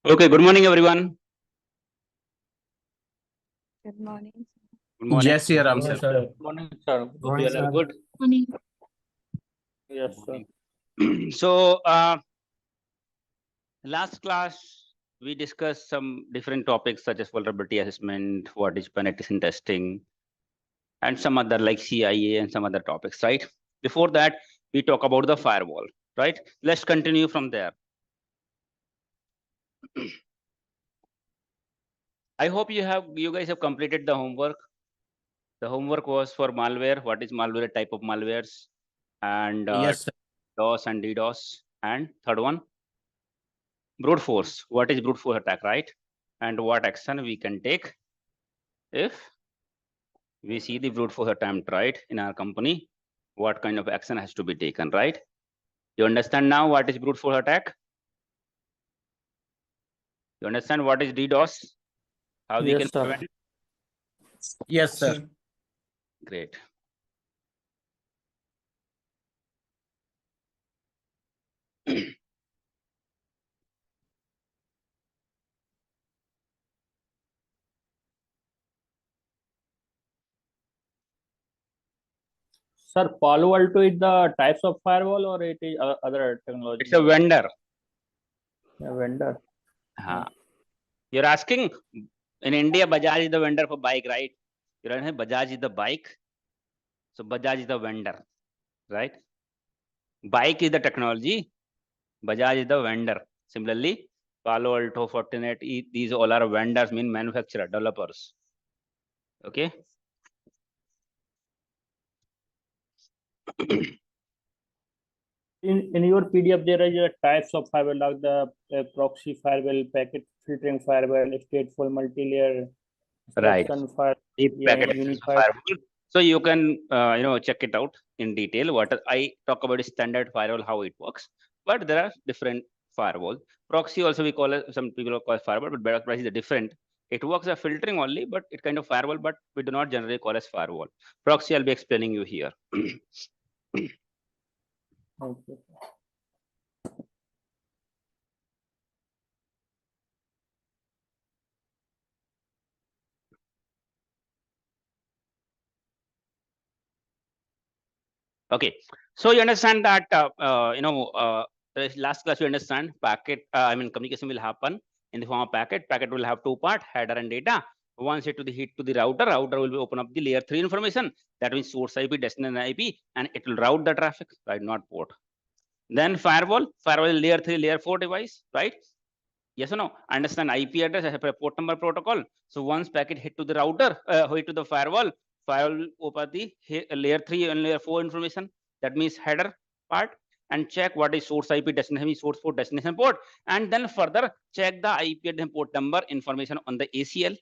Okay, good morning, everyone. Good morning. Good morning. Yes, yeah, Ram sir. Good morning, sir. Morning, You are sir. good? Morning. Yes, sir. So, last class, we discussed some different topics such as vulnerability assessment, what is penetration testing, and some other like CIA and some other topics, right? Before that, we talk about the firewall, right? Let's continue from there. I hope you guys have completed the homework. The homework was for malware. What is malware, type of malwares, and Yes, sir. DOS and DDoS, and third one, brute force. What is brute force attack, right? And what action we can take if we see the brute force attempt, right, in our company? What kind of action has to be taken, right? You understand now what is brute force attack? You understand what is DDoS? How we Yes, can sir. prevent? Yes, sir. Great. Sir, Palo Alto is the types of firewall or it is other technology? It's a vendor. A vendor. You're asking, in India, Bajaj is the vendor for bike, right? You know, Bajaj is the bike. So Bajaj is the vendor, right? Bike is the technology. Bajaj is the vendor. Similarly, Palo Alto, Fortinet, these all are vendors, mean manufacturer, developers. Okay. In your PDF, there is a types of firewall like the proxy firewall, packet filtering firewall, stateful multi-layer, Right. firewall, Packet unified. firewall. So you can check it out in detail. What I talk about is standard firewall, how it works, but there are different firewalls. Proxy also we call it, some people call it firewall, but better price is different. It works as filtering only, but it kind of firewall, but we do not generally call as firewall. Proxy I'll be explaining you here. Okay. Okay, so you understand that last class you understand packet. Communication will happen in the form of packet. Packet will have two parts, header and data. Once it to the hit to the router, router will be open up the layer 3 information. That means source IP, destination IP, and it will route the traffic, right? Not port. Then firewall is layer 3, layer 4 device, right? Yes or no? Understand IP address as a port number protocol. So once packet hit to the router, hit to the firewall will open the layer 3 and layer 4 information. That means header part, and check what is source IP, destination source port, destination port, and then further check the IP address port number information on the ACL,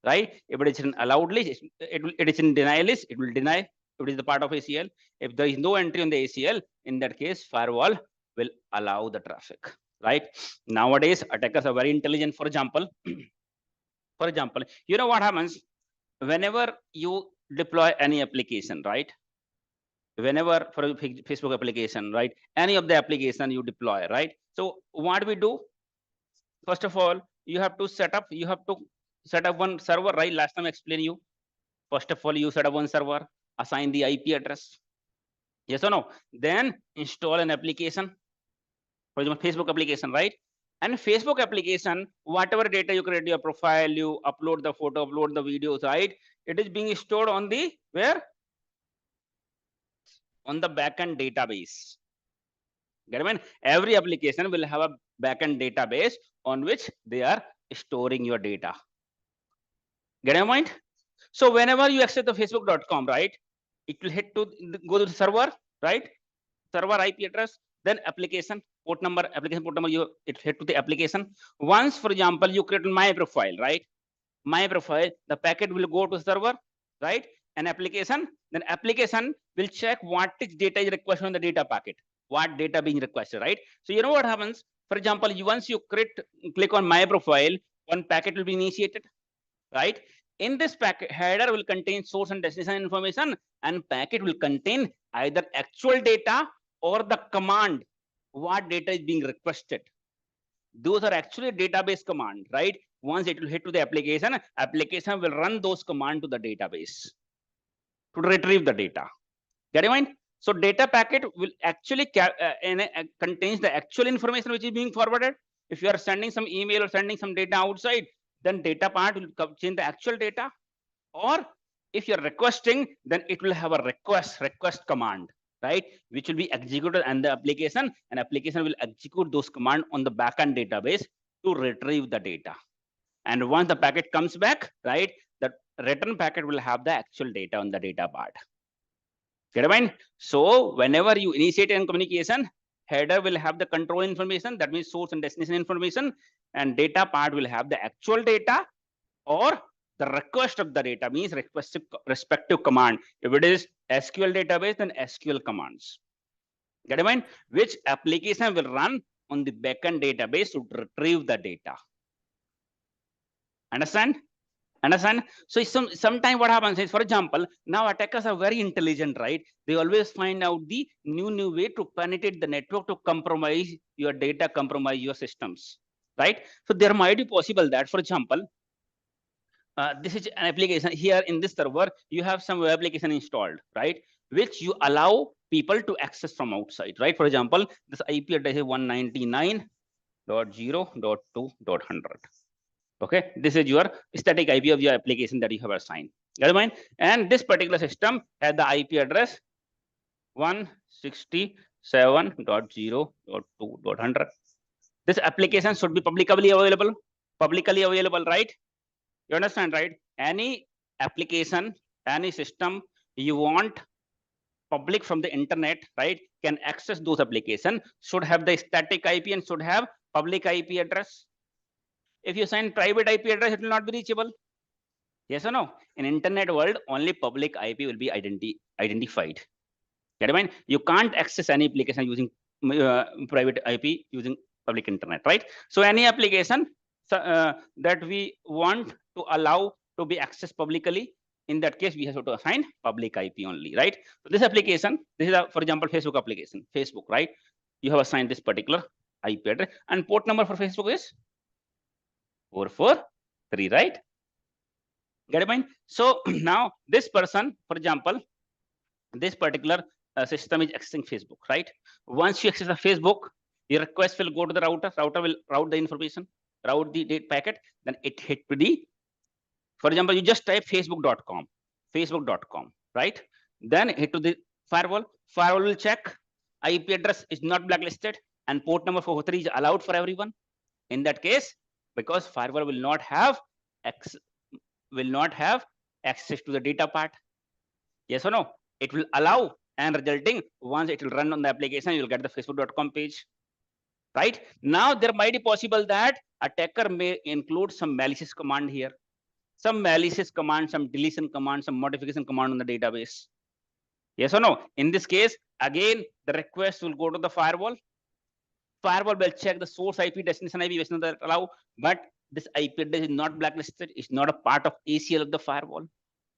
right? If it is in allowed list, it is in denial list, it will deny if it is the part of ACL. If there is no entry on the ACL, in that case, firewall will allow the traffic, right? Nowadays, attackers are very intelligent. For example, you know what happens whenever you deploy any application, right? Whenever for a Facebook application, right? Any of the application you deploy, right? So what we do, first of all, you have to set up one server, right? Last time I explained you. First of all, you set up one server, assign the IP address. Yes or no? Then install an application, for example, Facebook application, right? And Facebook application, whatever data you create, your profile, you upload the photo, upload the videos, right? It is being stored on the where? On the backend database. Get it? Every application will have a backend database on which they are storing your data. Get your point? So whenever you access the facebook.com, right, it will hit to go to the server, right? Server IP address, then application port number, it hit to the application. Once, for example, you create my profile, right? My profile, the packet will go to server, right? An application, then application will check what is data is requested on the data packet, what data being requested, right? So you know what happens? For example, once you click on my profile, one packet will be initiated, right? In this packet, header will contain source and destination information, and packet will contain either actual data or the command, what data is being requested. those are actually database command, right? Once it will hit to the application, application will run those command to the database to retrieve the data. Get in mind? So data packet will actually contains the actual information which is being forwarded. If you are sending some email or sending some data outside, then data part will contain the actual data. Or if you're requesting, then it will have a request command, right, which will be executed and the application will execute those commands on the backend database to retrieve the data. And once the packet comes back, right, the return packet will have the actual data on the data part. Get in mind? So whenever you initiate a communication, header will have the control information, that means source and destination information, and data part will have the actual data or the request of the data, means respective command. If it is SQL database, then SQL commands. Get in mind? Which application will run on the backend database to retrieve the data. Understand? So sometimes what happens is, for example, now attackers are very intelligent, right? They always find out the new way to penetrate the network to compromise your data, compromise your systems, right? So there might be possible that, for example, this is an application here in this server, you have some web application installed, right? Which you allow people to access from outside, right? For example, this IP address is 199.0.2.100. Okay, this is your static IP of your application that you have assigned. Get in mind? And this particular system has the IP address 167.0.2.100. This application should be publicly available, right? You understand, right? Any application, any system you want public from the internet, right, can access those applications, should have the static IP and should have public IP address. If you assign private IP address, it will not be reachable. Yes or no? In internet world, only public IP will be identified. Get in mind? You can't access any application using private IP using public internet, right? So any application that we want to allow to be accessed publicly, in that case, we have to assign public IP only, right? So this application, this is for example, Facebook application, Facebook, right? You have assigned this particular IP address, and port number for Facebook is 443, right? Get in mind? So now this person, for example, this particular system is accessing Facebook, right? Once you access the Facebook, your request will go to the router. Router will route the information, route the data packet, then it hit to the, for example, you just type facebook.com, right? Then hit to the firewall. Firewall will check IP address is not blacklisted and port number 443 is allowed for everyone. In that case, because firewall will not have access to the data part. Yes or no? It will allow, and resulting, once it will run on the application, you will get the facebook.com page. Right? Now there might be possible that attacker may include some malicious command here. Some malicious command, some deletion command, some modification command on the database. Yes or no? In this case, again, the request will go to the firewall. Firewall will check the source IP, destination IP, which not allow, but this IP address is not blacklisted. It's not a part of ACL of the firewall,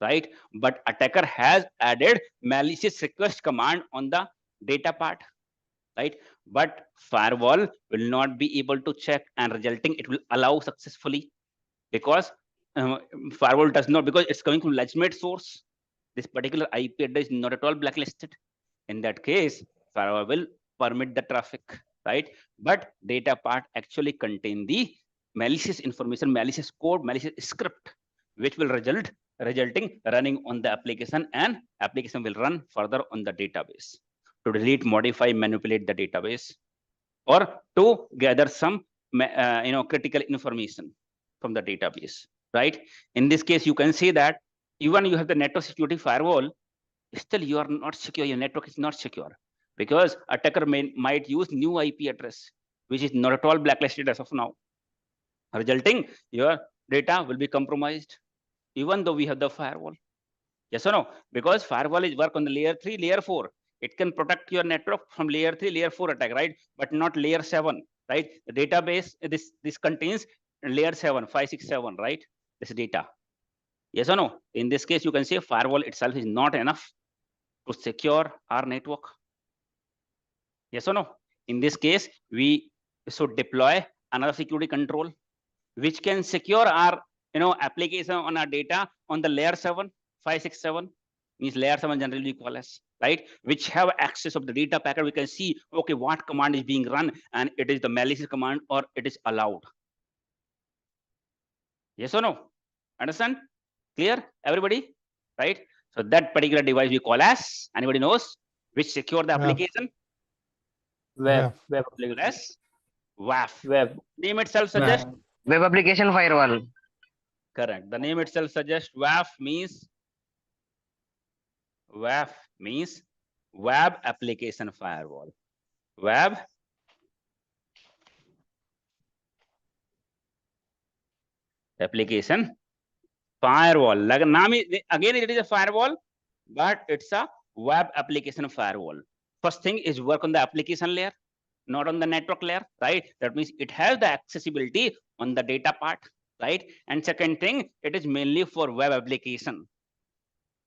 right? But attacker has added malicious request command on the data part, right? But firewall will not be able to check, and resulting it will allow successfully, because firewall does not, because it's coming from legitimate source. This particular IP address is not at all blacklisted. In that case, firewall will permit the traffic, right? But data part actually contain the malicious information, malicious code, malicious script, which will resulting running on the application, and application will run further on the database to delete, modify, manipulate the database, or to gather some critical information from the database, right? In this case, you can see that even you have the network security firewall, still you are not secure. Your network is not secure, because attacker might use new IP address, which is not at all blacklisted as of now. Resulting, your data will be compromised, even though we have the firewall. Yes or no? Because firewall is work on the layer 3, layer 4. It can protect your network from layer 3, layer 4 attack, right? But not layer 7, right? The database, this contains layer 7, 5, 6, 7, right? This data. Yes or no? In this case, you can say firewall itself is not enough to secure our network. Yes or no? In this case, we should deploy another security control, which can secure our application on our data on the layer 7, 5, 6, 7, means layer 7 generally we call as, right, which have access of the data packet. We can see, okay, what command is being run, and it is the malicious command or it is allowed. Yes or no? Understand? Clear, everybody? Right? So that particular device we call as, anybody knows, which secure the application? Web application. As WAF. Web. Name itself suggests. Web application firewall. Correct. The name itself suggests WAF means web application firewall. Web application firewall. Like name again, it is a firewall, but it's a web application firewall. First thing is work on the application layer, not on the network layer, right? That means it has the accessibility on the data part, right? And second thing, it is mainly for web application.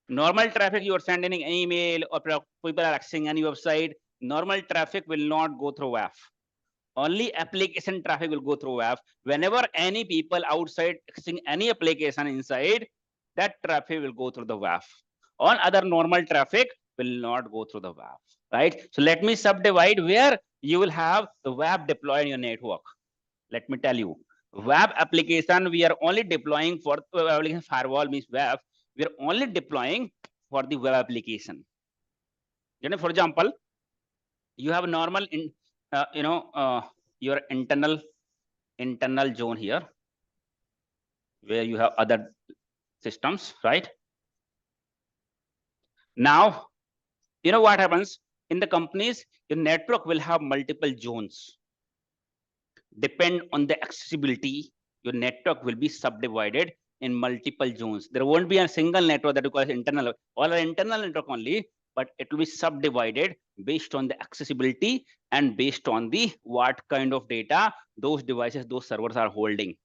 Normal traffic, you are sending an email or people are accessing any website, normal traffic will not go through WAF. Only application traffic will go through WAF. Whenever any people outside accessing any application inside, that traffic will go through the WAF. All other normal traffic will not go through the WAF, right? So let me subdivide where you will have the WAF deployed in your network. Let me tell you, web application we are only deploying for application firewall means WAF. We are only deploying for the web application. You know, for example, you have a normal your internal zone here, where you have other systems, right? Now, you know what happens in the companies? Your network will have multiple zones. Depend on the accessibility, your network will be subdivided in multiple zones. There won't be a single network that you call as internal, all are internal network only, but it will be subdivided based on the accessibility and based on the what kind of data those devices, those servers are holding.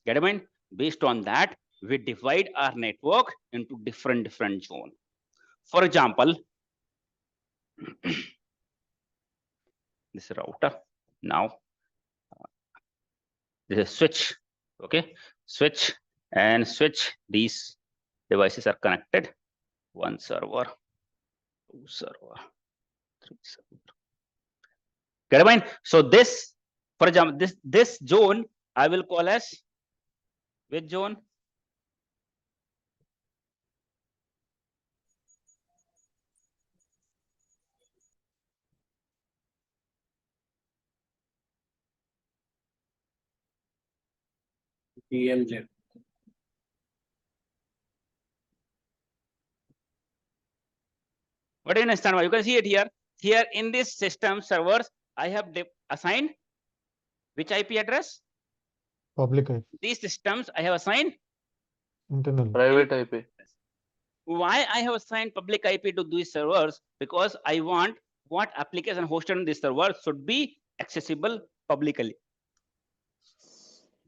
Get it? Based on that, we divide our network into different zones. For example, this router now. This is switch, okay? Switch and switch. These devices are connected. 1 server, 2 server, 3 server. Get it? So this, for example, this zone I will call as which zone? DMZ. What do you understand? You can see it here. Here in this system servers, I have assigned which IP address? Public IP. These systems I have assigned Internal. Private IP. Why I have assigned public IP to these servers? Because I want what application hosted on this server should be accessible publicly.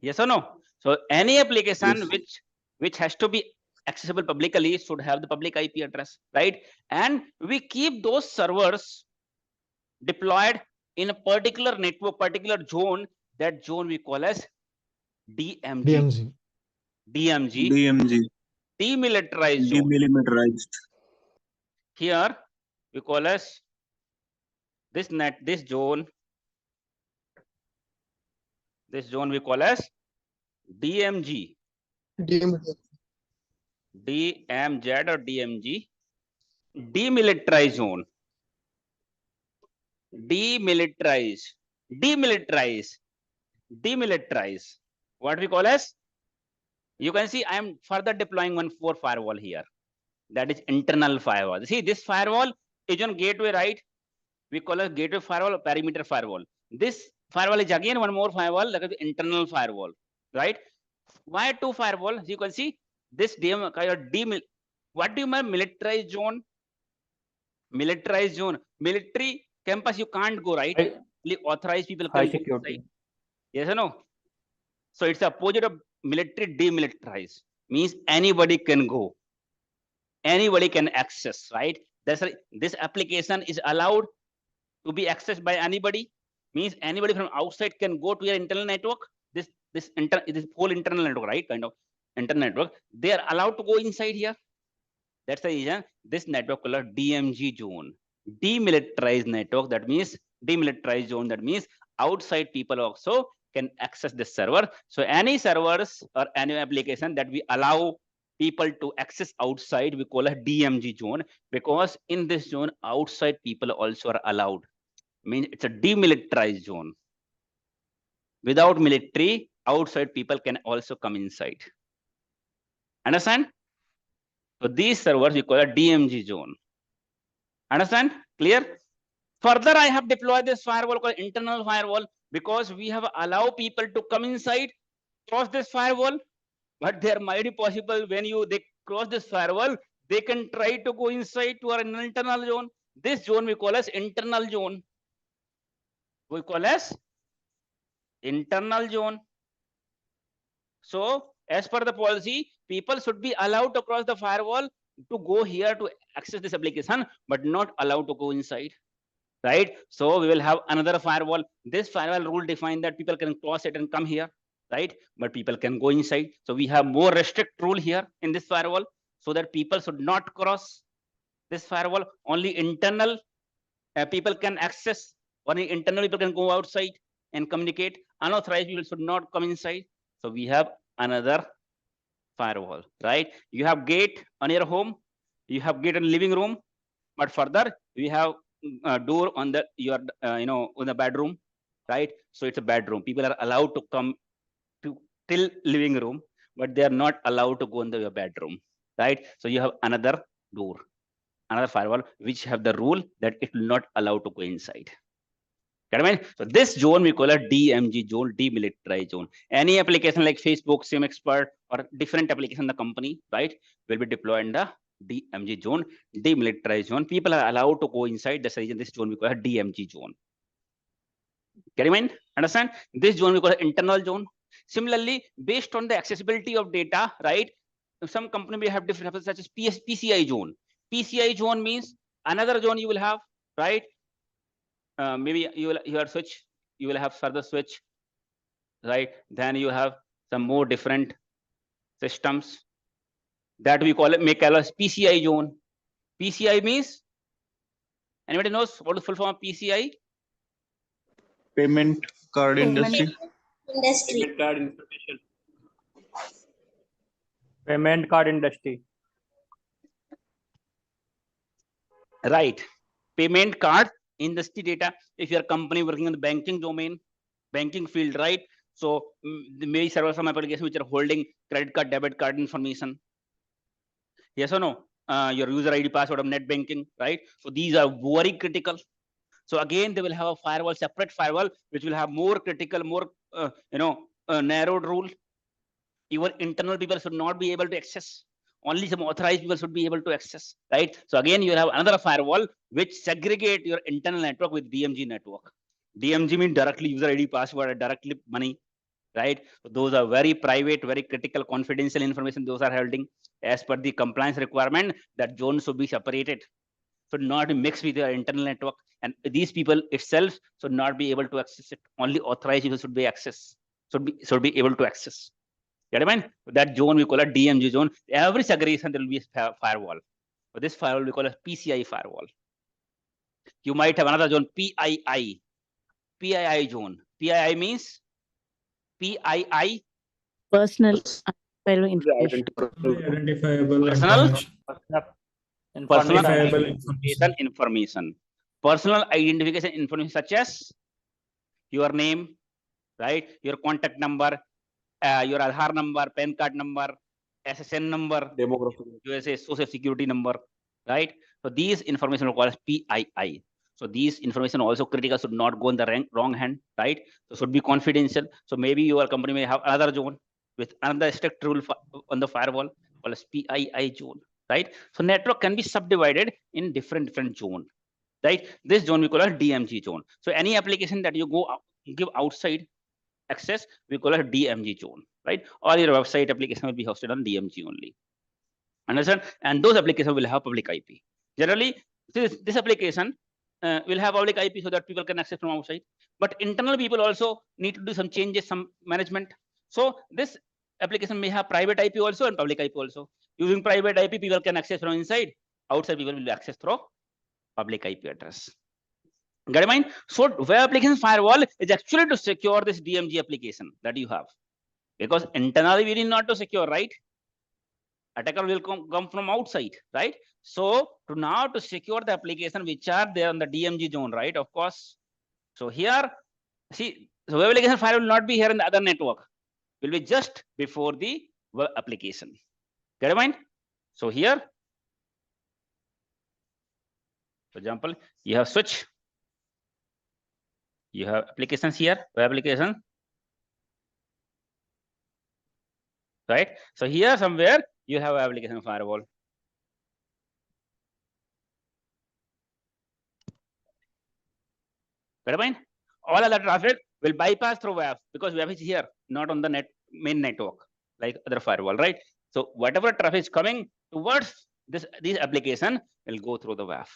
Yes or no? So any application which has to be accessible publicly should have the public IP address, right? And we keep those servers deployed in a particular network, particular zone. That zone we call as DMZ. Demilitarized zone. Here we call as this zone we call as DMZ. DMZ or DMG. Demilitarized zone. Demilitarize. What we call as? You can see I am further deploying 1 firewall here. That is internal firewall. See, this firewall is on gateway, right? We call it gateway firewall or perimeter firewall. This firewall is again 1 more firewall, like the internal firewall, right? Why 2 firewall? You can see this what do you mean militarized zone? Militarized zone. Military campus, you can't go, right? Only authorized people can High go, security. right? Yes or no? So it's the opposite of military. Demilitarized means anybody can go, anybody can access, right? That's right. This application is allowed to be accessed by anybody. means anybody from outside can go to your internal network. This whole internal network, right? Kind of internal network. They are allowed to go inside here. That's the reason this network called DMG zone, demilitarized network. That means demilitarized zone. That means outside people also can access this server. So any servers or any application that we allow people to access outside, we call a DMG zone, because in this zone outside people also are allowed. Means it's a demilitarized zone. Without military, outside people can also come inside. Understand? So these servers we call a DMG zone. Understand? Clear? Further, I have deployed this firewall called internal firewall, because we have allowed people to come inside, cross this firewall. But there might be possible when they cross this firewall, they can try to go inside to our internal zone. This zone we call as internal zone. We call as internal zone. So as per the policy, people should be allowed to cross the firewall to go here to access this application, but not allowed to go inside. Right? So we will have another firewall. This firewall rule define that people can cross it and come here, right? But people can go inside. So we have more restrict rule here in this firewall, so that people should not cross this firewall. Only internal people can access. Only internal people can go outside and communicate. Unauthorized people should not come inside. So we have another firewall, right? You have gate on your home, you have gate in living room, but further we have door on the your on the bedroom, right? So it's a bedroom. People are allowed to come to till living room, but they are not allowed to go in the bedroom, right? So you have another door, another firewall which have the rule that it will not allow to go inside. Get I mean? So this zone we call a DMG zone, demilitarized zone. Any application like Facebook, SIEM XPERT, or different application in the company, right, will be deployed in the DMG zone, demilitarized zone. People are allowed to go inside. That's the reason this zone we call a DMG zone. Can you mind? Understand? This zone we call internal zone. Similarly, based on the accessibility of data, right? Some company may have different such as PCI zone. PCI zone means another zone you will have, right? Maybe you will have further switch, right? Then you have some more different systems that we call as PCI zone. PCI means, anybody knows what is the full form of PCI? Payment card industry. Payment card information. Payment card industry. Right. Payment card industry data. If your company working in the banking domain, banking field, right? So maybe server some applications which are holding credit card, debit card information. Yes or no? Your user ID, password of net banking, right? So these are very critical. So again, they will have a firewall, separate firewall, which will have more critical, more narrowed rule. Even internal people should not be able to access. Only some authorized people should be able to access, right? So again, you have another firewall which segregate your internal network with DMG network. DMG means directly user ID, password, directly money, right? So those are very private, very critical, confidential information. Those are holding as per the compliance requirement that zone should be separated, should not be mixed with your internal network. And these people itself should not be able to access it. Only authorized people should be be able to access. Get I mean? That zone we call a DMG zone. Every segregation there will be a firewall. For this firewall we call a PCI firewall. You might have another zone, PII. PII zone. PII means PII. Personal information. Identifiable Personal information. information. Personal identification information such as your name, right? Your contact number, your Aadhaar number, PAN card number, SSN number, USA Social Security number, right? So these information are called as PII. So these information also critical, should not go in the wrong hand, right? So should be confidential. So maybe your company may have another zone with another strict rule on the firewall called as PII zone, right? So network can be subdivided in different zone, right? This zone we call as DMG zone. So any application that you go give outside access, we call it DMG zone, right? All your website application will be hosted on DMG only. Understand? And those applications will have public IP. Generally, this application will have public IP so that people can access from outside. but internal people also need to do some changes, some management. So this application may have private IP also and public IP also. Using private IP, people can access from inside. Outside, people will access through public IP address. Get in mind? So web application firewall is actually to secure this DMG application that you have, because internally we need not to secure, right? Attacker will come from outside, right? So to secure the application which are there on the DMG zone, right? Of course. So here, see, so web application firewall will not be here in the other network. Will be just before the web application. Get in mind? So here, for example, you have switch. You have applications here, web application. Right? So here somewhere you have application firewall. All other traffic will bypass through WAF because WAF is here, not on the main network like other firewall, right? So whatever traffic is coming towards this application will go through the WAF,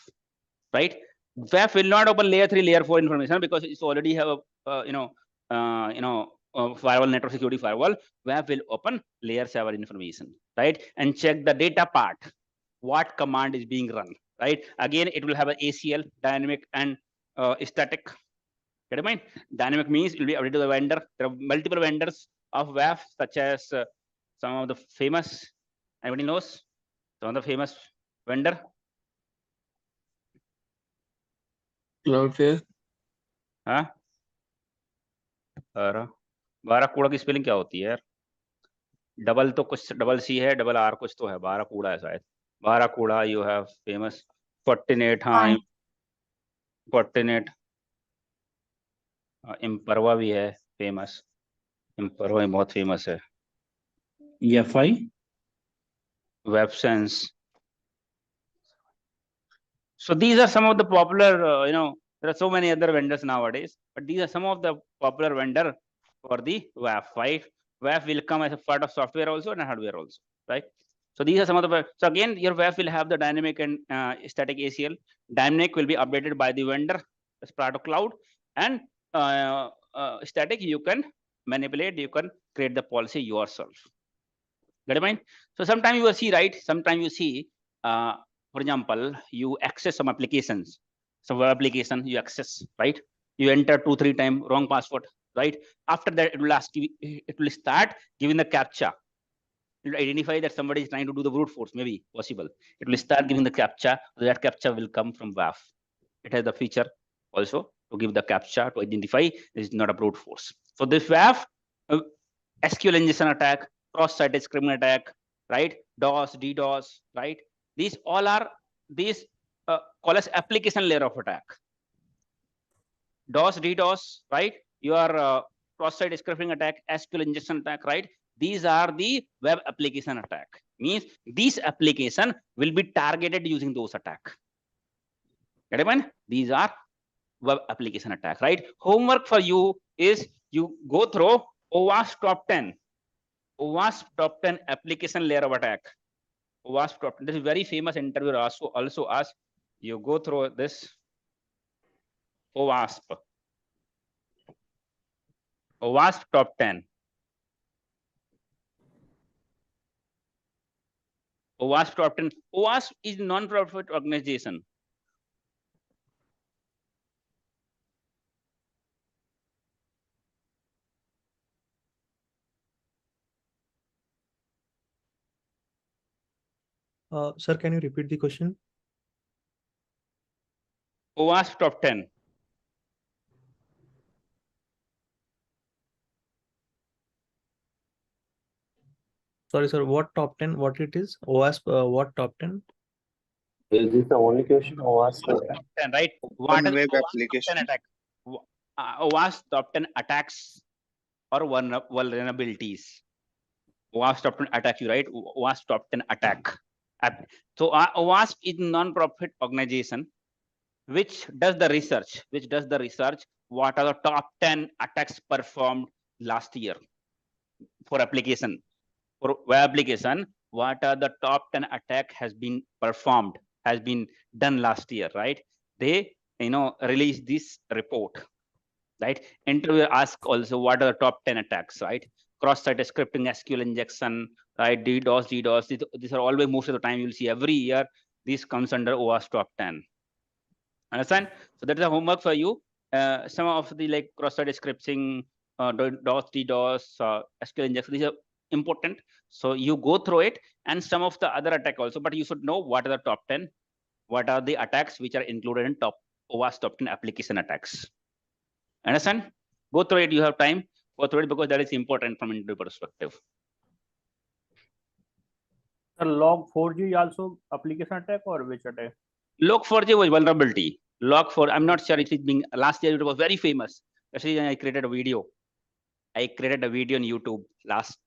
right? WAF will not open layer 3, layer 4 information because it's already have a firewall, network security firewall. WAF will open layer 7 information, right? And check the data part, what command is being run, right? Again, it will have an ACL, dynamic and static. Get in mind? Dynamic means it will be updated to the vendor. There are multiple vendors of WAF, such as some of the famous. Anybody knows some of the famous vendor? Cloudflare. हाँ? बाराकूड़ा की spelling क्या होती है यार? Double तो कुछ double C है, double R कुछ तो है, बाराकूड़ा है शायद. बाराकूड़ा, you have famous Fortinet, हाँ, Fortinet. इम्परवा भी है फेमस. इम्परवा बहुत फेमस है. EFI, WebSense. So these are some of the popular, there are so many other vendors nowadays, but these are some of the popular vendor for the WAF, right? WAF will come as a part of software also and hardware also, right? So these are some of the, so again, your WAF will have the dynamic and static ACL. Dynamic will be updated by the vendor as part of cloud, and static you can manipulate, you can create the policy yourself. Get in mind? So sometimes you will see, right? Sometimes you see, for example, you access some applications, some web application you access, right? You enter 2-3 times wrong password, right? After that, it will ask you, it will start giving the captcha. It will identify that somebody is trying to do the brute force, maybe possible. It will start giving the captcha. That captcha will come from WAF. It has the feature also to give the captcha to identify this is not a brute force. So this WAF, SQL injection attack, cross-site scripting attack, right? DOS, DDoS, right? These all are these call as application layer of attack. DOS, DDoS, right? Your cross-site scripting attack, SQL injection attack, right? These are the web application attack. Means these application will be targeted using those attack. Get it? These are web application attack, right? Homework for you is you go through OWASP top 10. OWASP top 10 application layer of attack. OWASP top 10. This is very famous interviewer also asked. You go through this OWASP. OWASP top 10. OWASP top 10. OWASP is non-profit organization. Sir, can you repeat the question? OWASP top 10. Sorry, sir. What top 10? What it is? OWASP. What top 10? Is this the only question? OWASP Top 10, right? What is web OWASP application. top 10 attack? OWASP top 10 attacks or vulnerabilities. OWASP top 10 attack, you right? OWASP top 10 attack. So OWASP is a non-profit organization which does the research. What are the top 10 attacks performed last year for application? For web application, what are the top 10 attack has been performed, has been done last year, right? They release this report. right? Interviewer ask also what are the top 10 attacks, right? Cross-site scripting, SQL injection, right? DDoS. These are always, most of the time you'll see every year, this comes under OWASP top 10. Understand? So that is a homework for you. Some of the like cross-site scripting, DDoS, SQL injection, these are important. So you go through it, and some of the other attack also, but you should know what are the top 10, what are the attacks which are included in OWASP top 10 application attacks. Understand? Go through it. You have time. Go through it because that is important from interview perspective. The log4j also application attack or which attack? Log4j was vulnerability. Log4, I'm not sure if it's being, last year it was very famous. Actually, I created a video. I created a video on YouTube last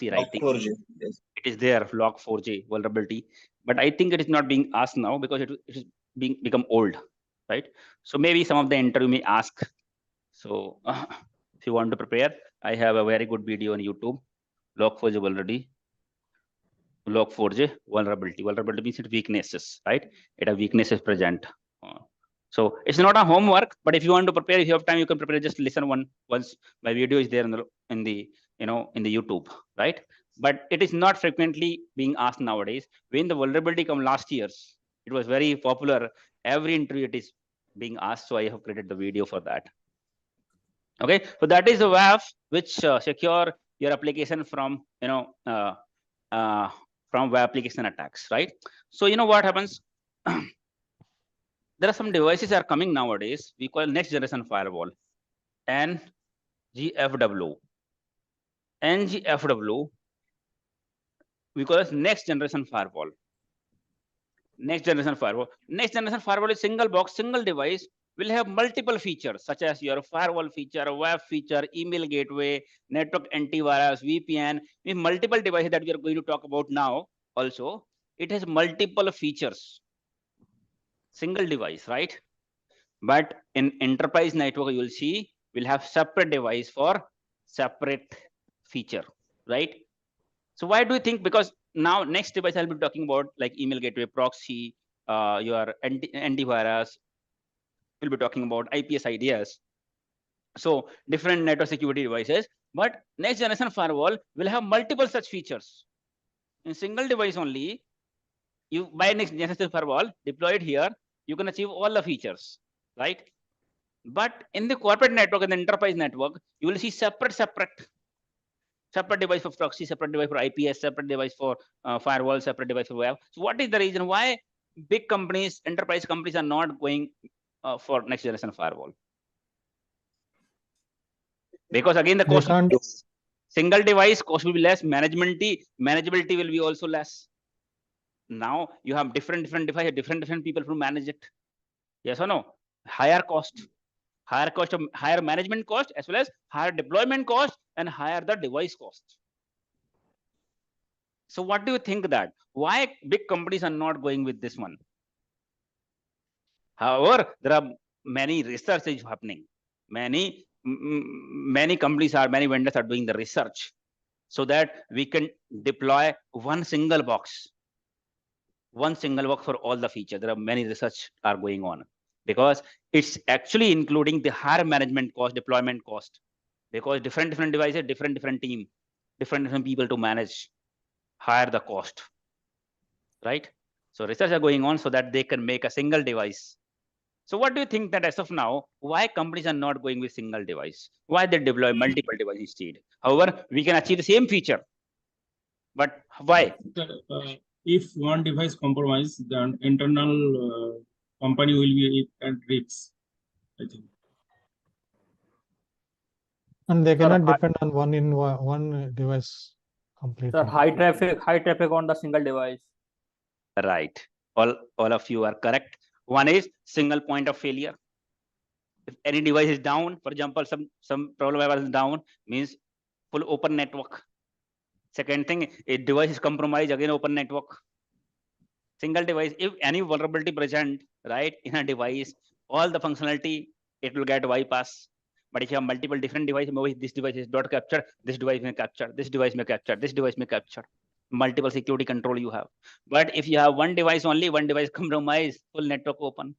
year, I think. Log4j, yes. It is there, log4j vulnerability. But I think it is not being asked now because it is become old, right? So maybe some of the interview may ask. So if you want to prepare, I have a very good video on YouTube. Log4j vulnerability. Log4j vulnerability. Vulnerability means it weaknesses, right? It has weaknesses present. So it's not a homework, but if you want to prepare, if you have time, you can prepare. Just listen once. My video is there in the YouTube, right? But it is not frequently being asked nowadays. When the vulnerability come last years, it was very popular. Every interview it is being asked. So I have created the video for that. Okay, so that is the WAF which secure your application from from web application attacks, right? So you know what happens? There are some devices are coming nowadays. We call next generation firewall, NGFW. NGFW, we call it next generation firewall. Next generation firewall. Next generation firewall is single box, single device, will have multiple features such as your firewall feature, web feature, email gateway, network antivirus, VPN, with multiple devices that we are going to talk about now. Also, it has multiple features. Single device, right? But in enterprise network, you will see we'll have separate device for separate feature, right? So why do you think? Because now next device I'll be talking about like email gateway, proxy, your antivirus. We'll be talking about IPS ideas. So different network security devices, but next generation firewall will have multiple such features. In single device only, you buy next generation firewall, deploy it here, you can achieve all the features, right? But in the corporate network and the enterprise network, you will see separate device for proxy, separate device for IPS, separate device for firewall, separate device for web. So what is the reason why big companies, enterprise companies are not going for next generation firewall? Because again, the cost will be less. Single device cost will be less, manageability will be also less. Now you have different devices, different people who manage it. Yes or no? Higher management cost, as well as higher deployment cost and higher the device cost. So what do you think that? Why big companies are not going with this one? However, there are many research is happening. Many companies many vendors are doing the research so that we can deploy one single box for all the features. There are many research are going on because it's actually including the higher management cost, deployment cost, because different devices, different team, different people to manage, higher the cost, right? So research are going on so that they can make a single device. So what do you think that as of now, why companies are not going with single device? Why they deploy multiple devices instead? However, we can achieve the same feature, but why? If one device compromised, then internal company will be at risk, I think. And they cannot depend on one device completely. Sir, high traffic on the single device. Right. All of you are correct. One is single point of failure. If any device is down, for example, some problem is down, means full open network. Second thing, a device is compromised, again open network. Single device, if any vulnerability present, right, in a device, all the functionality, it will get bypass. But if you have multiple different devices, maybe this device is not captured, this device may capture, this device may capture, this device may capture. Multiple security control you have. But if you have one device only, one device compromised, full network open.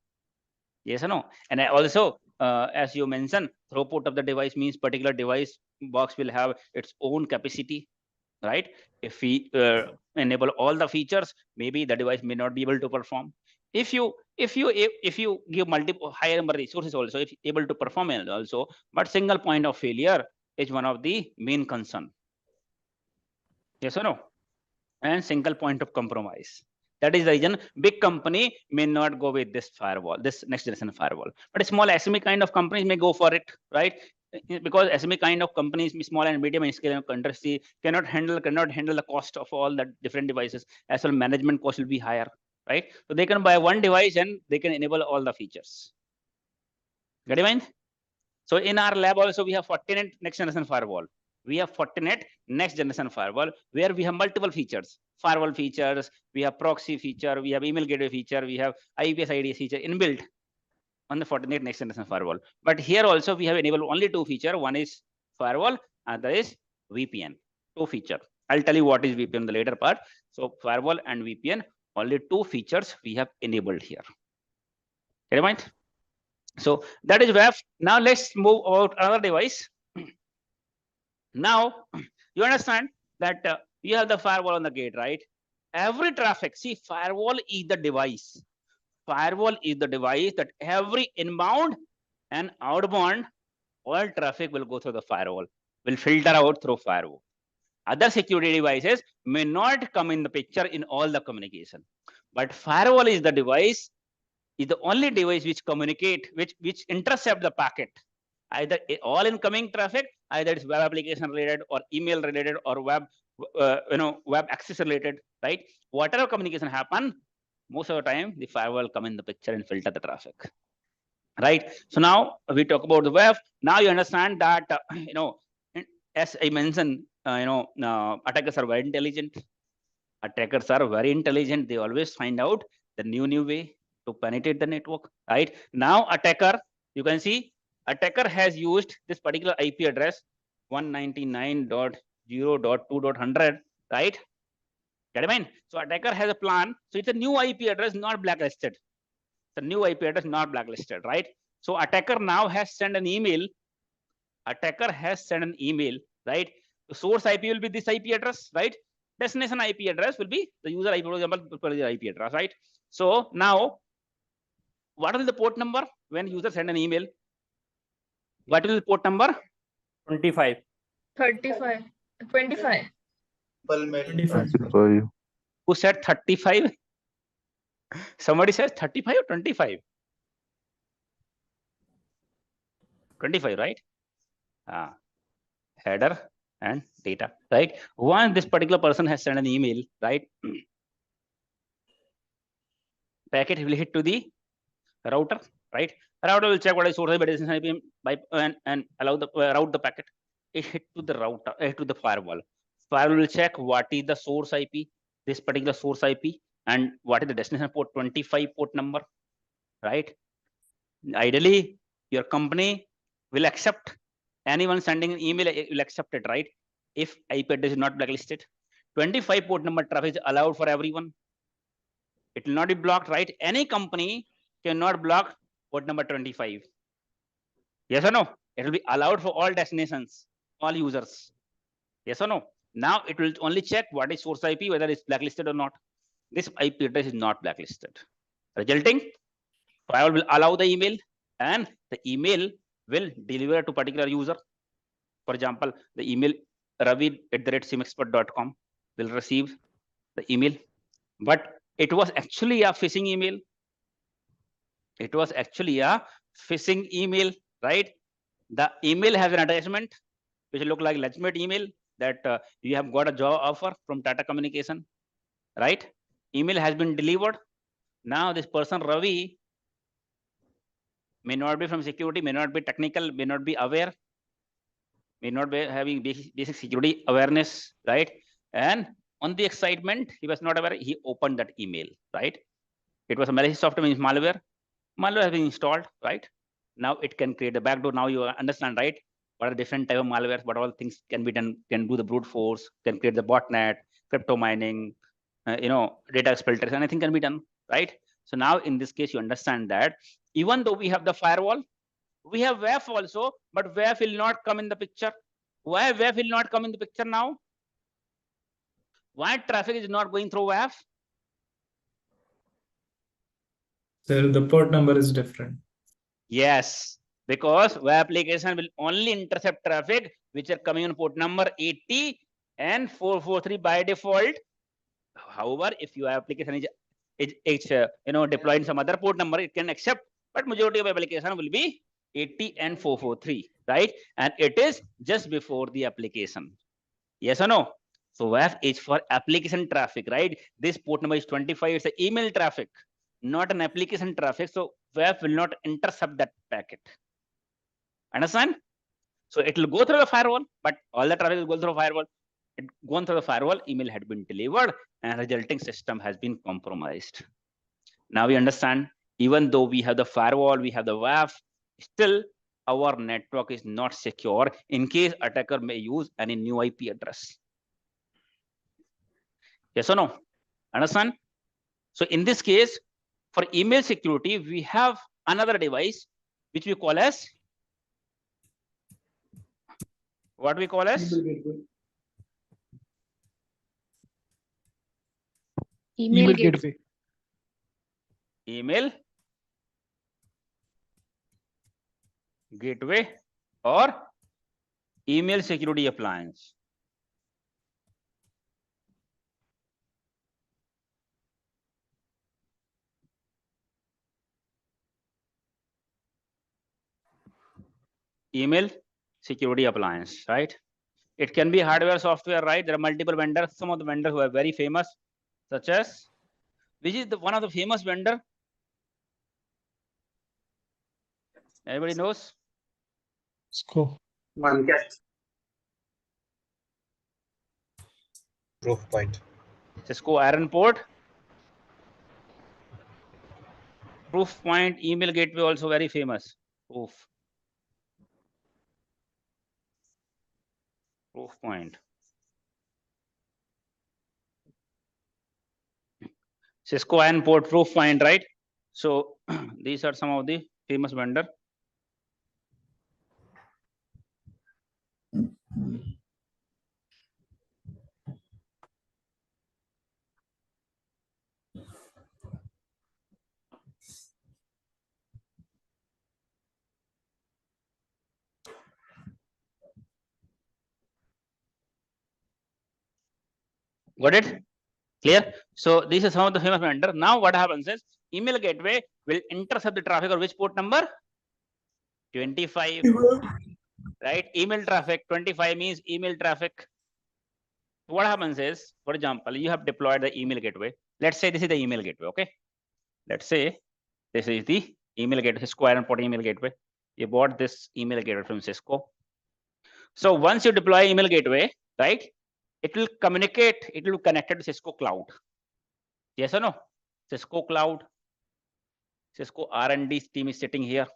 Yes or no? And also as you mentioned, throughput of the device means particular device box will have its own capacity, right? If we enable all the features, maybe the device may not be able to perform. If you give multiple higher number of resources also, if able to perform it also, but single point of failure is one of the main concern. Yes or no? And single point of compromise. That is the reason big company may not go with this firewall, this next generation firewall. But small SME kind of companies may go for it, right? Because SME kind of companies, small and medium and scale industry cannot handle the cost of all the different devices. As well, management cost will be higher, right? So they can buy one device and they can enable all the features. Get it, mind? So in our lab also we have Fortinet next generation firewall. We have Fortinet next generation firewall where we have multiple features, firewall features, we have proxy feature, we have email gateway feature, we have IPS ID feature inbuilt on the Fortinet next generation firewall. But here also we have enabled only two features. One is firewall, other is VPN. Two feature. I'll tell you what is VPN in the later part. So firewall and VPN, only two features we have enabled here. Get it, mind? So that is WAF. Now let's move out another device. Now you understand that you have the firewall on the gate, right? Every traffic, see, firewall is the device. Firewall is the device that every inbound and outbound, all traffic will go through the firewall, will filter out through firewall. Other security devices may not come in the picture in all the communication, but firewall is the device, is the only device which communicate, which intercept the packet, either all incoming traffic, either it's web application related or email related or web web access related, right? Whatever communication happen, most of the time the firewall come in the picture and filter the traffic, right? So now we talk about the web. Now you understand that as I mentioned, attackers are very intelligent. Attackers are very intelligent. They always find out the new way to penetrate the network, right? Now attacker, you can see attacker has used this particular IP address 199.0.2.100, right? Get it, mind? So attacker has a plan. So it's a new IP address, not blacklisted. The new IP address not blacklisted, right? So attacker now has sent an email. Attacker has sent an email, right? The source IP will be this IP address, right? Destination IP address will be the user IP, for example, IP address, right? So now, what is the port number when user send an email? What is the port number? 25. 35. 25. 25. Who said 35? Somebody says 35 or 25? 25, right? Header and data, right? Once this particular person has sent an email, right? Packet will hit to the router, right? Router will check what is source IP destination IP and allow the route the packet. It hit to the router, to the firewall. Firewall will check what is the source IP, this particular source IP, and what is the destination port 25 port number, right? Ideally, your company will accept anyone sending an email, will accept it, right? If IP address is not blacklisted, 25 port number traffic is allowed for everyone. It will not be blocked, right? Any company cannot block port number 25. Yes or no? It will be allowed for all destinations, all users. Yes or no? Now it will only check what is source IP, whether it's blacklisted or not. This IP address is not blacklisted. Resulting, firewall will allow the email and the email will deliver to particular user. For example, the email ravi@siemexpert.com will receive the email, but it was actually a phishing email. It was actually a phishing email, right? The email has an attachment which look like legitimate email that you have got a job offer from Tata Communication, right? Email has been delivered. Now this person Ravi may not be from security, may not be technical, may not be aware, may not be having basic security awareness, right? And on the excitement, he was not aware, he opened that email, right? It was a malicious software, means malware. Malware has been installed, right? Now it can create a backdoor. Now you understand, right? What are different type of malware, what all things can be done, can do the brute force, can create the botnet, crypto mining, data filters, anything can be done, right? So now in this case, you understand that even though we have the firewall, We have WAF also, but WAF will not come in the picture. Why WAF will not come in the picture now? Why traffic is not going through WAF? Sir, the port number is different. Yes, because web application will only intercept traffic which are coming on port number 80 and 443 by default. However, if your application is deployed in some other port number, it can accept, but majority of application will be 80 and 443, right? And it is just before the application. Yes or no? So WAF is for application traffic, right? This port number is 25. It's an email traffic, not an application traffic. So WAF will not intercept that packet. Understand? So it will go through the firewall, but all the traffic will go through the firewall. It gone through the firewall, email had been delivered, and resulting system has been compromised. Now we understand, even though we have the firewall, we have the WAF, still our network is not secure in case attacker may use any new IP address. Yes or no? Understand? So in this case, for email security, we have another device which we call as what we call as Email gateway. email gateway or email security appliance. Email security appliance, right? It can be hardware, software, right? There are multiple vendors. Some of the vendors who are very famous, such as, which is the one of the famous vendor? Everybody knows? Cisco. Proofpoint. Cisco Iron Port. Proofpoint email gateway also very famous. Proofpoint. Cisco Iron Port, Proofpoint, right? So these are some of the famous vendor. Got it? Clear? So this is some of the famous vendor. Now what happens is email gateway will intercept the traffic or which port number? 25. Right? Email traffic 25 means email traffic. What happens is, for example, you have deployed the email gateway. Let's say this is the email gateway. Okay. Let's say this is the email gateway, Cisco Iron Port email gateway. You bought this email gateway from Cisco. So once you deploy email gateway, right? It will communicate, it will be connected to Cisco Cloud. Yes or no? Cisco Cloud, Cisco R&D team is sitting here.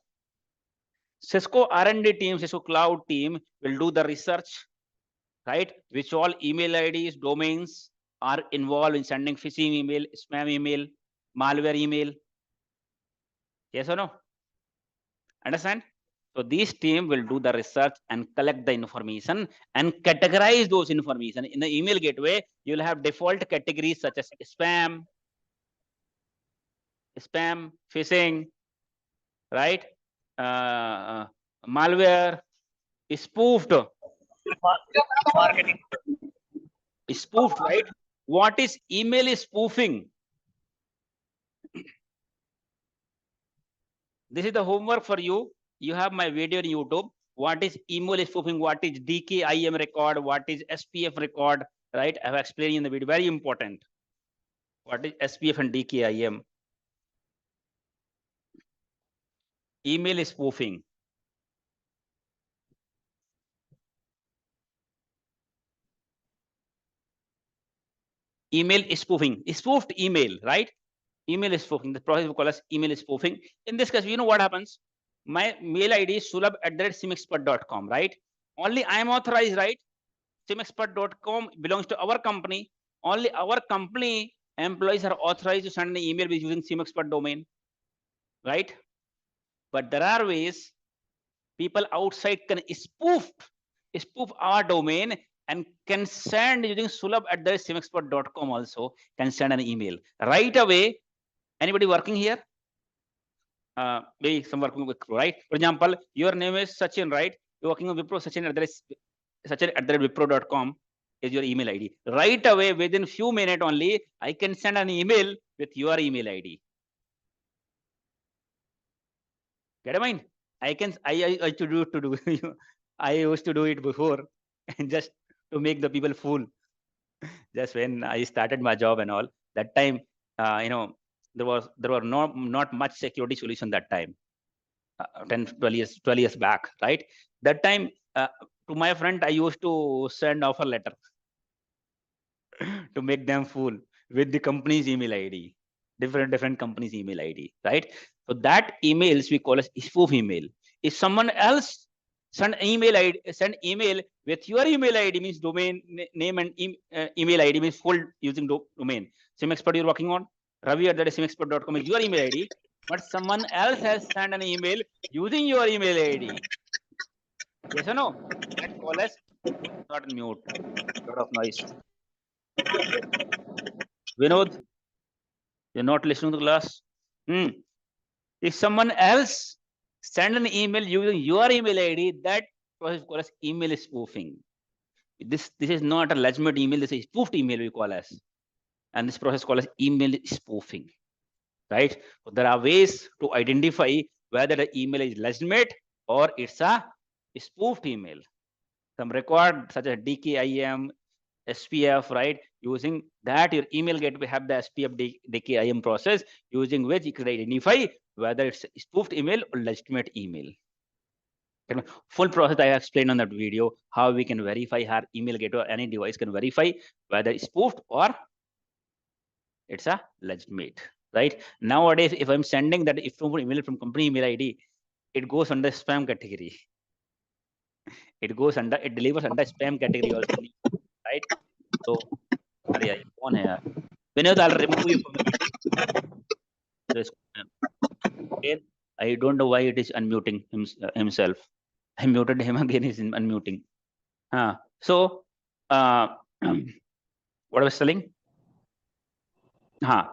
Cisco R&D team, Cisco Cloud team will do the research, right? Which all email IDs, domains are involved in sending phishing email, spam email, malware email. Yes or no? Understand? So this team will do the research and collect the information and categorize those information. In the email gateway, you'll have default categories such as spam, phishing, right? Malware, spoofed. Spoofed, right? What is email spoofing? This is the homework for you. You have my video on YouTube. What is email spoofing? What is DKIM record? What is SPF record? Right? I have explained in the video. Very important. What is SPF and DKIM? Email spoofing. Email spoofing. Spoofed email, right? Email spoofing. The process we call as email spoofing. In this case, you know what happens? My mail ID is sulabh@simexpert.com, right? Only I am authorized, right? simexpert.com belongs to our company. Only our company employees are authorized to send an email with using simexpert domain, right? But there are ways people outside can spoof our domain and can send using sulabh@simexpert.com also can send an email right away. Anybody working here? Maybe some working with Wipro, right? For example, your name is Sachin, right? You're working on Wipro, Sachin@wipro.com is your email ID. Right away, within few minutes only, I can send an email with your email ID. Get a mind? I used to do I used to do it before, and just to make the people fool. Just when I started my job and all, that time, there were not much security solution that time. 12 years back, right? That time, to my friend, I used to send offer letter to make them fool with the company's email ID, different companies' email ID, right? So that emails we call as spoof email. If someone else send email with your email ID, means domain name and email ID, means full using domain. SIEM-expert you're working on, Ravi@simexpert.com is your email ID, but someone else has sent an email using your email ID. Yes or no? That call as not mute. Lot of noise. Vinod, you're not listening to the class. If someone else send an email using your email ID, that process called as email spoofing. This is not a legitimate email. This is spoofed email we call as, and this process called as email spoofing. Right? So there are ways to identify whether the email is legitimate or it's a spoofed email. Some record such as DKIM, SPF, right? Using that, your email gateway have the SPF DKIM process, using which you can identify whether it's a spoofed email or legitimate email. Full process I explained on that video, how we can verify our email gateway or any device can verify whether it's spoofed or it's a legitimate, right? Nowadays, if I'm sending that email from company email ID, it goes under spam category. It delivers under spam category also, right? So, on here. Vinod, I'll remove you from the meeting. I don't know why it is unmuting himself. I muted him again, he's unmuting. So, what I was telling?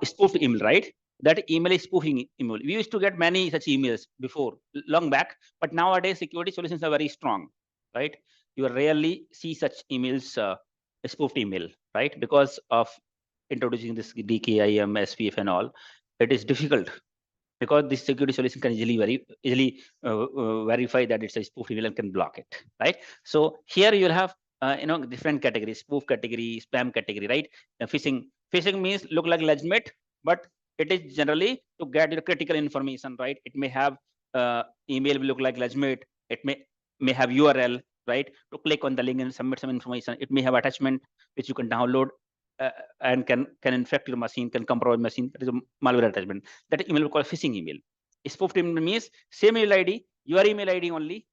Spoofed email, right? That email is spoofing email. We used to get many such emails before, long back, but nowadays security solutions are very strong, right? You rarely see such emails, spoofed email, right? Because of introducing this DKIM, SPF and all, it is difficult because this security solution can easily verify that it's a spoof email and can block it, right? So here you'll have different categories: spoof category, spam category, right? Phishing means look like legitimate, but it is generally to get your critical information, right? It may have email will look like legitimate. It may have URL, right? To click on the link and submit some information. It may have attachment which you can download and can infect your machine, can compromise machine. That is a malware attachment. That email we call phishing email. Spoofed email means same email ID, your email ID only,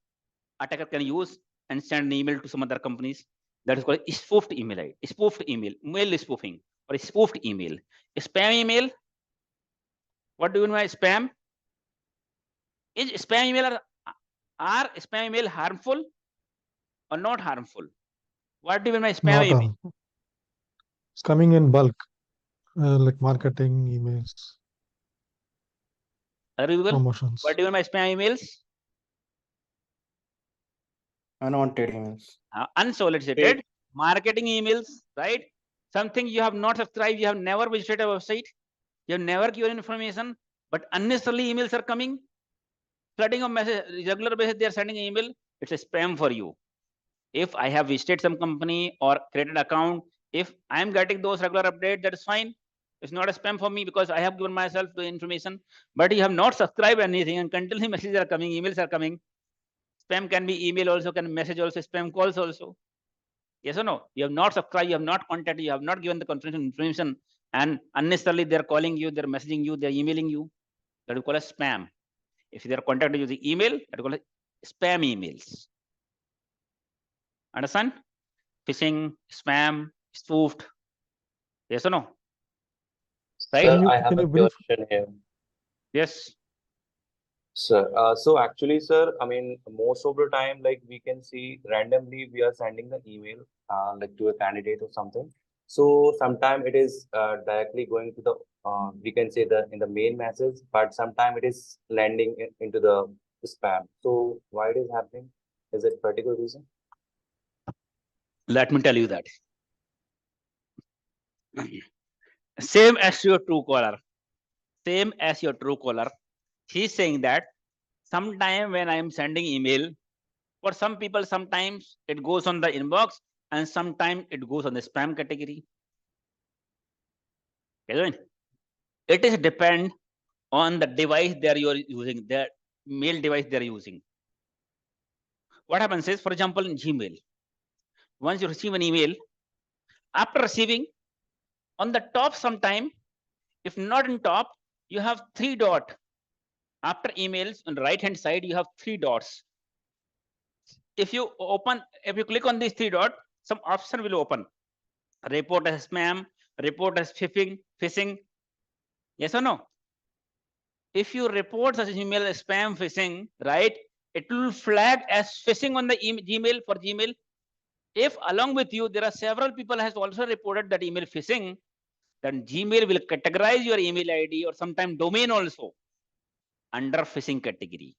attacker can use and send an email to some other companies. That is called spoofed email ID. Spoofed email, mail spoofing or spoofed email. Spam email. What do you mean by spam? Is spam email are spam email harmful or not harmful? What do you mean by spam email? It's coming in bulk, like marketing emails, promotions. What do you mean by spam emails? Unwanted emails. Unsolicited marketing emails, right? Something you have not subscribed, you have never visited a website, you have never given information, but unnecessarily emails are coming, flooding of message, regular basis they are sending email. It's a spam for you. If I have visited some company or created account, if I am getting those regular updates, that is fine. It's not a spam for me because I have given myself the information. But you have not subscribed anything and continually messages are coming, emails are coming. Spam can be email also, can message also, spam calls also. Yes or no? You have not subscribed, you have not contacted, you have not given the confidential information, and unnecessarily they're calling you, they're messaging you, they're emailing you. That we call as spam. If they are contacting you the email, that we call it spam emails. Understand? Phishing, spam, spoofed. Yes or no? Right? Sir, I have a question here. Yes. Sir, so actually, sir, I mean, most of the time, like we can see randomly, we are sending the email, like to a candidate or something. So sometime it is directly going to the, we can say the in the main message, but sometime it is landing into the spam. So why it is happening? Is it particular reason? Let me tell you that. Same as your true caller. Same as your true caller. He's saying that sometime when I am sending email, for some people, sometimes it goes on the inbox and sometimes it goes on the spam category. It is depend on the device that you are using, the mail device they are using. What happens is, for example, in Gmail, once you receive an email, after receiving, on the top sometime, if not in top, you have 3 dots. After emails on the right hand side, you have 3 dots. If you click on these 3 dots, some option will open. Report as spam, report as phishing. Yes or no? If you report such email as spam, phishing, right, it will flag as phishing on the Gmail for Gmail. If along with you, there are several people has also reported that email phishing, then Gmail will categorize your email ID or sometime domain also under phishing category.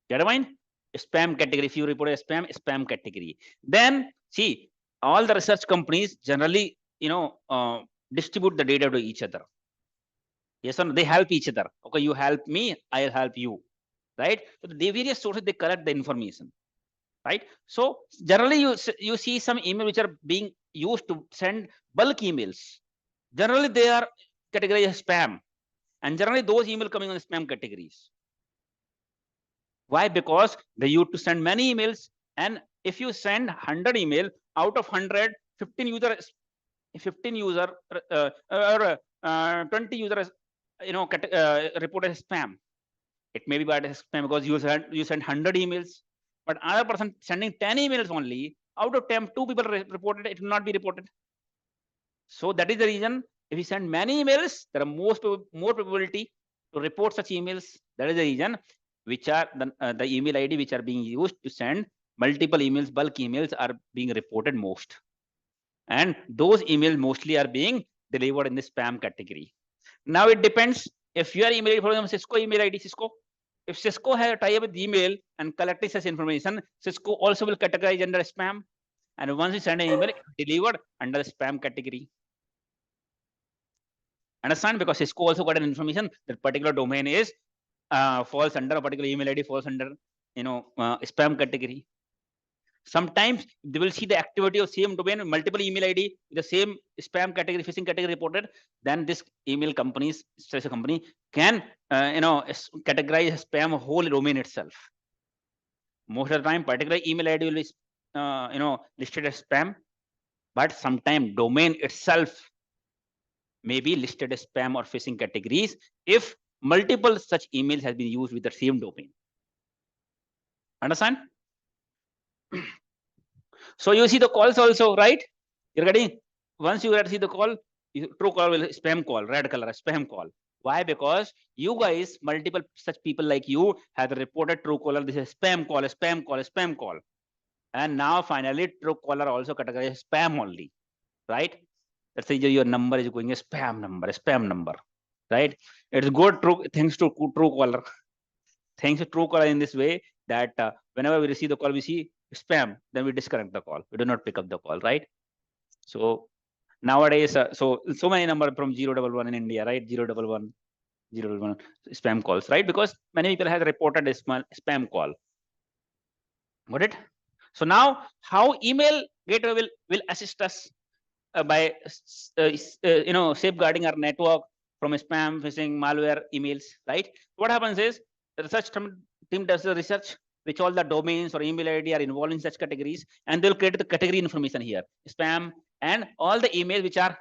Get mind? Spam category. If you report a spam category. Then see, all the research companies generally, distribute the data to each other. Yes or no? They help each other. Okay, you help me, I'll help you. Right? So the various sources, they collect the information. Right? So generally you see some email which are being used to send bulk emails. Generally they are categorized as spam, and generally those emails coming on the spam categories. Why? Because they used to send many emails, and if you send 100 email, out of 100, 15 user or 20 users, reported as spam. It may be bad as spam because you send 100 emails, but another person sending 10 emails only, out of 10, 2 people reported, it will not be reported. So that is the reason, if you send many emails, there are more probability to report such emails. That is the reason which are the email ID which are being used to send multiple emails, bulk emails are being reported most. And those emails mostly are being delivered in the spam category. Now it depends. If your email, for example, Cisco email ID, Cisco, if Cisco has a tie-up with email and collecting such information, Cisco also will categorize under spam. And once you send an email, delivered under the spam category. Understand? Because Cisco also got an information that particular domain is falls under a particular email ID, falls under spam category. Sometimes they will see the activity of same domain, multiple email ID, the same spam category, phishing category reported. Then this email companies, such a company, can categorize spam whole domain itself. Most of the time, particular email ID will be listed as spam, but sometimes domain itself may be listed as spam or phishing categories if multiple such emails has been used with the same domain. Understand? So you see the calls also, right? You're getting, once you see the call, true call will spam call, red color, spam call. Why? Because you guys, multiple such people like you have reported true caller, this is spam call, spam call, spam call. And now finally true caller also categorized spam only, right? Let's say your number is going a spam number, right? It's good thanks to true caller. Thanks to true caller in this way that whenever we receive the call, we see spam, then we disconnect the call. We do not pick up the call, right? So nowadays, so many number from 011 in India, right? 011 spam calls, right? Because many people have reported a spam call. Got it? So now, how email gateway will assist us by safeguarding our network from spam, phishing, malware, emails, right? What happens is the research team does the research which all the domains or email ID are involved in such categories, and they'll create the category information here, spam, and all the emails which are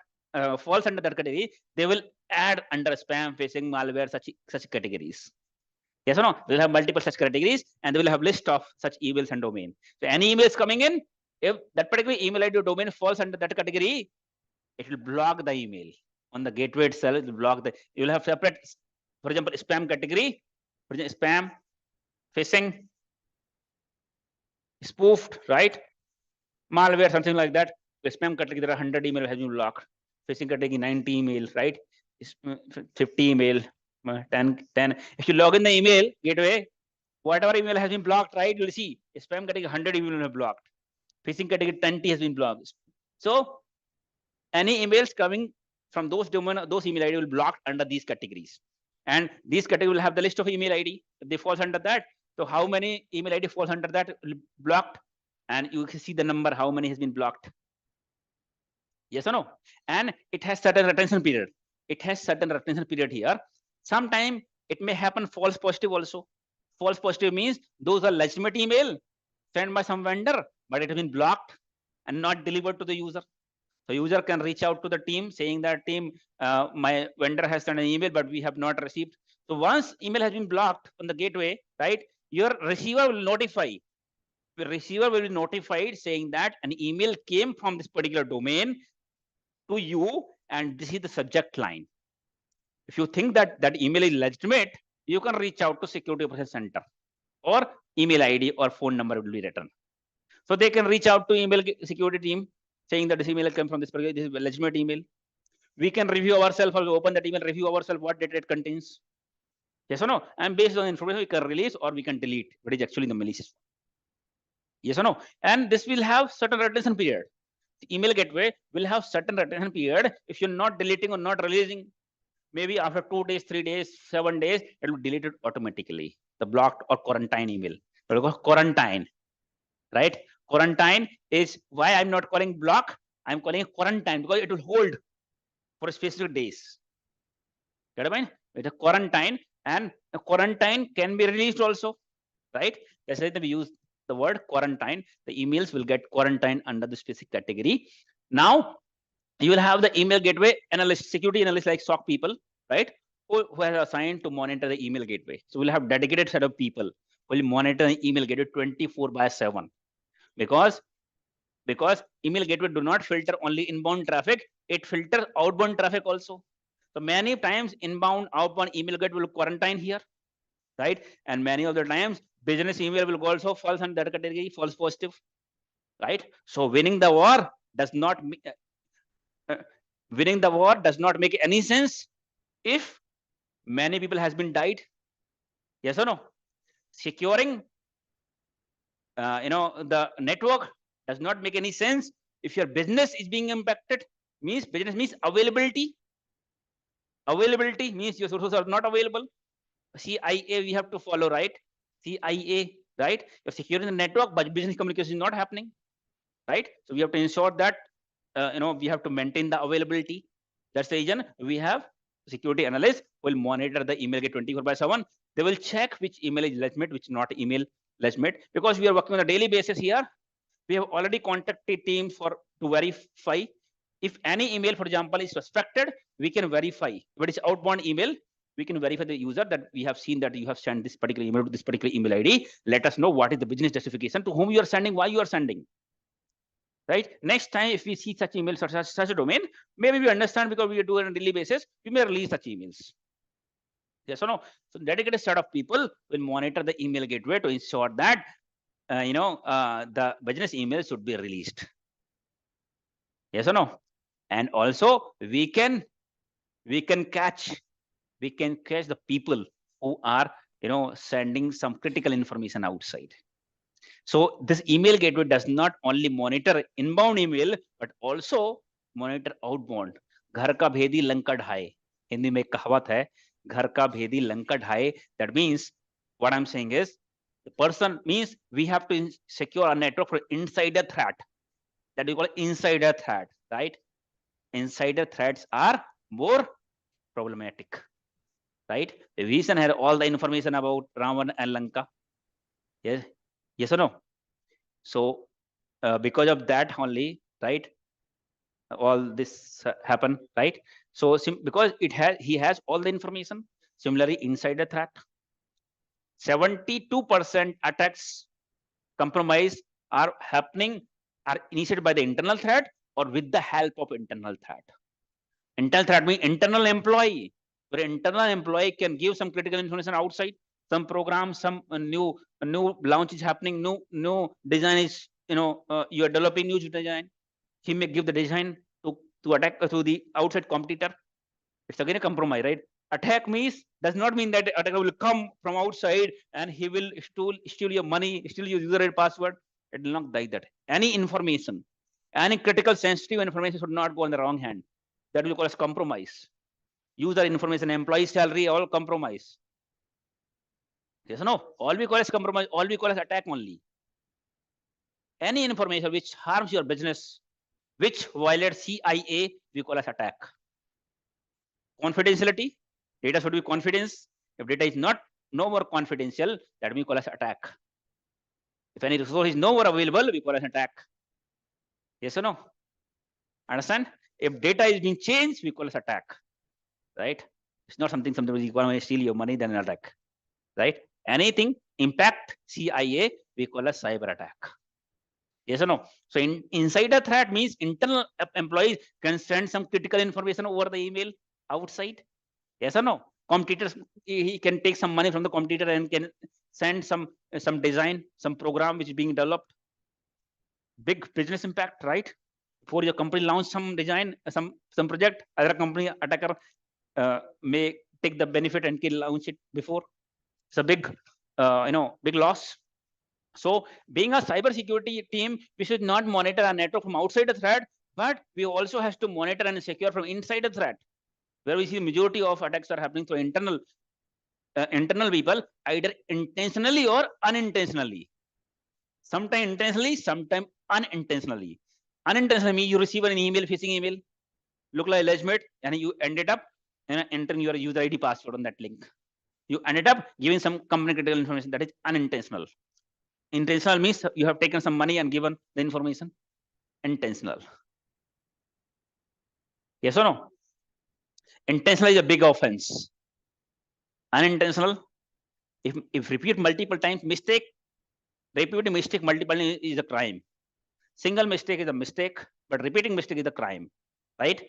falls under that category, they will add under spam, phishing, malware, such categories. Yes or no? They'll have multiple such categories, and they will have list of such emails and domain. So any emails coming in, if that particular email ID or domain falls under that category, it will block the email on the gateway itself. It will block you will have separate, for example, spam category spam, phishing, spoofed, right? Malware, something like that. The spam category, there are 100 email has been blocked. Phishing category, 90 email, right? 50 email, 10. If you log in the email gateway, whatever email has been blocked, right? You'll see spam category 100 email have blocked. Phishing category 20 has been blocked. So any emails coming from those domain, those email ID will be blocked under these categories. And these categories will have the list of email ID. If they falls under that, so how many email ID falls under that blocked? And you can see the number, how many has been blocked. Yes or no? And it has certain retention period. It has certain retention period here. Sometime it may happen false positive also. False positive means those are legitimate email sent by some vendor, but it has been blocked and not delivered to the user. So user can reach out to the team saying that team, my vendor has sent an email, but we have not received. So once email has been blocked on the gateway, right? Your receiver will notify. The receiver will be notified saying that an email came from this particular domain to you, and this is the subject line. If you think that that email is legitimate, you can reach out to Security Operations Center, or email ID or phone number will be written. So they can reach out to email security team saying that this email came from this particular, this is a legitimate email. We can review ourselves, or we open that email, review ourselves what data it contains. Yes or no? And based on the information, we can release or we can delete what is actually in the malicious. Yes or no? And this will have certain retention period. The email gateway will have certain retention period. If you're not deleting or not releasing, maybe after 2 days, 3 days, 7 days, it will delete it automatically. The blocked or quarantine email. We'll go quarantine, right? Quarantine is why I'm not calling block. I'm calling it quarantine because it will hold for specific days. Get it? With a quarantine, and a quarantine can be released also, right? That's why we use the word quarantine. The emails will get quarantined under the specific category. Now you will have the email gateway analyst, security analyst like SOC people, right? Who are assigned to monitor the email gateway. So we'll have dedicated set of people who will monitor the email gateway 24/7. Because email gateway do not filter only inbound traffic, it filters outbound traffic also. So many times inbound, outbound email gateway will quarantine here, right? And many of the times business email will also falls under that category, false positive, right? So winning the war does not make any sense if many people has been died. Yes or no? Securing the network does not make any sense if your business is being impacted. Business means availability. Availability means your sources are not available. CIA we have to follow, right? CIA, right? You're securing the network, but business communication is not happening, right? So we have to ensure that we have to maintain the availability. That's the reason we have security analysts will monitor the email gateway 24/7. They will check which email is legitimate, which not email legitimate, because we are working on a daily basis here. We have already contacted teams to verify. If any email, for example, is suspected, we can verify. If it is outbound email, we can verify the user that we have seen that you have sent this particular email to this particular email ID. Let us know what is the business justification, to whom you are sending, why you are sending. Right? Next time, if we see such emails or such a domain, maybe we understand because we do it on a daily basis, we may release such emails. Yes or no? So dedicated set of people will monitor the email gateway to ensure that the business email should be released. Yes or no? And also we can catch the people who are sending some critical information outside. So this email gateway does not only monitor inbound email, but also monitor outbound. घर का भेदी लंका ढाए, हिंदी में कहावत है, घर का भेदी Lanka ढाए. That means, what I'm saying is, the person means we have to secure our network for insider threat. That we call insider threat, right? Insider threats are more problematic, right? The reason had all the information about Ravan and Lanka. Yes or no? So because of that only, right, all this happened, right? So because he has all the information. Similarly, insider threat, 72% attacks compromise are initiated by the internal threat or with the help of internal threat. Internal threat means internal employee, where internal employee can give some critical information outside. some program, some new launch is happening, new design is, you are developing new design. He may give the design to attack to the outside competitor. It's again a compromise, right? Attack means does not mean that the attacker will come from outside and he will steal your money, steal your user ID password. It will not like that. Any information, any critical sensitive information should not go in the wrong hand. That will call as compromise. User information, employee salary, all compromise. Yes or no? All we call as compromise, all we call as attack only. Any information which harms your business, which violates CIA, we call as attack. Confidentiality, data should be confidence. If data is no more confidential, that we call as attack. If any resource is no more available, we call as attack. Yes or no? Understand? If data is being changed, we call as attack. Right? It's not something you want to steal your money, then an attack. Right? Anything impact CIA, we call as cyber attack. Yes or no? So insider threat means internal employees can send some critical information over the email outside. Yes or no? Competitors, he can take some money from the competitor and can send some design, some program which is being developed. Big business impact, right? Before your company launch some design, some project, other company attacker may take the benefit and can launch it before. It's a big, big loss. So being a cybersecurity team, we should not monitor our network from outside the threat, but we also have to monitor and secure from inside the threat, where we see the majority of attacks are happening through internal people, either intentionally or unintentionally. Sometimes intentionally, sometimes unintentionally. Unintentionally means you receive an email, phishing email, look like legitimate, and you ended up entering your user ID password on that link. You ended up giving some company critical information. That is unintentional. Intentional means you have taken some money and given the information. Intentional. Yes or no? Intentional is a big offense. Unintentional, if repeat multiple times, repeating mistake multiple is a crime. Single mistake is a mistake, but repeating mistake is a crime, right?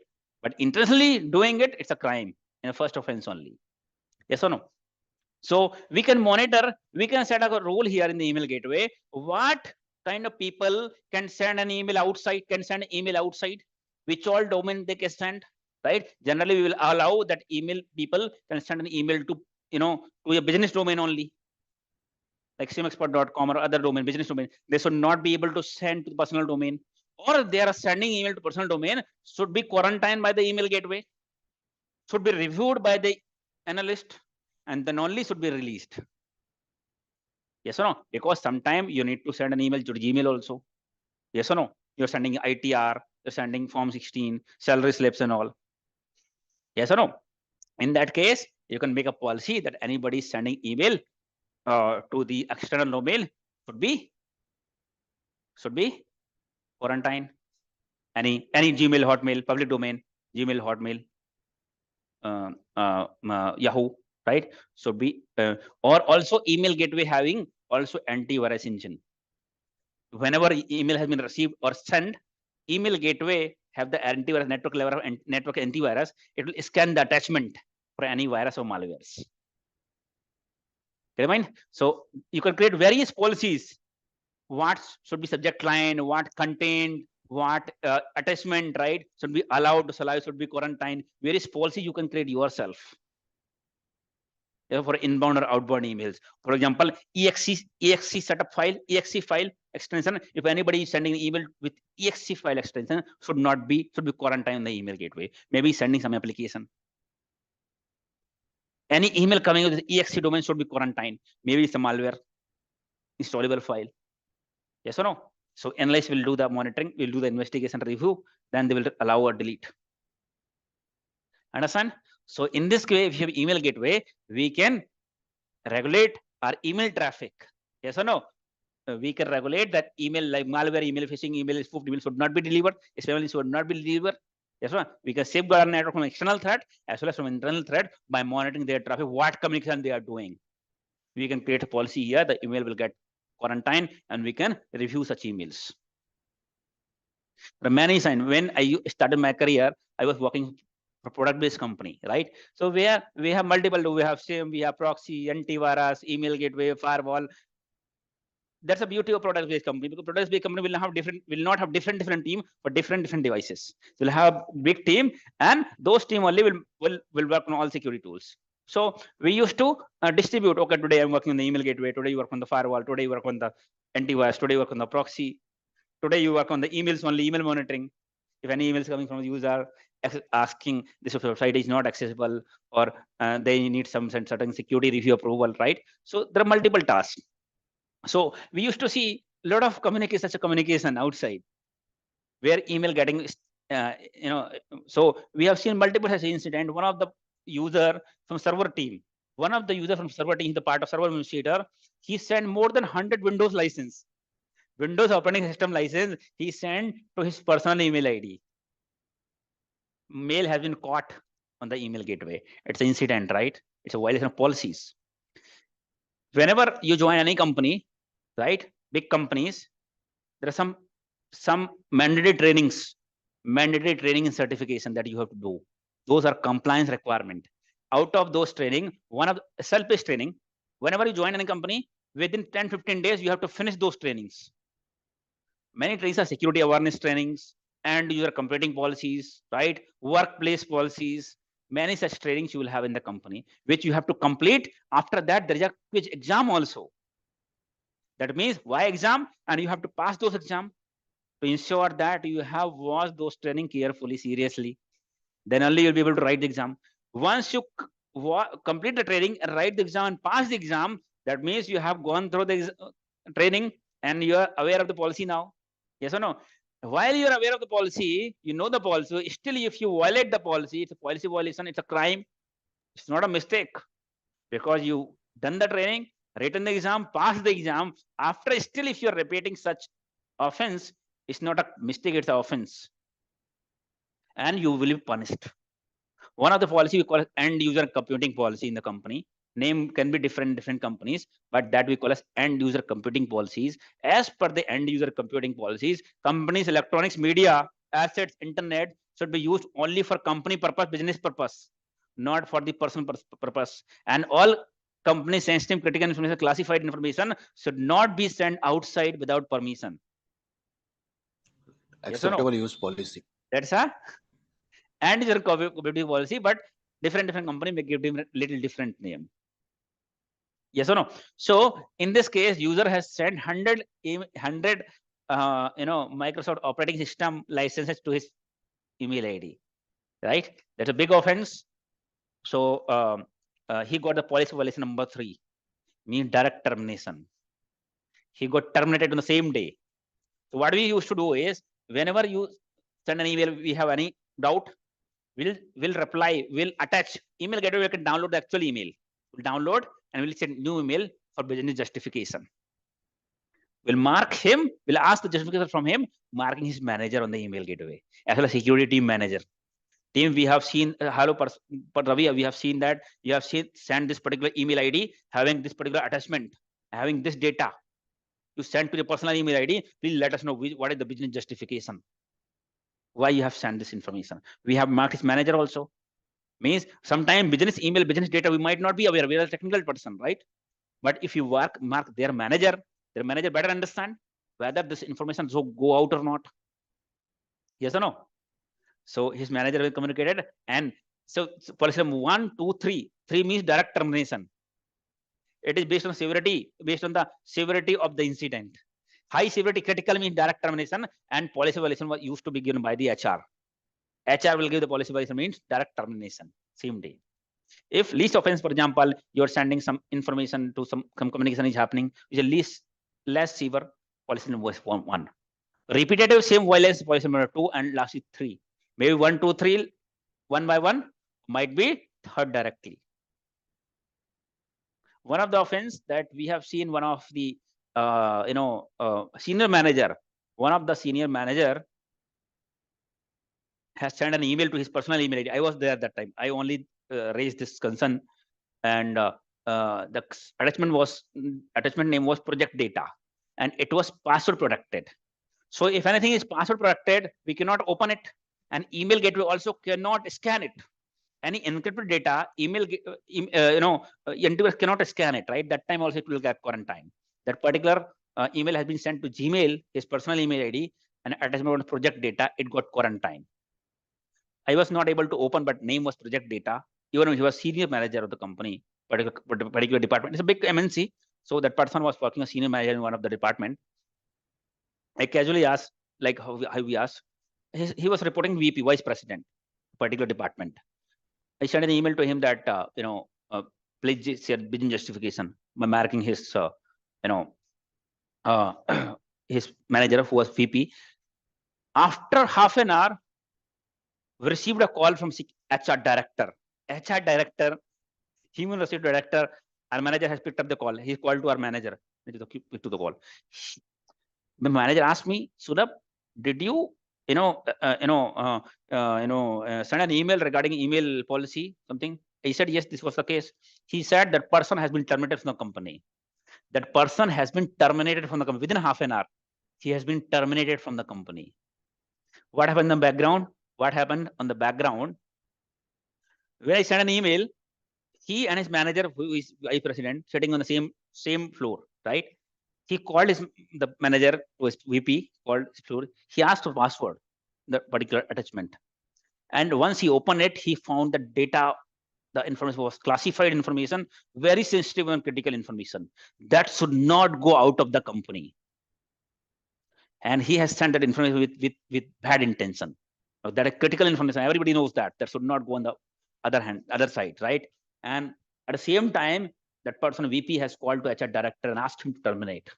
But intentionally doing it, it's a crime in the first offense only. Yes or no? So we can monitor, we can set up a rule here in the email gateway. What kind of people can send an email outside, which all domain they can send, right? Generally, we will allow that email people can send an email to, to a business domain only, like SIEMexpert.com or other domain, business domain. They should not be able to send to the personal domain, or they are sending email to personal domain, should be quarantined by the email gateway, should be reviewed by the analyst, and then only should be released. Yes or no? Because sometimes you need to send an email to Gmail also. Yes or no? You're sending ITR, you're sending Form 16, salary slips and all. Yes or no? In that case, you can make a policy that anybody sending email to the external domain should be quarantined. Any Gmail, Hotmail, public domain, Gmail, Hotmail, Yahoo, right? Should be, or also email gateway having also antivirus engine. Whenever email has been received or sent, email gateway have the antivirus network level of network antivirus. It will scan the attachment for any virus or malwares. Okay, mind? So you can create various policies. What should be subject line, what content, what attachment, right? Should be allowed, should be quarantined. Various policy you can create yourself. For inbound or outbound emails. For example, exe setup file, exe file extension. If anybody is sending an email with exe file extension, should be quarantined in the email gateway. Maybe sending some application. Any email coming with exe domain should be quarantined. Maybe it's a malware, installable file. Yes or no? So analyst will do the monitoring, will do the investigation review, then they will allow or delete. Understand? So in this way, if you have email gateway, we can regulate our email traffic. Yes or no? We can regulate that email, like malware, email phishing, email spoofed email should not be delivered, especially should not be delivered. Yes or no? We can safeguard our network from external threat as well as from internal threat by monitoring their traffic, what communication they are doing. We can create a policy here, the email will get quarantined and we can review such emails. For many signs, when I started my career, I was working product-based company, right? So where we have multiple, we have SIEM, we have proxy, antivirus, email gateway, firewall. That's the beauty of product-based company, because product-based company will not have different team for different devices. We'll have big team, and those team only will work on all security tools. So we used to distribute. Okay, today I'm working on the email gateway. Today you work on the firewall. Today you work on the antivirus. Today you work on the proxy. Today you work on the emails only, email monitoring. If any email is coming from a user asking this website is not accessible, or they need some certain security review approval, right? So there are multiple tasks. So we used to see a lot of communication outside, where email getting, so we have seen multiple such incident. One of the user from server team, the part of server administrator, he sent more than 100 Windows license. Windows operating system license he sent to his personal email ID. Mail has been caught on the email gateway. It's an incident, right? It's a violation of policies. Whenever you join any company, right, big companies, there are some mandatory training and certification that you have to do. Those are compliance requirement. Out of those training, one of the self-paced training, whenever you join any company, within 10-15 days, you have to finish those trainings. Many trainings are security awareness trainings, and user computing policies, right? Workplace policies, many such trainings you will have in the company, which you have to complete. After that, there is a quiz exam also. That means why exam? And you have to pass those exams to ensure that you have watched those training carefully, seriously. Then only you'll be able to write the exam. Once you complete the training and write the exam and pass the exam, that means you have gone through the training and you are aware of the policy now. Yes or no? While you are aware of the policy, you know the policy, still if you violate the policy, it's a policy violation, it's a crime. It's not a mistake, because you done the training, written the exam, passed the exam. After still if you're repeating such offense, it's not a mistake, it's an offense. And you will be punished. One of the policy we call as end user computing policy in the company. Name can be different companies, but that we call as end user computing policies. As per the end user computing policies, companies' electronics media, assets, internet should be used only for company purpose, business purpose, not for the personal purpose. And all company sensitive, critical information, classified information should not be sent outside without permission. Acceptable use policy. That's a end user computing policy, but different company may give them little different name. Yes or no? So in this case, user has sent 100 Microsoft operating system licenses to his email ID, right? That's a big offense. So he got the policy violation number 3, means direct termination. He got terminated on the same day. So what we used to do is, whenever you send an email, we have any doubt, we'll reply, we'll attach email gateway. We can download the actual email. We'll download and we'll send new email for business justification. We'll mark him, we'll ask the justification from him, marking his manager on the email gateway, as well as security team manager. Team, we have seen, hello, Ravi, we have seen that you have send this particular email ID, having this particular attachment, having this data. You send to the personal email ID, please let us know what is the business justification, why you have sent this information. We have marked his manager also. Means sometimes business email, business data, we might not be aware. We are a technical person, right? But if you mark their manager better understand whether this information will go out or not. Yes or no? So his manager will communicate it. And so policy number 1, 2, 3. 3 means direct termination. It is based on severity, based on the severity of the incident. High severity critical means direct termination, and policy violation was used to be given by the HR. HR will give the policy violation means direct termination, same day. If least offense, for example, you're sending some information to some communication is happening, which is less severe, policy number 1. Repetitive same violence, policy number 2, and lastly 3. Maybe 1, 2, 3, one by one, might be third directly. One of the offense that we have seen, one of the senior manager, has sent an email to his personal email ID. I was there at that time. I only raised this concern, and the attachment name was project data, and it was password protected. So if anything is password protected, we cannot open it, and email gateway also cannot scan it. any encrypted data, antivirus cannot scan it, right? That time also it will get quarantine. That particular email has been sent to Gmail, his personal email ID, and attachment of project data, it got quarantine. I was not able to open, but name was project data. Even he was senior manager of the company, particular department. It's a big MNC. So that person was working as senior manager in one of the department. I casually asked, like how we asked, he was reporting VP, vice president, particular department. I sent an email to him that, please share business justification by marking his, his manager who was VP. After half an hour, we received a call from HR director. HR director, human resource director, our manager has picked up the call. He called to our manager. Pick to the call. The manager asked me, Sudhab, did you, send an email regarding email policy, something? I said, yes, this was the case. He said that person has been terminated from the company. That person has been terminated from the company within half an hour. He has been terminated from the company. What happened in the background? What happened on the background? When I sent an email, he and his manager, who is vice president, sitting on the same floor, right? He called the manager, who is VP, called his floor. He asked for password, the particular attachment. And once he opened it, he found the data, the information was classified information, very sensitive and critical information that should not go out of the company. And he has sent that information with bad intention. That is critical information. Everybody knows that should not go on the other side, right? And at the same time, that person VP has called to HR director and asked him to terminate.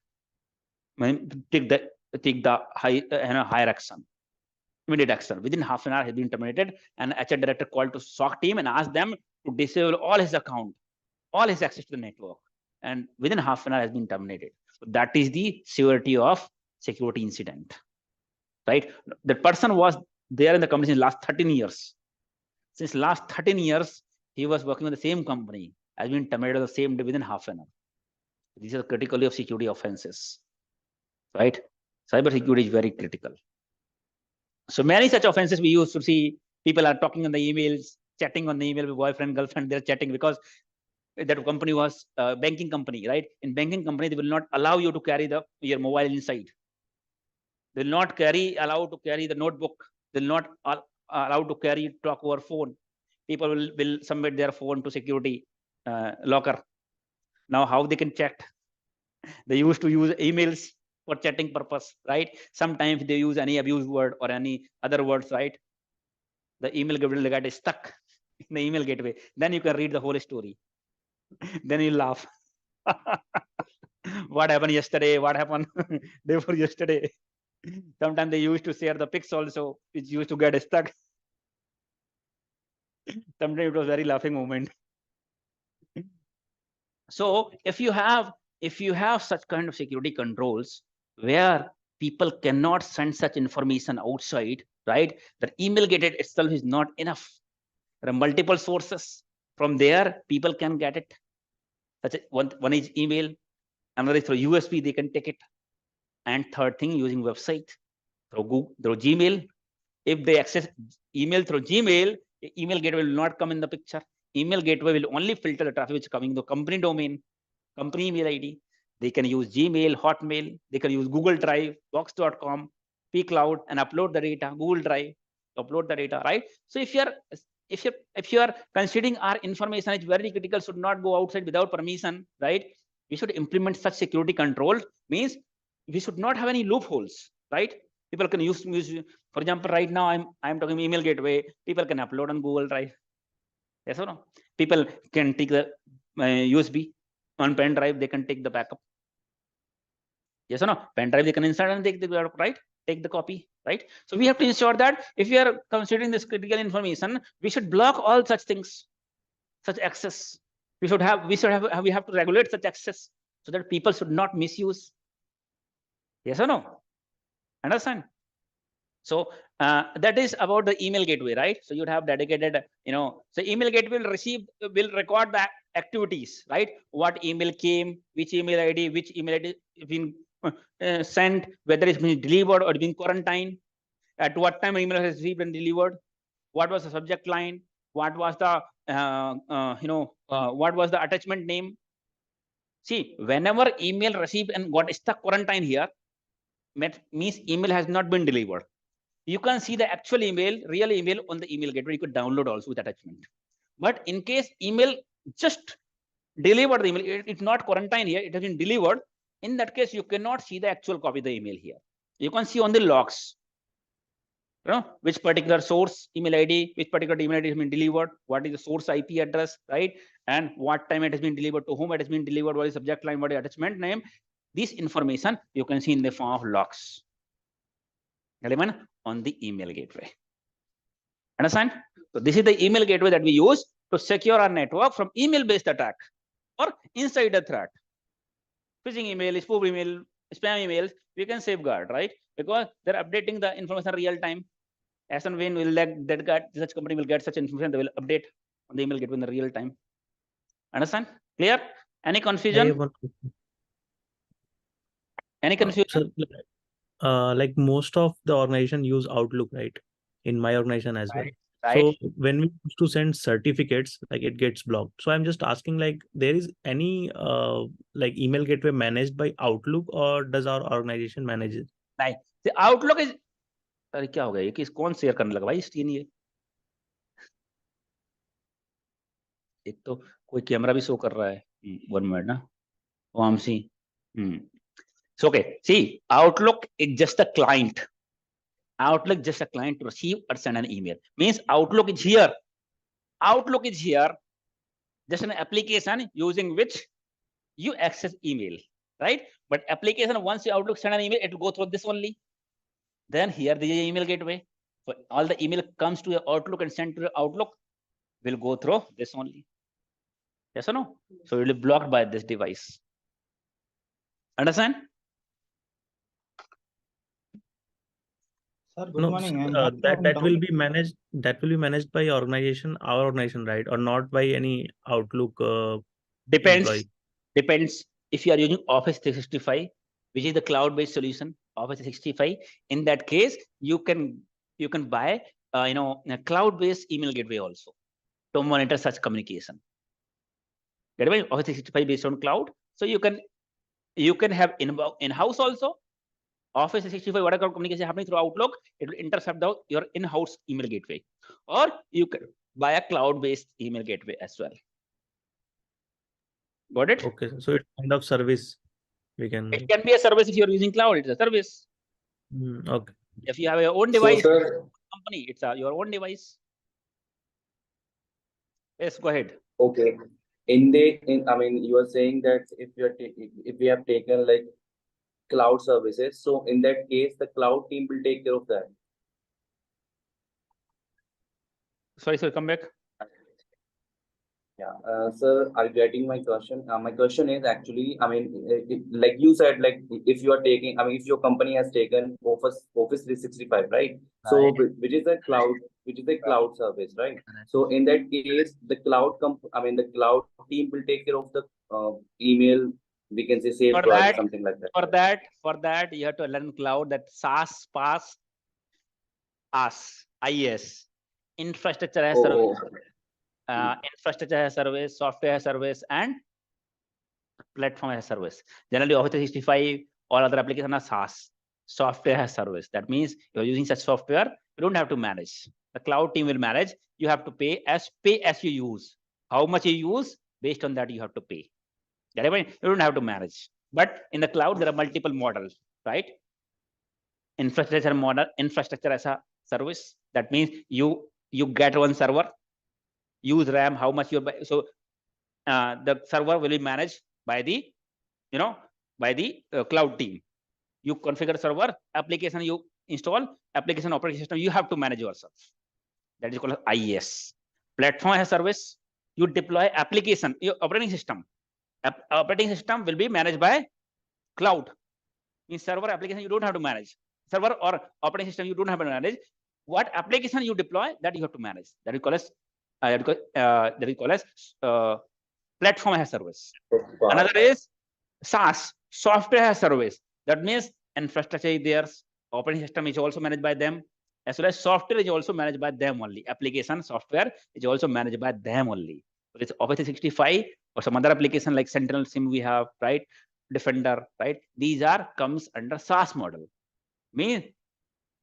Take the higher action, immediate action. Within half an hour, has been terminated, and HR director called to SOC team and asked them to disable all his account, all his access to the network, and within half an hour has been terminated. So that is the severity of security incident, right? The person was there in the company since last 13 years. Since last 13 years, he was working on the same company, has been terminated the same day within half an hour. These are critically of security offenses, right? Cyber security is very critical. So many such offenses we used to see. People are talking on the emails, chatting on the email with boyfriend, girlfriend, they're chatting because that company was a banking company, right? In banking company, they will not allow you to carry your mobile inside. They will not allow to carry the notebook. They will not allow to talk over phone. People will submit their phone to security locker. Now, how they can chat? They used to use emails for chatting purpose, right? Sometimes they use any abuse word or any other words, right? The email gateway will get stuck in the email gateway. Then you can read the whole story. Then you laugh. What happened yesterday? What happened day before yesterday? Sometimes they used to share the pics also, which used to get stuck. Sometimes it was very laughing moment. So if you have such kind of security controls where people cannot send such information outside, right? The email gateway itself is not enough. There are multiple sources. From there, people can get it. One is email, another is through USB, they can take it. And third thing, using website, through Google, through Gmail. If they access email through Gmail, email gateway will not come in the picture. Email gateway will only filter the traffic which is coming to the company domain, company email ID. They can use Gmail, Hotmail, they can use Google Drive, Box.com, pCloud, and upload the data, Google Drive, upload the data, right? So if you are considering our information is very critical, should not go outside without permission, right? We should implement such security controls. Means we should not have any loopholes, right? People can use, for example, right now I'm talking email gateway. People can upload on Google Drive. Yes or no? People can take the USB on pen drive. They can take the backup. Yes or no? Pen drive they can insert and take the backup, right? Take the copy, right? So we have to ensure that if we are considering this critical information, we should block all such things, such access. We have to regulate such access so that people should not misuse. Yes or no? Understand? So that is about the email gateway, right? So you'd have dedicated, so email gateway will record the activities, right? What email came, which email ID is being sent, whether it's been delivered or being quarantined, at what time email has received and delivered, what was the subject line, what was the what was the attachment name. See, whenever email received and got stuck quarantine here, means email has not been delivered. You can see the actual email, real email on the email gateway. You could download also with attachment. But in case email just delivered the email, it's not quarantine here, it has been delivered. In that case, you cannot see the actual copy of the email here. You can see on the logs, which particular source email ID, which particular email ID has been delivered, what is the source IP address, right? And what time it has been delivered, to whom it has been delivered, what is subject line, what is attachment name. This information you can see in the form of logs on the email gateway. Understand? So this is the email gateway that we use to secure our network from email-based attack or insider threat. Phishing email, spoof email, spam emails, we can safeguard, right? Because they're updating the information real time. As and when will such company will get such information, they will update on the email gateway in the real time. Understand? Clear? Any confusion? Any confusion? Like most of the organization use Outlook, right? In my organization as well. Right. So when we used to send certificates, like it gets blocked. So I'm just asking, like, there is any like email gateway managed by Outlook, or does our organization manage it? Right. The Outlook is. अरे क्या हो गया ये किस कौन share करने लगा भाई स्क्रीन ये एक तो कोई कैमरा भी शो कर रहा है 1 मिनट ना Vamsi so okay, see, Outlook is just a client. Outlook just a client to receive or send an email. Means Outlook is here. Outlook is here, just an application using which you access email, right? But application, once you Outlook send an email, it will go through this only. Then here the email gateway. So all the email comes to your Outlook and sent to your Outlook will go through this only. Yes or no? So it will be blocked by this device. Understand? Sir, good morning. That will be managed. That will be managed by organization, our organization, right? Or not by any Outlook. Depends. Employee. Depends. If you are using Office 365, which is the cloud-based solution, Office 365. In that case, you can buy a cloud-based email gateway also to monitor such communication. Get it? Office 365 based on cloud, so you can have in-house also. Office 365, whatever communication happening through Outlook, it will intercept your in-house email gateway, or you can buy a cloud-based email gateway as well. Got it? Okay, so it's kind of service. We can. It can be a service if you are using cloud. It's a service. Okay. If you have your own device, So, sir, company, it's your own device. Yes, go ahead. okay. I mean, you are saying that if we have taken like cloud services, so in that case, the cloud team will take care of that. Sorry, sir, come back. Yeah, sir, are you getting my question? My question is actually, I mean, like you said, like if you are taking, I mean, if your company has taken Office 365, right? So which is a cloud service, right? So in that case, the cloud the cloud team will take care of the email. We can say safeguard, something like that. For that, you have to learn cloud, that SaaS, PaaS, IaaS, infrastructure as service. Infrastructure as service, software as service, and platform as service. Generally, Office 365 or other applications are SaaS, software as service. That means you're using such software, you don't have to manage. The cloud team will manage. You have to pay as you use. How much you use, based on that you have to pay. You don't have to manage. But in the cloud, there are multiple models, right? Infrastructure model, infrastructure as a service. That means you get one server, use RAM, how much you're buying. So the server will be managed by the cloud team. You configure server, application you install, application operating system you have to manage yourself. That is called IaaS. Platform as a service, you deploy application, your operating system. Operating system will be managed by cloud. In server application, you don't have to manage. Server or operating system, you don't have to manage. What application you deploy, that you have to manage. That we call as platform as a service. Wow. Another is SaaS, software as a service. That means infrastructure is theirs, operating system is also managed by them, as well as software is also managed by them only. Application software is also managed by them only. So it's Office 365 or some other application like Sentinel SIEM we have, right? Defender, right? These are comes under SaaS model. Means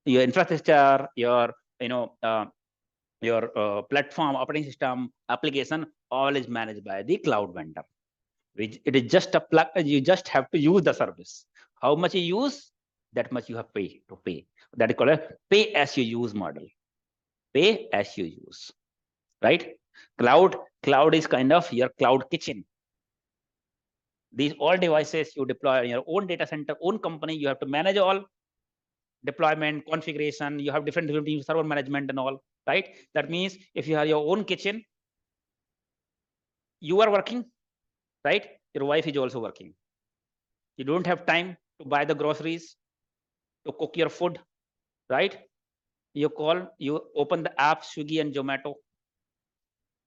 your infrastructure, your platform, operating system, application, all is managed by the cloud vendor. It is just a plug. You just have to use the service. How much you use, that much you have to pay. That is called a pay as you use model. Pay as you use, right? Cloud is kind of your cloud kitchen. These all devices you deploy in your own data center, own company. You have to manage all deployment, configuration. You have different teams, server management and all, right? That means if you have your own kitchen, you are working, right? Your wife is also working. You don't have time to buy the groceries, to cook your food, right? You open the app Swiggy and Zomato.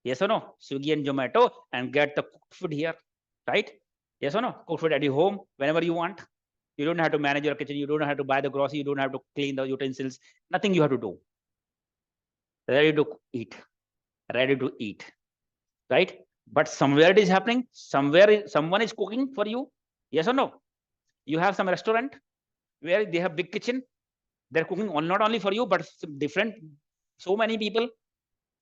Yes or no? Swiggy and Zomato and get the cooked food here, right? Yes or no? Cook food at your home whenever you want. You don't have to manage your kitchen. You don't have to buy the grocery. You don't have to clean the utensils. Nothing you have to do. Ready to eat. Ready to eat, right? But somewhere it is happening. Somewhere someone is cooking for you. Yes or no? You have some restaurant where they have big kitchen. They're cooking not only for you, but different, so many people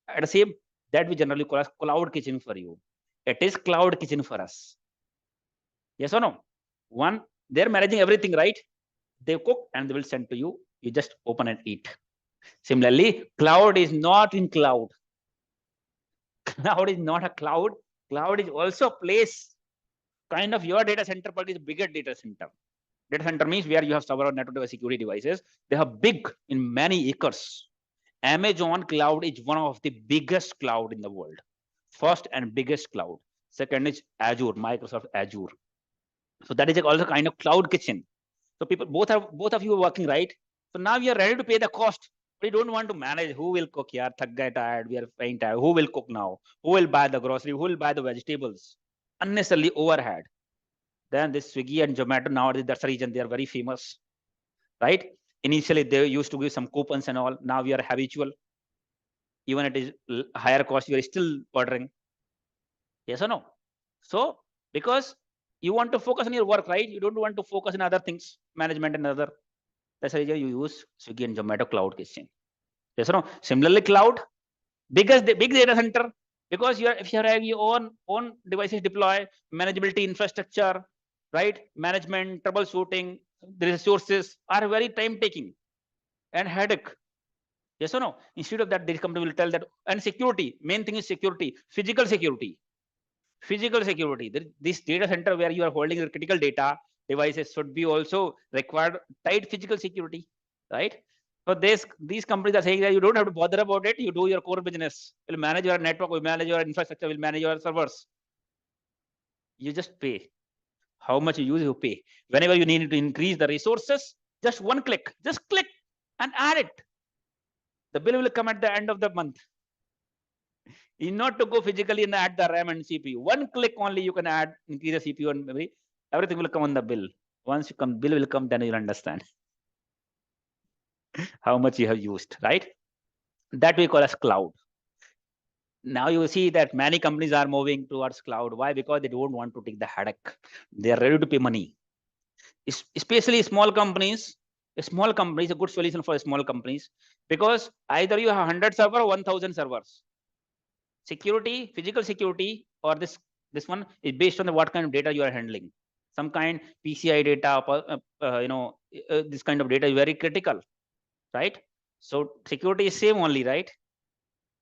at the same, that we generally call as cloud kitchen for you. It is cloud kitchen for us. Yes or no? One, they're managing everything, right? They cook and they will send to you. You just open and eat. Similarly, cloud is not in cloud. Cloud is not a cloud. Cloud is also a place, kind of your data center, but is bigger data center. Data center means where you have several network device security devices. They have big in many acres. Amazon cloud is one of the biggest cloud in the world. First and biggest cloud. Second is Azure, Microsoft Azure. So that is also kind of cloud kitchen. So people, both of you are working, right? So now we are ready to pay the cost. We don't want to manage who will cook here. Tired. We are paying tired. Who will cook now? Who will buy the grocery? Who will buy the vegetables? Unnecessarily overhead. Then this Swiggy and Zomato, nowadays that's the reason they are very famous, right? Initially they used to give some coupons and all. Now we are habitual. Even it is higher cost, you are still ordering. Yes or no? So because you want to focus on your work, right? You don't want to focus on other things, management and other. That's the reason you use Swiggy and Zomato cloud kitchen. Yes or no? Similarly, cloud, big data center, because if you have your own devices deploy, manageability, infrastructure, right? Management, troubleshooting, the resources are very time taking and headache. Yes or no? Instead of that, this company will tell that, and security, main thing is security, physical security. Physical security. This data center where you are holding the critical data devices should be also required tight physical security, right? So these companies are saying that you don't have to bother about it. You do your core business. We'll manage your network. We'll manage your infrastructure. We'll manage your servers. You just pay. How much you use, you pay. Whenever you need to increase the resources, just one click. Just click and add it. The bill will come at the end of the month. You not to go physically and add the RAM and CPU. One click only you can add, increase the CPU and memory. Everything will come on the bill. Once bill will come, then you'll understand how much you have used, right? That we call as cloud. Now you see that many companies are moving towards cloud. Why? Because they don't want to take the headache. They are ready to pay money. Especially small companies. A small company is a good solution for small companies, because either you have 100 servers or 1,000 servers. Security, physical security, or this one is based on what kind of data you are handling. Some kind PCI data, this kind of data is very critical, right? So security is same only, right?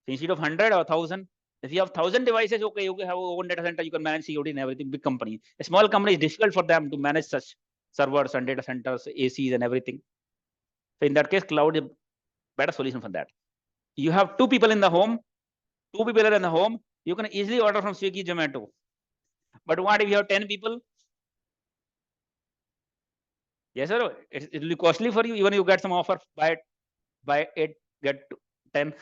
So instead of 100 or 1,000, if you have 1,000 devices, okay, you have your own data center, you can manage security and everything. Big company, a small company is difficult for them to manage such servers and data centers, ACs and everything. So in that case, cloud is a better solution for that. You have 2 people in the home. 2 people are in the home. You can easily order from Swiggy, Zomato. But what if you have 10 people? Yes, sir. It will be costly for you. Even you get some offer, buy 8, get 10.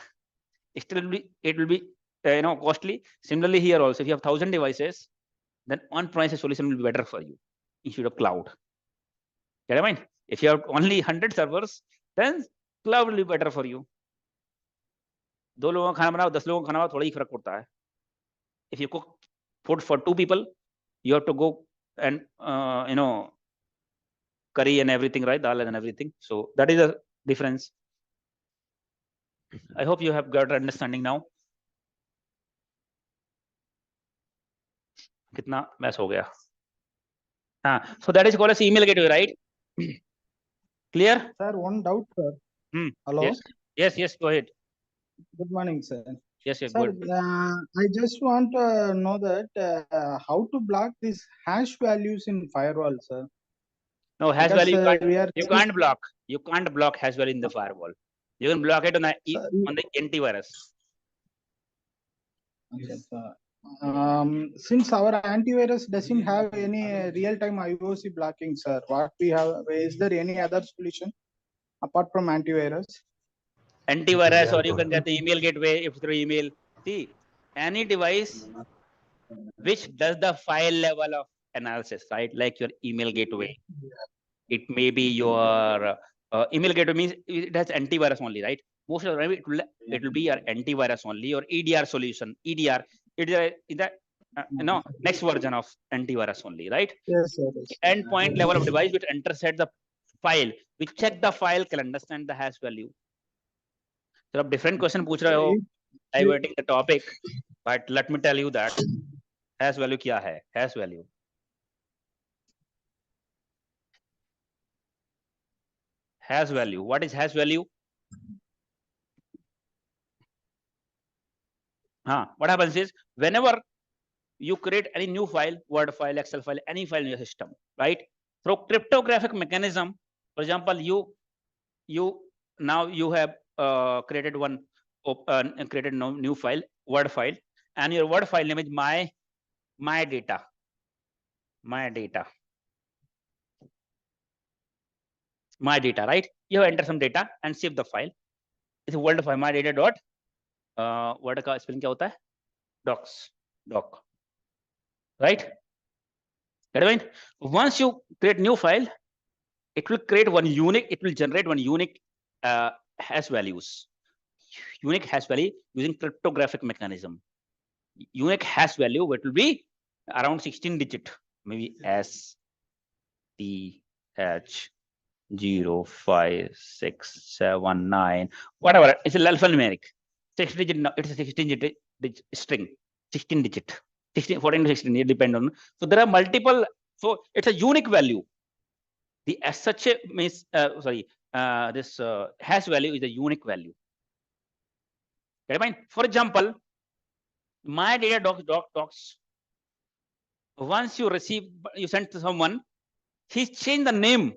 Still it will be costly. Similarly here also, if you have 1,000 devices, then on-premise solution will be better for you instead of cloud. Get I mean? If you have only 100 servers, then cloud will be better for you. 2 लोगों का खाना बनाओ, 10 लोगों का खाना बनाओ, थोड़ा ही फर्क पड़ता है. If you cook food for 2 people, you have to go and curry and everything, right? Dal and everything. So that is the difference. I hope you have got understanding now. कितना मैस हो गया? हाँ, so that is called as email gateway, right? Clear? Sir, one doubt, sir. Hello. Yes. Go ahead. Good morning, sir. Yes, Sir, good. I just want to know that how to block these hash values in firewall, sir. No, hash Because, value you can't block. You can't block hash value in the firewall. You can block it on the antivirus. Okay, sir. Since our antivirus doesn't have any real-time IOC blocking, sir, what we have, is there any other solution apart from antivirus? Antivirus, or you can get the email gateway if through email. See, any device which does the file level of analysis, right? Like your email gateway. It may be your email gateway means it has antivirus only, right? Most of the time it will be your antivirus only, or EDR solution. EDR, it is the next version of antivirus only, right? Yes, sir. Endpoint level of device which intercept the file, which check the file, can understand the hash value. So different question पूछ रहे हो, diverting the topic, but let me tell you that hash value क्या है? Hash value. Hash value. What is hash value? What happens is, whenever you create any new file, Word file, Excel file, any file in your system, right? Through cryptographic mechanism, for example, you have created one created new file, Word file, and your Word file name is my data, right? You have enter some data and save the file. It's a Word file, my data dot word का spelling क्या होता है? doc, right? Once you create new file, it will create one unique, it will generate one unique hash values. Unique hash value using cryptographic mechanism. Unique hash value, it will be around 16 digit, maybe STH0567 whatever. It's a alphanumeric. 16 digit. It's a 16 digit string. 16 digit. 16, 14 to 16. It depends on. So there are multiple. So it's a unique value. The SHA means this hash value is a unique value. Get it? For example, my data docs. Once you send to someone, he's changed the name.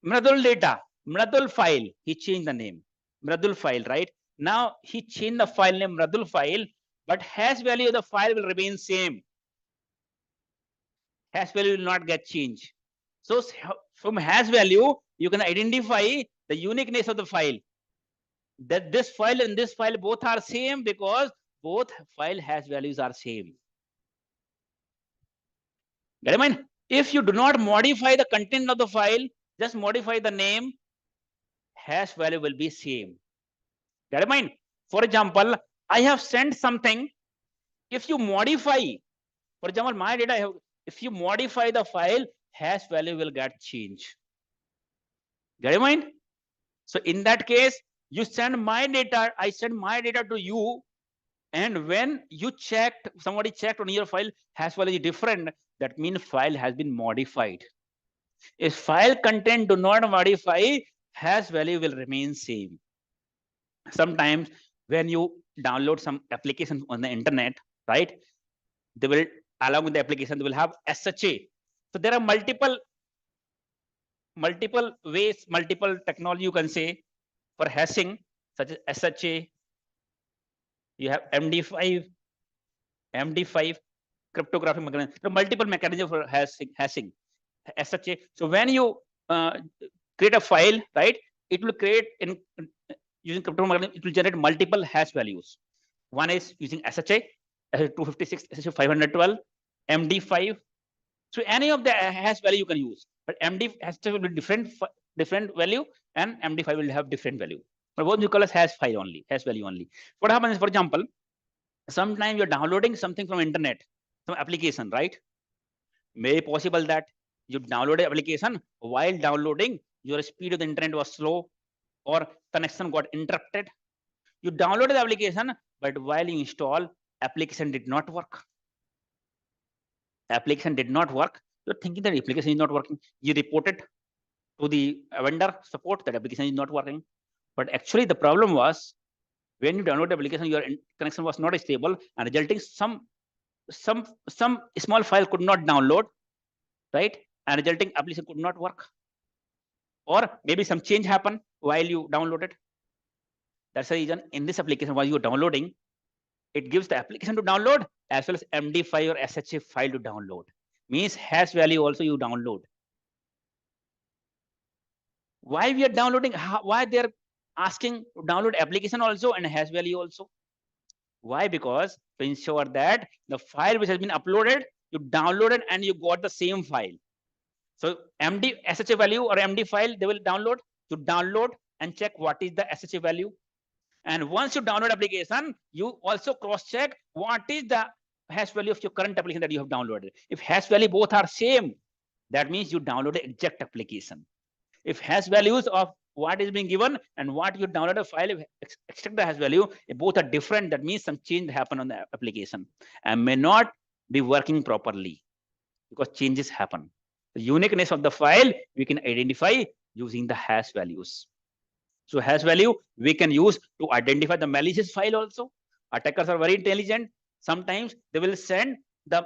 Mradul data, Mradul file. He changed the name. Mradul file, right? Now he changed the file name Mradul file, but hash value of the file will remain same. Hash value will not get changed. So from hash value, you can identify the uniqueness of the file. That this file and this file both are same because both file hash values are same. Get it? If you do not modify the content of the file, just modify the name, hash value will be same. Get it? For example, I have sent something. If you modify, for example, my data, if you modify the file, hash value will get changed. Get it? So in that case, you send my data, I send my data to you, and when you checked, somebody checked on your file, hash value is different. That means file has been modified. If file content do not modify, hash value will remain same. Sometimes when you download some application on the internet, right? They will, along with the application, they will have SHA. So there are multiple ways, multiple technology you can say for hashing, such as SHA. You have MD5, cryptographic mechanism. There are multiple mechanisms for hashing. SHA. So when you create a file, right? It will create in using cryptographic mechanism. It will generate multiple hash values. One is using SHA, SHA-256, SHA-512, MD5. So any of the hash value you can use, but MD hash will be different different value, and MD5 will have different value. But both you call as hash file only, hash value only. What happens, for example, sometimes you're downloading something from internet, some application, right? May possible that you download an application, while downloading, your speed of the internet was slow or connection got interrupted. You downloaded the application, but while you install, application did not work. Application did not work. You're thinking that application is not working. You report it to the vendor support that application is not working. But actually the problem was when you download the application, your connection was not stable, and resulting some small file could not download, right? And resulting application could not work. Or maybe some change happened while you downloaded. That's the reason in this application while you're downloading, it gives the application to download as well as MD5 or SHA file to download. Means hash value also you download. Why we are downloading? Why they are asking to download application also and hash value also? Why? Because to ensure that the file which has been uploaded, you downloaded and you got the same file. So MD SHA value or MD file they will download. You download and check what is the SHA value. And once you download application, you also cross check what is the hash value of your current application that you have downloaded. If hash value both are same, that means you download the exact application. If hash values of what is being given and what you download a file, extract the hash value, if both are different, that means some change happen on the application and may not be working properly because changes happen. The uniqueness of the file we can identify using the hash values. So hash value we can use to identify the malicious file also. Attackers are very intelligent. Sometimes they will send the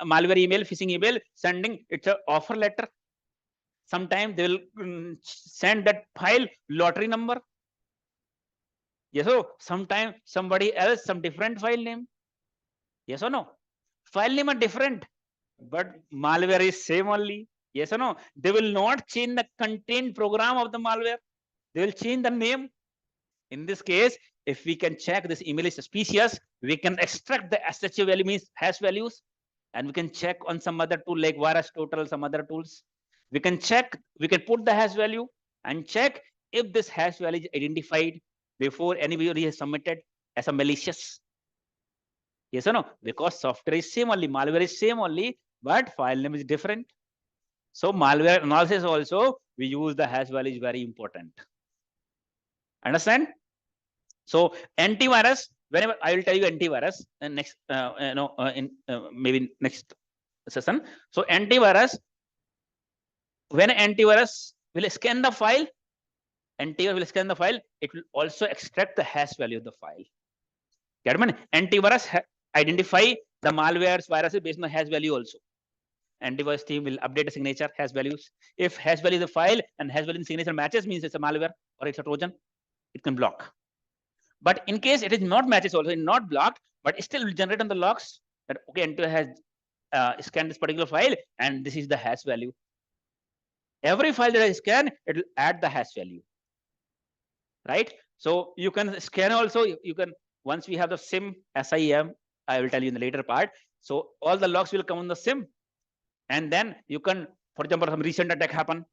malware email, phishing email, sending it's an offer letter. Sometimes they will send that file lottery number. Yes, so sometimes somebody else, some different file name. Yes or no? File name are different, but malware is same only. Yes or no? They will not change the content program of the malware. They will change the name. In this case, if we can check this email is suspicious, we can extract the SHA value, means hash values, and we can check on some other tool like VirusTotal, some other tools. We can check, we can put the hash value and check if this hash value is identified before anybody has submitted as a malicious. Yes or no? Because software is same only, malware is same only, but file name is different. So malware analysis also, we use the hash value is very important. Understand? So antivirus, whenever I will tell you antivirus and next, maybe next session. So antivirus, when antivirus will scan the file, antivirus will scan the file, it will also extract the hash value of the file. Get me? Antivirus identify the malwares, viruses based on the hash value also. Antivirus team will update the signature hash values. If hash value is a file and hash value in signature matches, means it's a malware or it's a Trojan, it can block. But in case it is not matches also, it's not blocked, but it still will generate on the logs that okay, antivirus has scanned this particular file and this is the hash value. Every file that I scan, it will add the hash value. Right? So you can scan also, you can, once we have the SIEM, SIEM, I will tell you in the later part. So all the logs will come on the SIEM. And then you can, for example, some recent attack happen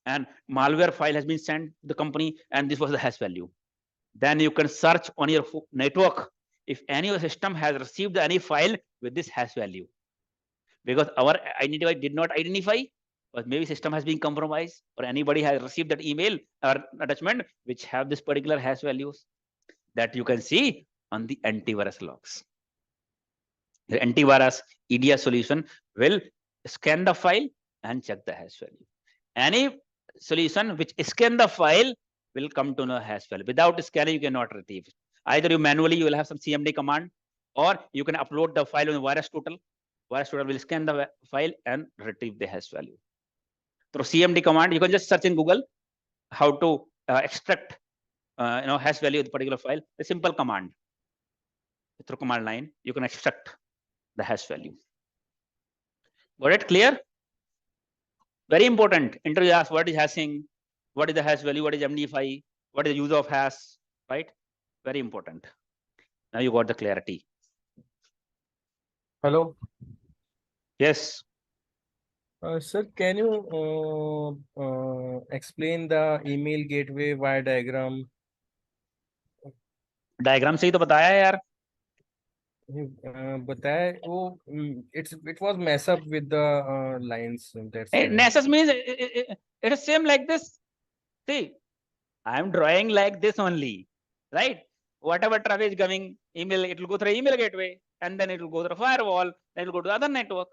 and malware file has been sent to the company and this was the hash value. Then you can search on your network if any of the system has received any file with this hash value. Because our identifier did not identify, but maybe system has been compromised or anybody has received that email or attachment which have this particular hash values that you can see on the antivirus logs. The antivirus EDR solution will scan the file and check the hash value. Any solution which scan the file will come to know hash value. Without scanning, you cannot retrieve it. Either you manually, you will have some CMD command, or you can upload the file on the VirusTotal. VirusTotal will scan the file and retrieve the hash value. Through CMD command, you can just search in Google how to extract hash value of the particular file. A simple command. Through command line, you can extract the hash value. Got it clear? Very important. Interview asks what is hashing, what is the hash value, what is MD5, what is the use of hash, right? Very important. Now you got the clarity. Hello. Yes. Sir, can you explain the email gateway via diagram? Diagram से ही तो बताया है यार. बताया वो it was mess up with the lines. That's why. Nessus means it is same like this. See, I am drawing like this only, right? Whatever traffic is coming, email, it will go through email gateway, and then it will go through firewall, then it will go to other network.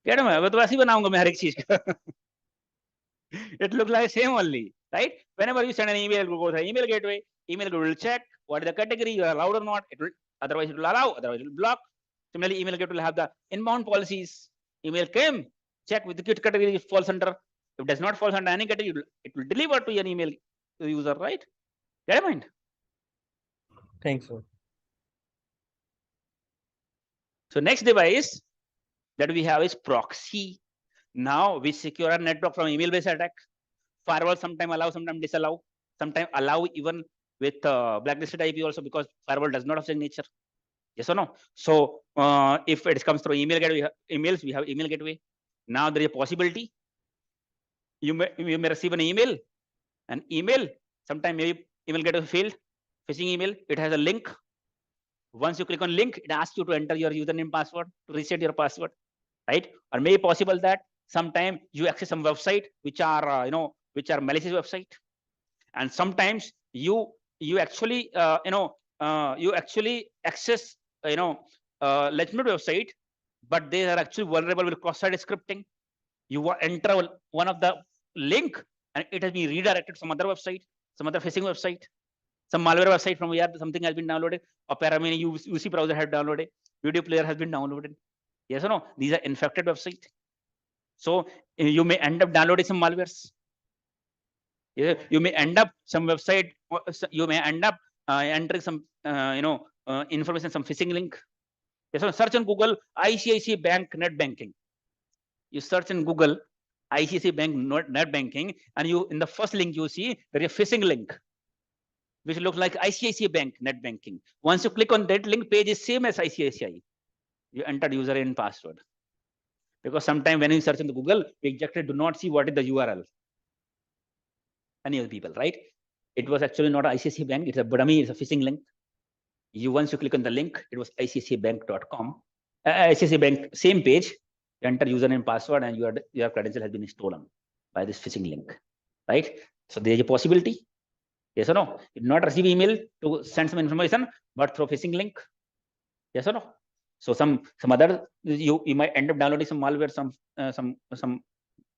Get me? मैं तो ऐसे ही बनाऊंगा मैं हर एक चीज का. It looks like same only, right? Whenever you send an email, it will go through email gateway. Email will check what is the category you are allowed or not. It will otherwise it will allow, otherwise it will block. Similarly, email gateway will have the inbound policies. Email came, check with the category it falls under. If it does not fall under any category, it will deliver to your email to the user, right? Get a mind? Thanks, sir. So next device that we have is proxy. Now we secure our network from email-based attack. Firewall sometimes allow, sometimes disallow, sometimes allow even with blacklisted IP also, because firewall does not have signature. Yes or no? So if it comes through email gateway, emails, we have email gateway. Now there is a possibility you may receive an email, sometime maybe email gateway failed, phishing email, it has a link. Once you click on link, it asks you to enter your username, password, to reset your password, right? Or maybe possible that sometime you access some website which are which are malicious website, and sometimes you actually you actually access legitimate website, but they are actually vulnerable with cross-site scripting. You enter one of the link and it has been redirected to some other website, some other phishing website, some malware website from where something has been downloaded, or UC browser has downloaded, video player has been downloaded. Yes or no? These are infected websites. So you may end up downloading some malwares. You may end up some website. You may end up entering some information, some phishing link. Yes, so search on Google ICICI Bank net banking. You search in Google ICICI Bank net banking, and you in the first link you see there is a phishing link, which looks like ICICI Bank net banking. Once you click on that link, page is same as ICICI. You entered username and password. Because sometimes when you search in the Google, we exactly do not see what is the URL. Any of the people, right? It was actually not ICICI Bank. It's a dummy. It's a phishing link. Once you click on the link, it was ICICIBank.com. ICICI Bank, same page. You enter username and password, and your credential has been stolen by this phishing link, right? So there is a possibility. Yes or no? You did not receive email to send some information, but through phishing link. Yes or no? So some other you might end up downloading some malware, some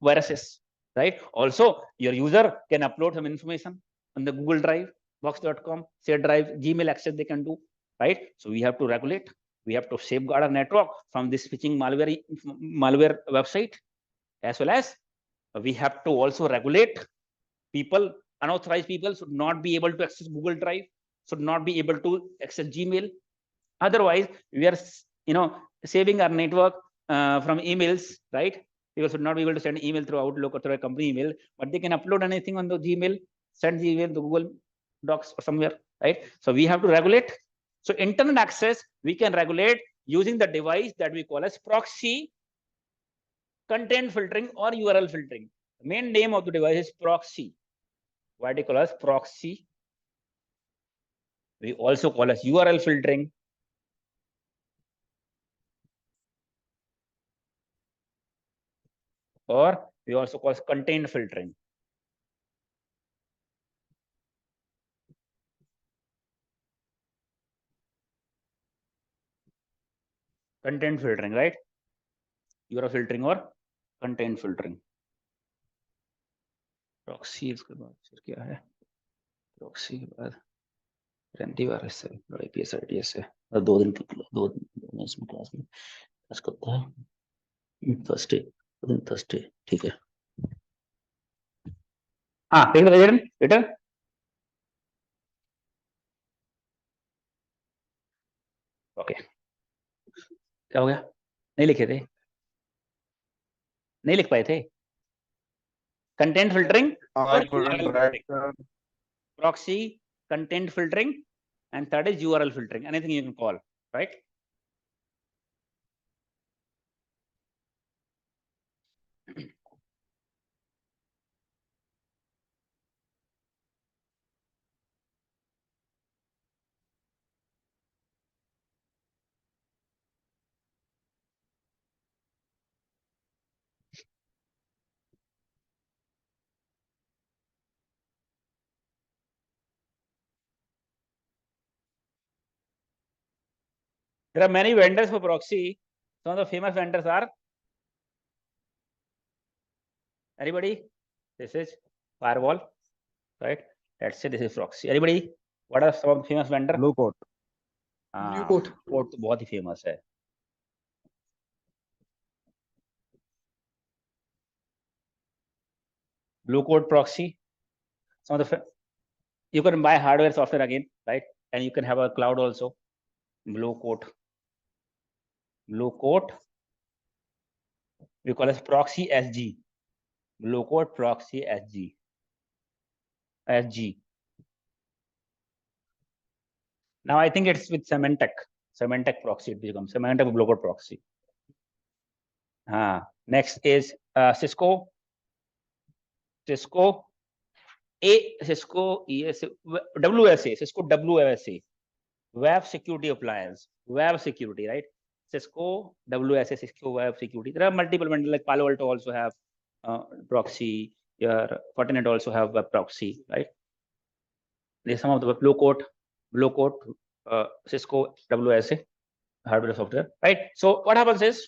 viruses, right? Also, your user can upload some information on the Google Drive, box.com, shared drive, Gmail access they can do, right? So we have to regulate. We have to safeguard our network from this phishing malware website, as well as we have to also regulate people. Unauthorized people should not be able to access Google Drive, should not be able to access Gmail. Otherwise, we are saving our network from emails, right? People should not be able to send email through Outlook or through a company email, but they can upload anything on the Gmail, send the email to Google Docs or somewhere, right? So we have to regulate. So internet access, we can regulate using the device that we call as proxy, content filtering, or URL filtering. The main name of the device is proxy. Why do you call as proxy? We also call as URL filtering. Or we also call content filtering. Content filtering, right? URL filtering or content filtering. Proxy इसके बाद फिर क्या है? Proxy के बाद antivirus है, IPS IDS है. और 2 दिन इसमें क्लास में क्लास करता है. Thursday, ठीक है. हाँ, देख लो बेटा. ओके. क्या हो गया? नहीं लिखे थे? नहीं लिख पाए थे? Content filtering, proxy, content filtering, and third is URL filtering. Anything you can call, right? There are many vendors for proxy. Some of the famous vendors are, anybody? This is firewall, right? Let's say this is proxy. Anybody? What are some of the famous vendors? Blue coat. Blue coat तो बहुत ही famous है. Blue coat proxy. Some of the you can buy hardware, software again, right? And you can have a cloud also. Blue coat. Blue coat. We call it proxy SG. Blue coat proxy SG. SG. Now I think it's with Symantec. Symantec proxy it becomes Symantec blue coat proxy. Next is Cisco. Cisco WSA, Cisco WSA, Web Security Appliance, Web Security, right? Cisco WSA, Cisco Web Security. There are multiple vendors like Palo Alto also have proxy. Your Fortinet also have web proxy, right? There's some of the blue coat, Cisco WSA, hardware software, right? So what happens is,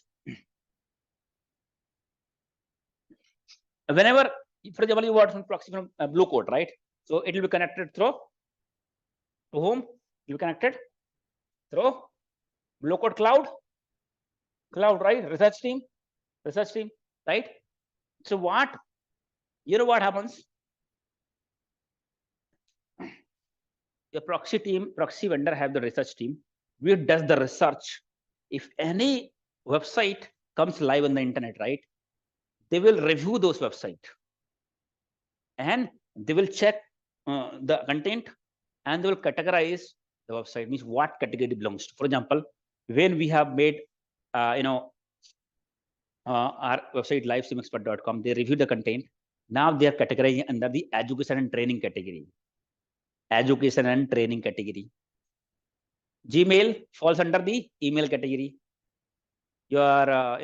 whenever, for example, you want some proxy from blue coat, right? So it will be connected through to whom? You connected through blue coat cloud, right? Research team, right? So what, you know what happens? The proxy team, proxy vendor have the research team, which does the research. If any website comes live on the internet, right? They will review those websites and they will check the content and they will categorize the website, means what category it belongs to. For example, when we have made our website livesiemexpert.com, they review the content. Now they are categorizing under the education and training category. Education and training category. Gmail falls under the email category. Your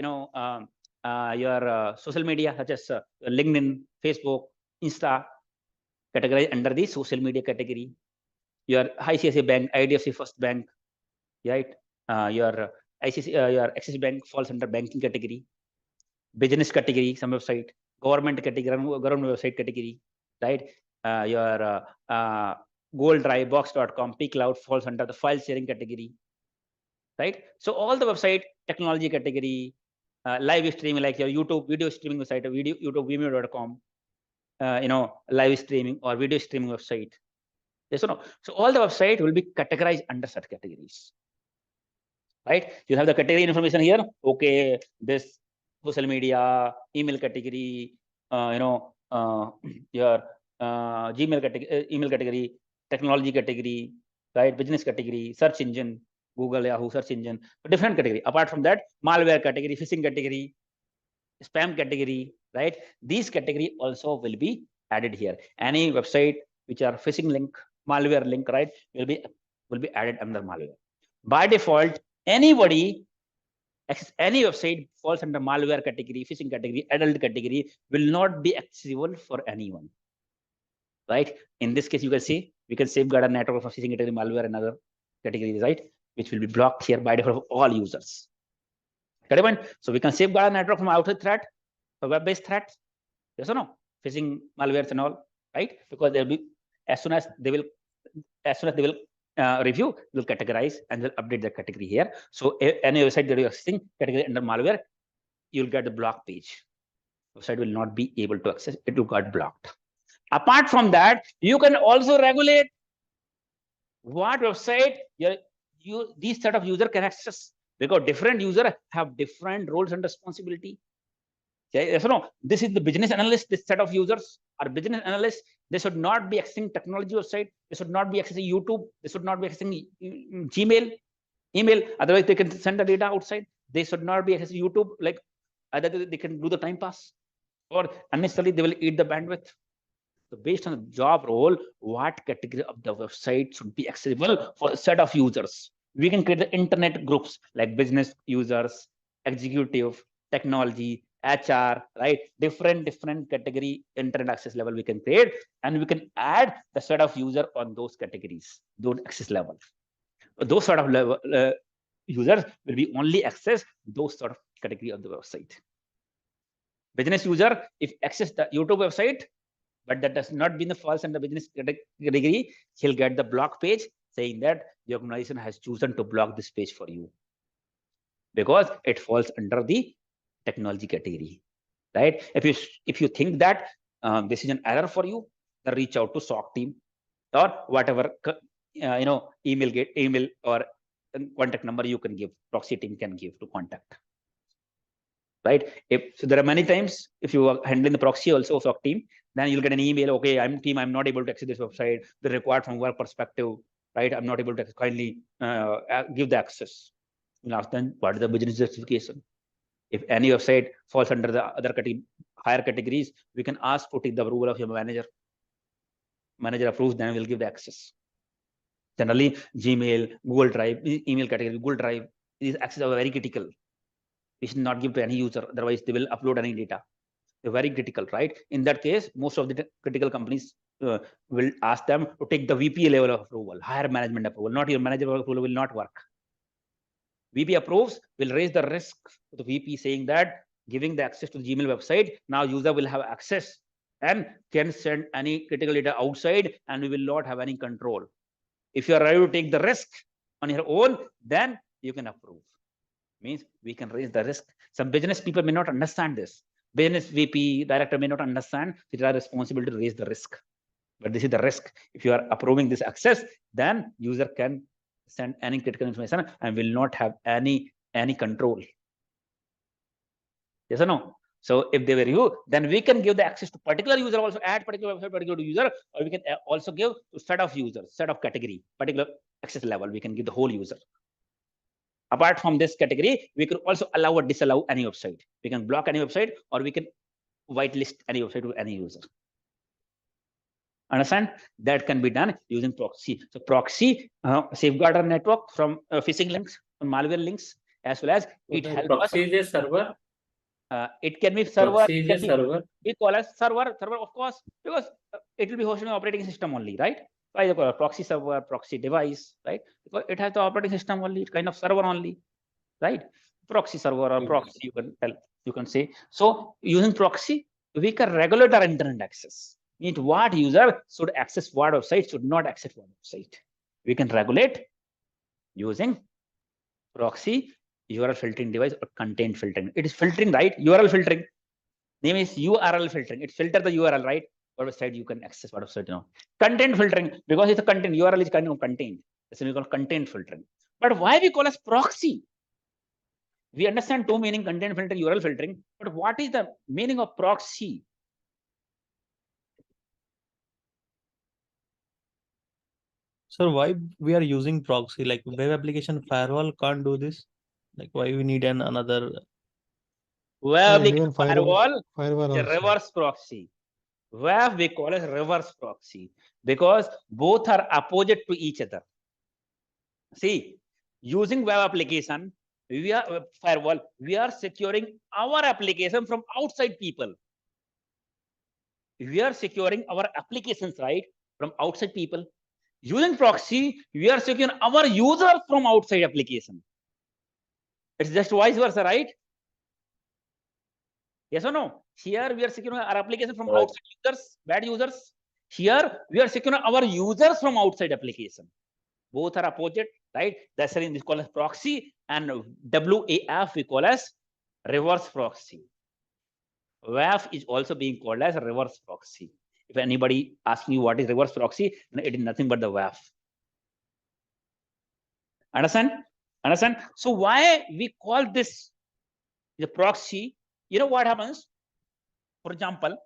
your social media such as LinkedIn, Facebook, Insta, categorized under the social media category. Your ICICI Bank, IDFC First Bank, right? Your your Axis Bank falls under banking category. Business category, some website. Government category, government website category, right? Your Gold Drive, Box.com, pCloud falls under the file sharing category, right? So all the website technology category, live streaming like your YouTube video streaming website, YouTube Vimeo.com, live streaming or video streaming website. Yes or no? So all the website will be categorized under such categories, right? You have the category information here. Okay, this social media, email category, your Gmail category, email category, technology category, right? Business category, search engine, Google, Yahoo, search engine, different category. Apart from that, malware category, phishing category, spam category, right? These category also will be added here. Any website which are phishing link, malware link, right, will be added under malware. By default, any website falls under malware category, phishing category, adult category will not be accessible for anyone, right? In this case, you can see we can safeguard a network of phishing category, malware, and other categories, right, which will be blocked here by default for all users. So we can safeguard a network from outside threat, for web-based threats, yes or no? Phishing, malwares, and all, right? Because they'll be as soon as they will review, will categorize and will update the category here. So any website that you are accessing category under malware, you'll get the block page. Website will not be able to access; it will get blocked. Apart from that, you can also regulate what website these set of user can access, because different user have different roles and responsibility. Yes or no? This is the business analyst. This set of users are business analysts. They should not be accessing technology website. They should not be accessing YouTube. They should not be accessing Gmail, email. Otherwise, they can send the data outside. They should not be accessing YouTube. Like either they can do the time pass, or unnecessarily they will eat the bandwidth. So based on the job role, what category of the website should be accessible for a set of users? We can create the internet groups like business users, executive, technology, HR, right? Different category internet access level we can create, and we can add the set of user on those categories, those access level. Those sort of level users will be only access those sort of category of the website. Business user, if access the YouTube website, but that does not be the falls under business category, he'll get the block page saying that the organization has chosen to block this page for you because it falls under the technology category, right? If you think that this is an error for you, then reach out to SOC team or whatever email or contact number you can give, proxy team can give to contact. Right? So there are many times if you are handling the proxy also SOC team, then you'll get an email. Okay, I'm not able to access this website. The required from work perspective, right? I'm not able to kindly give the access. We'll ask them what is the business justification. If any website falls under the other higher categories, we can ask to take the approval of your manager. Manager approves, then we'll give the access. Generally, Gmail, Google Drive, email category, Google Drive, these access are very critical. We should not give to any user, otherwise they will upload any data. They're very critical, right? In that case, most of the critical companies will ask them to take the VP level of approval, higher management approval. Not your manager approval will not work. VP approves, will raise the risk to the VP saying that giving the access to the Gmail website, now user will have access and can send any critical data outside and we will not have any control. If you are ready to take the risk on your own, then you can approve. Means we can raise the risk. Some business people may not understand this. Business VP, director may not understand. It is responsible to raise the risk. But this is the risk. If you are approving this access, then user can send any critical information and will not have any control. Yes or no? So if they were you, then we can give the access to particular user, also add particular website, particular user, or we can also give to set of users, set of category, particular access level. We can give the whole user. Apart from this category, we can also allow or disallow any website. We can block any website or we can whitelist any website to any user. Understand? That can be done using proxy. So proxy safeguard our network from phishing links, from malware links, as well as it helps Proxy is a server. It can be server. Proxy is a server. We call as server, of course, because it will be hosted on operating system only, right? Why they call it proxy server, proxy device, right? Because it has the operating system only, it's kind of server only, right? Proxy server or proxy, you can say. So using proxy, we can regulate our internet access. Means what user should access what website, should not access what website. We can regulate using proxy, URL filtering device, or content filtering. It is filtering, right? URL filtering. Name is URL filtering. It filters the URL, right? What website you can access, what website, Content filtering, because it's a content, URL is kind of contained. That's what we call content filtering. But why we call as proxy? We understand two meaning, content filtering, URL filtering, but what is the meaning of proxy? So why we are using proxy? Like web application firewall can't do this? Like why we need another? Web even firewall is also. a reverse proxy. Web we call as reverse proxy because both are opposite to each other. See, using web application, we are firewall, we are securing our application from outside people. We are securing our applications, right, from outside people. Using proxy, we are securing our users from outside application. It's just vice versa, right? Yes or no? Here we are securing our application from outside users, bad users. Here we are securing our users from outside application. Both are opposite, right? That's why this called as proxy, and WAF we call as reverse proxy. WAF is also being called as reverse proxy. If anybody asking you what is reverse proxy, it is nothing but the WAF. Understand? Understand? So why we call this the proxy? You know what happens? For example,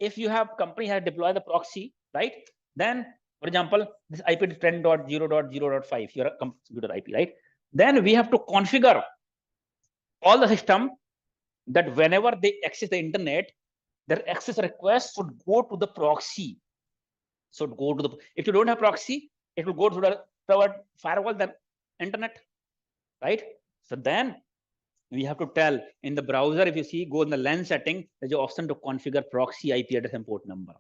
if you have company has deployed the proxy, right? Then, for example, this IP is 10.0.0.5, your computer IP, right? Then we have to configure all the system that whenever they access the internet, their access request should go to the proxy. Should go to the. If you don't have proxy, it will go to the firewall, then internet, right? So then we have to tell in the browser, if you see, go in the LAN setting, there's an option to configure proxy IP address and port number.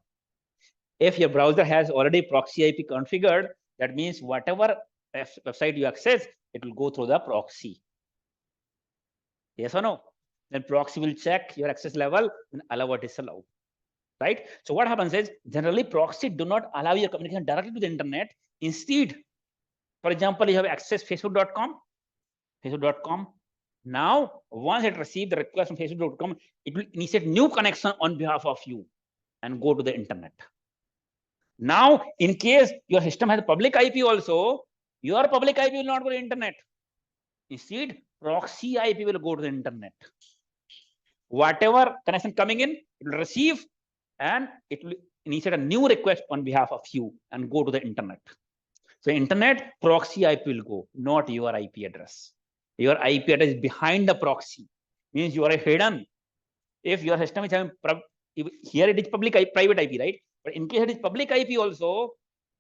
If your browser has already proxy IP configured, that means whatever website you access, it will go through the proxy. Yes or no? Then proxy will check your access level and allow what is allowed. Right? So what happens is generally proxy do not allow your communication directly to the internet. Instead, for example, you have access facebook.com. Now, once it receives the request from facebook.com, it will initiate new connection on behalf of you and go to the internet. Now, in case your system has a public IP also, your public IP will not go to the internet. Instead, proxy IP will go to the internet. Whatever connection coming in, it will receive and it will initiate a new request on behalf of you and go to the internet. So internet proxy IP will go, not your IP address. Your IP address is behind the proxy, means you are hidden. If your system is having here it is public IP, private IP, right? But in case it is public IP also,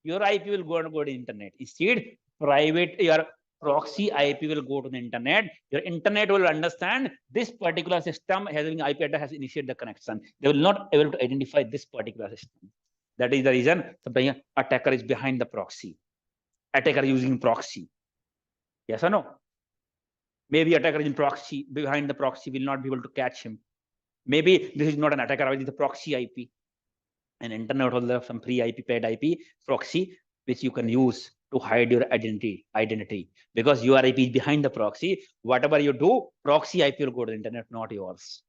your IP will go to the internet. Instead, your proxy IP will go to the internet. Your internet will understand this particular system having IP address has initiated the connection. They will not able to identify this particular system. That is the reason sometimes attacker is behind the proxy. Attacker using proxy. Yes or no? Maybe attacker is in proxy, behind the proxy will not be able to catch him. Maybe this is not an attacker, it is the proxy IP. And internet will have some free IP, paid IP, proxy, which you can use to hide your identity. Because your IP is behind the proxy. Whatever you do, proxy IP will go to the internet, not yours.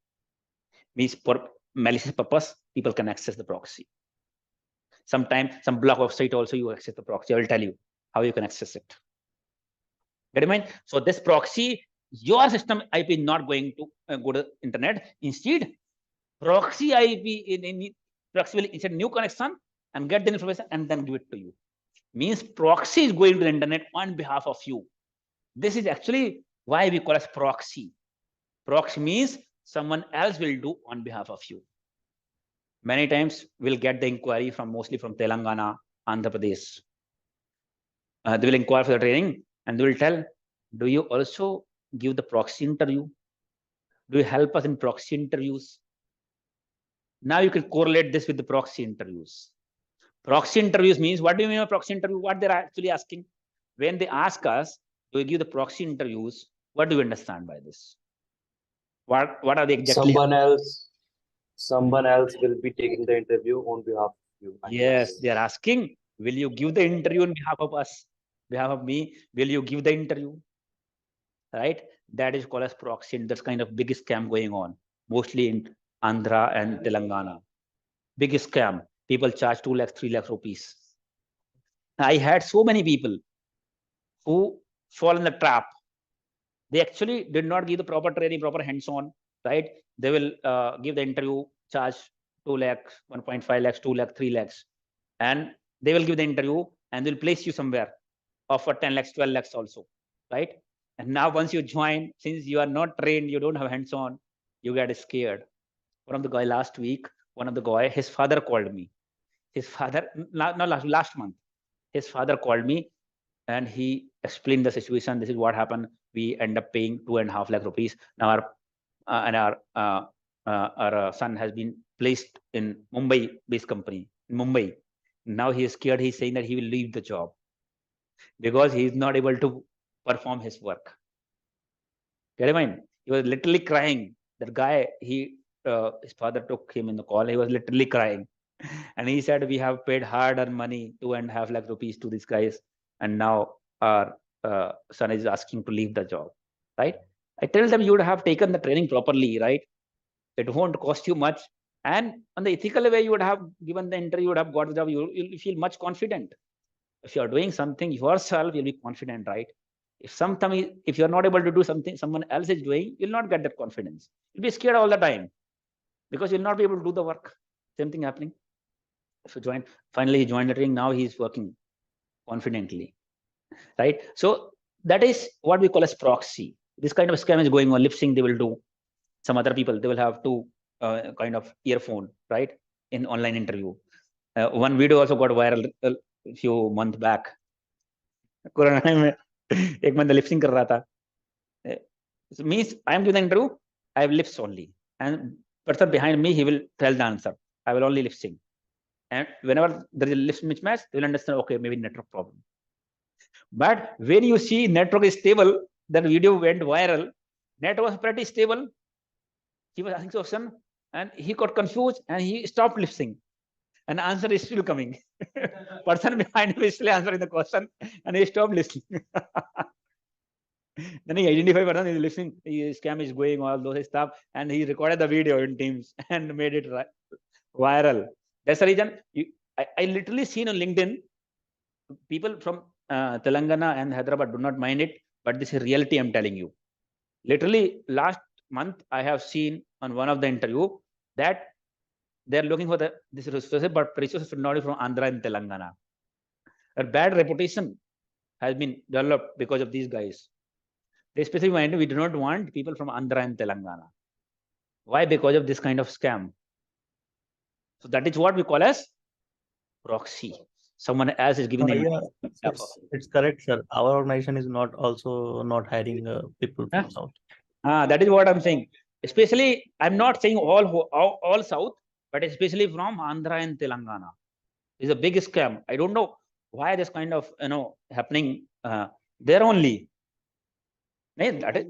Means for malicious purpose, people can access the proxy. Sometimes some blog website also you access the proxy. I will tell you how you can access it. Get in mind? So this proxy, your system IP is not going to go to the internet. Instead, proxy IP proxy will insert new connection and get the information and then give it to you. Means proxy is going to the internet on behalf of you. This is actually why we call as proxy. Proxy means someone else will do on behalf of you. Many times we'll get the inquiry from mostly from Telangana, Andhra Pradesh. They will inquire for the training and they will tell, do you also give the proxy interview? Do you help us in proxy interviews? Now you can correlate this with the proxy interviews. Proxy interviews means, what do you mean by proxy interview? What they're actually asking? When they ask us, do you give the proxy interviews? What do you understand by this? What are they exactly? Someone else will be taking the interview on behalf of you. Yes, they are asking, will you give the interview on behalf of us? Behalf of me, will you give the interview? Right? That is called as proxy. And that's kind of biggest scam going on, mostly in Andhra and Telangana. Biggest scam. People charge 2 lakhs, 3 lakhs rupees. I had so many people who fall in the trap. They actually did not give the proper training, proper hands-on, right? They will give the interview, charge 2 lakhs, 1.5 lakhs, 2 lakhs, 3 lakhs. And they will give the interview and they'll place you somewhere, offer 10 lakhs, 12 lakhs also, right? And now once you join, since you are not trained, you don't have hands-on, you get scared. One of the guy last week, his father called me. His father, last month, his father called me and he explained the situation. This is what happened. We end up paying 2.5 lakh rupees. Now our son has been placed in Mumbai-based company in Mumbai. Now he is scared. He's saying that he will leave the job because he is not able to perform his work. Get in mind? He was literally crying. That guy, his father took him in the call. He was literally crying. And he said, we have paid hard-earned money, 2.5 lakh rupees to these guys. And now our son is asking to leave the job, right? I tell them you would have taken the training properly, right? It won't cost you much. And on the ethical way, you would have given the interview, you would have got the job, you'll feel much confident. If you're doing something yourself, you'll be confident, right? If you're not able to do something someone else is doing, you'll not get that confidence. You'll be scared all the time because you'll not be able to do the work. Same thing happening. If you finally he joined the training, now he's working confidently, right? So that is what we call as proxy. This kind of scam is going on. Lip sync they will do. Some other people, they will have to kind of earphone, right? In online interview. One video also got viral a few months back. Corona time एक बंदा lip sync कर रहा था. It means I am doing the interview, I have lips only. And person behind me, he will tell the answer. I will only lip sync. And whenever there is a lip mismatch, they will understand, okay, maybe network problem. But when you see network is stable, that video went viral. Network was pretty stable. He was asking question and he got confused and he stopped listening. And answer is still coming. Person behind him is still answering the question and he stopped listening. Then he identified person is listening, his scam is going, all those stuff, and he recorded the video in Teams and made it viral. That's the reason I literally seen on LinkedIn, people from Telangana and Hyderabad do not mind it, but this is reality I'm telling you. Literally last month, I have seen on one of the interview that they're looking for this resource, but resources not from Andhra and Telangana. A bad reputation has been developed because of these guys. They specifically mind we do not want people from Andhra and Telangana. Why? Because of this kind of scam. So that is what we call as proxy. Someone else is giving the it's correct, sir. Our organization is not hiring people from South. That is what I'm saying. Especially, I'm not saying all South, but especially from Andhra and Telangana. It's a big scam. I don't know why this kind of happening there only. That is,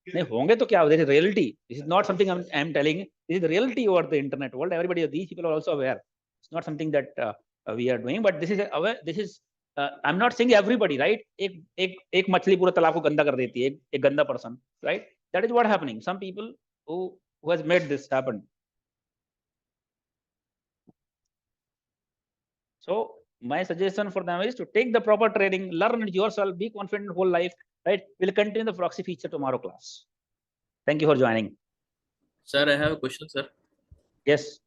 this is reality. This is not something I'm telling. This is the reality over the internet world. Everybody, these people are also aware. It's not something that we are doing, but this is aware. This is I'm not saying everybody, right? एक मछली पूरा तालाब को गंदा कर देती है, एक गंदा person, right? That is what happening. Some people who has made this happen. So my suggestion for them is to take the proper training, learn it yourself, be confident whole life, right? We'll continue the proxy feature tomorrow class. Thank you for joining. Sir, I have a question, sir. Yes.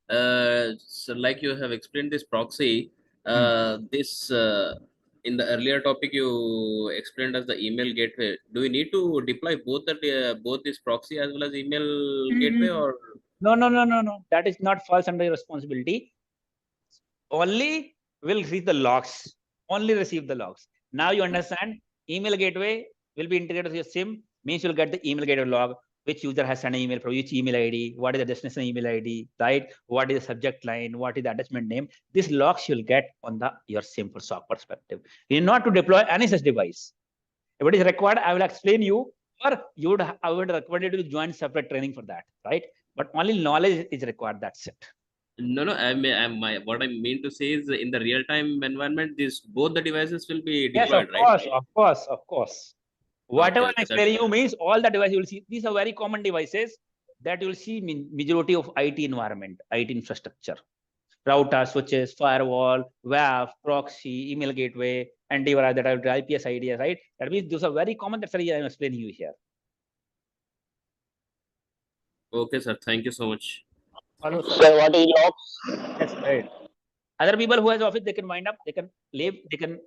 So like you have explained this proxy, this in the earlier topic you explained as the email gateway. Do we need to deploy both this proxy as well as email gateway, or no? That is not falls under your responsibility. Only will receive the logs. Only receive the logs. Now you understand. Email gateway will be integrated with your SIEM. Means you'll get the email gateway log. Which user has sent an email from which email ID, what is the destination email ID, right? What is the subject line, what is the attachment name? These logs you'll get on your SIEM for SOC perspective. You need not to deploy any such device. If it is required, I will explain you, or I would recommend you to join separate training for that, right? But only knowledge is required. That's it. No. What I mean to say is, in the real-time environment, both the devices will be deployed, yes, right? Of course. Whatever I'm explaining you means all the devices you will see. These are very common devices that you will see in majority of IT environment, IT infrastructure. Router, switches, firewall, WAF, proxy, email gateway, antivirus, that are IPS ideas, right? That means those are very common. That's why I'm explaining you here. Okay, sir. Thank you so much. Hello, sir. What is logs? Yes, right. Other people who has office, they can wind up, they can leave, they can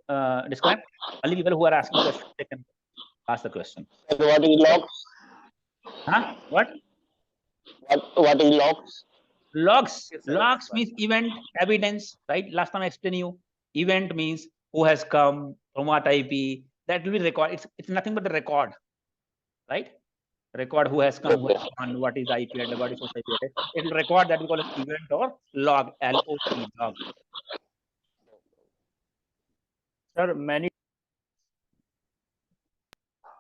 disconnect. Only people who are asking questions, they can ask the question. What is logs? Huh? What is logs? Logs means event evidence, right? Last time I explained you. Event means who has come, from what IP. That will be record. It's nothing but the record, right? Record who has come, who has gone, what is IP address, what is source IP address. It will record that we call it event or log, LOG, log. Sir, many.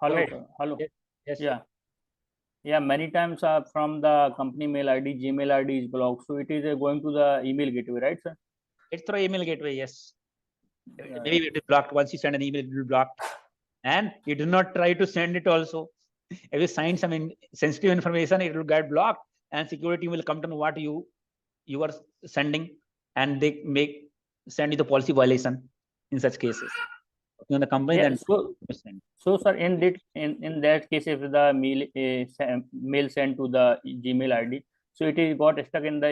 Hello. Right. Hello. Yes. Yeah. Many times from the company mail ID, Gmail ID is blocked. So it is going to the email gateway, right, sir? It's through email gateway, yes. Maybe it is blocked. Once you send an email, it will be blocked. And you do not try to send it also. If you sign some sensitive information, it will get blocked, and security will come to know what you are sending, and they send you the policy violation in such cases. On the company, then so sir, in that case, if the mail sent to the Gmail ID, so it is got stuck in the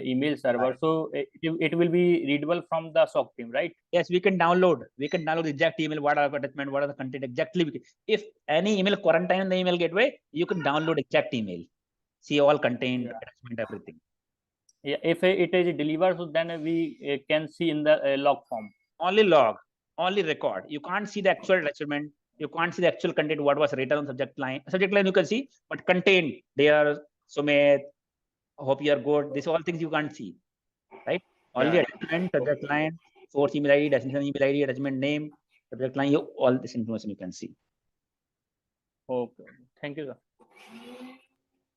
email server, so it will be readable from the SOC team, right? Yes, we can download the exact email, what are the attachment, what are the content exactly. If any email quarantine in the email gateway, you can download exact email, see all content, attachment, everything. Yeah, if it is delivered, so then we can see in the log form. Only log, only record. You can't see the actual attachment. You can't see the actual content, what was written on subject line. Subject line you can see, but content, dear Sumit, hope you are good. These all things you can't see, right? Only attachment, subject line, source email ID, destination email ID, attachment name, subject line, you all this information you can see. Okay. Thank you, sir.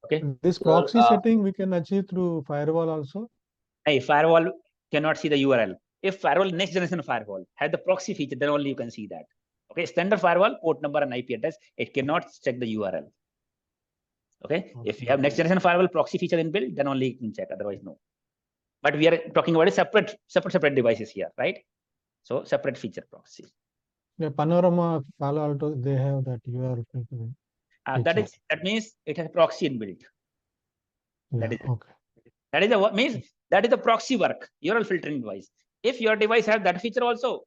Okay. This proxy setting we can achieve through firewall also. Hey, firewall cannot see the URL. If firewall, next generation firewall, have the proxy feature, then only you can see that. Okay, standard firewall, port number and IP address, it cannot check the URL. Okay, if you have next generation firewall proxy feature inbuilt, then only you can check, otherwise no. But we are talking about a separate devices here, right? So separate feature proxy. Yeah, Panorama, Palo Alto, they have that URL. That means it has proxy inbuilt. That is okay. That is the what means that is the proxy work, URL filtering device. If your device has that feature also,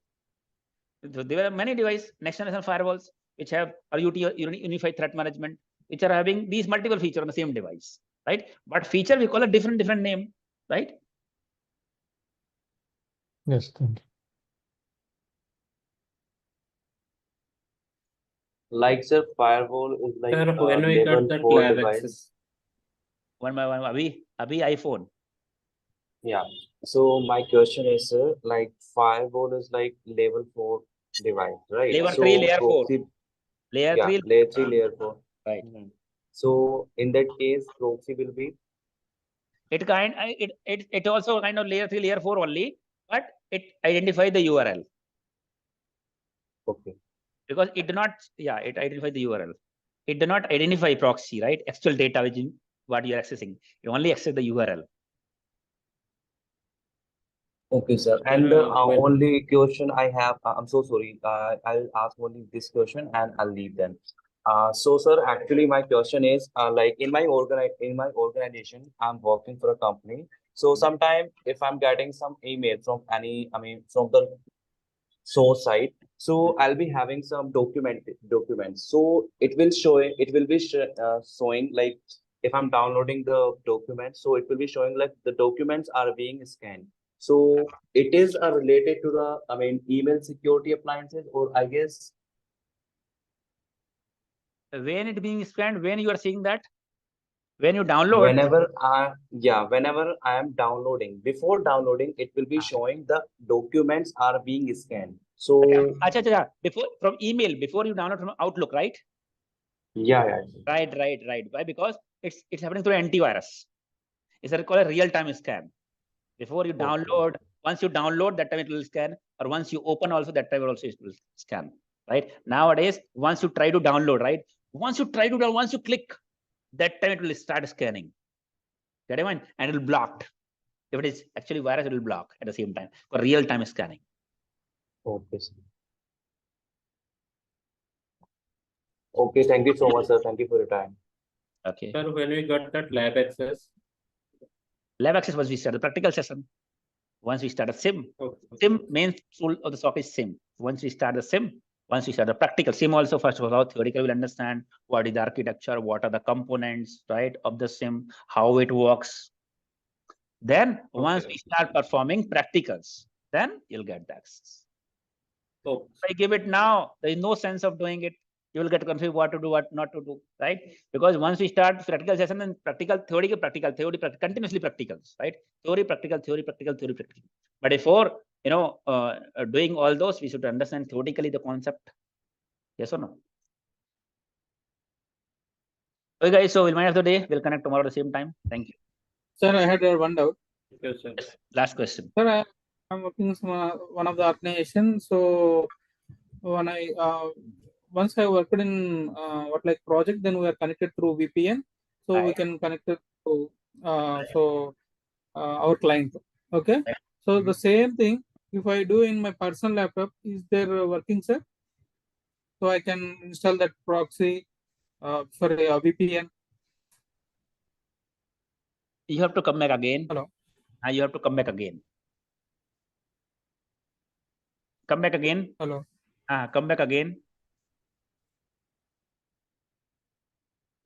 there are many devices, next generation firewalls, which have unified threat management, which are having these multiple features on the same device, right? But feature we call a different name, right? Yes, thank you. Like, sir, firewall is like Sir, when we got level that 4 lab device. access. One by one, Abhi iPhone. Yeah. So my question is, sir, like firewall is like level 4 device, right? Layer So 3, layer 4. proxy, Layer yeah, 3, layer 3, layer 4. right? So in that case, proxy will be It also kind of layer 3, layer 4 only, but it identifies the URL. Okay. Because it do not, yeah, it identifies the URL. It do not identify proxy, right? Actual data which in what you are accessing. You only access the URL. Okay, sir. And only question I have, I'm so sorry. I'll ask only this question and I'll leave then. So, sir, actually, my question is, like in my organization, I'm working for a company. So, sometime if I'm getting some email from from the source side, so I'll be having some documents. So it will be showing like if I'm downloading the documents, so it will be showing like the documents are being scanned. So it is related to the email security appliances, or I guess when it being scanned, when you are seeing that, when you download, whenever I am downloading, before downloading, it will be showing the documents are being scanned. So before from email, before you download from Outlook, right? Yeah. Right. Why? Because it's happening through antivirus. It's called a real-time scan. Before you download, once you download, that time it will scan, or once you open also, that time also it will scan. Right? Nowadays, once you try to download, right? Once you click, that time it will start scanning. Get it? And it will block. If it is actually virus, it will block at the same time for real-time scanning. Okay, sir. Okay, thank you so much, sir. Thank you for your time. Okay. Sir, when we got that lab access? Lab access was we started practical session. Once we start a SIEM, SIEM main tool of the SOC is SIEM. Once we start the SIEM, once we start the practical SIEM also, first of all, theoretically we'll understand what is the architecture, what are the components, right, of the SIEM, how it works. Then once we start performing practicals, then you'll get the access. So if I give it now, there is no sense of doing it. You will get confused what to do, what not to do, right? Because once we start practical session and theory, continuously practicals, right? Theory, practical. But before doing all those, we should understand theoretically the concept. Yes or no? Okay, guys. So we'll mind of the day. We'll connect tomorrow at the same time. Thank you. Sir, I had one doubt. Yes, sir. Yes, last question. Sir, I'm working in one of the organizations. So when once I worked in project, then we are connected through VPN, so we can connect it to our client. Okay, so the same thing if I do in my personal laptop, is there working, sir? So I can install that proxy for a VPN. You have to come back again. Hello. You have to come back again. Come back again. Hello. Come back again.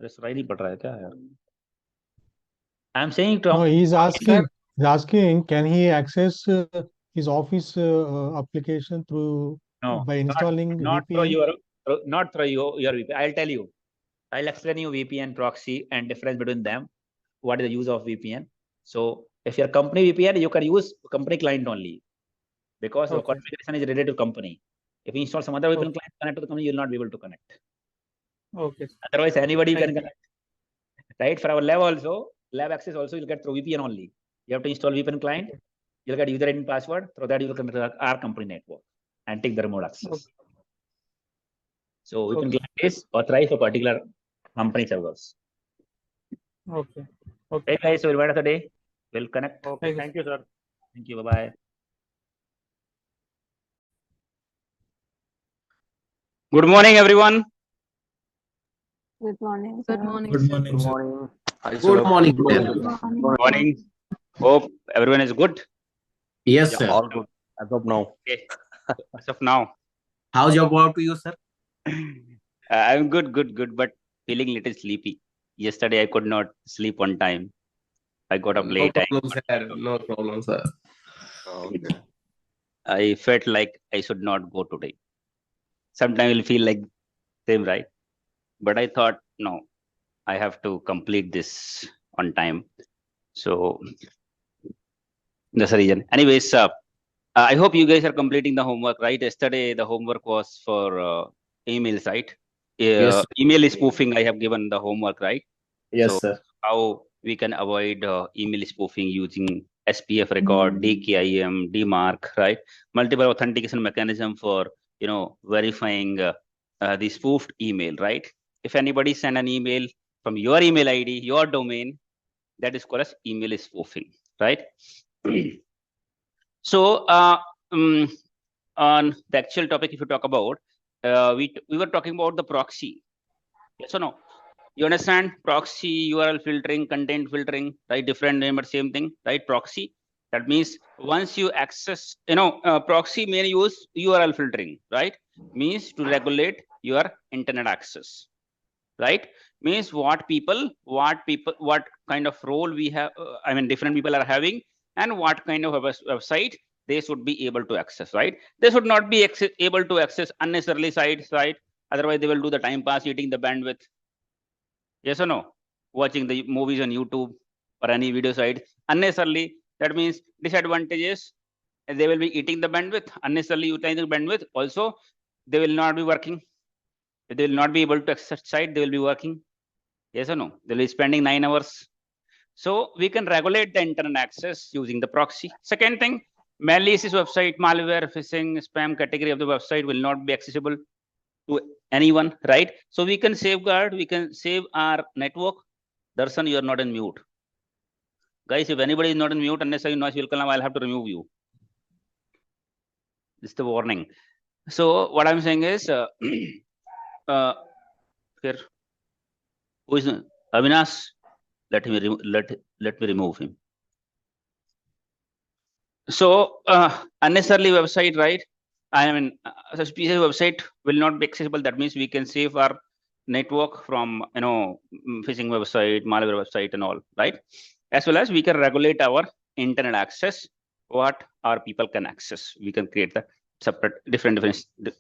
I'm saying to no, he's asking, can he access his office application through by installing VPN? Not through your VPN. I'll tell you. I'll explain you VPN, proxy, and difference between them. What is the use of VPN? So if your company VPN, you can use company client only, because the configuration is related to company. If you install some other VPN client connect to the company, you will not be able to connect. Okay. Otherwise, anybody can connect. Right? For our lab also, lab access also you'll get through VPN only. You have to install VPN client. You'll get user ID and password. Through that, you will connect to our company network and take the remote access. Okay. So VPN client is authorized for particular company servers. Okay. Okay, guys. So reminder of the day. We'll connect. Okay. Thank you, sir. Thank you. Bye bye. Good morning, everyone. Good morning. Good morning. Good morning, Good sir. morning. Good morning. Good morning. Hope everyone is good. Yes, sir. All good as of now. Okay. As of now, How's your work to you, sir? I'm good, but feeling little sleepy. Yesterday, I could not sleep on time. I got up late. No problem, sir. Okay. I felt like I should not go today. Sometimes you'll feel like same, right? But I thought, no, I have to complete this on time. So that's the reason. Anyways, I hope you guys are completing the homework, right? Yesterday, the homework was for emails, right? Yes. Email spoofing, I have given the homework, right? Yes, So sir. how we can avoid email spoofing using SPF record, DKIM, DMARC, right? Multiple authentication mechanism for, verifying the spoofed email, right? If anybody send an email from your email ID, your domain, that is called as email spoofing, right? So on the actual topic, if you talk about, we were talking about the proxy. Yes or no? You understand proxy, URL filtering, content filtering, right? Different name, but same thing, right? Proxy. That means once you access, proxy may use URL filtering, right? Means to regulate your internet access, right? Means what kind of role we have, different people are having, and what kind of a website they should be able to access, right? They should not be able to access unnecessarily sites, right? Otherwise, they will do the time pass, eating the bandwidth. Yes or no? Watching the movies on YouTube or any video site unnecessarily. That means disadvantages. They will be eating the bandwidth, unnecessarily utilizing the bandwidth. Also, they will not be working. They will not be able to access site. They will be working. Yes or no? They will be spending 9 hours. So we can regulate the internet access using the proxy. Second thing, malicious website, malware, phishing, spam category of the website will not be accessible to anyone, right? So we can safeguard, we can save our network. Darshan, you are not in mute. Guys, if anybody is not in mute, unless I noise will come, I'll have to remove you. This is the warning. So what I'm saying is, here, who is Avinash? Let me remove him. So unnecessarily website, right? Suspicious website will not be accessible. That means we can save our network from phishing website, malware website, and all, right? As well as we can regulate our internet access, what our people can access. We can create the separate different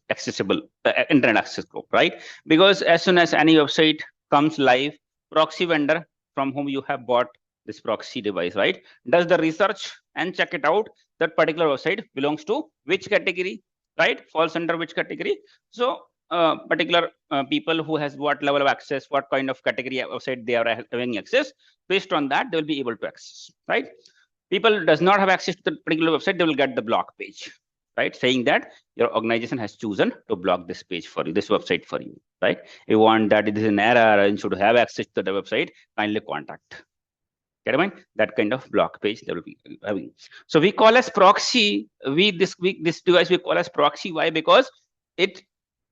accessible internet access group, right? Because as soon as any website comes live, proxy vendor from whom you have bought this proxy device, right, does the research and check it out that particular website belongs to which category, right? Falls under which category. So particular people who has what level of access, what kind of category website they are having access, based on that they will be able to access, right? People does not have access to the particular website, they will get the block page, right? Saying that your organization has chosen to block this page for you, this website for you, right? If you want that it is an error and should have access to the website, kindly contact. Get in mind? That kind of block page they will be having. So we call as proxy. This device we call as proxy. Why? Because it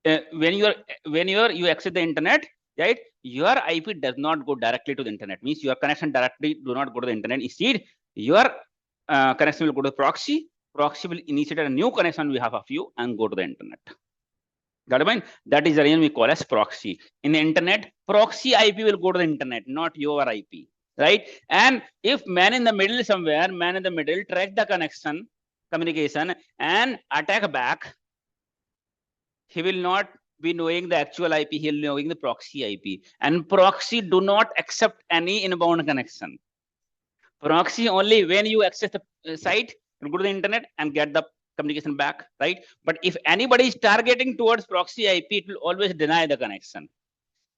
when you access the internet, right? Your IP does not go directly to the internet. Means your connection directly do not go to the internet. Instead, your connection will go to the proxy. Proxy will initiate a new connection on behalf of you and go to the internet. Got it? That is the reason we call as proxy. In the internet, proxy IP will go to the internet, not your IP. Right? And if man in the middle somewhere, track the communication and attack back, he will not be knowing the actual IP, he will be knowing the proxy IP. And proxy do not accept any inbound connection. Proxy only when you access the site, go to the internet and get the communication back, right? But if anybody is targeting towards proxy IP, it will always deny the connection.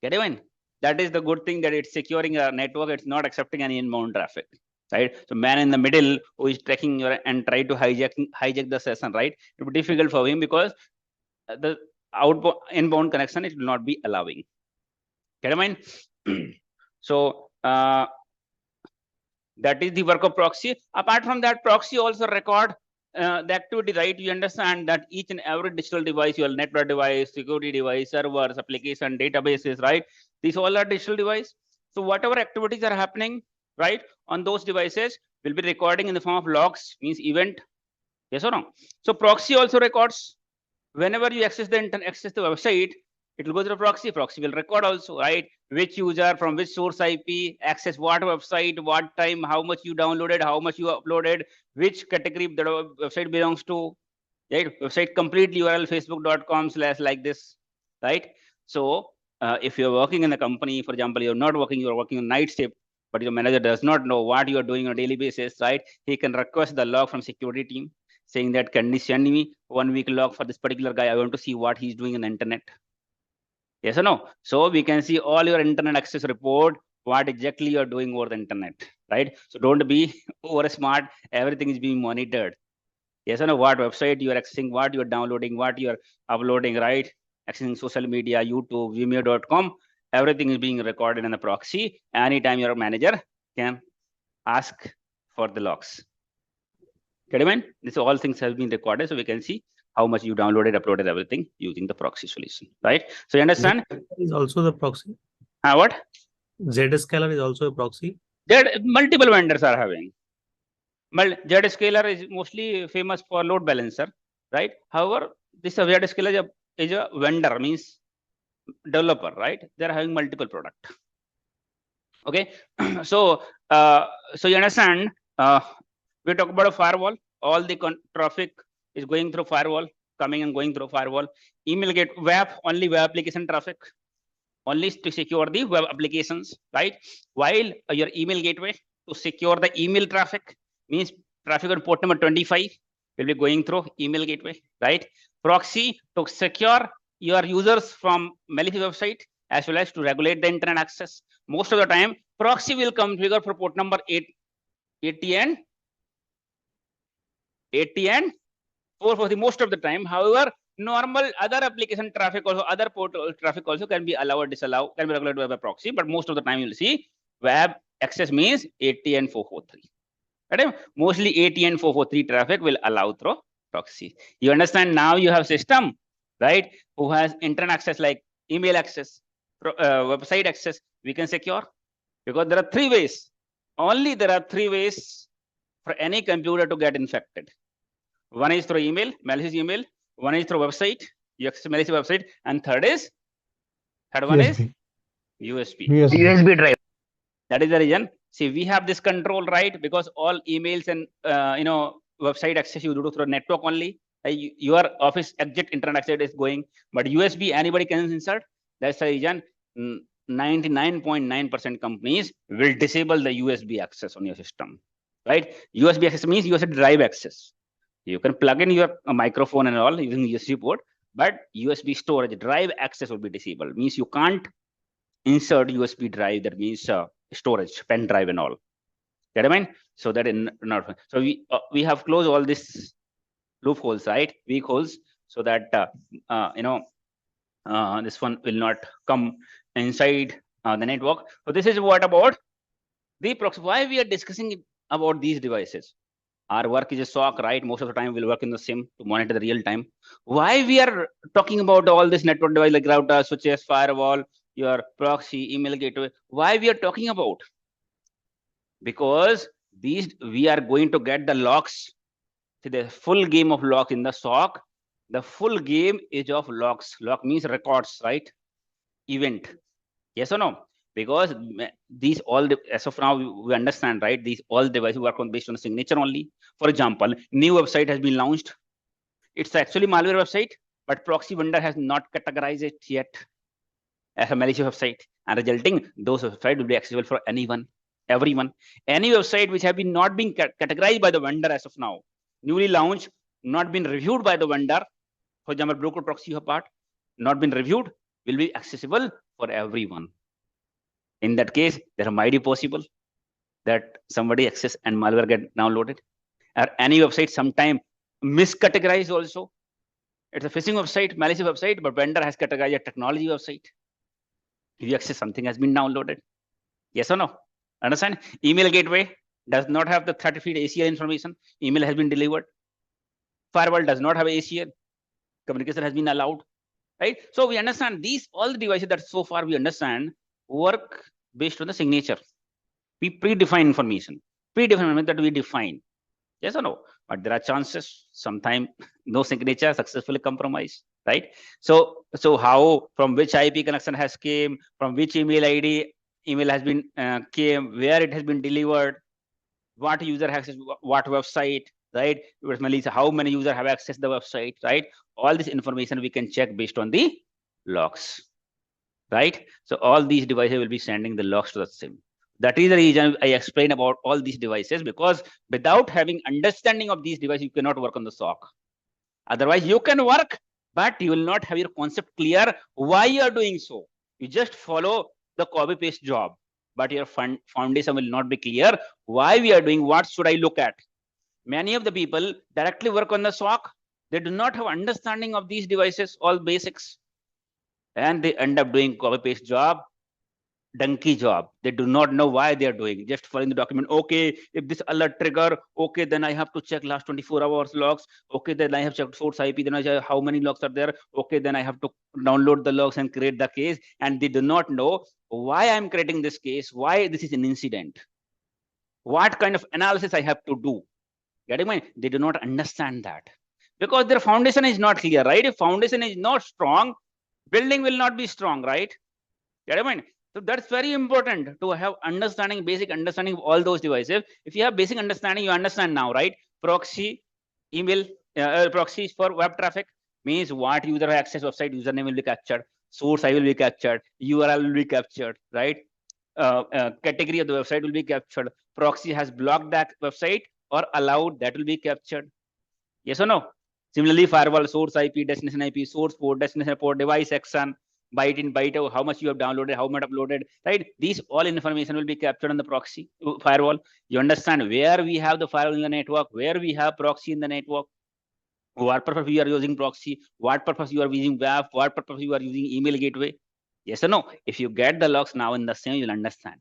Get it? That is the good thing, that it's securing a network. It's not accepting any inbound traffic, right? So man in the middle who is tracking your and try to hijack the session, right? It will be difficult for him because the inbound connection it will not be allowing. Get it? So that is the work of proxy. Apart from that, proxy also record the activity, right? You understand that each and every digital device, your network device, security device, servers, application, databases, right? These all are digital device. So whatever activities are happening, right, on those devices will be recording in the form of logs, means event. Yes or no? So proxy also records. Whenever you access the internet, access the website, it will go to the proxy. Proxy will record also, right? Which user from which source IP, access what website, what time, how much you downloaded, how much you uploaded, which category the website belongs to, right? Website complete URL facebook.com/like this, right? So if you're working in a company, for example, you're not working, you're working on night shift, but your manager does not know what you are doing on a daily basis, right? He can request the log from security team saying that, can you send me 1 week log for this particular guy? I want to see what he's doing on the internet. Yes or no? So we can see all your internet access report, what exactly you're doing over the internet, right? So don't be over smart. Everything is being monitored. Yes or no? What website you are accessing, what you are downloading, what you are uploading, right? Accessing social media, YouTube, vimeo.com, everything is being recorded in the proxy. Anytime your manager can ask for the logs. Get it? This all things have been recorded, so we can see how much you downloaded, uploaded, everything using the proxy solution, right? So you understand? Is also the proxy. What? Zscaler is also a proxy. There multiple vendors are having. Zscaler is mostly famous for load balancer, right? However, this Zscaler is a vendor, means developer, right? They're having multiple product. Okay, so you understand? We talk about a firewall. All the traffic is going through firewall, coming and going through firewall. Email get web, only web application traffic, only to secure the web applications, right? While your email gateway to secure the email traffic, means traffic on port number 25 will be going through email gateway, right? Proxy to secure your users from malicious website as well as to regulate the internet access. Most of the time, proxy will configure for port number 80 and 4 for the most of the time. However, normal other application traffic also, other port traffic also can be allowed or disallowed, can be regulated by proxy, but most of the time you'll see web access means 80 and 443. Right? Mostly 80 and 443 traffic will allow through proxy. You understand now? You have system, right, who has internet access like email access, website access, we can secure, because there are 3 ways. Only there are 3 ways for any computer to get infected. One is through email, malicious email. One is through website, you access malicious website, and third one is USB. USB drive. That is the reason. See, we have this control, right? Because all emails and website access you do through network only. Your office exit internet access is going, but USB anybody can insert. That's the reason 99.9% companies will disable the USB access on your system, right? USB access means USB drive access. You can plug in your microphone and all using USB port, but USB storage drive access will be disabled. Means you can't insert USB drive. That means storage, pen drive and all. Get it, man? So that in not. So we have closed all these loopholes, right? Weak holes, so that this one will not come inside the network. So this is what about the proxy. Why we are discussing about these devices? Our work is a SOC, right? Most of the time we'll work in the SIEM to monitor the real time. Why we are talking about all this network device like router, switches, firewall, your proxy, email gateway? Why we are talking about? Because we are going to get the logs. See, the full game of logs in the SOC. The full game is of logs. Log means records, right? Event. Yes or no? Because these all, as of now, we understand, right? These all devices work on based on a signature only. For example, new website has been launched. It's actually malware website, but proxy vendor has not categorized it yet as a malicious website, and resulting those websites will be accessible for anyone, everyone. Any website which have been not been categorized by the vendor as of now, newly launched, not been reviewed by the vendor, for example, broker proxy part, not been reviewed, will be accessible for everyone. In that case, there might be possible that somebody access and malware get downloaded, or any website sometime miscategorized also. It's a phishing website, malicious website, but vendor has categorized a technology website. If you access, something has been downloaded. Yes or no? Understand? Email gateway does not have the 30 feet ACL information. Email has been delivered. Firewall does not have ACL. Communication has been allowed. Right? So we understand these, all the devices that so far we understand work based on the signature. We predefine information. Predefined that we define. Yes or no? But there are chances, sometime no signature successfully compromised, right? So how, from which IP connection has came, from which email ID email has been came, where it has been delivered, what user has accessed what website, right? How many users have accessed the website, right? All this information we can check based on the logs, right? So all these devices will be sending the logs to the SIEM. That is the reason I explain about all these devices, because without having understanding of these devices, you cannot work on the SOC. Otherwise, you can work, but you will not have your concept clear why you are doing so. You just follow the copy-paste job, but your foundation will not be clear why we are doing, what should I look at. Many of the people directly work on the SOC. They do not have understanding of these devices, all basics. And they end up doing copy-paste job, donkey job. They do not know why they are doing, just following the document. Okay, if this alert trigger, okay, then I have to check last 24 hours logs. Okay, then I have checked source IP, then I check how many logs are there. Okay, then I have to download the logs and create the case. And they do not know why I'm creating this case, why this is an incident, what kind of analysis I have to do. Getting me? They do not understand that, because their foundation is not clear, right? If foundation is not strong, building will not be strong, right? Get me? So that's very important to have understanding, basic understanding of all those devices. If you have basic understanding, you understand now, right? Proxy, email, proxies for web traffic means what user access website, username will be captured, source I will be captured, URL will be captured, right? Category of the website will be captured. Proxy has blocked that website or allowed, that will be captured. Yes or no? Similarly, firewall, source IP, destination IP, source port, destination port, device action, byte in, byte out, how much you have downloaded, how much uploaded, right? These all information will be captured on the proxy firewall. You understand where we have the firewall in the network, where we have proxy in the network, what purpose we are using proxy, what purpose you are using WAF, what purpose you are using email gateway. Yes or no? If you get the logs now in the SIEM, you'll understand,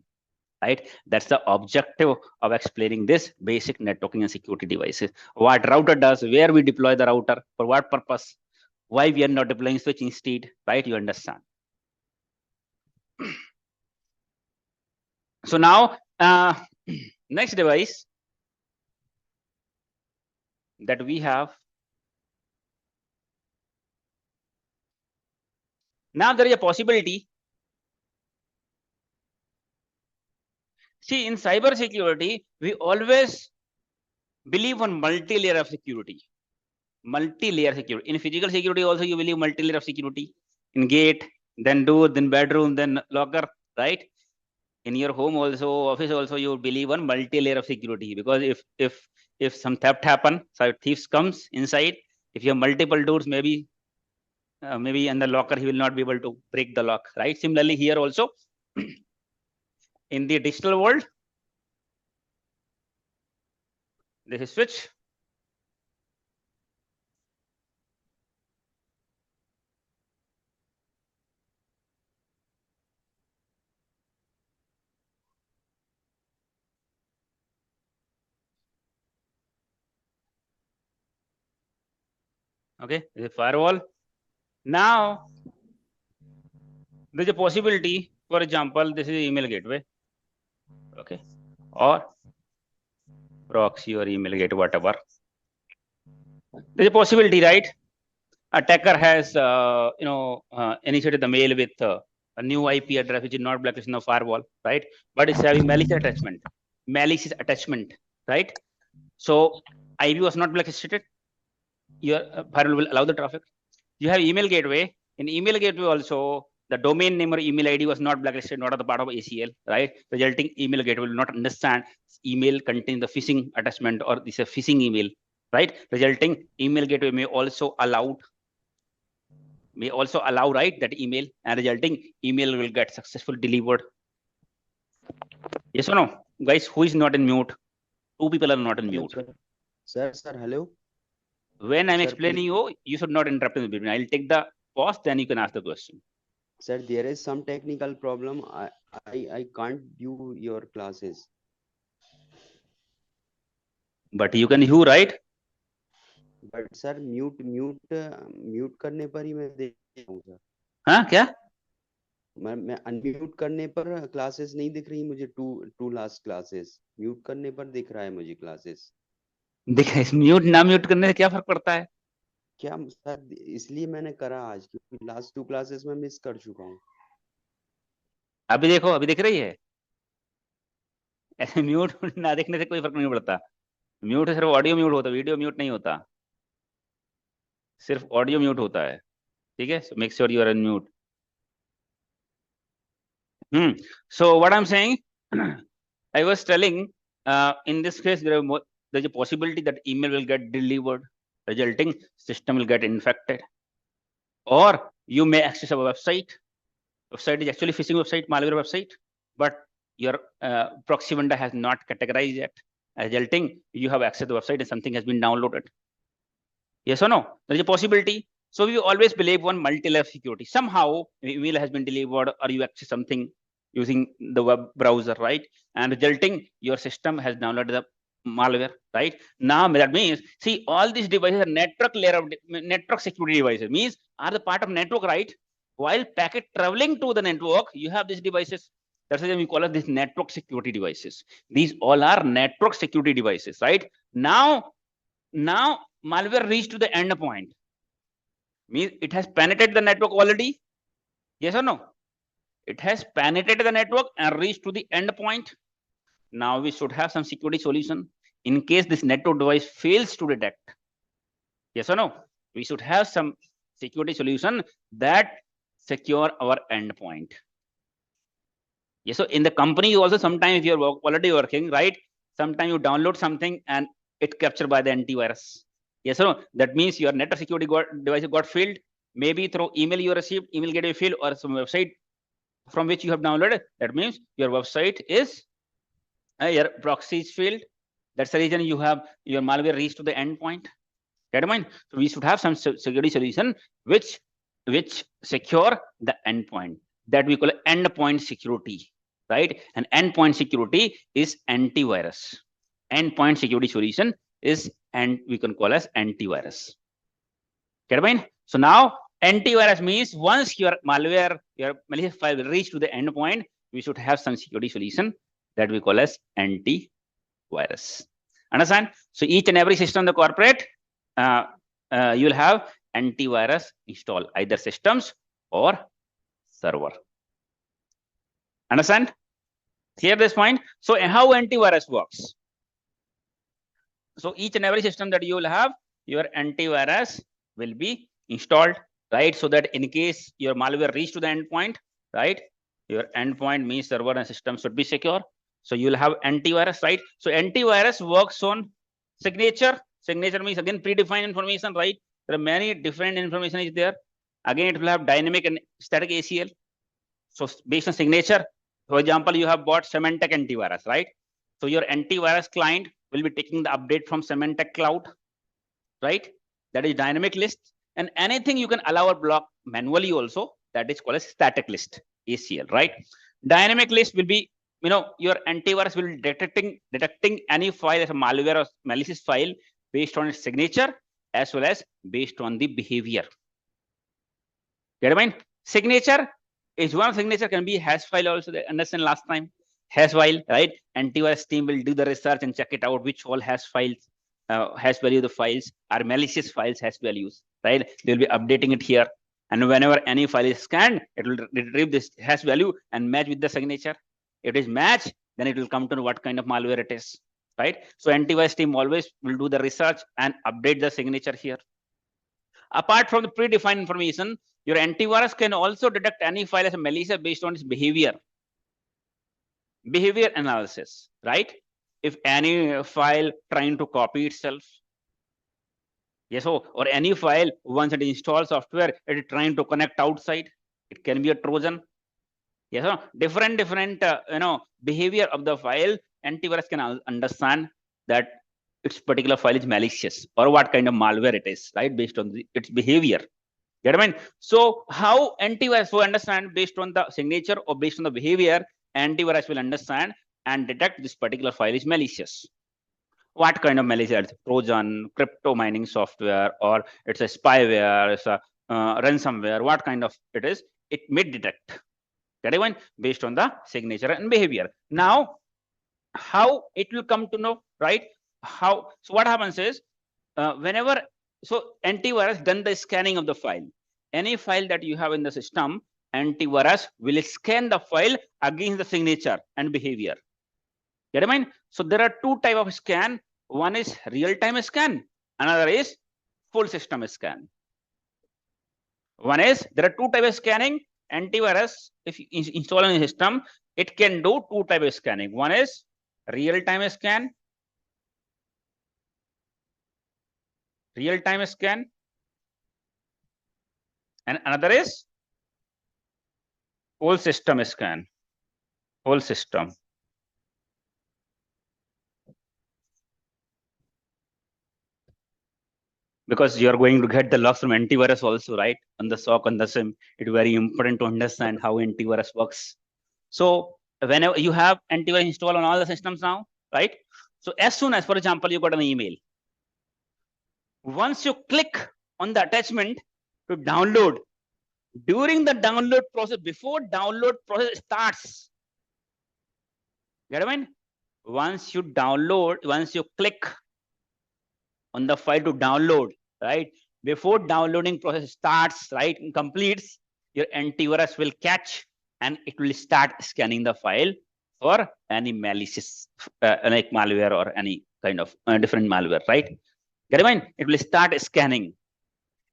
right? That's the objective of explaining this basic networking and security devices. What router does, where we deploy the router, for what purpose, why we are not deploying switch instead, right? You understand. So now, next device that we have. Now there is a possibility. See, in cyber security, we always believe on multi-layer of security. Multi-layer security. In physical security also, you believe multi-layer of security. In gate, then door, then bedroom, then locker, right? In your home also, office also, you believe on multi-layer of security, because if some theft happen, so thieves comes inside, if you have multiple doors, maybe in the locker, he will not be able to break the lock, right? Similarly, here also, in the digital world, this is switch. Okay, this is firewall. Now, there's a possibility, for example, this is email gateway, okay, or proxy or email gateway, whatever. There's a possibility, right? Attacker has, initiated the mail with a new IP address, which is not blacklisted in the firewall, right? But it's having malicious attachment, right? So IP was not blacklisted. Your firewall will allow the traffic. You have email gateway. In email gateway also, the domain name or email ID was not blacklisted, not at the part of ACL, right? Resulting email gateway will not understand email contains the phishing attachment or this is a phishing email, right? Resulting email gateway may also allow, right, that email, and resulting email will get successfully delivered. Yes or no? Guys, who is not in mute? Two people are not in mute. Sir, hello. When I'm Sir, explaining you should not interrupt in the beginning. I'll take the pause, then you can ask the question. Sir, there is some technical problem. I can't view your classes. But you can view, right? But sir, mute करने पर ही मैं देख रहा हूँ sir. हाँ क्या? मैं unmute करने पर क्लासेस नहीं दिख रही मुझे. टू लास्ट क्लासेस म्यूट करने पर दिख रहा है मुझे क्लासेस. देखिए, म्यूट ना म्यूट करने से क्या फर्क पड़ता है? क्या सर, इसलिए मैंने करा आज, क्योंकि लास्ट 2 क्लासेस में मिस कर चुका हूँ. अभी देखो, अभी दिख रही है? ऐसे म्यूट ना देखने से कोई फर्क नहीं पड़ता. म्यूट सिर्फ ऑडियो म्यूट होता है, वीडियो म्यूट नहीं होता. सिर्फ ऑडियो म्यूट होता है. ठीक है? So make sure you are in mute. So what I'm saying, I was telling, in this case, there's a possibility that email will get delivered, resulting system will get infected, or you may access a website. Website is actually phishing website, malware website, but your proxy vendor has not categorized yet, resulting you have access to the website and something has been downloaded. Yes or no? There's a possibility. So we always believe on multi-layer security. Somehow email has been delivered, or you access something using the web browser, right? And resulting your system has downloaded the malware, right? Now that means, see, all these devices are network layer of network security devices, means are the part of network, right? While packet traveling to the network, you have these devices. That's why we call it these network security devices. These all are network security devices, right? Now malware reached to the endpoint. Means it has penetrated the network already. Yes or no? It has penetrated the network and reached to the endpoint. Now we should have some security solution in case this network device fails to detect. Yes or no? We should have some security solution that secure our endpoint. Yes, so in the company you also, sometimes you're already working, right? Sometimes you download something and it captured by the antivirus. Yes or no? That means your network security device got failed, maybe through email you received, email gateway failed, or some website from which you have downloaded. That means your website is, your proxy is failed. That's the reason you have your malware reached to the endpoint. Get in mind? So we should have some security solution which secure the endpoint. That we call endpoint security, right? And endpoint security is antivirus. Endpoint security solution is, and we can call as antivirus. Get in mind? So now antivirus means once your malware, your malicious file will reach to the endpoint, we should have some security solution that we call as antivirus. Understand? So each and every system in the corporate, you'll have antivirus installed, either systems or server. Understand? Clear this point? So how antivirus works? So each and every system that you will have, your antivirus will be installed, right? So that in case your malware reach to the endpoint, right? Your endpoint means server and system should be secure. So you'll have antivirus, right? So antivirus works on signature. Signature means again predefined information, right? There are many different information is there. Again, it will have dynamic and static ACL. So based on signature, for example, you have bought Symantec antivirus, right? So your antivirus client will be taking the update from Symantec cloud, right? That is dynamic list. And anything you can allow or block manually also, that is called a static list, ACL, right? Dynamic list will be, your antivirus will be detecting any file as a malware or malicious file based on its signature as well as based on the behavior. Get in mind? Signature is one signature, can be hash file also. They understand last time. Hash file, right? Antivirus team will do the research and check it out which all hash files, hash value of the files are malicious files, hash values, right? They'll be updating it here. And whenever any file is scanned, it will retrieve this hash value and match with the signature. If it is matched, then it will come to know what kind of malware it is, right? So antivirus team always will do the research and update the signature here. Apart from the predefined information, your antivirus can also detect any file as a malicious based on its behavior. Behavior analysis, right? If any file trying to copy itself, Yes, or any file, once it installs software, it is trying to connect outside. It can be a Trojan. Yes, different behavior of the file. Antivirus can understand that its particular file is malicious or what kind of malware it is, right? Based on its behavior. Get what I mean? So how antivirus will understand based on the signature or based on the behavior, antivirus will understand and detect this particular file is malicious. What kind of malicious? Trojan, crypto mining software, or it's a spyware, it's a ransomware, what kind of it is, it may detect. Get it? Based on the signature and behavior. Now, how it will come to know, right? How? So what happens is, whenever, so antivirus done the scanning of the file. Any file that you have in the system, antivirus will scan the file against the signature and behavior. Get it? So there are two types of scan. One is real-time scan. Another is full system scan. One is, there are two types of scanning. Antivirus, if you install in a system, it can do two types of scanning. One is real-time scan. Real-time scan. And another is whole system scan. Whole system. Because you are going to get the logs from antivirus also, right? On the SOC, on the SIEM, it's very important to understand how antivirus works. So whenever you have antivirus installed on all the systems now, right? So as soon as, for example, you got an email, once you click on the attachment to download, during the download process, before download process starts, get what I mean? Once you download, once you click on the file to download, right? Before downloading process starts, right, and completes, your antivirus will catch and it will start scanning the file for any malicious, like malware or any kind of different malware, right? Get it? It will start scanning,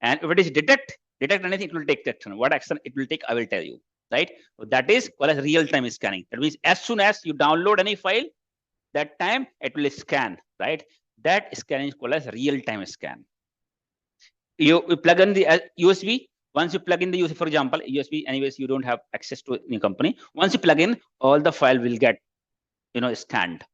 and if it is detect anything, it will take action. What action it will take, I will tell you, right? So that is called as real-time scanning. That means as soon as you download any file, that time it will scan, right? That scanning is called as real-time scan. You plug in the USB. Once you plug in the USB, for example, USB, anyways, you don't have access to any company. Once you plug in, all the file will get, scanned,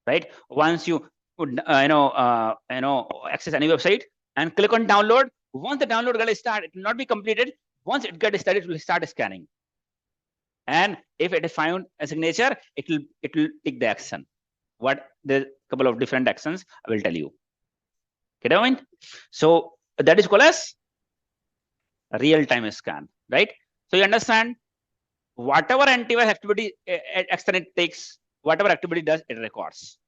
right? Once you access any website and click on download, once the download gets started, it will not be completed. Once it gets started, it will start scanning. And if it is found a signature, it will take the action. What the couple of different actions I will tell you. Get it? So that is called as real-time scan, right? So you understand, whatever antivirus activity action it takes, whatever activity does, it records,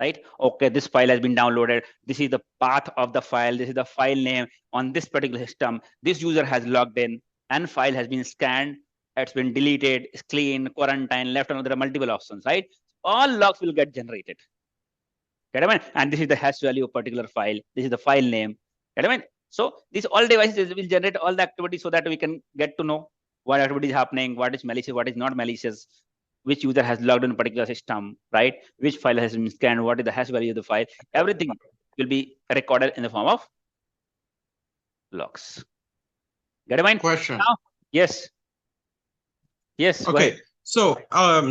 right? Okay, this file has been downloaded. This is the path of the file. This is the file name on this particular system. This user has logged in and file has been scanned. It's been deleted, it's clean, quarantine, left, and there are multiple options, right? All logs will get generated. Get it? And this is the hash value of particular file. This is the file name. Get it? So these all devices will generate all the activity so that we can get to know what activity is happening, what is malicious, what is not malicious, which user has logged in a particular system, right? Which file has been scanned, what is the hash value of the file. Everything will be recorded in the form of logs. Get it? Question. Now, yes. Yes. Okay. So,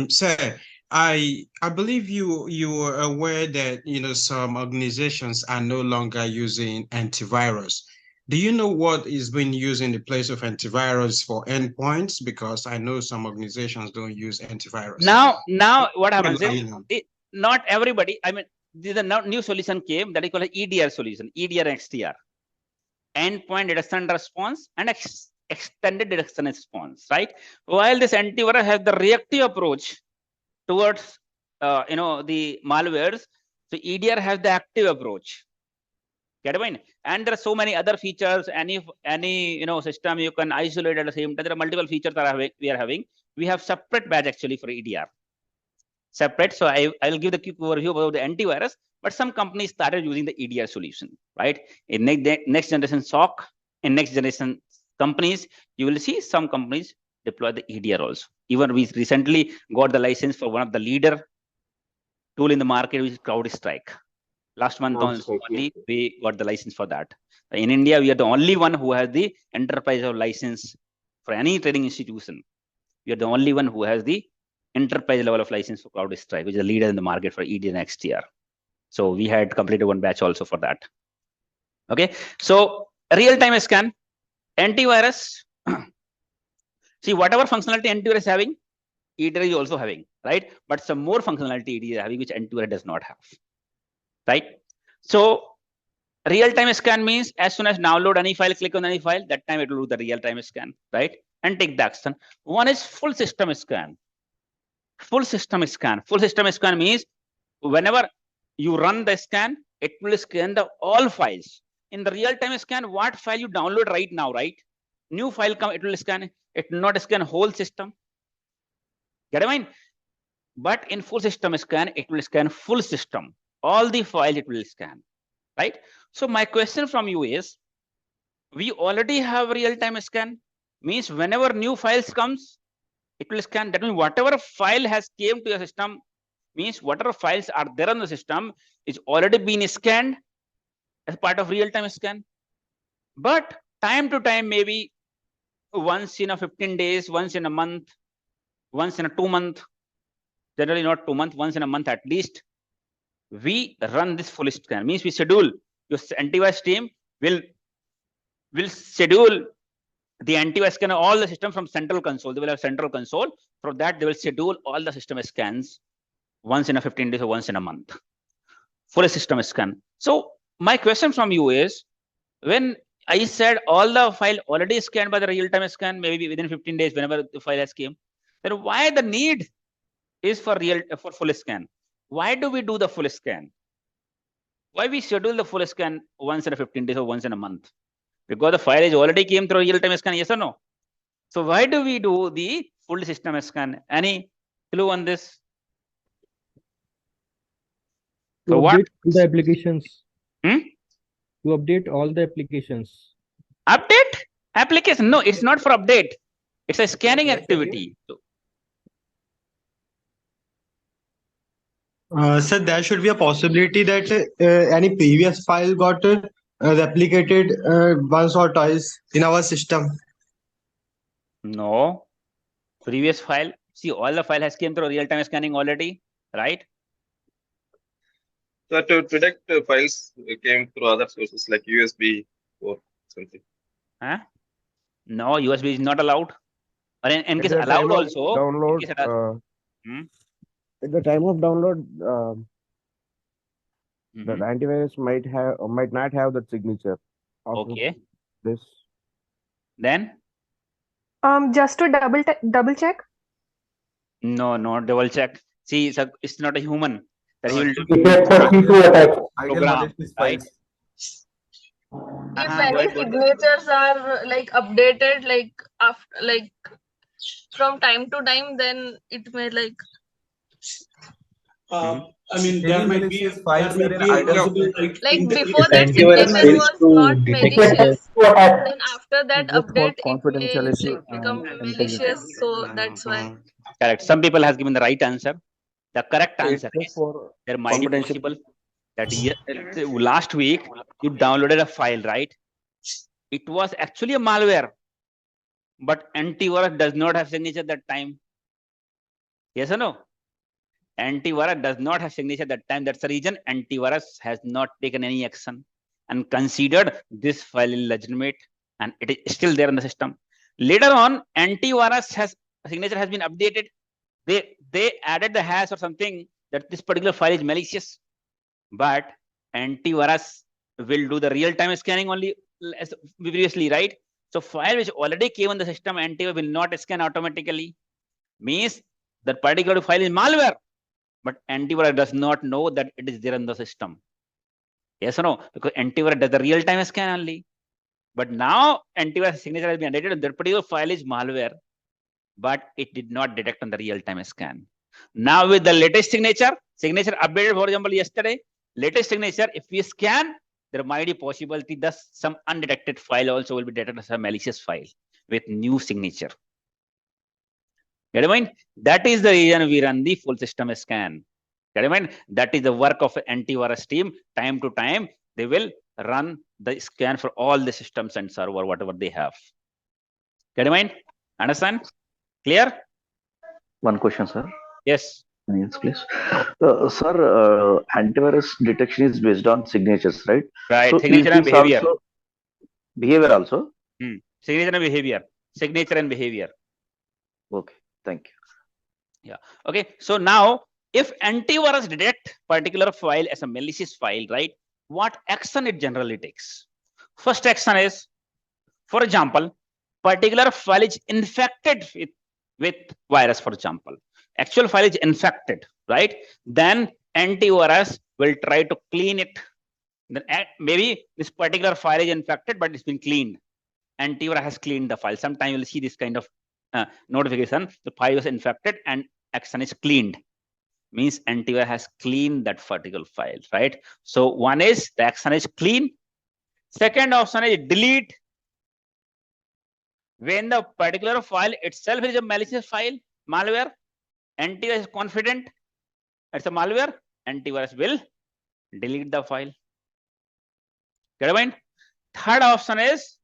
sir, I believe you were aware that some organizations are no longer using antivirus. Do you know what is being used in the place of antivirus for endpoints? Because I know some organizations don't use antivirus. Now what happens is, not everybody. I mean, the new solution came that is called EDR solution, EDR and XDR, endpoint detection response and extended detection response, right? While this antivirus has the reactive approach towards the malwares, so EDR has the active approach. Get it? And there are so many other features. Any system you can isolate at the same time. There are multiple features that we are having. We have separate badge actually for EDR. Separate. So I will give the quick overview about the antivirus. But some companies started using the EDR solution, right? In next generation SOC, in next generation companies, you will see some companies deploy the EDR also. Even we recently got the license for one of the leader tool in the market, which is CrowdStrike. Last month only we got the license for that. In India, we are the only one who has the enterprise license for any training institution. We are the only one who has the enterprise level of license for CrowdStrike, which is a leader in the market for ED and XDR. So we had completed one batch also for that. Okay, so real-time scan, antivirus. See, whatever functionality antivirus is having, EDR is also having, right? But some more functionality EDR is having, which antivirus does not have, right? So real-time scan means as soon as download any file, click on any file, that time it will do the real-time scan, right? And take the action. One is full system scan. Full system scan. Full system scan means whenever you run the scan, it will scan the all files. In the real-time scan, what file you download right now, right? New file come, it will scan. It will not scan whole system. Get it, mind? But in full system scan, it will scan full system. All the files it will scan, right? So my question from you is, we already have real-time scan. Means whenever new files comes, it will scan. That means whatever file has came to your system, means whatever files are there on the system is already been scanned as part of real-time scan. But time to time, maybe once in a 15 days, once in a month, once in a 2 month, generally not 2 months, once in a month at least, we run this full scan. Means we schedule, your antivirus team will schedule the antivirus scan all the system from central console. They will have central console. For that, they will schedule all the system scans once in a 15 days or once in a month. Full system scan. So my question from you is, when I said all the file already scanned by the real-time scan, maybe within 15 days, whenever the file has came, then why the need is for full scan? Why do we do the full scan? Why we schedule the full scan once in a 15 days or once in a month? Because the file is already came through real-time scan, yes or no? So why do we do the full system scan? Any clue on this? To So what? update the applications. To update all the applications. Update application? No, it's not for update. It's a scanning activity. Sir, there should be a possibility that any previous file got replicated once or twice in our system. No. Previous file. See, all the file has came through real-time scanning already, right? So to detect files came through other sources like USB or something. Huh? No, USB is not allowed. Or in case At the allowed time of also. download, at the time of download, the antivirus might not have that signature. Okay. This. Then? Just to double check. No, double check. See, it's not a human that he will do program, right? If any signatures are like updated, like after, like from time to time, then it may like. I mean, there might be a possible Like before that signature was not malicious, then after that update it may like become malicious, so that's why. Correct. Some people has given the right answer. The correct answer is there might be possible that last week you downloaded a file, right? It was actually a malware, but antivirus does not have signature at that time. Yes or no? Antivirus does not have signature at that time. That's the reason antivirus has not taken any action and considered this file illegitimate, and it is still there in the system. Later on, antivirus signature has been updated. They added the hash or something that this particular file is malicious, but antivirus will do the real-time scanning only as previously, right? So file which already came in the system, antivirus will not scan automatically. Means that particular file is malware, but antivirus does not know that it is there in the system. Yes or no? Because antivirus does the real-time scan only. But now antivirus signature has been added, and that particular file is malware, but it did not detect on the real-time scan. Now with the latest signature updated, for example, yesterday, latest signature, if we scan, there might be possibility that some undetected file also will be detected as a malicious file with new signature. Get it, mind? That is the reason we run the full system scan. Get in mind? That is the work of an antivirus team. Time to time, they will run the scan for all the systems and server, whatever they have. Get in mind? Understand? Clear? One question, sir. Yes. Yes, please. Sir, antivirus detection is based on signatures, right? Right. So Signature is and this behavior. also behavior also? Signature and behavior. Signature and behavior. Okay. Thank you. Yeah. Okay. So now, if antivirus detect particular file as a malicious file, right? What action it generally takes? First action is, for example, particular file is infected with virus, for example. Actual file is infected, right? Then antivirus will try to clean it. Then maybe this particular file is infected, but it's been cleaned. Antivirus has cleaned the file. Sometimes you'll see this kind of notification. The file was infected and action is cleaned. Means antivirus has cleaned that particular file, right? So one is the action is clean. Second option is delete. When the particular file itself is a malicious file, malware, antivirus is confident it's a malware, antivirus will delete the file. Get a point? Third option is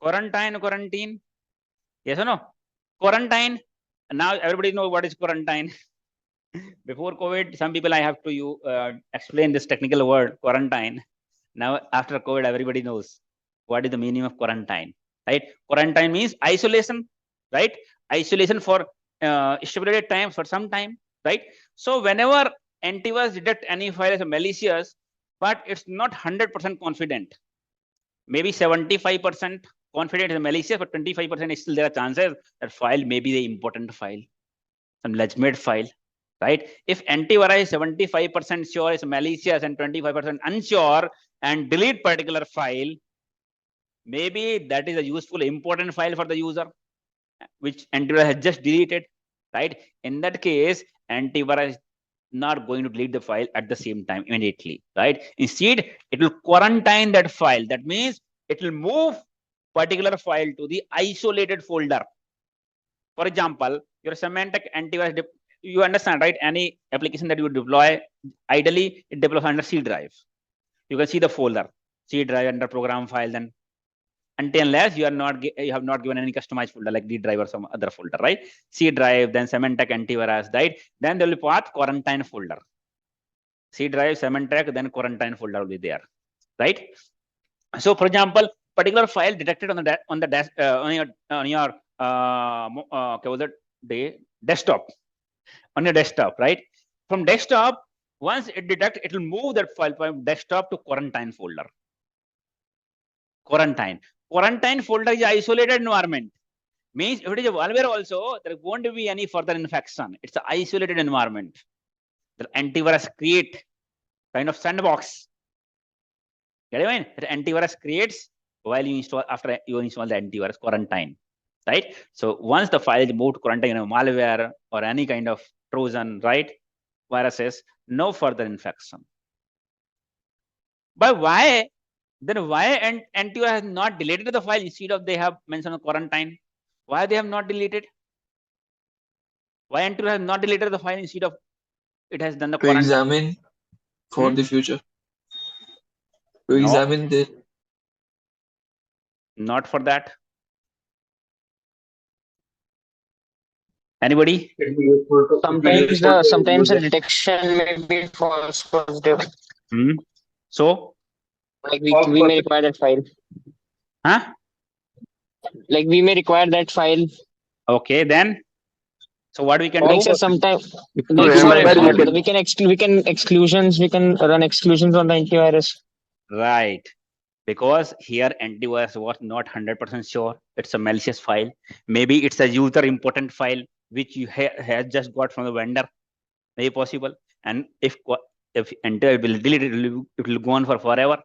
quarantine. Yes or no? Quarantine. Now everybody knows what is quarantine. Before COVID, some people I have to explain this technical word, quarantine. Now after COVID, everybody knows what is the meaning of quarantine, right? Quarantine means isolation, right? Isolation for stipulated time, for some time, right? So whenever antivirus detect any file as malicious, but it's not 100% confident, maybe 75% confident is malicious, but 25% is still there are chances that file may be the important file, some legitimate file, right? If antivirus is 75% sure is malicious and 25% unsure and delete particular file, maybe that is a useful important file for the user, which antivirus has just deleted, right? In that case, antivirus is not going to delete the file at the same time immediately, right? Instead, it will quarantine that file. That means it will move particular file to the isolated folder. For example, your Symantec antivirus, you understand, right? Any application that you deploy, ideally it deploys under C drive. You can see the folder, C drive under program file, then until unless you have not given any customized folder like D drive or some other folder, right? C drive, then Symantec antivirus, right? Then there will be path quarantine folder. C drive, Symantec, then quarantine folder will be there, right? So, for example, particular file detected on your desktop, on your desktop, right? From desktop, once it detects, it will move that file from desktop to quarantine folder. Quarantine folder is isolated environment. Means if it is a malware also, there won't be any further infection. It's an isolated environment. The antivirus create kind of sandbox. Get it? Right? The antivirus creates while you install, after you install the antivirus, quarantine, right? So once the file is moved to quarantine, malware or any kind of Trojan, right? Viruses, no further infection. But why? Then why antivirus has not deleted the file instead of they have mentioned quarantine? Why they have not deleted? Why antivirus has not deleted the file instead of it has done the quarantine? To examine for the future. To examine the. Not for that. Anybody? Sometimes the detection may be false positive. So, like we may require that file. Huh? Like we may require that file. Okay, then. So what we can do? So sometimes we can exclusions. We can run exclusions on the antivirus. Right. Because here antivirus was not 100% sure. It's a malicious file. Maybe it's a user important file which you have just got from the vendor. Maybe possible. And if antivirus will delete it, it will go on for forever.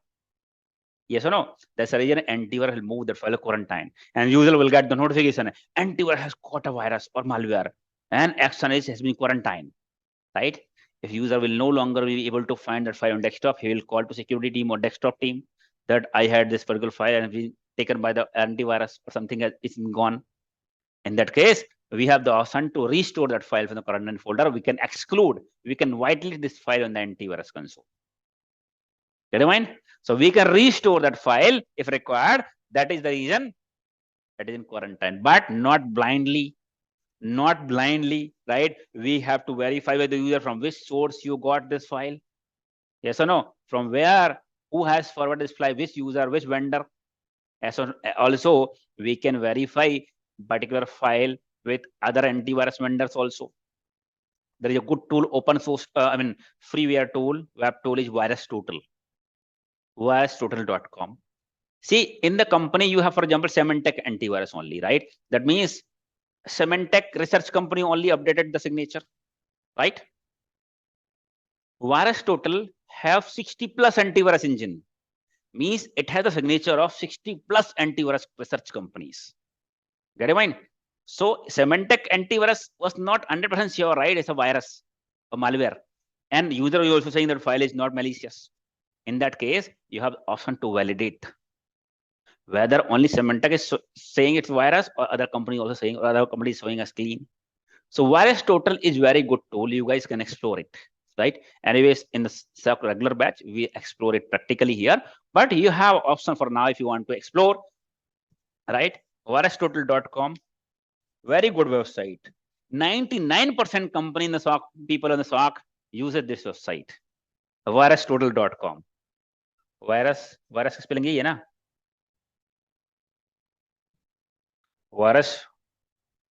Yes or no? That's the reason antivirus will move that file to quarantine. And user will get the notification. Antivirus has caught a virus or malware and action has been quarantined. Right? If user will no longer be able to find that file on desktop, he will call to security team or desktop team that I had this particular file and taken by the antivirus or something else is gone. In that case, we have the option to restore that file from the current folder. We can exclude, we can whitelist this file on the antivirus console. Get in mind? So we can restore that file if required. That is the reason that is in quarantine, but not blindly. Not blindly, right? We have to verify with the user from which source you got this file. Yes or no? From where? Who has forwarded this file? Which user? Which vendor? Also, we can verify particular file with other antivirus vendors also. There is a good tool, open source, freeware tool, web tool is VirusTotal. VirusTotal.com. See, in the company, you have, for example, Symantec antivirus only, right? That means Symantec research company only updated the signature, right? VirusTotal have 60 plus antivirus engine. Means it has a signature of 60 plus antivirus research companies. Get in mind? So Symantec antivirus was not 100% sure, right? It's a virus, a malware. And user is also saying that file is not malicious. In that case, you have option to validate whether only Symantec is saying it's virus or other company also saying, or other company is showing as clean. So VirusTotal is very good tool. You guys can explore it, right? Anyways, in the regular batch, we explore it practically here, but you have option for now if you want to explore, right? VirusTotal.com, very good website. 99% company in the SOC, people in the SOC uses this website. VirusTotal.com. Virus spelling है ना?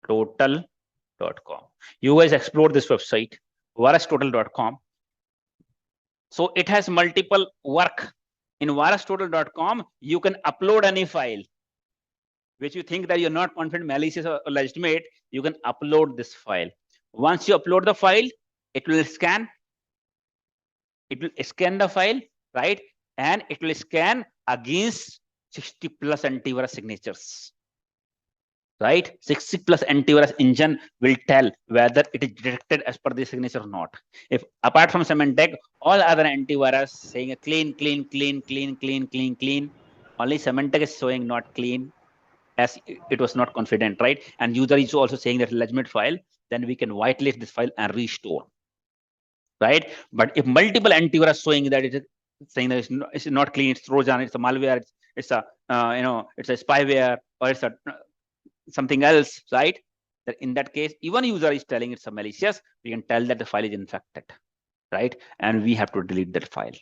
VirusTotal.com. You guys explore this website, VirusTotal.com. So it has multiple work. In VirusTotal.com, you can upload any file which you think that you're not confident, malicious or legitimate. You can upload this file. Once you upload the file, it will scan. It will scan the file, right? And it will scan against 60 plus antivirus signatures. Right? 60 plus antivirus engine will tell whether it is detected as per the signature or not. If apart from Symantec, all other antivirus saying a clean, only Symantec is showing not clean, as it was not confident, right? And user is also saying that legitimate file, then we can whitelist this file and restore, right? But if multiple antivirus showing that it is saying that it's not clean, it's Trojan, it's a malware, it's a it's a spyware, or it's a something else, right? That in that case, even user is telling it's a malicious, we can tell that the file is infected, right? And we have to delete that file.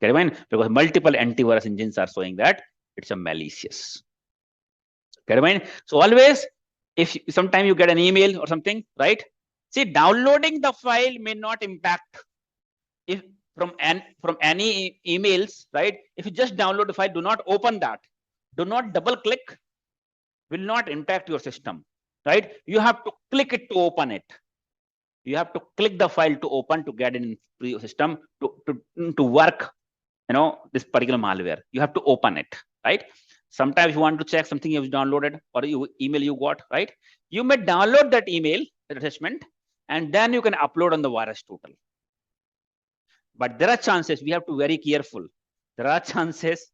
Get it? Because multiple antivirus engines are showing that it's a malicious. Get it? So always, if sometime you get an email or something, right? See, downloading the file may not impact if from any emails, right? If you just download the file, do not open that. Do not double click. Will not impact your system, right? You have to click it to open it. You have to click the file to open to get in your system to work, this particular malware. You have to open it, right? Sometimes you want to check something you've downloaded or email you got, right? You may download that email attachment and then you can upload on the VirusTotal. But there are chances, we have to be very careful. There are chances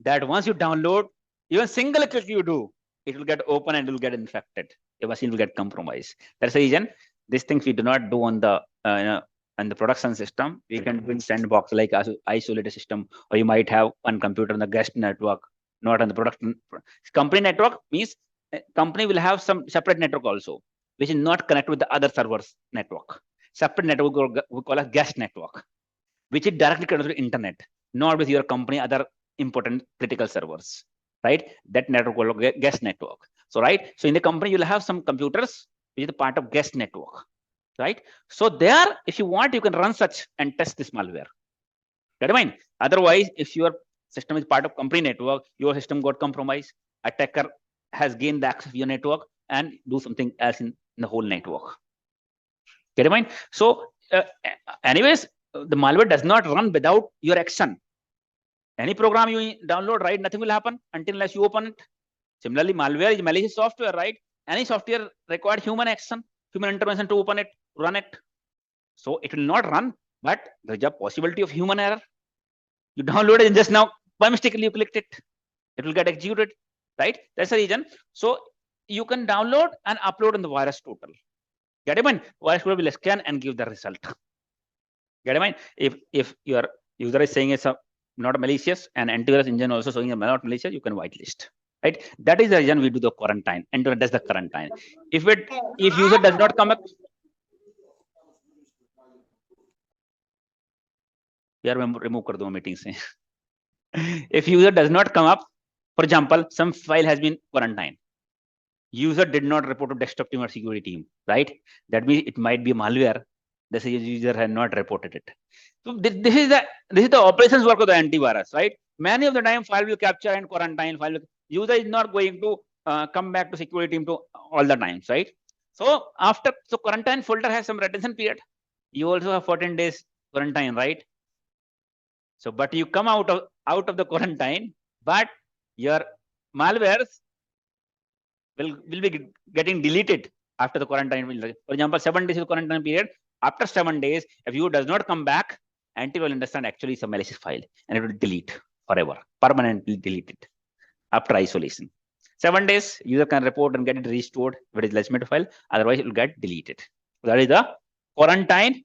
that once you download, even single click you do, it will get open and it will get infected. Your machine will get compromised. That's the reason these things we do not do on the on the production system. We can do in sandbox like isolated system, or you might have one computer on the guest network, not on the production. Company network means company will have some separate network also, which is not connected with the other servers network. Separate network we call a guest network, which is directly connected to the internet, not with your company other important critical servers. Right? That network will be guest network. So, right? So in the company, you'll have some computers which is the part of guest network, right? So there, if you want, you can run such and test this malware. Get it? Mind? Otherwise, if your system is part of company network, your system got compromised, attacker has gained the access to your network and do something else in the whole network. Get it? Mind? So anyways, the malware does not run without your action. Any program you download, right, nothing will happen until unless you open it. Similarly, malware is malicious software, right? Any software required human action, human intervention to open it, run it. So it will not run, but there is a possibility of human error. You download it and just now, by mistake, you clicked it. it will get executed, right? That's the reason. So you can download and upload in the virus total. Get it? Virus total will scan and give the result. Get it? If your user is saying it's not malicious and antivirus engine also showing not malicious, you can whitelist. Right? That is the reason we do the quarantine. And does the quarantine. If user does not come up, remove kar do meeting se. If user does not come up, for example, some file has been quarantined. User did not report to desktop team or security team, right? That means it might be malware. The user has not reported it. So this is the operations work of the antivirus, right? Many of the time file will capture and quarantine file. User is not going to come back to security team to all the times, right? So quarantine folder has some retention period. You also have 14 days quarantine, right? So, but you come out of the quarantine, but your malwares will be getting deleted after the quarantine. For example, 7 days of quarantine period. After 7 days, if you does not come back, antivirus will understand actually it's a malicious file and it will delete forever, permanently delete it after isolation. 7 days, user can report and get it restored if it is legitimate file. Otherwise, it will get deleted. That is the quarantine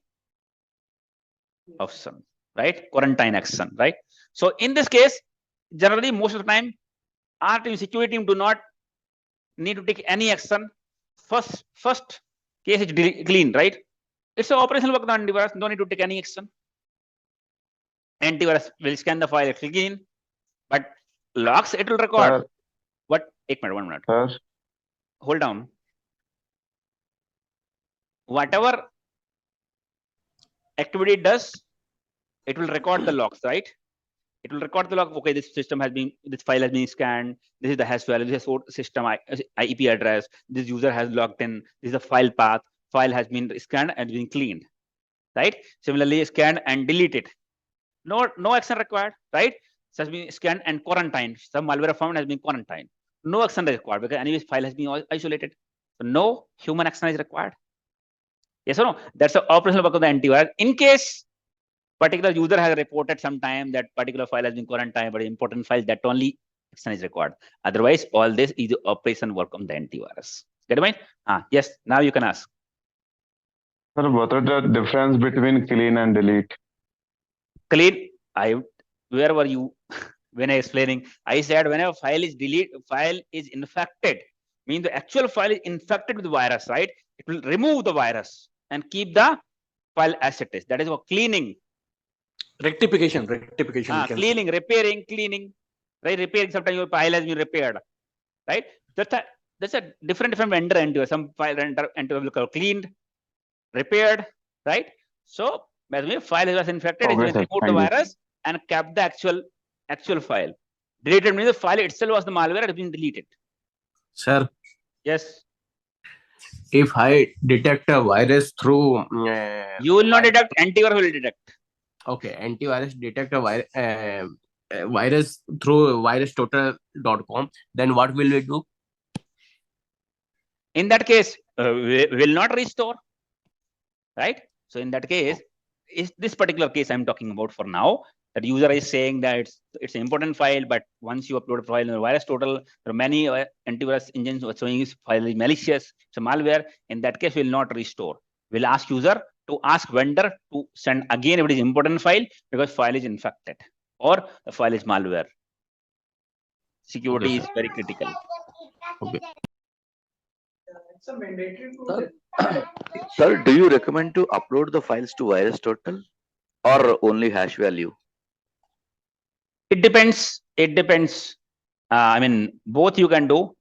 option, right? Quarantine action, right? So in this case, generally most of the time, our team, security team do not need to take any action. First case is clean, right? It's an operational work on antivirus. No need to take any action. Antivirus will scan the file, it's clean, but logs it will record. What? 1 minute. Hold on. Whatever activity it does, it will record the logs, right? It will record the log. Okay, this file has been scanned. This is the hash value. This is system IP address. This user has logged in. This is the file path. File has been scanned and been cleaned, right? Similarly, scanned and deleted. No action required, right? So has been scanned and quarantined. Some malware found has been quarantined. No action required because anyways file has been isolated. So no human action is required. Yes or no? That's the operational work of the antivirus. In case particular user has reported sometime that particular file has been quarantined, but important file, that only action is required. Otherwise, all this is the operation work on the antivirus. Get it? Yes. Now you can ask. Sir, what are the difference between clean and delete? Clean. Where were you when I explaining? I said whenever file is infected, means the actual file is infected with the virus, right? It will remove the virus and keep the file as it is. That is what cleaning. Rectification. Cleaning, repairing, cleaning, right? Repairing. Sometimes your file has been repaired, right? That's a different vendor antivirus. Some file antivirus will call cleaned, repaired, right? So when the file was infected, it will remove the virus and kept the actual file. Deleted means the file itself was the malware, it has been deleted. Sir. Yes. If I detect a virus through you will not detect, antivirus will detect. Okay, antivirus detect a virus through virustotal.com, then what will we do? In that case, we will not restore, right? So in that case, is this particular case I'm talking about for now, that user is saying that it's an important file, but once you upload a file in the virus total, there are many antivirus engines are showing this file is malicious, it's a malware. In that case, we will not restore. We'll ask user to ask vendor to send again if it is important file, because file is infected or the file is malware. Security is very critical. Okay. It's a mandatory tool. Sir, do you recommend to upload the files to virus total or only hash value? It depends. I mean, both you can do.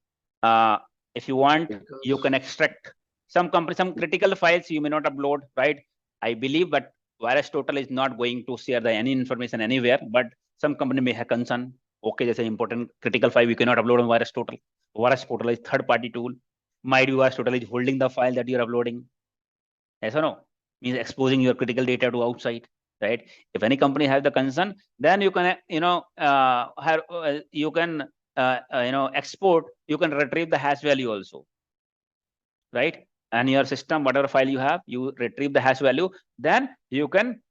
If you want, you can extract some critical files you may not upload, right? I believe, but virus total is not going to share any information anywhere, but some company may have concern. Okay, there's an important critical file we cannot upload on virus total. Virus total is third-party tool. Might be virus total is holding the file that you're uploading. Yes or no? Means exposing your critical data to outside, right? If any company has the concern, then you can, export. You can retrieve the hash value also, right? And your system, whatever file you have, you retrieve the hash value. Then you can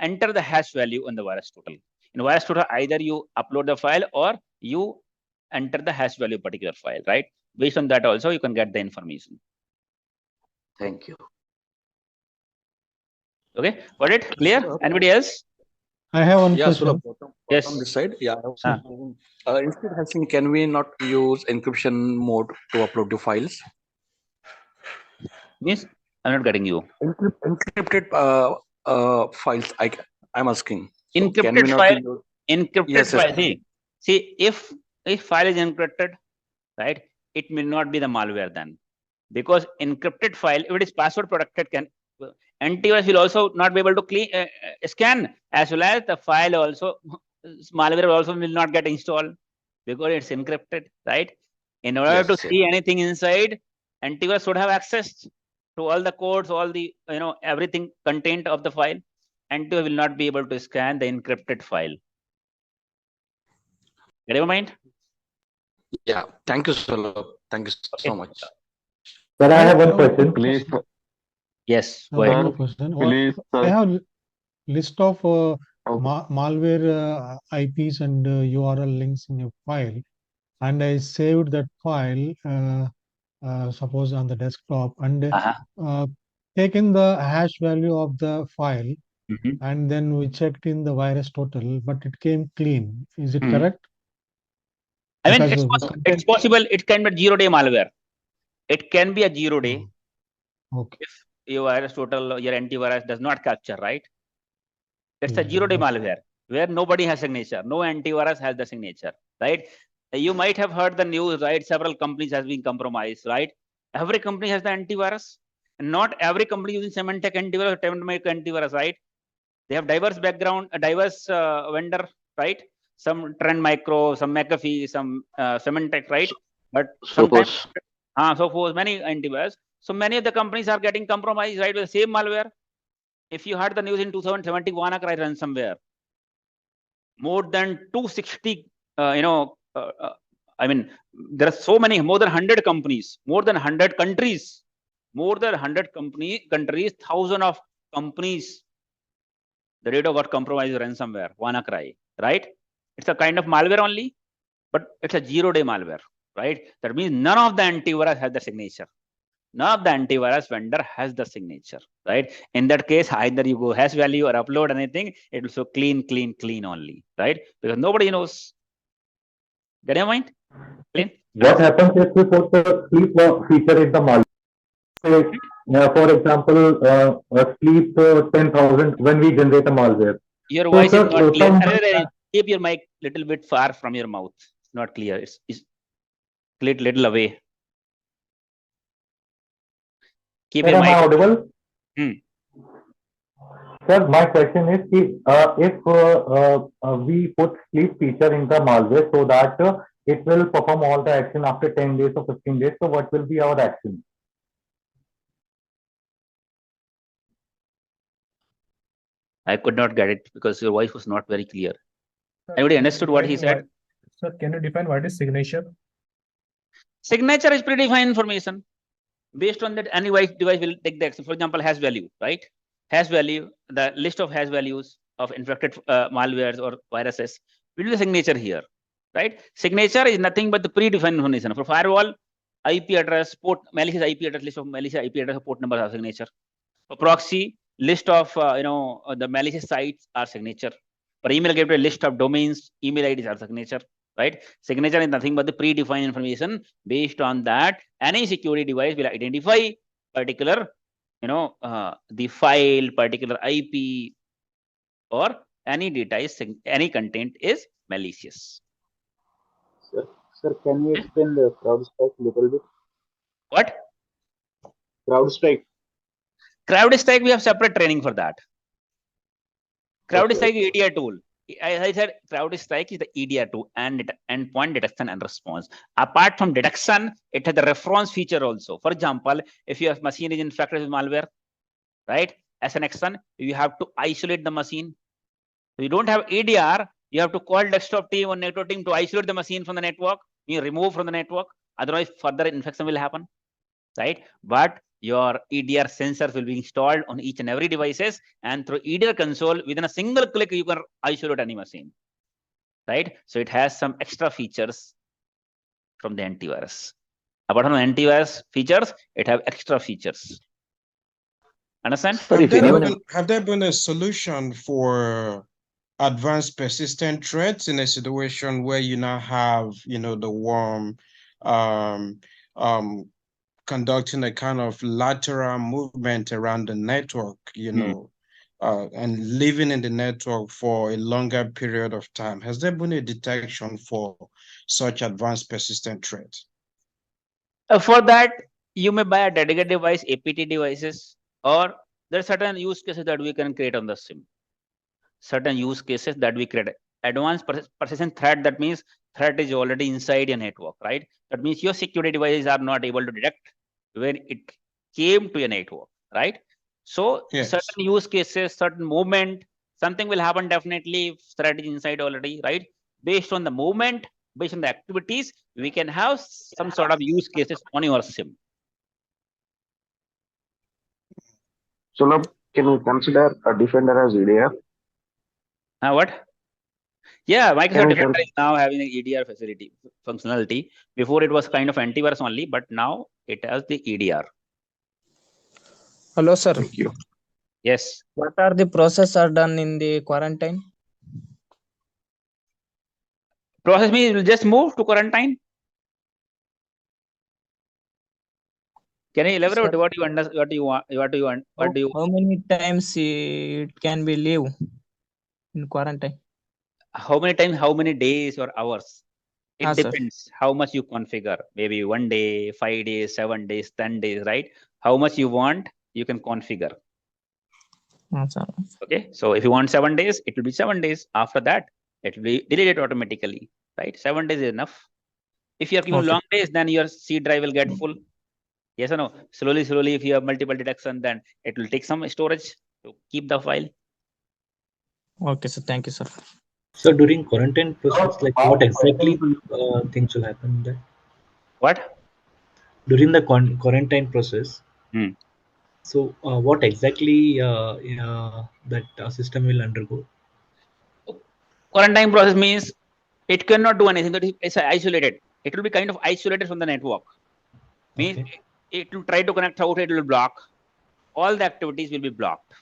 enter the hash value on the virus total. In virus total, either you upload the file or you enter the hash value of particular file, right? Based on that also, you can get the information. Thank you. Okay, got it? Clear? Anybody else? I have one Yeah, question. Yes. On this side, yeah. Instead of hashing, can we not use encryption mode to upload the files? Means I'm not getting you. Encrypted files. I'm asking. So can we Encrypted not file. use- Encrypted Yes, yes. file. See, if file is encrypted, right, it will not be the malware then, because encrypted file, if it is password protected, antivirus will also not be able to scan, as well as the file also, malware also will not get installed because it's encrypted, right? In order Yes, to yes. see anything inside, antivirus should have access to all the codes, all the everything content of the file. Antivirus will not be able to scan the encrypted file. Get your mind? Yeah. Thank you, Saurabh. Thank you so much. Sir, I have one question. Please, Yes, go One ahead. more question. please, I sir. have list of malware IPs and URL links in a file, and I saved that file, suppose on the desktop, and taken the hash value of the file, and then we checked in the virus total, but it came clean. Is it correct? I mean, Because it's possible it can be 0-day malware. It can be a 0-day. Okay. If your virus total, your antivirus does not capture, right? It's a 0-day malware where nobody has signature. No antivirus has the signature, right? You might have heard the news, right? Several companies has been compromised, right? Every company has the antivirus. And not every company using Symantec antivirus or Symantec antivirus, right? They have diverse background, a diverse vendor, right? Some Trend Micro, some McAfee, some Symantec, right? But sometimes, so for many antivirus. So many of the companies are getting compromised, right, with the same malware. If you heard the news in 2017, WannaCry ransomware, more than 260, I mean, there are so many, more than 100 companies, more than 100 countries, more than 100 countries, thousands of companies. The data got compromised with ransomware, WannaCry, right? It's a kind of malware only, but it's a 0-day malware, right? That means none of the antivirus has the signature. None of the antivirus vendor has the signature, right? In that case, either you go hash value or upload anything, it will show clean, clean, clean only, right? Because nobody knows. Get your mind? Clean? What happens if we put the sleep feature in the malware? For example, sleep 10,000 when we generate a malware. Your voice is not clear. Keep your mic little bit far from your mouth. It's not clear. It's little away. Keep your mic. Am I audible? Sir, my question is, if we put sleep feature in the malware so that it will perform all the action after 10 days or 15 days, so what will be our action? I could not get it because your voice was not very clear. Everybody understood what he said? Sir, can you define what is signature? Signature is predefined information. Based on that, any device will take the action. For example, hash value, right? Hash value, the list of hash values of infected malwares or viruses will be the signature here, right? Signature is nothing but the predefined information. For firewall, IP address, port, malicious IP address, list of malicious IP address, port numbers are signature. For proxy, list of the malicious sites are signature. For email gateway, list of domains, email IDs are signature, right? Signature is nothing but the predefined information. Based on that, any security device will identify particular, the file, particular IP, or any data is any content is malicious. Sir, can you explain the CrowdStrike a little bit? What? CrowdStrike. CrowdStrike, we have separate training for that. CrowdStrike is EDR tool. As I said, CrowdStrike is the EDR tool and endpoint detection and response. Apart from detection, it has the reference feature also. For example, if your machine is infected with malware, right? As an action, you have to isolate the machine. If you don't have EDR, you have to call desktop team or network team to isolate the machine from the network. You remove from the network. Otherwise, further infection will happen, right? But your EDR sensors will be installed on each and every devices, and through EDR console, within a single click, you can isolate any machine, right? So it has some extra features from the antivirus. Apart from the antivirus features, it have extra features. Understand? Have there been a solution for advanced persistent threats in a situation where you now have, the worm conducting a kind of lateral movement around the network, and living in the network for a longer period of time? Has there been a detection for such advanced persistent threats? For that, you may buy a dedicated device, APT devices, or there are certain use cases that we can create on the SIEM. Certain use cases that we create. Advanced persistent threat, that means threat is already inside your network, right? That means your security devices are not able to detect when it came to your network, right? So certain use cases, certain movement, something will happen definitely if threat is inside already, right? Based on the movement, based on the activities, we can have some sort of use cases on your SIEM. So, can we consider a Defender as EDR? What? Yeah, Microsoft Defender is now having an EDR facility functionality. Before it was kind of antivirus only, but now it has the EDR. Hello, sir. Thank you. Yes. What are the process are done in the quarantine? Process means will just move to quarantine. Can you elaborate? Sir, what do you understand? What do you want? What do you want? What do you? How many times it can be live in quarantine? How many times? How many days or hours? It depends how much you configure. Maybe 1 day, 5 days, 7 days, 10 days, right? How much you want, you can configure. Okay. So if you want 7 days, it will be 7 days. After that, it will be deleted automatically, right? 7 days is enough. If you are giving long days, then your C drive will get full. Yes or no? Slowly, if you have multiple detection, then it will take some storage to keep the file. Okay, so thank you, sir. So during quarantine process, like what exactly things will happen there? What? During the quarantine process. So what exactly that system will undergo? Quarantine process means it cannot do anything. That is isolated. It will be kind of isolated from the network. Means it will try to connect out. It will block. All the activities will be blocked.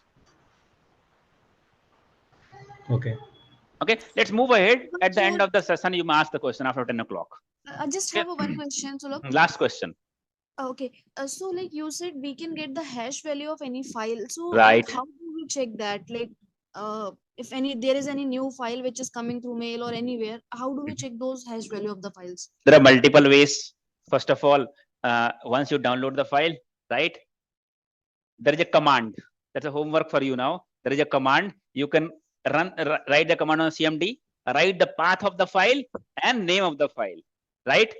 Okay. Okay, let's move ahead. At the end of the session, you may ask the question after 10 o'clock. I just have one question. So look. Last question. Okay. So like you said, we can get the hash value of any file. So right. How do we check that? Like, if there is any new file which is coming through mail or anywhere, how do we check those hash value of the files? There are multiple ways. First of all, once you download the file, right? There is a command. That's a homework for you now. There is a command. You can write the command on CMD, write the path of the file and name of the file, right?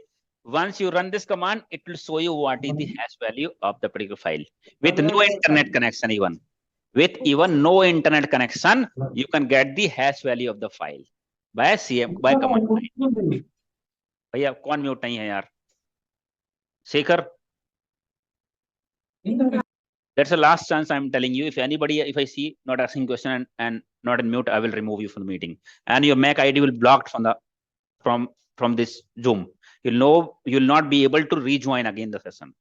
Once you run this command, it will show you what is the hash value of the particular file. With no internet connection even. With even no internet connection, you can get the hash value of the file by by command line. भैया कौन mute नहीं है यार? Shekhar. That's the last chance I'm telling you. If anybody, if I see not asking question and not in mute, I will remove you from the meeting. And your MAC ID will be blocked from this Zoom. You'll not be able to rejoin again the session.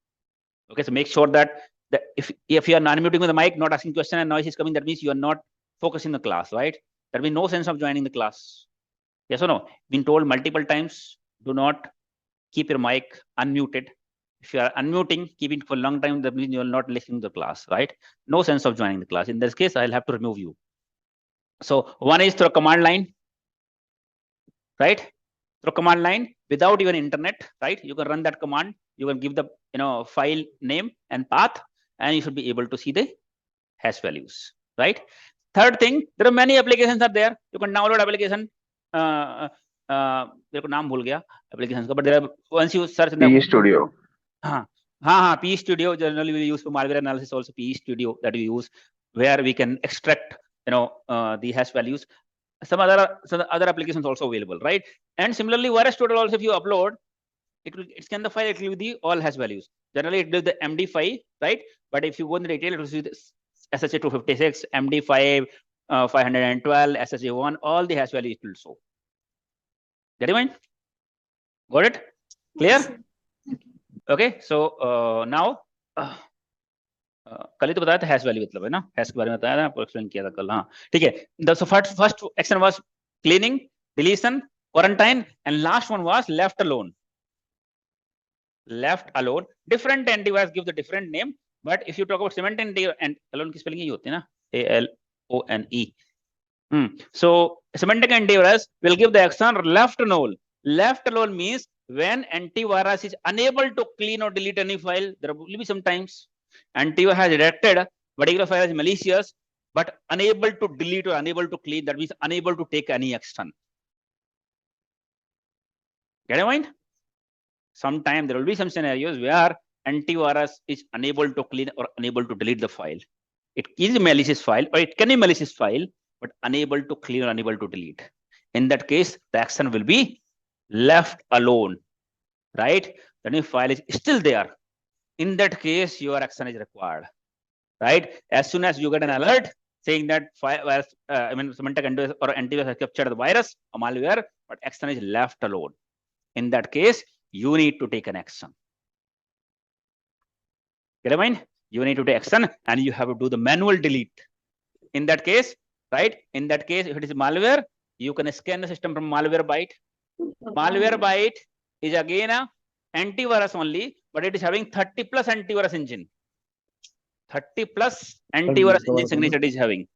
Okay, so make sure that if you are not unmuting with the mic, not asking question and noise is coming, that means you are not focusing the class, right? There will be no sense of joining the class. Yes or no? Been told multiple times, do not keep your mic unmuted. If you are unmuting, keep it for a long time, that means you are not listening to the class, right? No sense of joining the class. In this case, I'll have to remove you. So one is through command line, right? Through command line without even internet, right? You can run that command. You can give the file name and path, and you should be able to see the hash values, right? Third thing, there are many applications are there. You can download application. मेरे को नाम भूल गया applications का, but there are once you search PE Studio. PE Studio generally we use for malware analysis. Also PE Studio that we use where we can extract the hash values. Some other applications also available, right? And similarly, VirusTotal also, if you upload, it will scan the file. It will be the all hash values. Generally, it will the MD5, right? But if you go in the detail, it will see this SHA-256, MD5, 512, SHA-1, all the hash values it will show. Get it, mind? Got it? Clear? Okay. So now कल ही तो बताया था hash value मतलब है ना, hash के बारे में बताया था, आपको एक्सप्लेन किया था कल। हाँ ठीक है। So first action was cleaning, deletion, quarantine, and last one was left alone. Left alone. Different antivirus give the different name, but if you talk about semantic antivirus, and alone की spelling यही होती है ना, ALONE. So semantic antivirus will give the action left alone. Left alone means when antivirus is unable to clean or delete any file. There will be sometimes antivirus has detected particular file is malicious, but unable to delete or unable to clean. That means unable to take any action. Get in mind? Sometimes there will be some scenarios where antivirus is unable to clean or unable to delete the file. It is a malicious file, or it can be a malicious file, but unable to clean or unable to delete. In that case, the action will be left alone, right? The new file is still there. In that case, your action is required, right? As soon as you get an alert saying that file, semantic antivirus or antivirus has captured the virus or malware, but action is left alone. In that case, you need to take an action. Get in mind? You need to take action and you have to do the manual delete. In that case, right? In that case, if it is malware, you can scan the system from Malwarebyte. Malwarebyte is again a antivirus only, but it is having 30 plus antivirus engine. 30 plus antivirus engine signature it is having.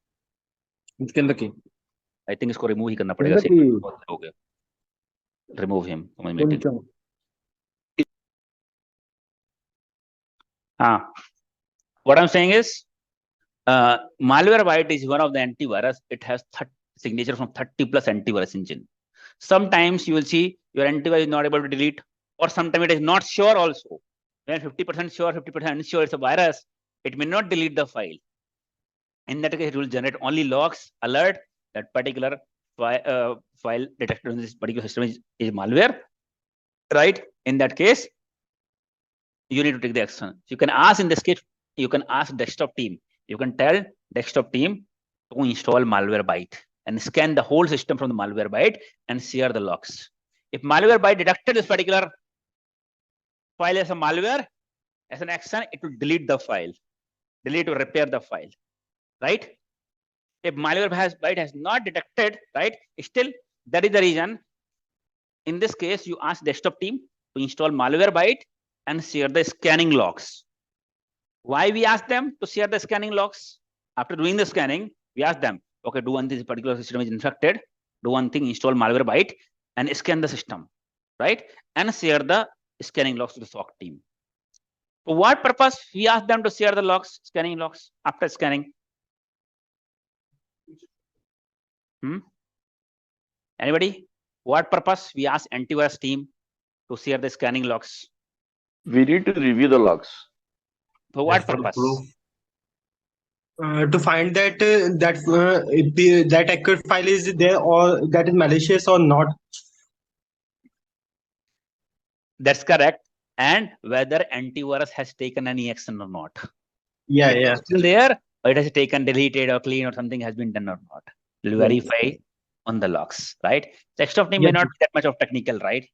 I think इसको remove ही करना पड़ेगा. Remove him. What I'm saying is, Malwarebyte is one of the antivirus. It has signature from 30 plus antivirus engine. Sometimes you will see your antivirus is not able to delete, or sometimes it is not sure also. When 50% sure, 50% unsure it's a virus, it may not delete the file. In that case, it will generate only logs, alert that particular file detected in this particular system is malware, right? In that case, you need to take the action. So you can ask in this case, you can ask desktop team. You can tell desktop team to install Malwarebyte and scan the whole system from the Malwarebyte and share the logs. If Malwarebyte detected this particular file as a malware, as an action, it will delete the file, delete or repair the file, right? If Malwarebyte has not detected, right, still that is the reason. In this case, you ask desktop team to install Malwarebyte and share the scanning logs. Why we ask them to share the scanning logs? After doing the scanning, we ask them, okay, do one thing, this particular system is infected, do one thing, install Malwarebyte and scan the system, right? And share the scanning logs to the SOC team. For what purpose we ask them to share the logs, scanning logs after scanning? Anybody? What purpose we ask antivirus team to share the scanning logs? We need to review the logs. For what purpose? To find that that accurate file is there or that is malicious or not. That's correct. And whether antivirus has taken any action or not. Yeah, if yeah. it's still there, or it has taken, deleted, or clean, or something has been done or not. We'll verify on the logs, right? Desktop team may not be that much of technical, right?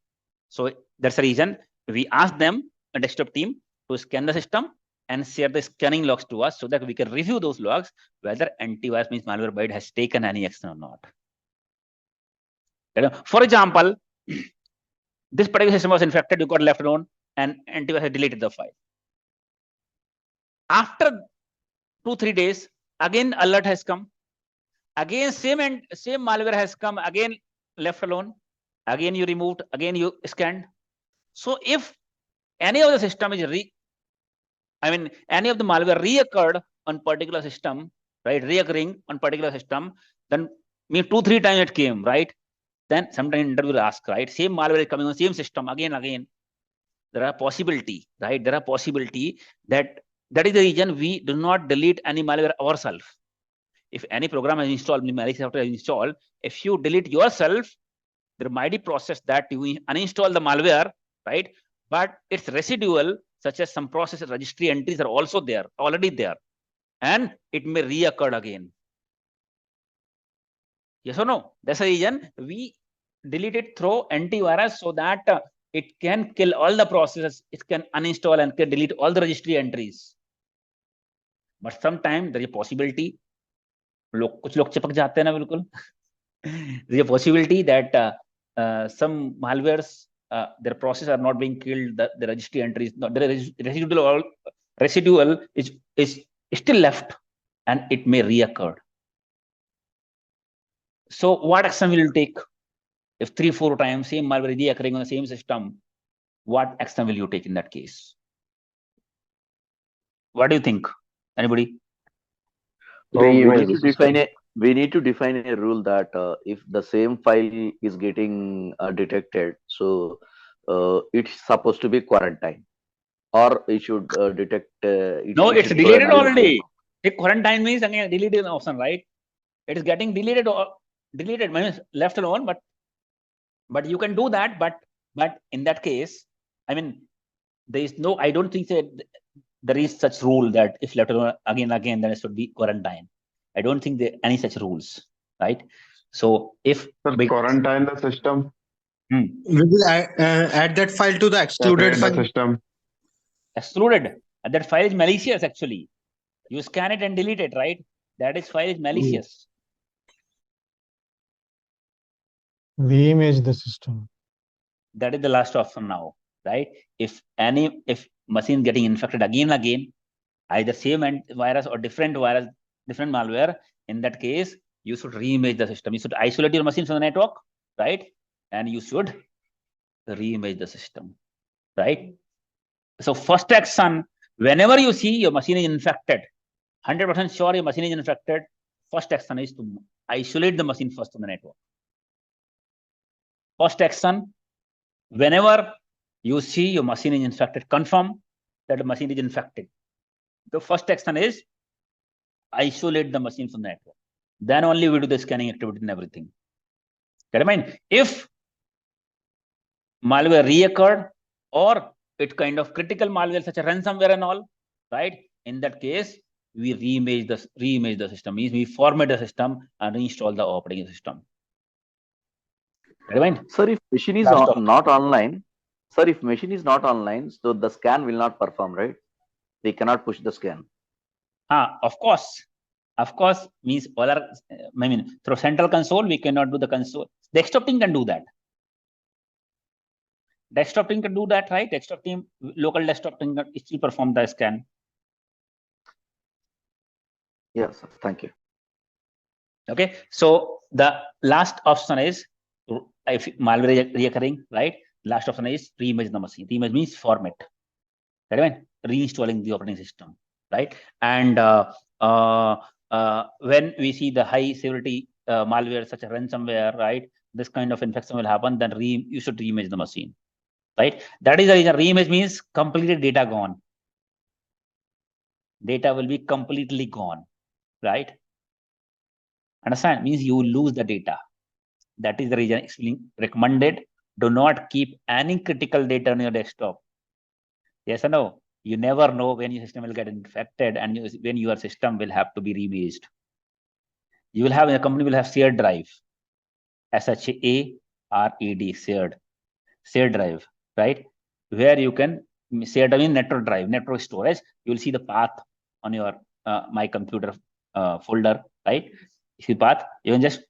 So that's the reason we ask them, a desktop team, to scan the system and share the scanning logs to us so that we can review those logs, whether antivirus means Malwarebyte has taken any action or not. For example, this particular system was infected, you got left alone, and antivirus has deleted the file. After 2-3 days, again alert has come. Again, same malware has come, again left alone, again you removed, again you scanned. So if any of the system is any of the malware reoccurred on particular system, right, reoccurring on particular system, then 2-3 times it came, right? Then sometimes interview will ask, right, same malware is coming on same system again. There are possibility, right? There are possibility that is the reason we do not delete any malware ourselves. If any program is installed, malicious software is installed, if you delete yourself, there might be process that you uninstall the malware, right? But it's residual, such as some process registry entries are also there, already there, and it may reoccur again. Yes or no? That's the reason we delete it through antivirus so that it can kill all the processes. It can uninstall and can delete all the registry entries. But sometimes there is a possibility. कुछ लोग चिपक जाते हैं ना बिल्कुल. There is a possibility that some malwares, their process are not being killed. The registry entries, the residual is still left, and it may reoccur. So what action will you take if 3-4 times same malware is reoccurring on the same system? What action will you take in that case? What do you think? Anybody? We need to define a rule that if the same file is getting detected, so it's supposed to be quarantine, or it should detect. No, it's deleted already. If quarantine means again deleted option, right? It is getting deleted or deleted means left alone, but you can do that. But in that case, I mean, there is no. I don't think that there is such rule that if left alone again and again, then it should be quarantine. I don't think there are any such rules, right? So if we quarantine the system, we will add that file to the excluded file. System. Excluded. And that file is malicious actually. You scan it and delete it, right? That is file is malicious. Reimage the system. That is the last option now, right? If machine getting infected again and again, either same virus or different virus, different malware, in that case, you should reimage the system. You should isolate your machine from the network, right? And you should reimage the system, right? So first action, whenever you see your machine is infected, 100% sure your machine is infected, first action is to isolate the machine first from the network. First action, whenever you see your machine is infected, confirm that the machine is infected. The first action is isolate the machine from the network. Then only we do the scanning activity and everything. Get I mean, if malware reoccurred or it kind of critical malware such as ransomware and all, right? In that case, we reimage the system. Means we format the system and reinstall the operating system. Sir, if machine is not online, sir, if machine is not online, so the scan will not perform, right? We cannot push the scan. Of course, means all our, I mean, through central console, we cannot do the console. Desktop team can do that. Desktop team can do that, right? Desktop team, local desktop team can still perform the scan. Yes, sir. Thank you. Okay, so the last option is if malware is reoccurring, right? Last option is reimage the machine. Reimage means format. Right? Reinstalling the operating system, right? And when we see the high severity malware such as ransomware, right? This kind of infection will happen, then you should reimage the machine, right? That is the reason reimage means completely data gone. Data will be completely gone, right? Understand? Means you lose the data. That is the reason recommended. Do not keep any critical data on your desktop. Yes or no? You never know when your system will get infected and when your system will have to be reimaged. You will have, a company will have shared drive, SHARED, shared drive, right? Where you can share the network drive, network storage. You will see the path on your my computer folder, right? You see path, you can just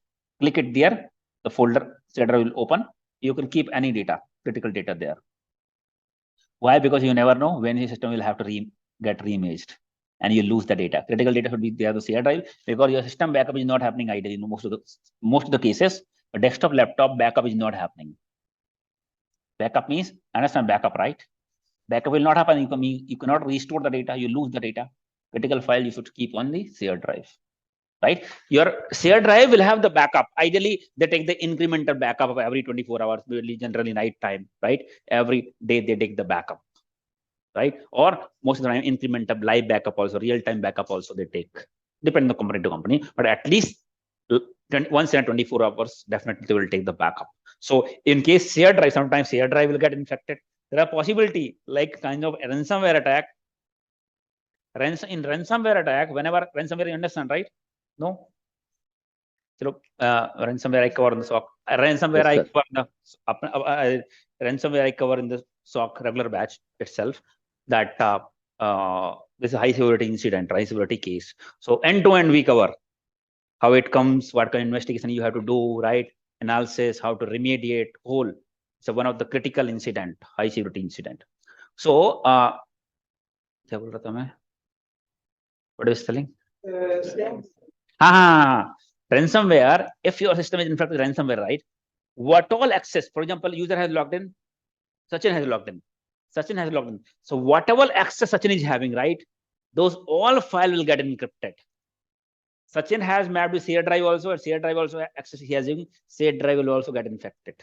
click it there. The folder shared drive will open. You can keep any data, critical data there. Why? Because you never know when your system will have to get reimaged and you lose the data. Critical data should be there, the shared drive, because your system backup is not happening ideally. Most of the cases, a desktop laptop backup is not happening. Backup means, understand backup, right? Backup will not happen. You cannot restore the data. You lose the data. Critical file you should keep on the shared drive, right? Your shared drive will have the backup. Ideally, they take the incremental backup of every 24 hours, generally night time, right? Every day they take the backup, right? Or most of the time incremental live backup also, real-time backup also they take. Depending on company to company, but at least once in 24 hours, definitely they will take the backup. So in case shared drive, sometimes shared drive will get infected. There are possibility like kind of ransomware attack. In ransomware attack, whenever ransomware, you understand, right? No. So ransomware I cover the SOC. Ransomware I cover the ransomware I cover in the SOC regular batch itself, that this is a high severity incident, high severity case. So end to end we cover how it comes, what kind of investigation you have to do, right? Analysis, how to remediate, whole. So one of the critical incident, high severity incident. So क्या बोल रहा था मैं? What are you telling? Ransomware. If your system is infected with ransomware, right? What all access? For example, user has logged in. Sachin has logged in. Sachin has logged in. So whatever access Sachin is having, right? Those all file will get encrypted. Sachin has mapped to shared drive also, and shared drive also access he has in shared drive will also get infected.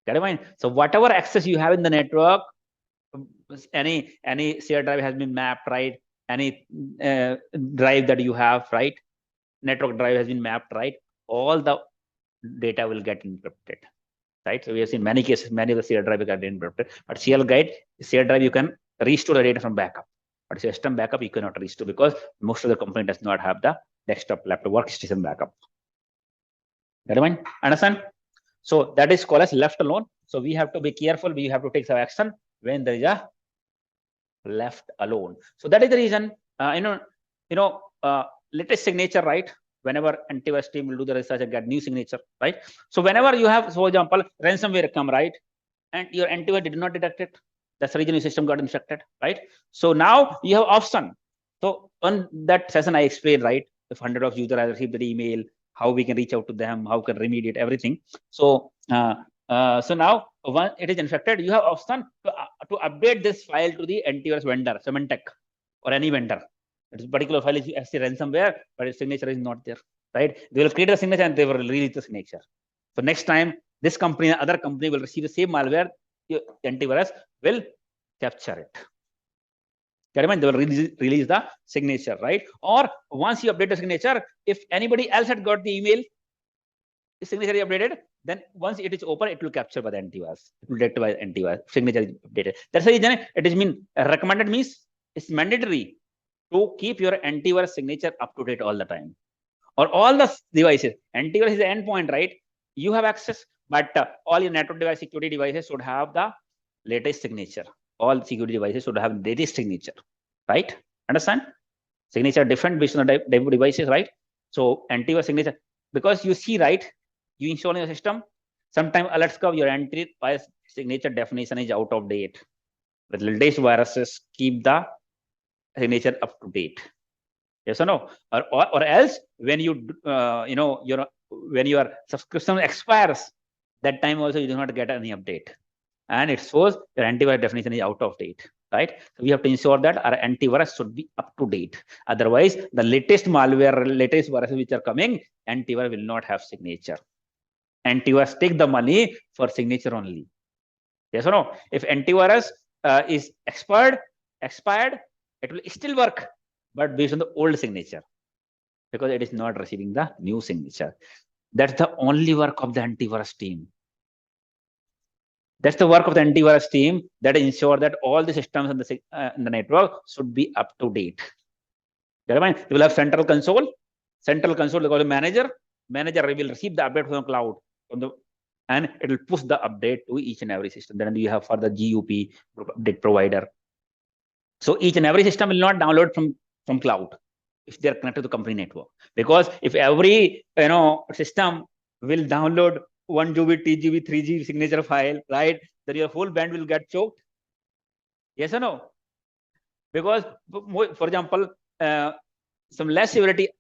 Get in mind? So whatever access you have in the network, any shared drive has been mapped, right? Any drive that you have, right? Network drive has been mapped, right? All the data will get encrypted, right? So we have seen many cases, many of the shared drive got encrypted. But CL Guide, shared drive, you can restore the data from backup. But system backup, you cannot restore because most of the company does not have the desktop, laptop, workstation backup. Get in mind? Understand? So that is called as left alone. So we have to be careful. We have to take some action when there is a left alone. So that is the reason, latest signature, right? Whenever antivirus team will do the research and get new signature, right? So whenever you have, for example, ransomware come, right? And your antivirus did not detect it. That's the reason your system got infected, right? So now you have option. So on that session, I explained, right? If 100 of users have received the email, how we can reach out to them, how can remediate everything. So, so now once it is infected, you have option to update this file to the antivirus vendor, Symantec or any vendor. This particular file is actually ransomware, but its signature is not there, right? They will create a signature and they will release the signature. So next time this company, other company will receive the same malware, your antivirus will capture it. Get in mind, they will release the signature, right? Or once you update the signature, if anybody else had got the email, the signature is updated, then once it is open, it will capture by the antivirus. It will detect by the antivirus. Signature is updated. That's the reason it is recommended means it's mandatory to keep your antivirus signature up to date all the time. Or all the devices. Antivirus is the endpoint, right? You have access, but all your network device, security devices should have the latest signature. All security devices should have the latest signature, right? Understand? Signature different based on the type of devices, right? So antivirus signature, because you see, right? You install in your system, sometimes alerts come, your antivirus signature definition is out of date. With latest viruses, keep the signature up to date. Yes or no? Or else when you when your subscription expires, that time also you do not get any update, and it shows your antivirus definition is out of date, right? So we have to ensure that our antivirus should be up to date. Otherwise, the latest malware, latest viruses which are coming, antivirus will not have signature. Antivirus take the money for signature only. Yes or no? If antivirus is expired, it will still work, but based on the old signature, because it is not receiving the new signature. That's the only work of the antivirus team. That's the work of the antivirus team, that ensure that all the systems in the network should be up to date. You will have central console. Central console, they call it manager. Manager will receive the update from the cloud, and it will push the update to each and every system. Then you have for the GUP update provider. So each and every system will not download from cloud if they are connected to the company network. Because if every system will download 1 GB, 2 GB, 3 GB signature file, right, then your whole band will get choked. Yes or no? Because, for example, some less severity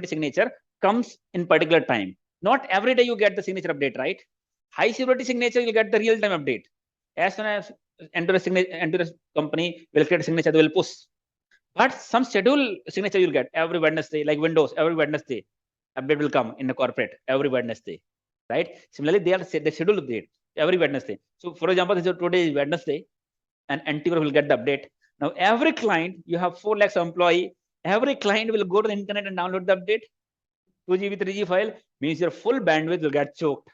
signature comes in particular time. Not every day you get the signature update, right? High severity signature, you get the real-time update. As soon as antivirus company will create a signature, they will push. But some schedule signature you'll get every Wednesday, like Windows, every Wednesday, update will come in the corporate every Wednesday, right? Similarly, they schedule update every Wednesday. So, for example, today is Wednesday, and antivirus will get the update. Now, every client, you have 4 lakhs employee, every client will go to the internet and download the update. 2 GB, 3 GB file means your full bandwidth will get choked.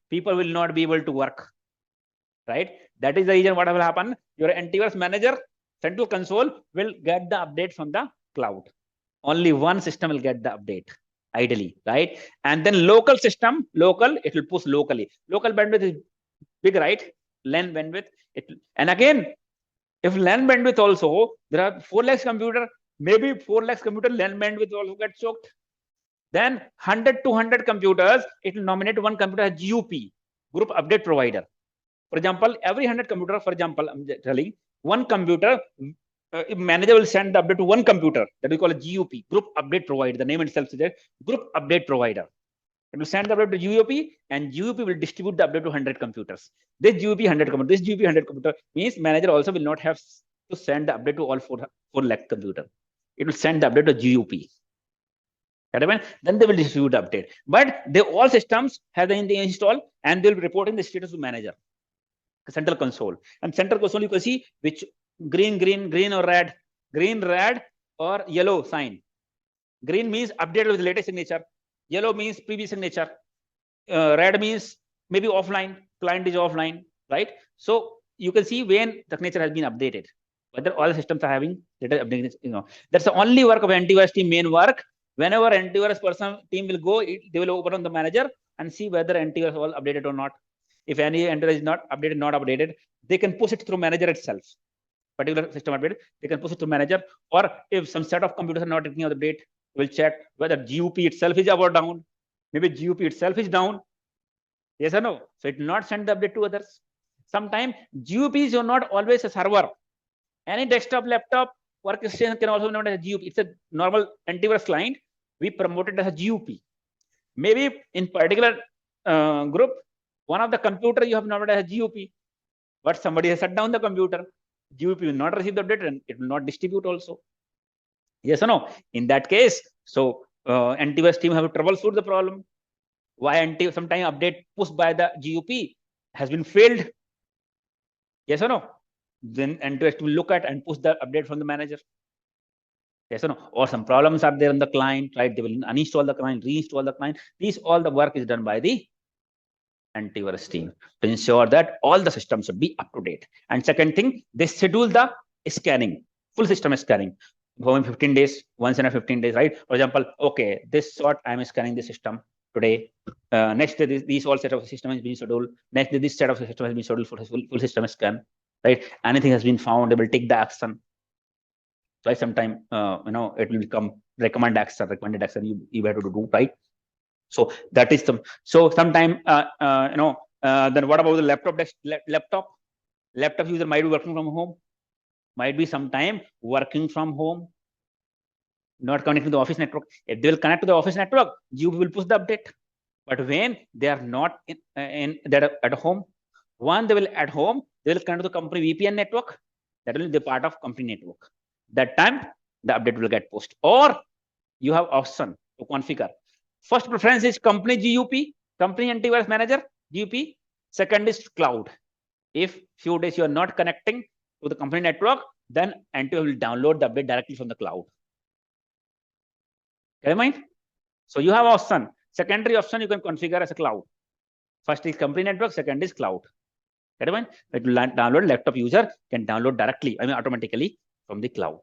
People will not be able to work, right? That is the reason what will happen. Your antivirus manager, central console, will get the update from the cloud. Only one system will get the update, ideally, right? And then local system, it will push locally. Local bandwidth is big, right? LAN bandwidth. And again, if LAN bandwidth also, there are 4 lakhs computer, maybe 4 lakhs computer LAN bandwidth also gets choked. Then 100 to 100 computers, it will nominate one computer as GUP, group update provider. For example, every 100 computer, for example, I'm telling one computer, manager will send the update to one computer that we call a GUP, group update provider. The name itself suggests group update provider. It will send the update to GUP, and GUP will distribute the update to 100 computers. This GUP 100 computer, this GUP 100 computer means manager also will not have to send the update to all 4 lakh computer. It will send the update to GUP. Then they will distribute the update. But they all systems have the install, and they will be reporting the status to manager. Central console. And central console, you can see which green or red, green, red, or yellow sign. Green means update with latest signature. Yellow means previous signature. Red means maybe offline. Client is offline, right? So you can see when the signature has been updated. Whether all the systems are having data updated, that's the only work of antivirus team. Main work. Whenever antivirus person team will go, they will open on the manager and see whether antivirus all updated or not. If any antivirus is not updated, they can push it through manager itself. Particular system update, they can push it to manager. Or if some set of computers are not taking the update, we'll check whether GUP itself is up or down. Maybe GUP itself is down. Yes or no? So it will not send the update to others. Sometimes GUPs are not always a server. Any desktop, laptop, workstation can also be known as a GUP. It's a normal antivirus client. We promote it as a GUP. Maybe in particular group, one of the computer you have noted as a GUP, but somebody has shut down the computer. GUP will not receive the update and it will not distribute also. Yes or no? In that case, so antivirus team have to troubleshoot the problem. Why sometimes update pushed by the GUP has been failed. Yes or no? Then antivirus will look at and push the update from the manager. Yes or no? Or some problems are there on the client, right? They will uninstall the client, reinstall the client. All the work is done by the antivirus team to ensure that all the systems should be up to date. And second thing, they schedule the scanning, full system scanning. For 15 days, once in a 15 days, right? For example, okay, this sort I'm scanning the system today. Next day, these all set of system has been scheduled. Next day, this set of system has been scheduled for full system scan, right? Anything has been found, they will take the action. Right? Sometime, it will become recommended action you have to do, right? So that is so sometime, then what about the laptop user might be working from home, might be sometime working from home, not connecting to the office network. If they will connect to the office network, you will push the update. But when they are not at home, one they will at home, they will connect to the company VPN network. That will be the part of company network. That time the update will get pushed. Or you have option to configure. First preference is company GUP, company antivirus manager, GUP. Second is cloud. If few days you are not connecting to the company network, then antivirus will download the update directly from the cloud. Okay, mind? So you have option. Secondary option you can configure as a cloud. First is company network, second is cloud. Okay, mind? It will download, laptop user can download directly, automatically from the cloud.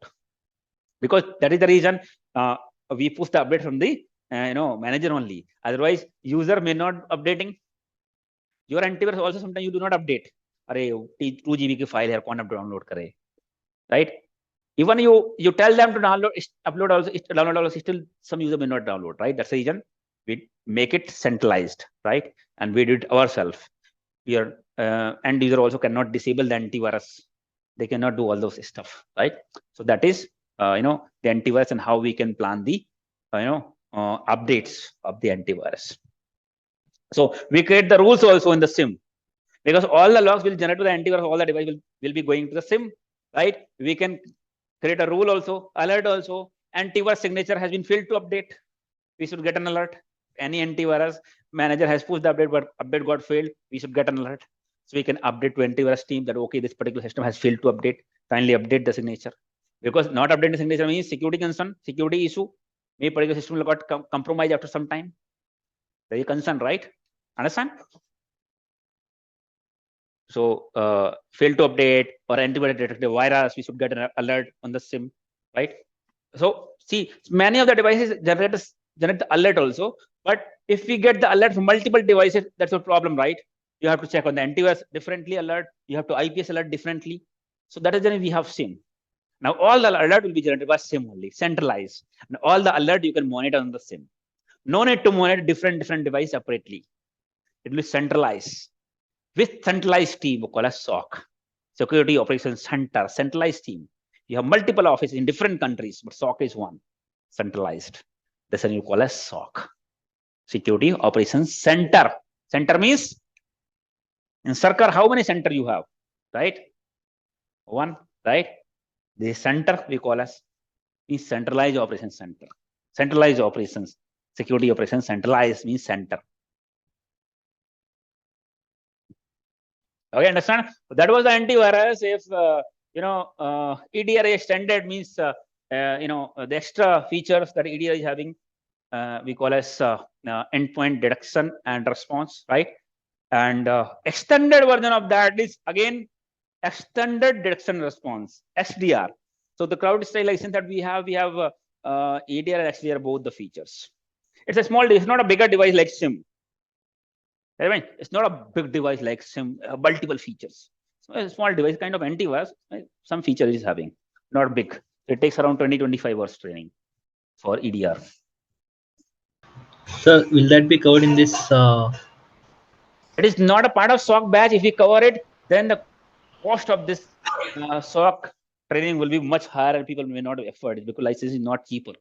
Because that is the reason we push the update from the manager only. Otherwise, user may not updating. Your antivirus also sometimes you do not update. Array 2 GB ki file here, kaun download kare, right? Even you tell them to download, download also, still some user may not download, right? That's the reason we make it centralized, right? And we do it ourselves. Your end user also cannot disable the antivirus. They cannot do all those stuff, right? So that is the antivirus and how we can plan the updates of the antivirus. So we create the rules also in the SIEM, because all the logs will generate to the antivirus, all the device will be going to the SIEM, right? We can create a rule also, alert also. Antivirus signature has been failed to update. We should get an alert. Any antivirus manager has pushed the update, but update got failed. We should get an alert. So we can update to antivirus team that, okay, this particular system has failed to update. Kindly update the signature. Because not updating the signature means security concern, security issue. Maybe particular system will got compromised after some time. There is concern, right? Understand? So fail to update or antivirus detected virus, we should get an alert on the SIEM, right? So see, many of the devices generate the alert also, but if we get the alert from multiple devices, that's a problem, right? You have to check on the antivirus differently alert. You have to IPS alert differently. So that is when we have SIEM. Now all the alert will be generated by SIEM only, centralized. And all the alert you can monitor on the SIEM. No need to monitor different device separately. It will be centralized. With centralized team, we call as SOC, Security Operations Center, centralized team. You have multiple offices in different countries, but SOC is one, centralized. That's what you call as SOC, Security Operations Center. Center means in Sarkar, how many center you have, right? One, right? The center we call as is centralized operations center. Centralized operations, security operations, centralized means center. Okay, understand? That was the antivirus. If EDR extended means the extra features that EDR is having, we call as endpoint detection and response, right? And extended version of that is again extended detection response, SDR. So the CrowdStrike license that we have EDR and XDR, both the features. It's a small device, it's not a bigger device like SIEM. Right? It's not a big device like SIEM, multiple features. So a small device, kind of antivirus, some features is having, not big. So it takes around 20-25 hours training for EDR. So will that be covered in this? It is not a part of SOC batch. If we cover it, then the cost of this SOC training will be much higher and people may not afford it because license is not cheaper.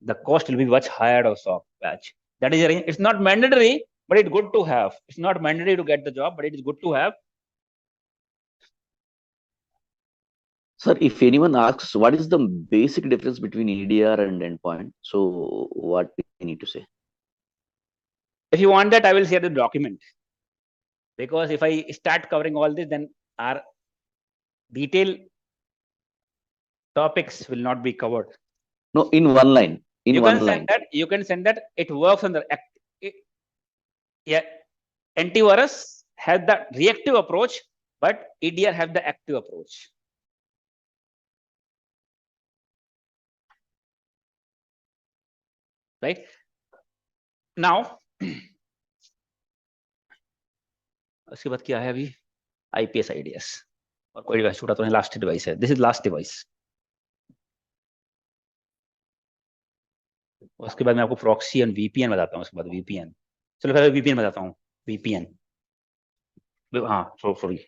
The cost will be much higher of SOC batch. That is, it's not mandatory, but it's good to have. It's not mandatory to get the job, but it is good to have. Sir, if anyone asks what is the basic difference between EDR and endpoint, so what we need to say? If you want that, I will share the document. Because if I start covering all this, then our detailed topics will not be covered. No, in one line. In one line. You can send that. It works on the antivirus has the reactive approach, but EDR has the active approach. Right now, उसके बाद क्या है अभी IPS IDS और कोई device छूटा तो नहीं, लास्ट डिवाइस है. This is last device. उसके बाद मैं आपको प्रॉक्सी एंड VPN बताता हूँ. उसके बाद VPN. चलो पहले VPN बताता हूँ. VPN. हाँ, sorry.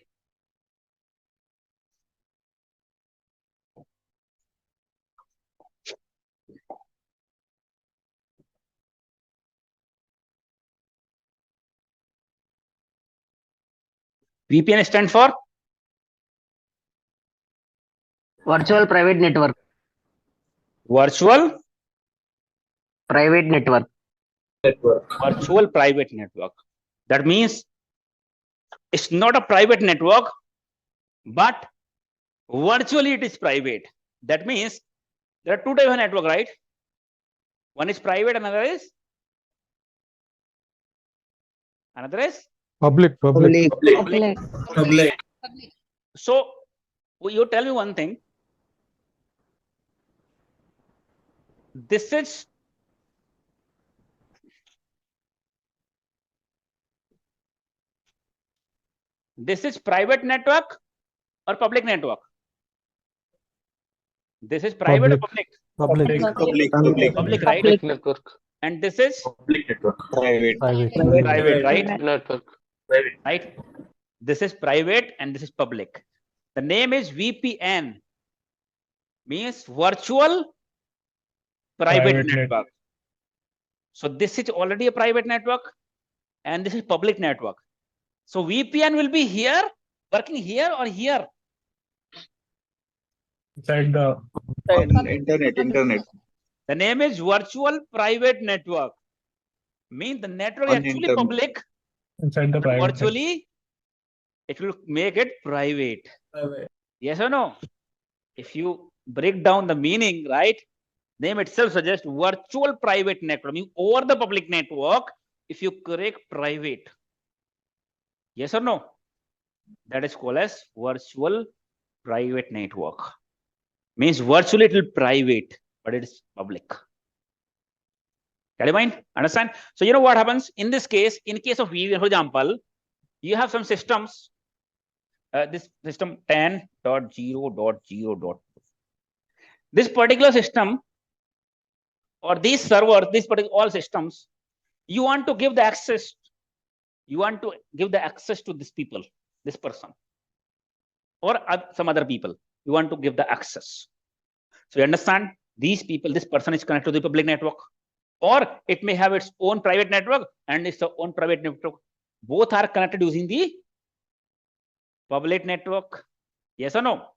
VPN stands for Virtual Private Network. Virtual Private Network. Virtual Private Network. That means it's not a private network, but virtually it is private. That means there are two types of network, right? One is private, another is public. So you tell me one thing. This is private network or public network? This is private or public? Public, right? Public network. And this is Public network. private, right? Network. Right? This is private and this is public. The name is VPN, means virtual private network. So this is already a private network and this is public network. So VPN will be here, working here or here? inside the Internet. The name is virtual private network. Means the network is actually internet. public. inside the private. Virtually, it will make it private. Yes or no? If you break down the meaning, right? Name itself suggests virtual private network. Means over the public network, if you correct private. Yes or no? That is called as virtual private network. Means virtually it will private, but it is public. Got your mind? Understand? So you know what happens in this case? In case of VPN, for example, you have some systems. This system 10.0.0. This particular system or these servers, these particular all systems, you want to give the access. You want to give the access to this people, this person, or some other people. You want to give the access. So you understand, these people, this person is connected to the public network, or it may have its own private network and its own private network. Both are connected using the public network. Yes or no?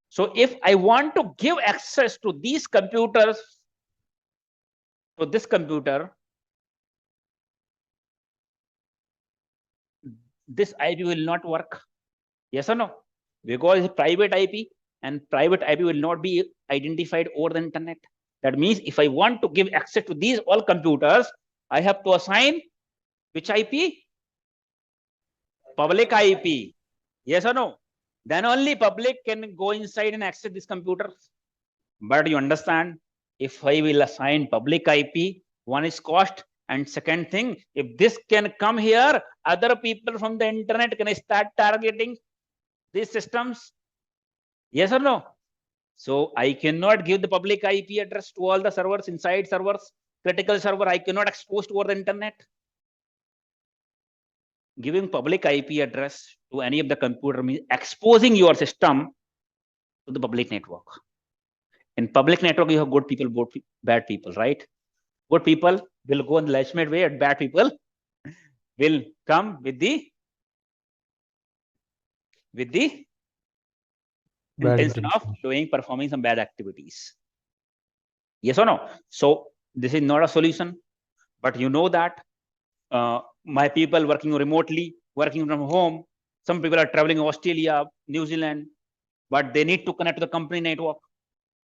So if I want to give access to these computers, to this computer, this IP will not work. Yes or no? Because it's private IP, and private IP will not be identified over the internet. That means if I want to give access to these all computers, I have to assign which IP? Public IP. Yes or no? Then only public can go inside and access this computer. But you understand, if I will assign public IP, one is cost, and second thing, if this can come here, other people from the internet can start targeting these systems. Yes or no? So I cannot give the public IP address to all the servers, inside servers, critical server. I cannot expose to over the internet. Giving public IP address to any of the computer means exposing your system to the public network. In public network, you have good people, bad people, right? Good people will go in the legitimate way, and bad people will come with the intention of performing some bad activities. Yes or no? So this is not a solution, but you know that my people working remotely, working from home, some people are traveling to Australia, New Zealand, but they need to connect to the company network.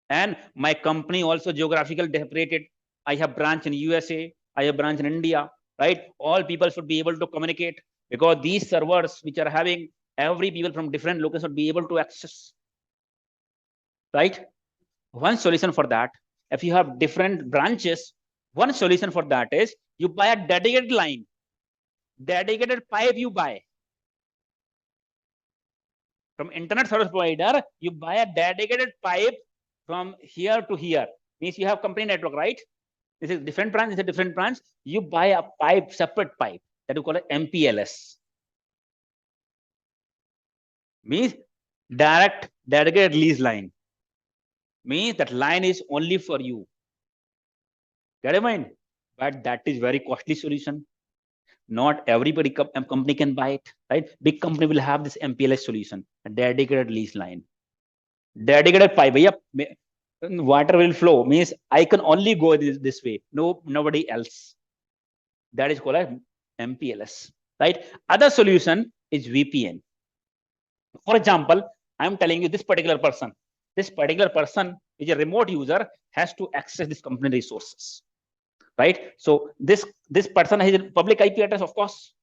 And my company also geographically separated. I have branch in USA, I have branch in India, right? All people should be able to communicate, because these servers which are having every people from different locations should be able to access. Right? One solution for that, if you have different branches, one solution for that is you buy a dedicated line, dedicated pipe you buy. From internet service provider, you buy a dedicated pipe from here to here. Means you have company network, right? This is different branch, this is a different branch. You buy a pipe, separate pipe, that you call it MPLS. Means direct dedicated lease line. Means that line is only for you. Get in mind? But that is very costly solution. Not everybody company can buy it, right? Big company will have this MPLS solution, a dedicated lease line. Dedicated pipe, water will flow, means I can only go this way, nobody else. That is called a MPLS, right? Other solution is VPN. For example, I'm telling you this particular person is a remote user, has to access this company resources, right? So this person has a public IP address, of course,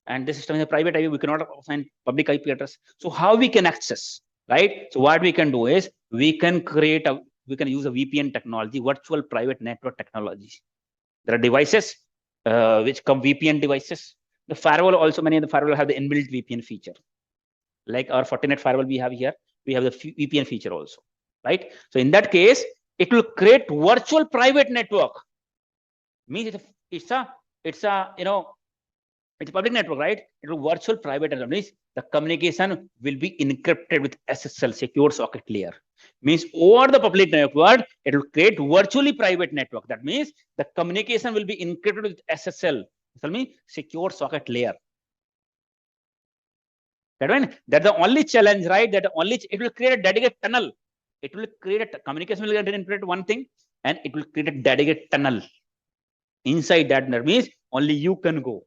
and this system is a private IP. We cannot assign public IP address. So how we can access, right? So what we can do is we can use a VPN technology, virtual private network technology. There are devices which come VPN devices. The firewall also, many of the firewall have the inbuilt VPN feature. Like our Fortinet firewall we have here, we have the VPN feature also, right? So in that case, it will create virtual private network. Means it's a public network, right? It will virtual private network. Means the communication will be encrypted with SSL, secure socket layer. Means over the public network, it will create virtually private network. That means the communication will be encrypted with SSL. That means secure socket layer. That's the only challenge, right? It will create a dedicated tunnel. It will create a communication will get encrypted, one thing, and it will create a dedicated tunnel. Inside that means only you can go.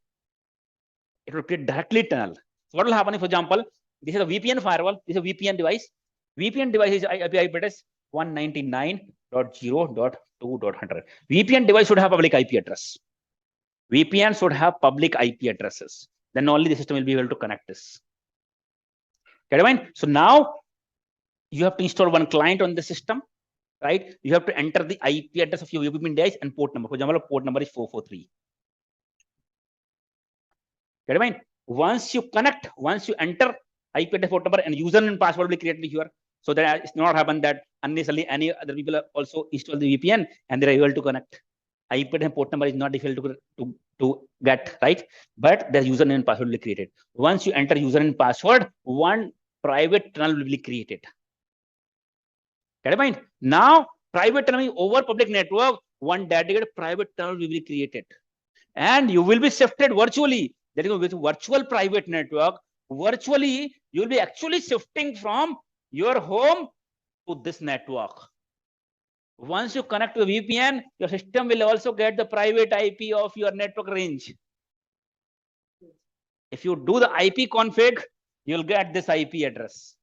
It will create directly tunnel. So what will happen if, for example, this is a VPN firewall, this is a VPN device. VPN device is IP address 199.0.2.100. VPN device should have public IP address. VPN should have public IP addresses. Then only the system will be able to connect this. Get it? So now you have to install one client on the system, right? You have to enter the IP address of your VPN device and port number. For example, port number is 443. Get it? once you connect, once you enter IP address port number and username and password will be created here. So that it's not happen that unnecessarily any other people also install the VPN and they're able to connect. IP address port number is not difficult to get, right? But the username and password will be created. Once you enter username and password, one private tunnel will be created. Get it mind? Now, private tunnel over public network, one dedicated private tunnel will be created. And you will be shifted virtually. That is with virtual private network. Virtually, you will be actually shifting from your home to this network. Once you connect to the VPN, your system will also get the private IP of your network range. If you do the IP config, you'll get this IP address.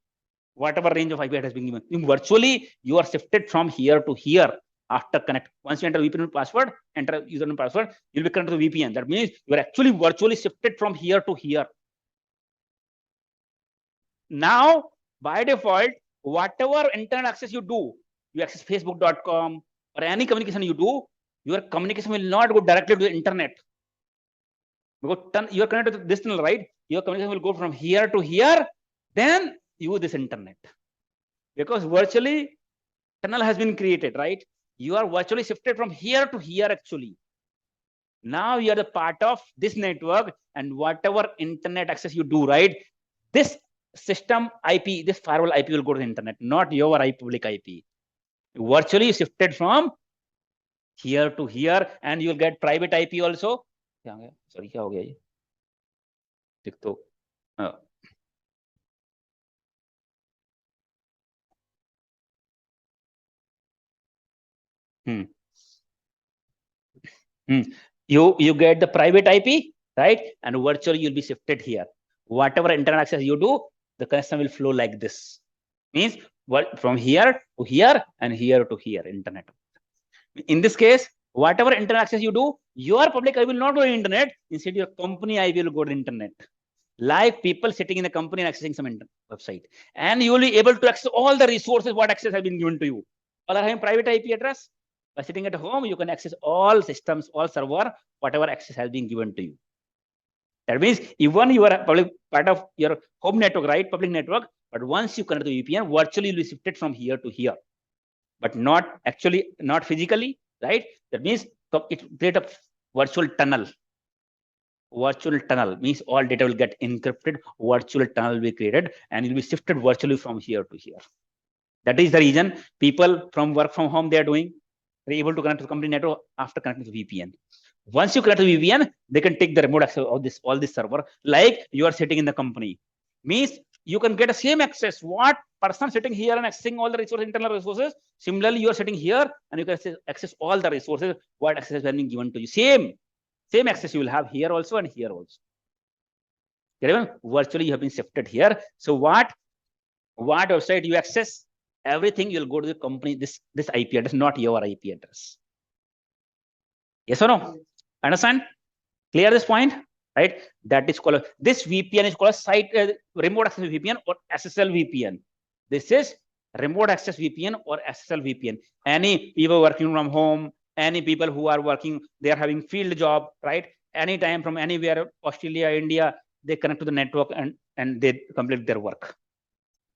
Whatever range of IP address has been given. Virtually, you are shifted from here to here after connect. Once you enter VPN password, enter username password, you'll be connected to the VPN. That means you are actually virtually shifted from here to here. Now, by default, whatever internet access you do, you access facebook.com or any communication you do, your communication will not go directly to the internet. Because you are connected to this tunnel, right? Your communication will go from here to here, then use this internet. Because virtually, tunnel has been created, right? You are virtually shifted from here to here actually. Now you are the part of this network and whatever internet access you do, right? This system IP, this firewall IP will go to the internet, not your public IP. Virtually shifted from here to here and you will get private IP also. Sorry, क्या हो गया ये? देख तो You get the private IP, right? And virtually you'll be shifted here. Whatever internet access you do, the connection will flow like this. Means what from here to here and here to here, internet. In this case, whatever internet access you do, your public IP will not go to the internet. Instead, your company IP will go to the internet. Like people sitting in a company and accessing some website. And you will be able to access all the resources what access has been given to you. All are having private IP address. By sitting at home, you can access all systems, all server, whatever access has been given to you. That means even you are a public part of your home network, right? Public network. But once you connect to VPN, virtually you'll be shifted from here to here. But not actually, not physically, right? That means it create a virtual tunnel. Virtual tunnel means all data will get encrypted. Virtual tunnel will be created and you'll be shifted virtually from here to here. That is the reason people from work from home they are doing. They're able to connect to the company network after connecting to VPN. Once you connect to VPN, they can take the remote access of all this server, like you are sitting in the company. Means you can get the same access. What person sitting here and accessing all the resources, internal resources. Similarly, you are sitting here and you can access all the resources. What access has been given to you? Same access you will have here also and here also. Virtually, you have been shifted here. So what website you access? Everything you'll go to the company, this IP address, not your IP address. Yes or no? Understand? Clear this point? Right? That is called, this VPN is called site remote access VPN or SSL VPN. This is remote access VPN or SSL VPN. Any people working from home, any people who are working, they are having field job, right? Anytime from anywhere, Australia, India, they connect to the network and they complete their work.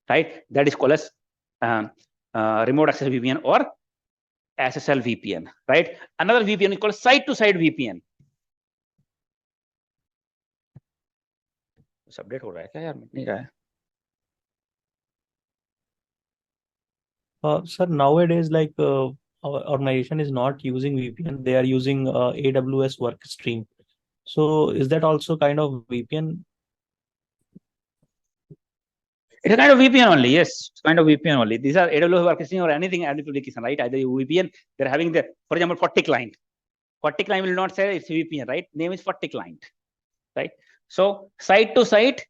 Right? That is called as remote access VPN or SSL VPN, right? Another VPN is called site-to-site VPN. Update हो रहा है क्या यार? नहीं रहा है. Sir, nowadays, like our organization is not using VPN; they are using AWS Workstream. So, is that also kind of VPN? It's a kind of VPN only. Yes, it's kind of VPN only. These are AWS Workstream or anything application, right? Either VPN, they're having the, for example, 40 client. 40 client will not say it's VPN, right? Name is 40 client, right? So site-to-site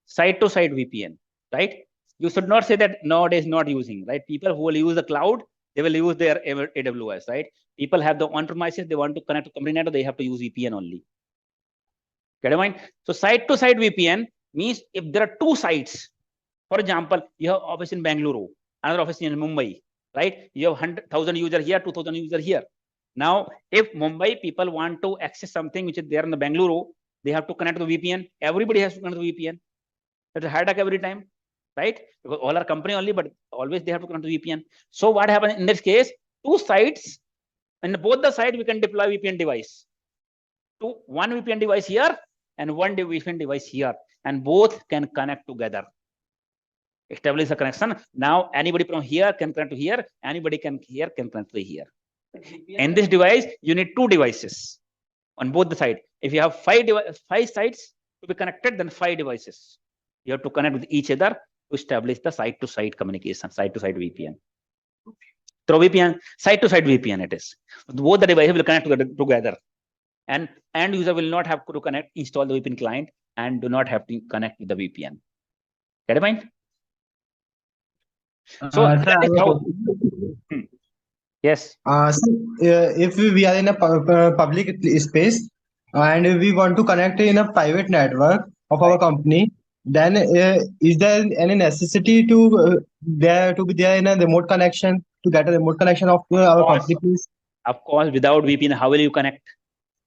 VPN, right? You should not say that nowadays not using, right? People who will use the cloud, they will use their AWS, right? People have the on-premises, they want to connect to company network, they have to use VPN only. Get in mind? So site-to-site VPN means if there are two sites, for example, you have office in Bangalore, another office in Mumbai, right? You have 100,000 users here, 2,000 users here. Now, if Mumbai people want to access something which is there in the Bangalore, they have to connect to the VPN. Everybody has to connect to the VPN. That's a headache every time, right? Because all are company only, but always they have to connect to VPN. So what happens in this case? Two sites, and both the sides we can deploy VPN device. One VPN device here and one VPN device here, and both can connect together. Establish a connection. Now anybody from here can connect to here. Anybody can here can connect to here. In this device, you need two devices on both the sides. If you have five sites to be connected, then 5 devices. You have to connect with each other to establish the site-to-site communication, site-to-site VPN. Through VPN, site-to-site VPN it is. Both the devices will connect together. And end user will not have to connect, install the VPN client, and do not have to connect with the VPN. Get it, mind? So that is how. Yes. If we are in a public space and we want to connect in a private network of our company, then is there any necessity to be there in a remote connection, to get a remote connection of our company, please? Of course, without VPN, how will you connect?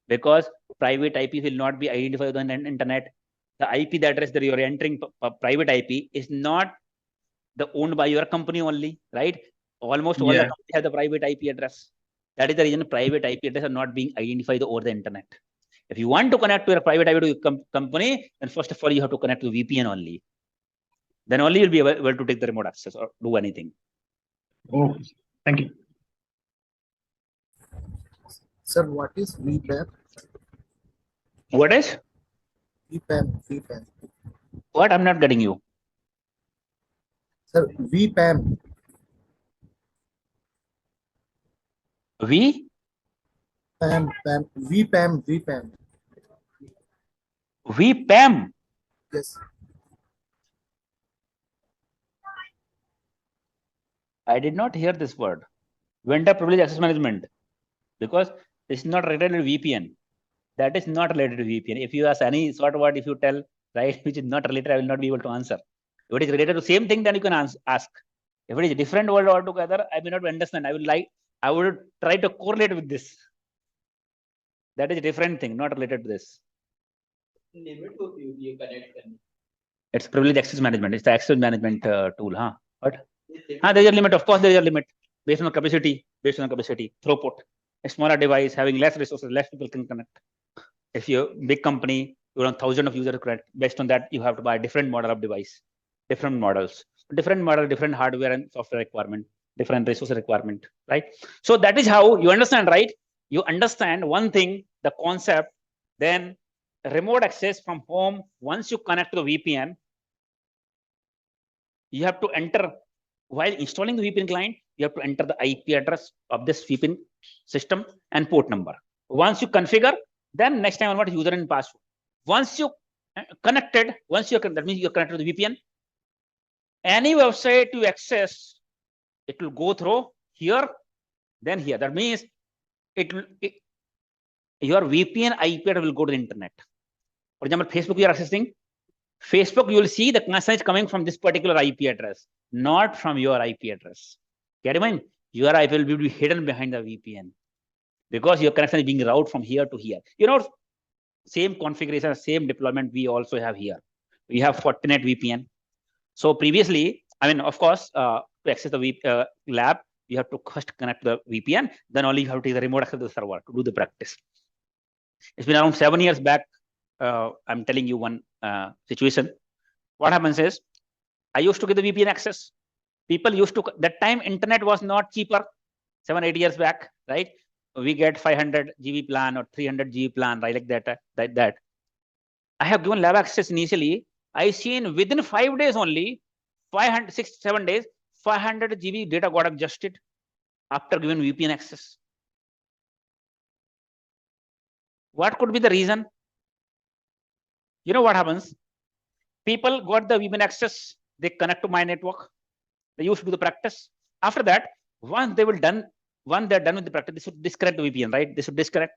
Because private IP will not be identified on the internet. The IP address that you are entering, private IP, is not owned by your company only, right? Almost all the companies have the private IP address. That is the reason private IP address are not being identified over the internet. If you want to connect to your private IP to your company, then first of all, you have to connect to VPN only. Then only you'll be able to take the remote access or do anything. Oh, thank you. Sir, what is VPAM? What is? VPAM. What? I'm not getting you. Sir, VPAM. VPAM. VPAM. Yes. I did not hear this word. Vendor Privilege Access Management. Because it's not related to VPN. That is not related to VPN. If you ask any sort of word, if you tell, right, which is not related, I will not be able to answer. If it is related to the same thing, then you can ask. If it is a different word altogether, I may not understand. I would try to correlate with this. That is a different thing, not related to this. It's privilege access management. It's the access management tool, huh? What? There is a limit. Of course, there is a limit based on capacity, throughput. A smaller device having less resources, less people can connect. If you're a big company, you want thousands of users to connect. Based on that, you have to buy a different model of device, different models, different model, different hardware and software requirement, different resource requirement, right? So that is how you understand, right? You understand one thing, the concept, then remote access from home. Once you connect to the VPN, you have to enter, while installing the VPN client, you have to enter the IP address of this VPN system and port number. Once you configure, then next time onward, user and password. Once you connected, that means you're connected to the VPN. Any website you access, it will go through here, then here. That means your VPN IP address will go to the internet. For example, Facebook you are accessing. Facebook, you will see the connection is coming from this particular IP address, not from your IP address. Get in mind, your IP will be hidden behind the VPN because your connection is being routed from here to here. You know, same configuration, same deployment we also have here. We have Fortinet VPN. So previously, I mean, of course, to access the lab, you have to first connect to the VPN. Then only you have to take the remote access to the server to do the practice. It's been around 7 years back. I'm telling you one situation. What happens is, I used to get the VPN access. People used to, that time internet was not cheaper, 7-8 years back, right? We get 500 GB plan or 300 GB plan, right? Like that. I have given lab access initially. I seen within 5 days only, 6-7 days, 500 GB data got adjusted after giving VPN access. What could be the reason? You know what happens? People got the VPN access, they connect to my network. They used to do the practice. After that, once they're done with the practice, they should disconnect the VPN, right? They should disconnect,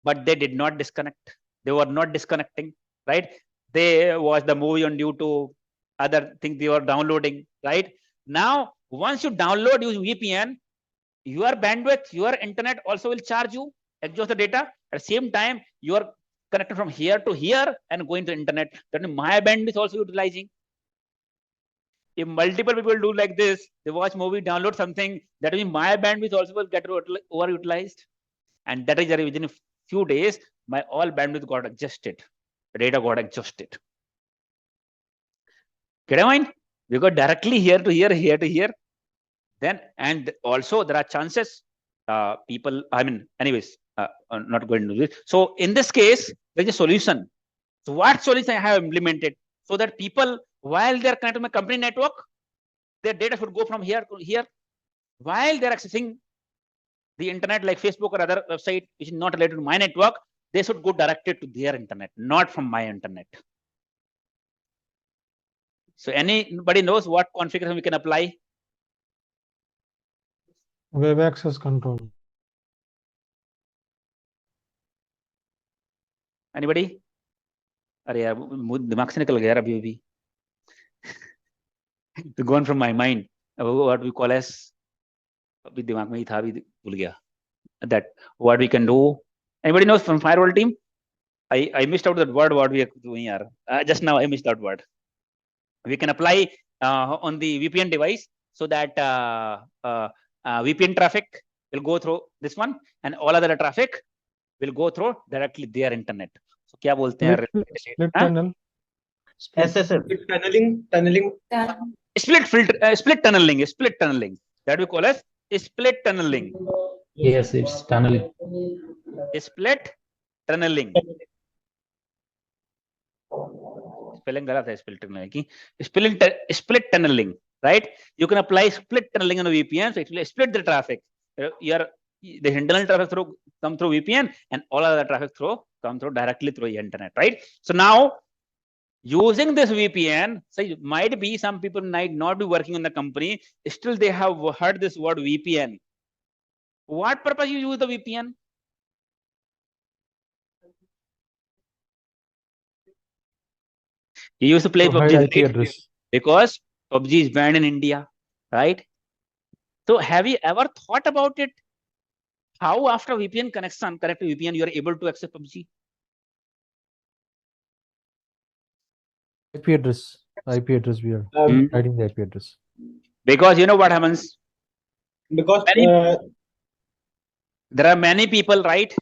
but they did not disconnect. They were not disconnecting, right? They watched the movie on due to other things they were downloading, right? Now, once you download using VPN, your bandwidth, your internet also will charge you, exhaust the data. At the same time, your connected from here to here and going to internet. That means my bandwidth is also utilizing. If multiple people do like this, they watch movie, download something, that means my bandwidth also will get overutilized. And that is within a few days, my all bandwidth got adjusted. The data got adjusted. Get a mind? We got directly here to here, here to here. Then, and also there are chances people, I mean, anyways, I'm not going to do this. So in this case, there's a solution. So what solution I have implemented so that people, while they're connected to my company network, their data should go from here to here. While they're accessing the internet like Facebook or other website which is not related to my network, they should go directed to their internet, not from my internet. So anybody knows what configuration we can apply? Web access control. Anybody? अरे यार दिमाग से निकल गया अभी अभी. It's gone from my mind. What we call as अभी दिमाग में ही था अभी भूल गया. That what we can do. Anybody knows from firewall team? I missed out that word. What we are doing here? Just now I missed that word. We can apply on the VPN device so that VPN traffic will go through this one and all other traffic will go through directly their internet. So क्या बोलते हैं? Split tunnel. SSL. Split tunneling. That we call as split tunneling. Yes, it's tunneling. Split tunneling. Spelling गलत है split tunneling की. Split tunneling, right? You can apply split tunneling on a VPN, so it will split the traffic. The internal traffic come through VPN, and all other traffic come through directly through the internet, right? So now, using this VPN, so might be some people might not be working in the company, still they have heard this word VPN. What purpose you use the VPN? You used to play PUBG, right? Because PUBG is banned in India, right? So have you ever thought about it? How after VPN connection, connect to VPN, you are able to access PUBG? IP address we are hiding the IP address. Because you know what happens? Because there are many people, right?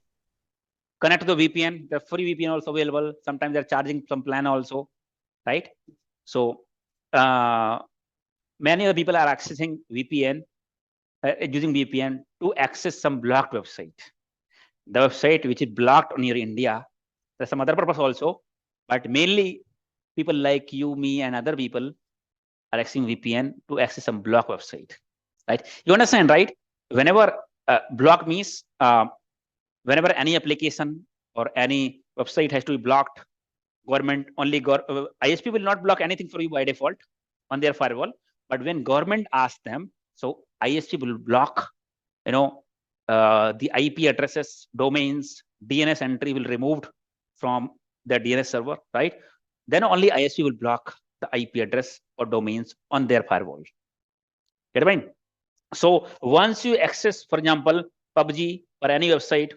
Connect to the VPN. The free VPN also available. Sometimes they're charging some plan also, right? So many of the people are accessing VPN, using VPN to access some blocked website. The website which is blocked on your India. There's some other purpose also, but mainly people like you, me, and other people are accessing VPN to access some block website, right? You understand, right? Whenever block means whenever any application or any website has to be blocked, government only ISP will not block anything for you by default on their firewall. But when government asks them, so ISP will block, the IP addresses, domains, DNS entry will removed from the DNS server, right? Then only ISP will block the IP address or domains on their firewall. Get it? So once you access, for example, PUBG or any website,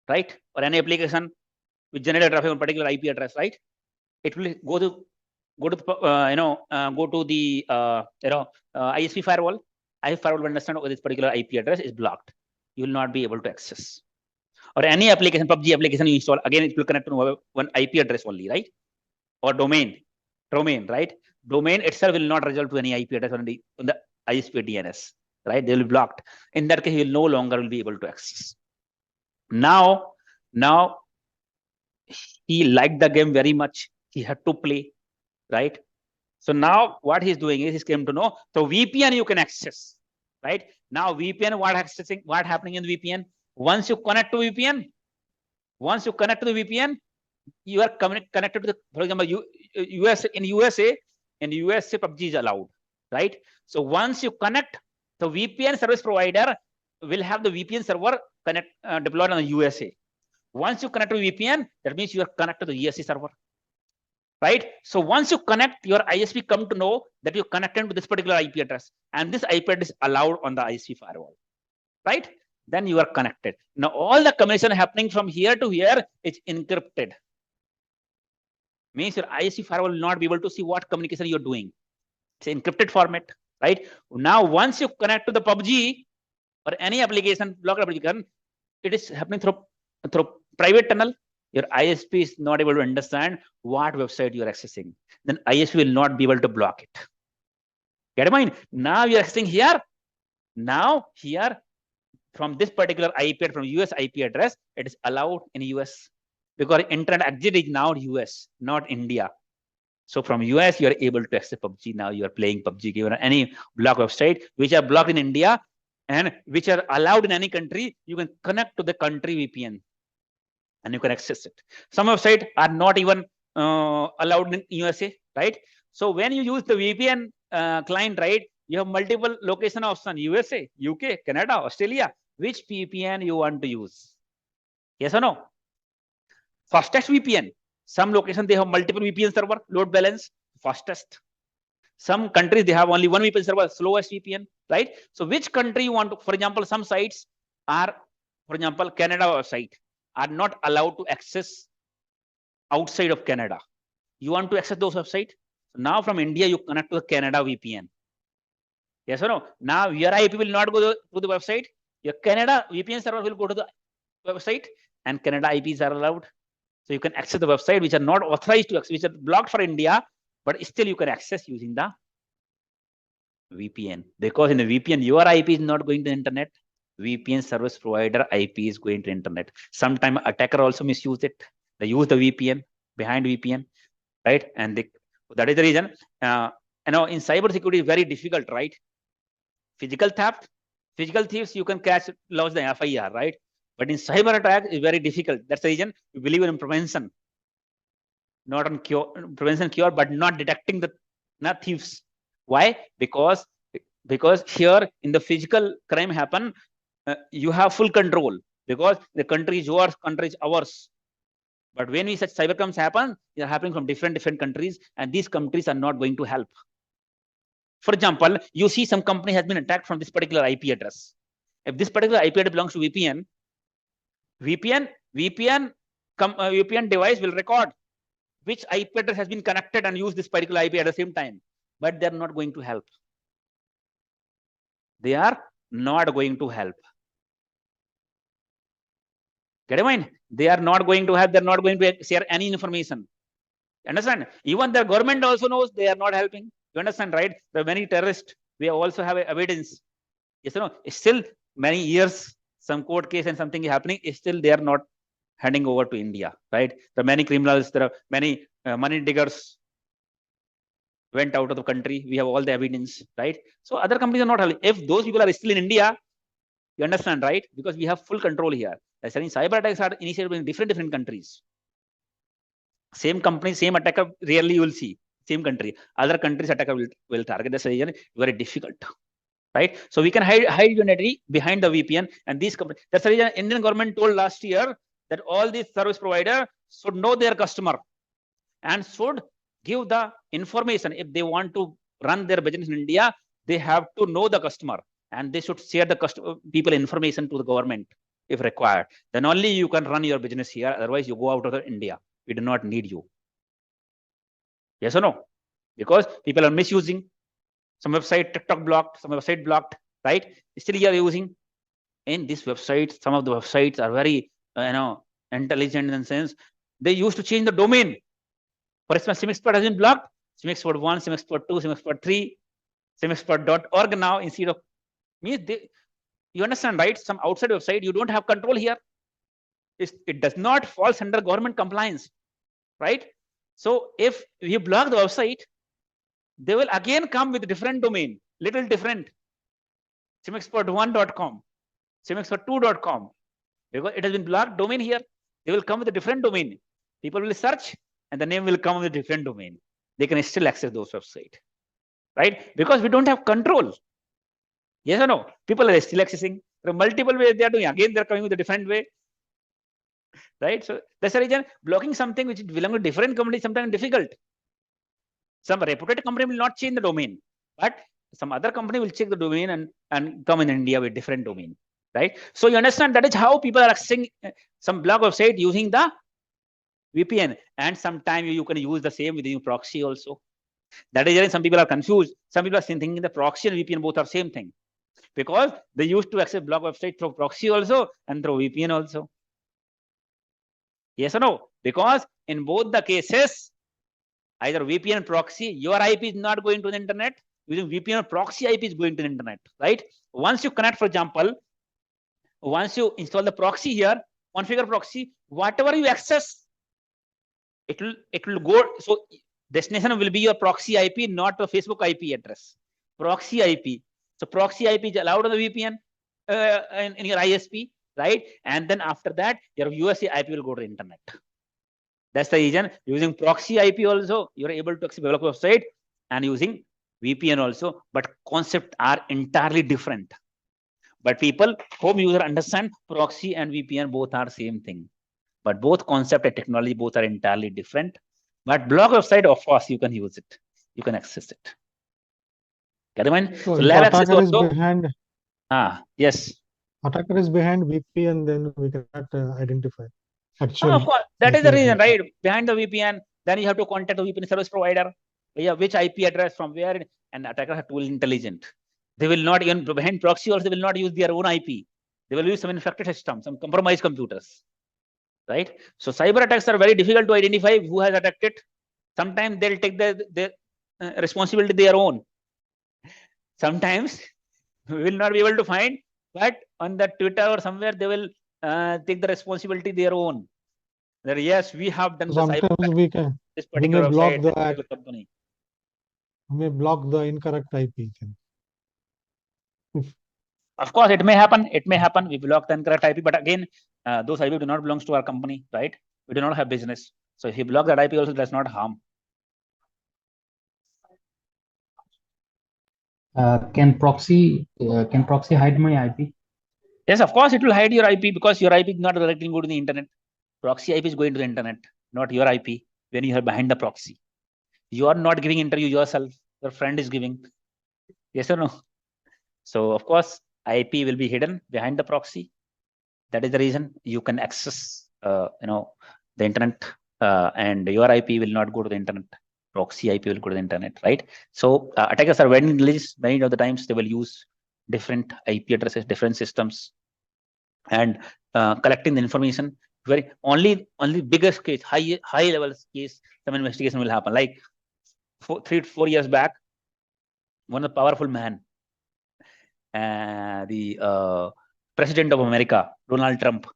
right, or any application which generate traffic on particular IP address, right, it will go to the ISP firewall. ISP firewall will understand whether this particular IP address is blocked. You will not be able to access. Or any application, PUBG application you install, again it will connect to one IP address only, right? Or domain, right? Domain itself will not result to any IP address on the ISP DNS, right? They will be blocked. In that case, you will no longer will be able to access. Now he liked the game very much. He had to play, right? So now what he's doing is he's came to know. So VPN you can access, right? Now VPN, what happening in VPN? Once you connect to VPN, you are connected to the, for example, in USA PUBG is allowed, right? So once you connect, the VPN service provider will have the VPN server deployed on the USA. Once you connect to VPN, that means you are connected to the ESC server, right? So once you connect, your ISP come to know that you're connected to this particular IP address, and this IP address is allowed on the ISP firewall, right? then you are connected. Now all the communication happening from here to here is encrypted. Means your ISP firewall will not be able to see what communication you're doing. It's an encrypted format, right? Now once you connect to the PUBG or any application, blocked application, it is happening through private tunnel. Your ISP is not able to understand what website you are accessing. Then ISP will not be able to block it. Get in mind? Now you are accessing here. Now here, from this particular IP, from US IP address, it is allowed in US because internet exit is now US, not India. So from US, you are able to access PUBG. Now you are playing PUBG game or any block website which are blocked in India and which are allowed in any country. You can connect to the country VPN and you can access it. Some websites are not even allowed in USA, right? So when you use the VPN client, right, you have multiple location options: USA, UK, Canada, Australia. Which VPN you want to use? Yes or no? Fastest VPN. Some location they have multiple VPN server, load balance, fastest. Some countries they have only one VPN server, slowest VPN, right? So which country you want to, for example, some sites are, for example, Canada website are not allowed to access outside of Canada. You want to access those websites? So now from India, you connect to the Canada VPN. Yes or no? Now your IP will not go to the website. Your Canada VPN server will go to the website and Canada IPs are allowed. So you can access the website which are not authorized to access, which are blocked for India, but still you can access using the VPN. Because in the VPN, your IP is not going to the internet. VPN service provider IP is going to internet. Sometimes attacker also misuse it. They use the VPN behind VPN, right? And that is the reason. In cyber security is very difficult, right? Physical theft, physical thieves, you can catch, lodge the FIR, right? But in cyber attack is very difficult. That's the reason we believe in prevention, not on cure, prevention cure, but not detecting the thieves. Why? Because here in the physical crime happen, you have full control because the country is yours, country is ours. But when we such cyber crimes happen, they are happening from different countries, and these countries are not going to help. For example, you see some company has been attacked from this particular IP address. If this particular IP address belongs to VPN device will record which IP address has been connected and use this particular IP at the same time. But they're not going to help. They are not going to help. Get in mind? They are not going to help. They're not going to share any information. Understand? Even the government also knows they are not helping. You understand, right? There are many terrorists. We also have evidence. Yes or no? Still many years, some court case and something is happening. Still they are not handing over to India, right? There are many criminals. There are many money diggers went out of the country. We have all the evidence, right? So other companies are not helping. If those people are still in India, you understand, right? Because we have full control here. That's why cyber attacks are initiated in different countries. Same company, same attacker, rarely you will see. Same country. Other countries attacker will target. That's the reason very difficult, right? So we can hide identity behind the VPN and these companies. That's the reason Indian government told last year that all these service providers should know their customer and should give the information. If they want to run their business in India, they have to know the customer and they should share the people information to the government if required. Then only you can run your business here. Otherwise, you go out of India. We do not need you. Yes or no? Because people are misusing. Some website TikTok blocked, some website blocked, right? Still you are using. In this website, some of the websites are very intelligent in the sense they used to change the domain. For instance, �SIEM has been blocked. �SIEM expert 1, �SIEM expert 2, �SIEM expert 3, �SIEM expert.org now instead of means you understand, right? Some outside website, you don't have control here. It does not fall under government compliance, right? So if you block the website, they will again come with a different domain, little different. �SIEMexpert1.com, �SIEMexpert2.com. Because it has been blocked domain here, they will come with a different domain. People will search and the name will come with a different domain. They can still access those websites, right? Because we don't have control. Yes or no? People are still accessing. There are multiple ways they are doing. Again, they're coming with a different way. Right? So that's the reason blocking something which belongs to different company is sometimes difficult. Some reputed company will not change the domain, but some other company will check the domain and come in India with different domain. right? So you understand that is how people are accessing some blog website using the VPN, and sometimes you can use the same within proxy also. That is why some people are confused. Some people are thinking the proxy and VPN both are same thing, because they used to access blog website through proxy also and through VPN also. Yes or no? Because in both the cases, either VPN proxy, your IP is not going to the internet. Using VPN or proxy, IP is going to the internet, right? Once you connect, for example, once you install the proxy here, configure proxy, whatever you access, it will go. So destination will be your proxy IP, not the Facebook IP address. Proxy IP. So proxy IP is allowed on the VPN in your ISP, right? And then after that, your USA IP will go to the internet. That's the reason using proxy IP also, you're able to access the website, and using VPN also, but concepts are entirely different. But people, home user understand proxy and VPN both are same thing. But both concept and technology both are entirely different. But blog website, of course, you can use it. You can access it. Get it? So So if lab access attacker is also. behind, Yes. attacker is behind VPN, then we cannot identify. Actually, Of course, that is the IP reason, address. right? Behind the VPN, then you have to contact the VPN service provider. Yeah, which IP address from where, and attackers are too intelligent. They will not even behind proxy, or they will not use their own IP. They will use some infected system, some compromised computers, right? So cyber attacks are very difficult to identify who has attacked it. Sometimes they'll take the responsibility their own. Sometimes we will not be able to find, but on the Twitter or somewhere they will take the responsibility their own. That yes, we have done the cyber Sometimes attack this we may particular block website, the this particular company. we may block the incorrect IP. Then. Of course, it may happen. It may happen. We block the incorrect IP, but again, those IP do not belong to our company, right? We do not have business. So if you block that IP, also does not harm. Can proxy hide my IP? Yes, of course, it will hide your IP, because your IP is not directly going to the internet. Proxy IP is going to the internet, not your IP. When you are behind the proxy, you are not giving interview yourself. Your friend is giving. Yes or no? So of course, IP will be hidden behind the proxy. That is the reason you can access, the internet, and your IP will not go to the internet. Proxy IP will go to the internet, right? So attackers are very intelligent. Many of the times they will use different IP addresses, different systems, and collecting the information. Very only biggest case, high level case, some investigation will happen. Like 3 to 4 years back, one of the powerful man, the President of America, Donald Trump,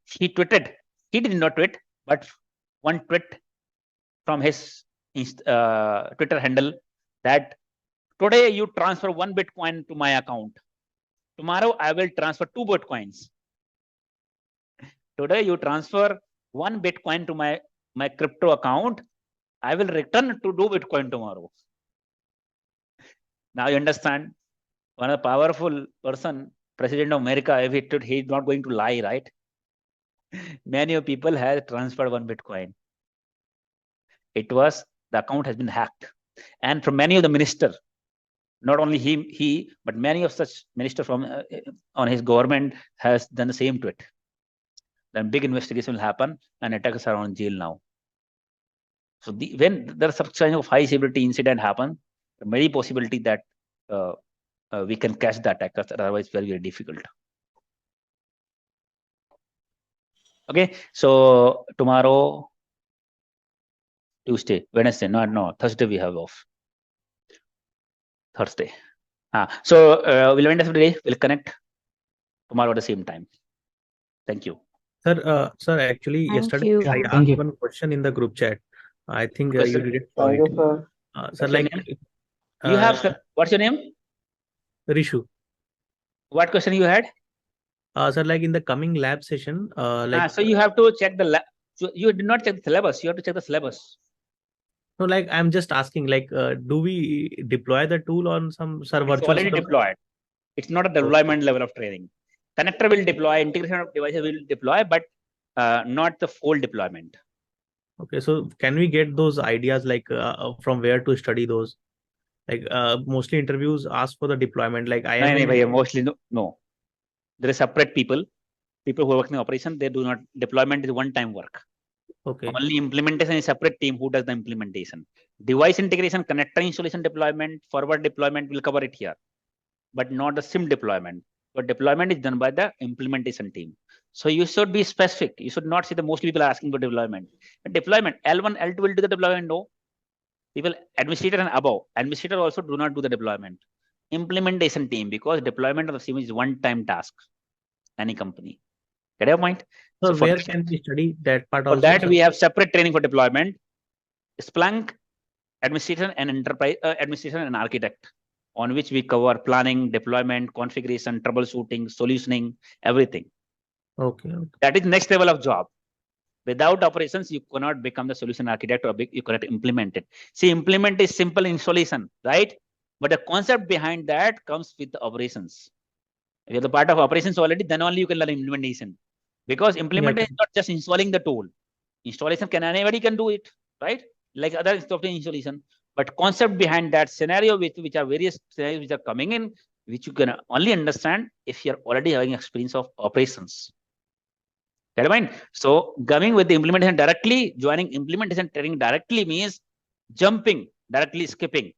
he tweeted. He did not tweet, but one tweet from his Twitter handle that today you transfer 1 Bitcoin to my account. Tomorrow I will transfer 2 Bitcoins. Today you transfer 1 Bitcoin to my crypto account. I will return to 2 Bitcoin tomorrow. Now you understand, one of the powerful person, President of America, if he is not going to lie, right? Many of people have transferred 1 Bitcoin. The account has been hacked. And from many of the ministers, not only he, but many of such ministers from on his government has done the same tweet. Then big investigation will happen, and attackers are on jail now. So when there is such kind of high severity incident happen, there may be possibility that we can catch the attackers. Otherwise, very, very difficult. Okay, so tomorrow, Tuesday, Wednesday, no, Thursday we have off. Thursday. So we'll end of the day. We'll connect tomorrow at the same time. Thank you. Sir, actually, yesterday I asked one question in the group chat. I think you didn't saw it. Sir, like you have, what's your name? Rishu. What question you had? Sir, like in the coming lab session, so you have to check the lab. So you did not check the syllabus. You have to check the syllabus. No, like I'm just asking, like, do we deploy the tool on some virtual? It's already deployed. It's not a deployment level of training. Connector will deploy, integration of devices will deploy, but not the full deployment. Okay, so can we get those ideas, like from where to study those? Like mostly interviews ask for the deployment. Like I am mostly no. There are separate people who are working in operation. They do not, deployment is one-time work. Okay. Only implementation is a separate team who does the implementation. Device integration, connector installation deployment, forward deployment will cover it here, but not the SIEM deployment. But deployment is done by the implementation team. So you should be specific. You should not see the most people are asking for deployment. But deployment, L1, L2 will do the deployment. No. People, administrator and above. Administrator also do not do the deployment. Implementation team, because deployment of the SIEM is one-time task. Any company. Get your point? So for where can we study that part for also? that, sir? we have separate training for deployment. Splunk, administration and enterprise, administration and architect, on which we cover planning, deployment, configuration, troubleshooting, solutioning, everything. Okay. That is next level of job. Without operations, you cannot become the solution architect or you cannot implement it. See, implement is simple installation, right? But the concept behind that comes with the operations. If you're the part of operations already, then only you can learn implementation. Because implementation is not just installing the tool. Installation anybody can do it, right? Like other software installation. But concept behind that scenario, which are various scenarios which are coming in, which you can only understand if you're already having experience of operations. Get in mind? So coming with the implementation directly, joining implementation training directly means jumping, directly skipping,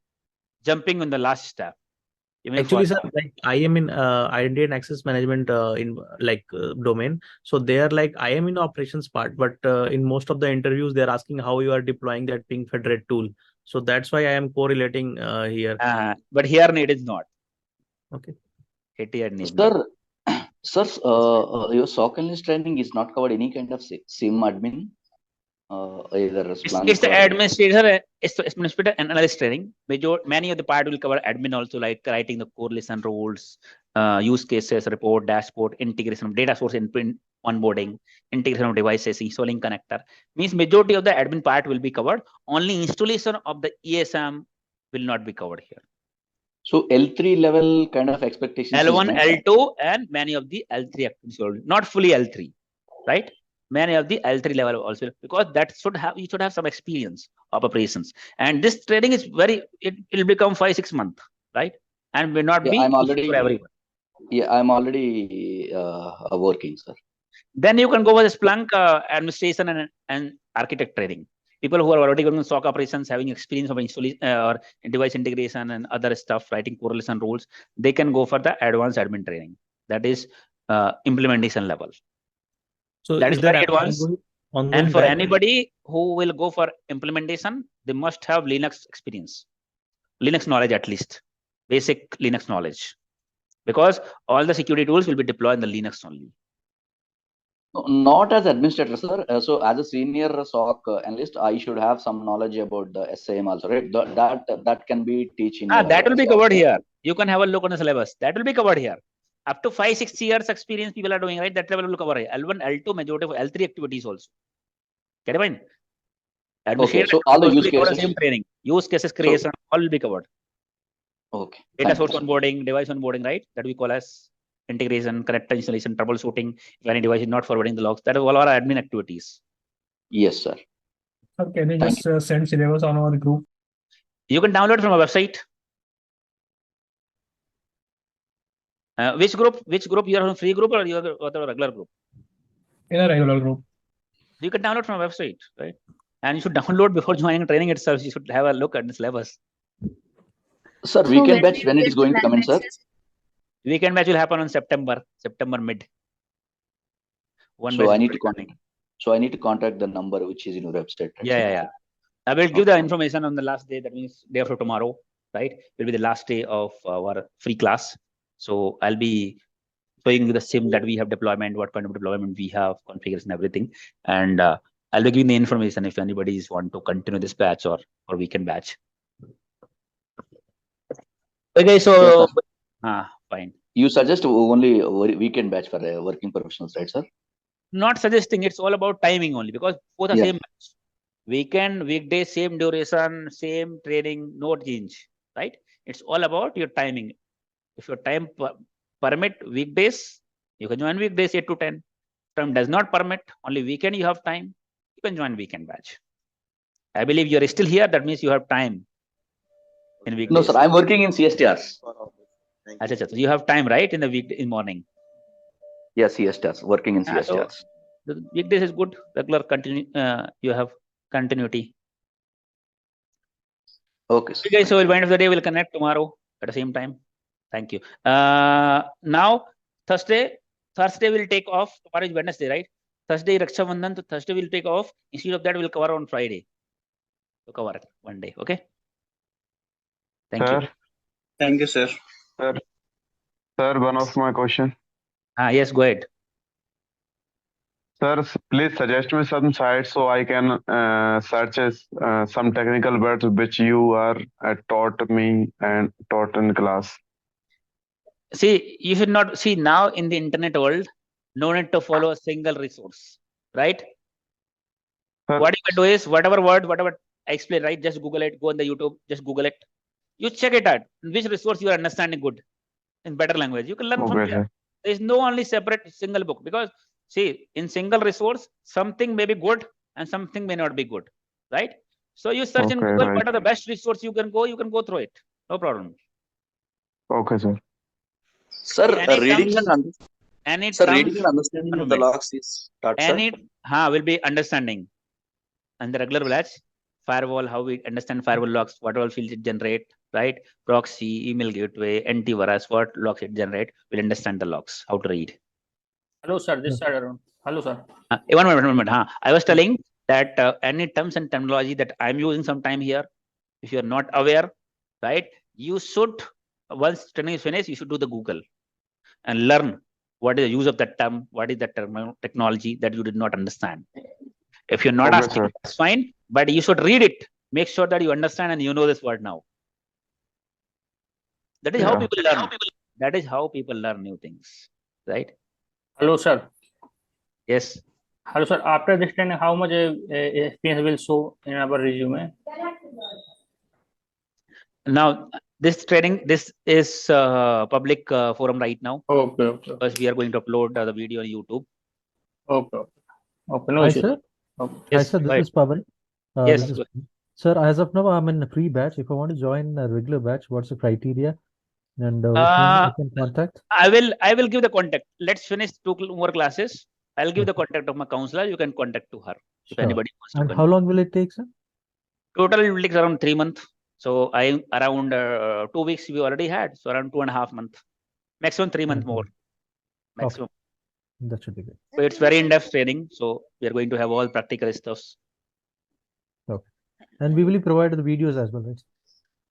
jumping on the last step. Actually, sir, like I am in identity and access management in domain. So they are like, I am in operations part, but in most of the interviews, they're asking how you are deploying that ping federate tool. So that's why I am correlating here. But here it is not. Okay. Here need Sir, your SOC analyst training is not covered any kind of SIEM admin. Either Splunk it's the administrator, it's the administrator and analyst training. Many of the part will cover admin also, like writing the correlation rules, use cases, report, dashboard, integration of data source input, onboarding, integration of devices, installing connector. Means majority of the admin part will be covered. Only installation of the ESM will not be covered here. So L3 level kind of expectations. L1, L2, and many of the L3 activities, not fully L3, right? Many of the L3 level also, because that you should have some experience of operations. And this training is it will become 5-6 months, right? And will not be I'm already for everyone. Yeah, I'm already working, sir. Then you can go with Splunk administration and architect training. People who are already going to SOC operations, having experience of installation or device integration and other stuff, writing correlation rules, they can go for the advanced admin training. That is implementation level. So that is very advanced. And for batch? anybody who will go for implementation, they must have Linux experience, Linux knowledge at least, basic Linux knowledge, because all the security tools will be deployed in the Linux only. Not as administrator, sir. So as a senior SOC analyst, I should have some knowledge about the SIEM also, right? That can be teaching. That will be covered here. You can have a look on the syllabus. That will be covered here. Up to 5-6 years experience people are doing, right? That level will cover here. L1, L2, majority of L3 activities also. Get it, mind? Okay, so all the use cases. Same training. Use cases creation, all will be covered. Okay. Data source onboarding, device onboarding, right? That we call as integration, connector installation, troubleshooting. If any device is not forwarding the logs, that is all our admin activities. Yes, sir. Sir, can you just send syllabus on our group? You can download from our website. Which group? You are on free group or you are on a regular group? In a regular group. You can download from our website, right? And you should download before joining training itself. You should have a look at the syllabus. Sir, weekend batch, when it is going to come in, sir? Weekend batch will happen on September mid. So I need to contact the number which is in your website. Right? Yeah. I will give the information on the last day. That means day after tomorrow, right? Will be the last day of our free class. So I'll be showing you the SIEM that we have deployment, what kind of deployment we have, configuration, everything. And I'll be giving the information if anybody want to continue this batch or weekend batch. Okay, so fine. You suggest only weekend batch for working professionals, right, sir? Not suggesting. It's all about timing only, because both are same batch. Weekend, weekday, same duration, same training, no change, right? It's all about your timing. If your time permit weekdays, you can join weekdays 8 to 10. Time does not permit, only weekend you have time, you can join weekend batch. I believe you are still here. That means you have time in weekdays. No, sir. I'm working in CST hours. So you have time, right, in the week in morning. Yes, CS charts, working in CS So charts. the weekdays is good. Regular continue. You have continuity. Okay. Okay, guys. So we'll end of the day. We'll connect tomorrow at the same time. Thank you. Now Thursday we'll take off. Tomorrow is Wednesday, right? Thursday Raksha Bandhan. So Thursday we'll take off. Instead of that, we'll cover on Friday. So cover it one day. Okay. Thank you. Thank you, sir. Sir, one of my question. Yes, go ahead. Sir, please suggest me some sites so I can search some technical words which you are taught me and taught in class. See, you should not see now in the internet world, no need to follow a single resource, right? What you can do is whatever word, whatever I explain, right? Just Google it, go on the YouTube, just Google it. You check it out. Which resource you are understanding good in better language. You can learn from there. There is no only separate single book, because see, in single resource, something may be good and something may not be good, right? So you search in Google, what are the best resource you can go through it. No problem. Okay, sir. Sir, reading and understanding of the logs is taught, sir. Will be understanding. And the regular batch, firewall, how we understand firewall logs, what all fields it generate, right? Proxy, email gateway, antivirus, what logs it generate. We'll understand the logs, how to read. Hello, sir. This side around. Hello, sir. One minute. I was telling that any terms and terminology that I'm using sometime here, if you're not aware, right, you should, once training is finished, you should do the Google and learn what is the use of that term, what is that technology that you did not understand. If you're not asking, that's fine, but you should read it. Make sure that you understand and you know this word now. That is how people learn. That is how people learn new things, right? Hello, sir. Yes. Hello, sir. After this training, how much experience will show in our resume? Now, this training, this is public forum right now. Okay. Because we are going to upload the video on YouTube. Okay. No Hi, issue. sir. Yes, Hi, sir. This is Pawan. Yes. Sir, as of now, I'm in a free batch. If I want to join a regular batch, what's the criteria? And whom I can contact? I will give the contact. Let's finish 2 more classes. I'll give the contact of my counselor. You can contact to her if anybody wants to. And how long will it take, sir? Total it will take around 3 months. So I around 2 weeks we already had. So around 2.5 months. Maximum 3 months more. Maximum. Okay. That should be good. So it's very in-depth training. So we are going to have all practical stuffs. Okay. And we will provide the videos as well, right?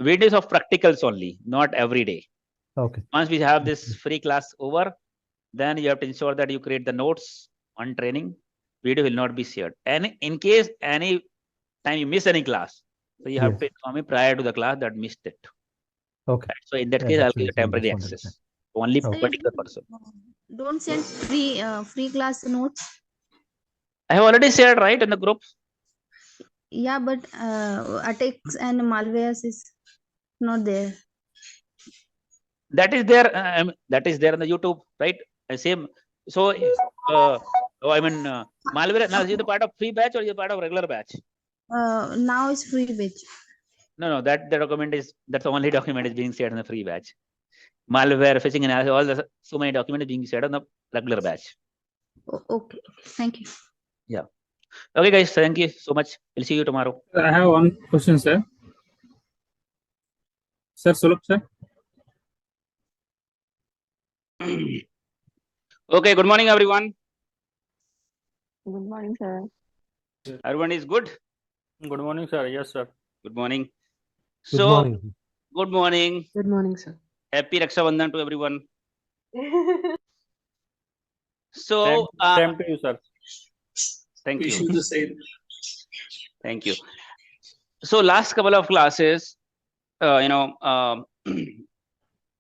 Videos of practicals only, not every day. Okay. Once we have this free class over, then you have to ensure that you create the notes on training. Video will not be shared. And in case any time you miss any class, so you have to inform me prior to the class that missed it. Okay. Right? So in that case, I'll give you temporary access. Only particular person. Don't send free class notes. I have already shared, right, in the group. Yeah, but attacks and malwares is not there. That is there. That is there on the YouTube, right? Same. So, malware. Now, is it the part of free batch or is it part of regular batch? Now it's free batch. No. That the document is, that's the only document is being shared in the free batch. Malware, phishing analysis, all the so many documents being shared on the regular batch. Okay. Thank you. Yeah. Okay, guys. Thank you so much. We'll see you tomorrow. I have one question, sir. Sir, Sulabh, sir. Okay. Good morning, everyone. Good morning, sir. Everyone is good. Good morning, sir. Yes, sir. Good morning. Good morning. Good morning. Good morning, sir. Happy Raksha Bandhan to everyone. So, same to you, sir. Thank We you. should just say Thank you. So, last couple of classes, a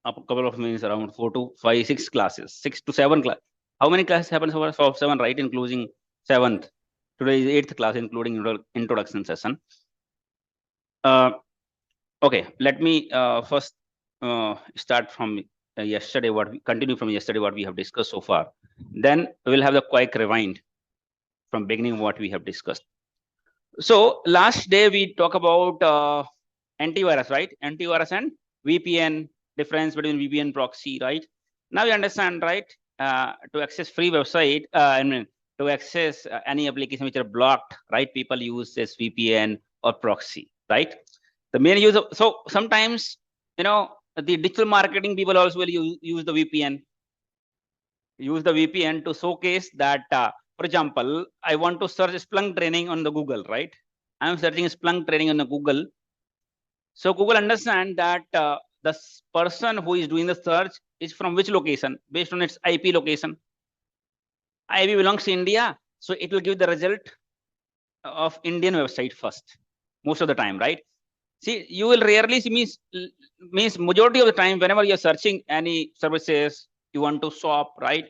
couple of means around 4 to 5, 6 classes, 6 to 7 class. How many classes happen so far? 7, right? Including 7th. Today is 8th class, including introduction session. Okay, let me first start from yesterday. Continue from yesterday what we have discussed so far. Then we will have the quick rewind from beginning what we have discussed. So last day we talk about antivirus, right? Antivirus and VPN, difference between VPN proxy, right? Now you understand, right? to access free website, I mean, to access any application which are blocked, right? People use this VPN or proxy, right? The main use of, so sometimes, you know, the digital marketing people also will use the VPN. Use the VPN to showcase that, for example, I want to search Splunk training on the Google, right? I'm searching Splunk training on the Google. So Google understand that the person who is doing the search is from which location based on its IP location. IP belongs to India, so it will give the result of Indian website first, most of the time, right? See, you will rarely see, means majority of the time, whenever you're searching any services you want to shop, right?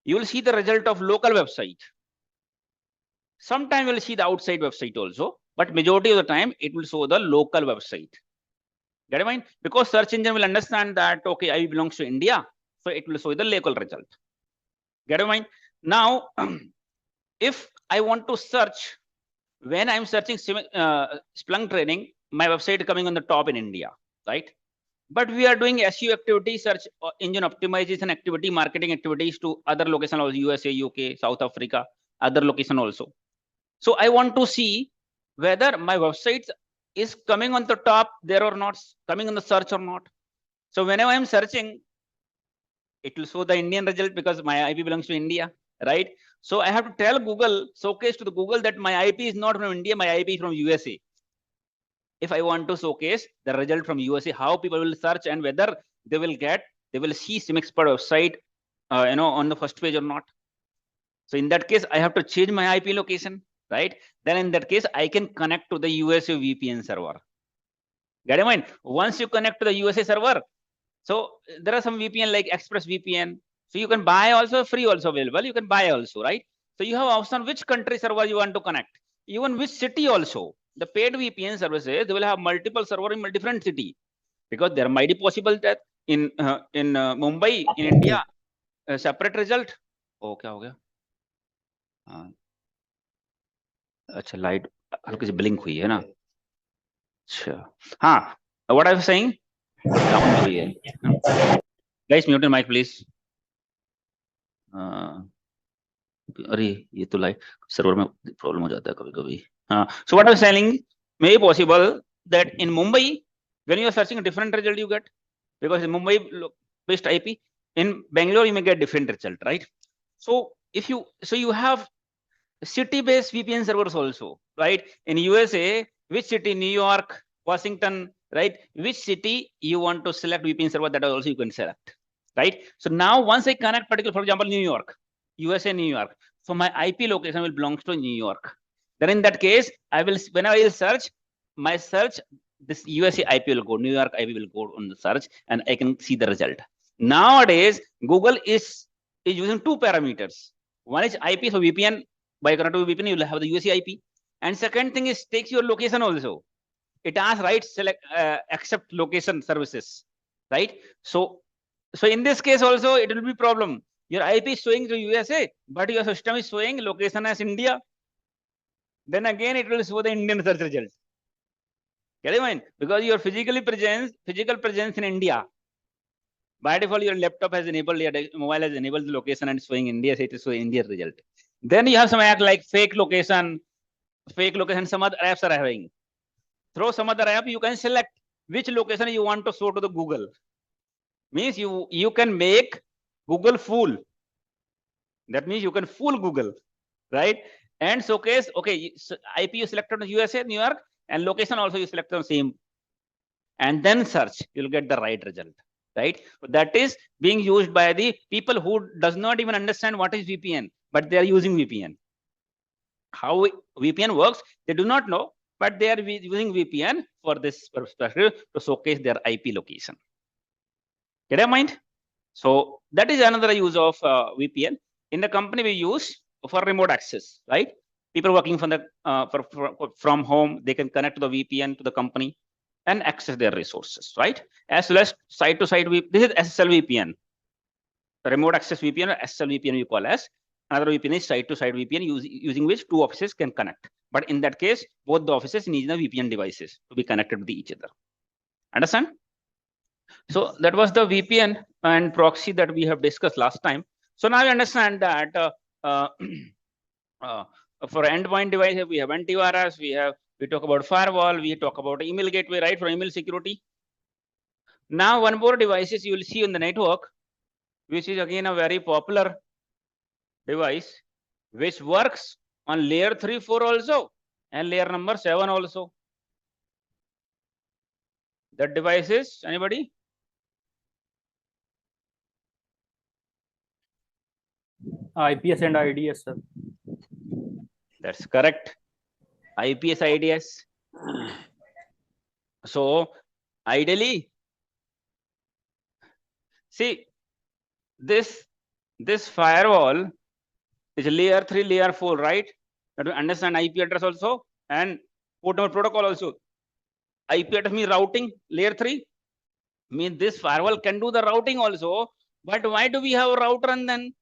You will see the result of local website. Sometimes you will see the outside website also, but majority of the time it will show the local website. Get in mind? Because search engine will understand that, okay, IP belongs to India, so it will show the local result. Get in mind? Now, if I want to search, when I'm searching Splunk training, my website is coming on the top in India, right? But we are doing SEO activity, search engine optimization activity, marketing activities to other locations, also USA, UK, South Africa, other location also. So I want to see whether my website is coming on the top there or not, coming on the search or not. So whenever I'm searching, it will show the Indian result because my IP belongs to India, right? So I have to tell Google, showcase to the Google that my IP is not from India, my IP is from USA. If I want to showcase the result from USA, how people will search and whether they will see SIEM XPERT website, you know, on the first page or not. So in that case, I have to change my IP location, right? Then in that case, I can connect to the USA VPN server. Get in mind? Once you connect to the USA server, so there are some VPN like ExpressVPN. So you can buy also, free also available. You can buy also, right? So you have option which country server you want to connect, even which city also. The paid VPN services, they will have multiple server in different city, because there might be possible that in Mumbai, in India, a separate result. Oh, क्या हो गया? अच्छा, light हल्की सी blink हुई है ना? अच्छा, हाँ, what I was saying, down हुई है. Guys, mute your mic, please. अरे ये तो लाइट सर्वर में प्रॉब्लम हो जाता है कभी-कभी. So what I was saying, may be possible that in Mumbai, when you are searching a different result you get, because in Mumbai based IP, in Bangalore you may get different result, right? So if you have city based VPN servers also, right? In USA, which city? New York, Washington, right? Which city you want to select VPN server, that also you can select, right? So now once I connect particular, for example, New York, USA, New York, so my IP location will belong to New York. Then in that case, I will, whenever I will search, my search, this USA IP will go, New York IP will go on the search, and I can see the result. Nowadays, Google is using two parameters. One is IP, so VPN, by connecting to VPN, you will have the USA IP. And second thing is takes your location also. It asks, right, select, accept location services, right? So in this case also, it will be problem. Your IP is showing to USA, but your system is showing location as India. Then again, it will show the Indian search result. Get in mind? Because your physical presence in India. By default, your laptop has enabled, your mobile has enabled the location and showing India, so it is showing India result. Then you have some app like fake location, some other apps are having. Through some other app, you can select which location you want to show to the Google. Means you can make Google fool. That means you can fool Google, right? And showcase, okay, IP you selected on USA, New York, and location also you select on same. And then search, you'll get the right result, right? That is being used by the people who does not even understand what is VPN, but they are using VPN. How VPN works, they do not know, but they are using VPN for this perspective to showcase their IP location. Get in mind? So that is another use of VPN. In the company we use for remote access, right? People working from the from home, they can connect to the VPN to the company and access their resources, right? As well as site to site, this is SSL VPN. The remote access VPN or SSL VPN we call as. Another VPN is site to site VPN, using which two offices can connect. But in that case, both the offices need the VPN devices to be connected with each other. Understand? So that was the VPN and proxy that we have discussed last time. So now you understand that for endpoint device, we have antivirus, we talk about firewall, we talk about email gateway, right, for email security. Now one more devices you will see on the network, which is again a very popular device, which works on layer 3, 4 also, and layer number 7 also. That device is, anybody? IPS and IDS, sir. That's correct. IPS, IDS. So ideally, see, this firewall is layer 3, layer 4, right? That we understand IP address also and port number protocol also. IP address means routing, layer 3 means this firewall can do the routing also. But why do we have a router and then?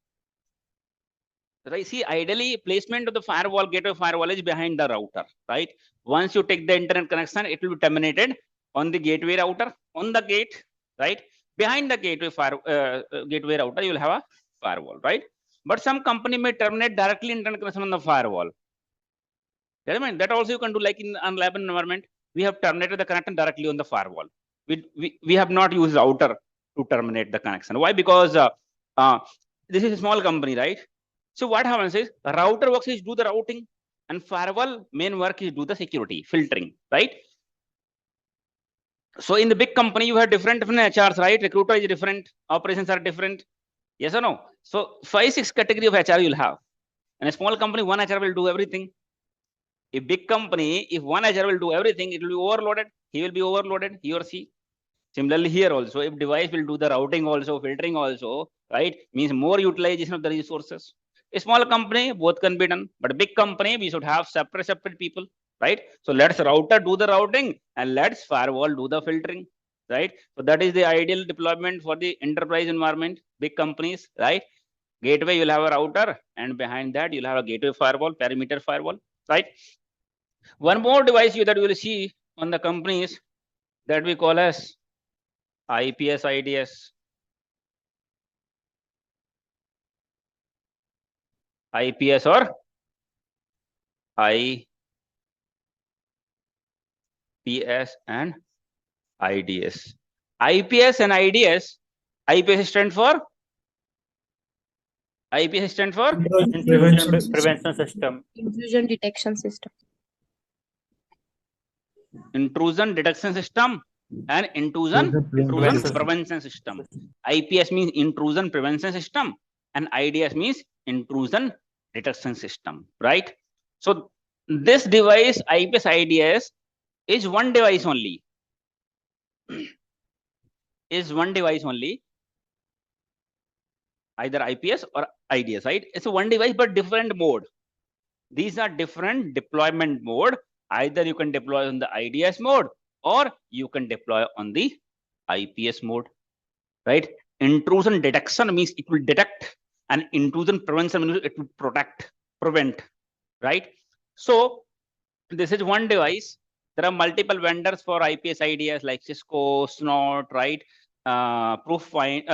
Right, see, ideally placement of the firewall, gateway firewall is behind the router, right? Once you take the internet connection, it will be terminated on the gateway router, on the gate, right? Behind the gateway gateway router, you will have a firewall, right? But some company may terminate directly internet connection on the firewall. That also you can do, like in lab environment, we have terminated the connection directly on the firewall. We have not used router to terminate the connection. Why? Because this is a small company, right? So what happens is router works is do the routing and firewall main work is do the security filtering, right? So in the big company, you have different HRs, right? Recruiter is different, operations are different. Yes or no? So 5-6 category of HR you'll have. In a small company, one HR will do everything. A big company, if one HR will do everything, it will be overloaded. He will be overloaded, he or she. Similarly here also, if device will do the routing also, filtering also, right? Means more utilization of the resources. A small company, both can be done. But a big company, we should have separate people, right? So let's router do the routing and let's firewall do the filtering, right? So that is the ideal deployment for the enterprise environment, big companies, right? Gateway, you'll have a router and behind that, you'll have a gateway firewall, perimeter firewall, right? One more device that you will see on the companies that we call as IPS, IDS. IPS or IPS and IDS. IPS and IDS. IPS stand for? IPS stand for? Prevention system. Intrusion detection system. Intrusion detection system and intrusion prevention system. IPS means intrusion prevention system and IDS means intrusion detection system, right? So this device, IPS, IDS, is one device only. Is one device only. Either IPS or IDS, right? It's a one device but different mode. These are different deployment mode. Either you can deploy on the IDS mode or you can deploy on the IPS mode, right? Intrusion detection means it will detect, and intrusion prevention means it will prevent, right? So this is one device. There are multiple vendors for IPS, IDS like Cisco, Snort, right? Proofpoint,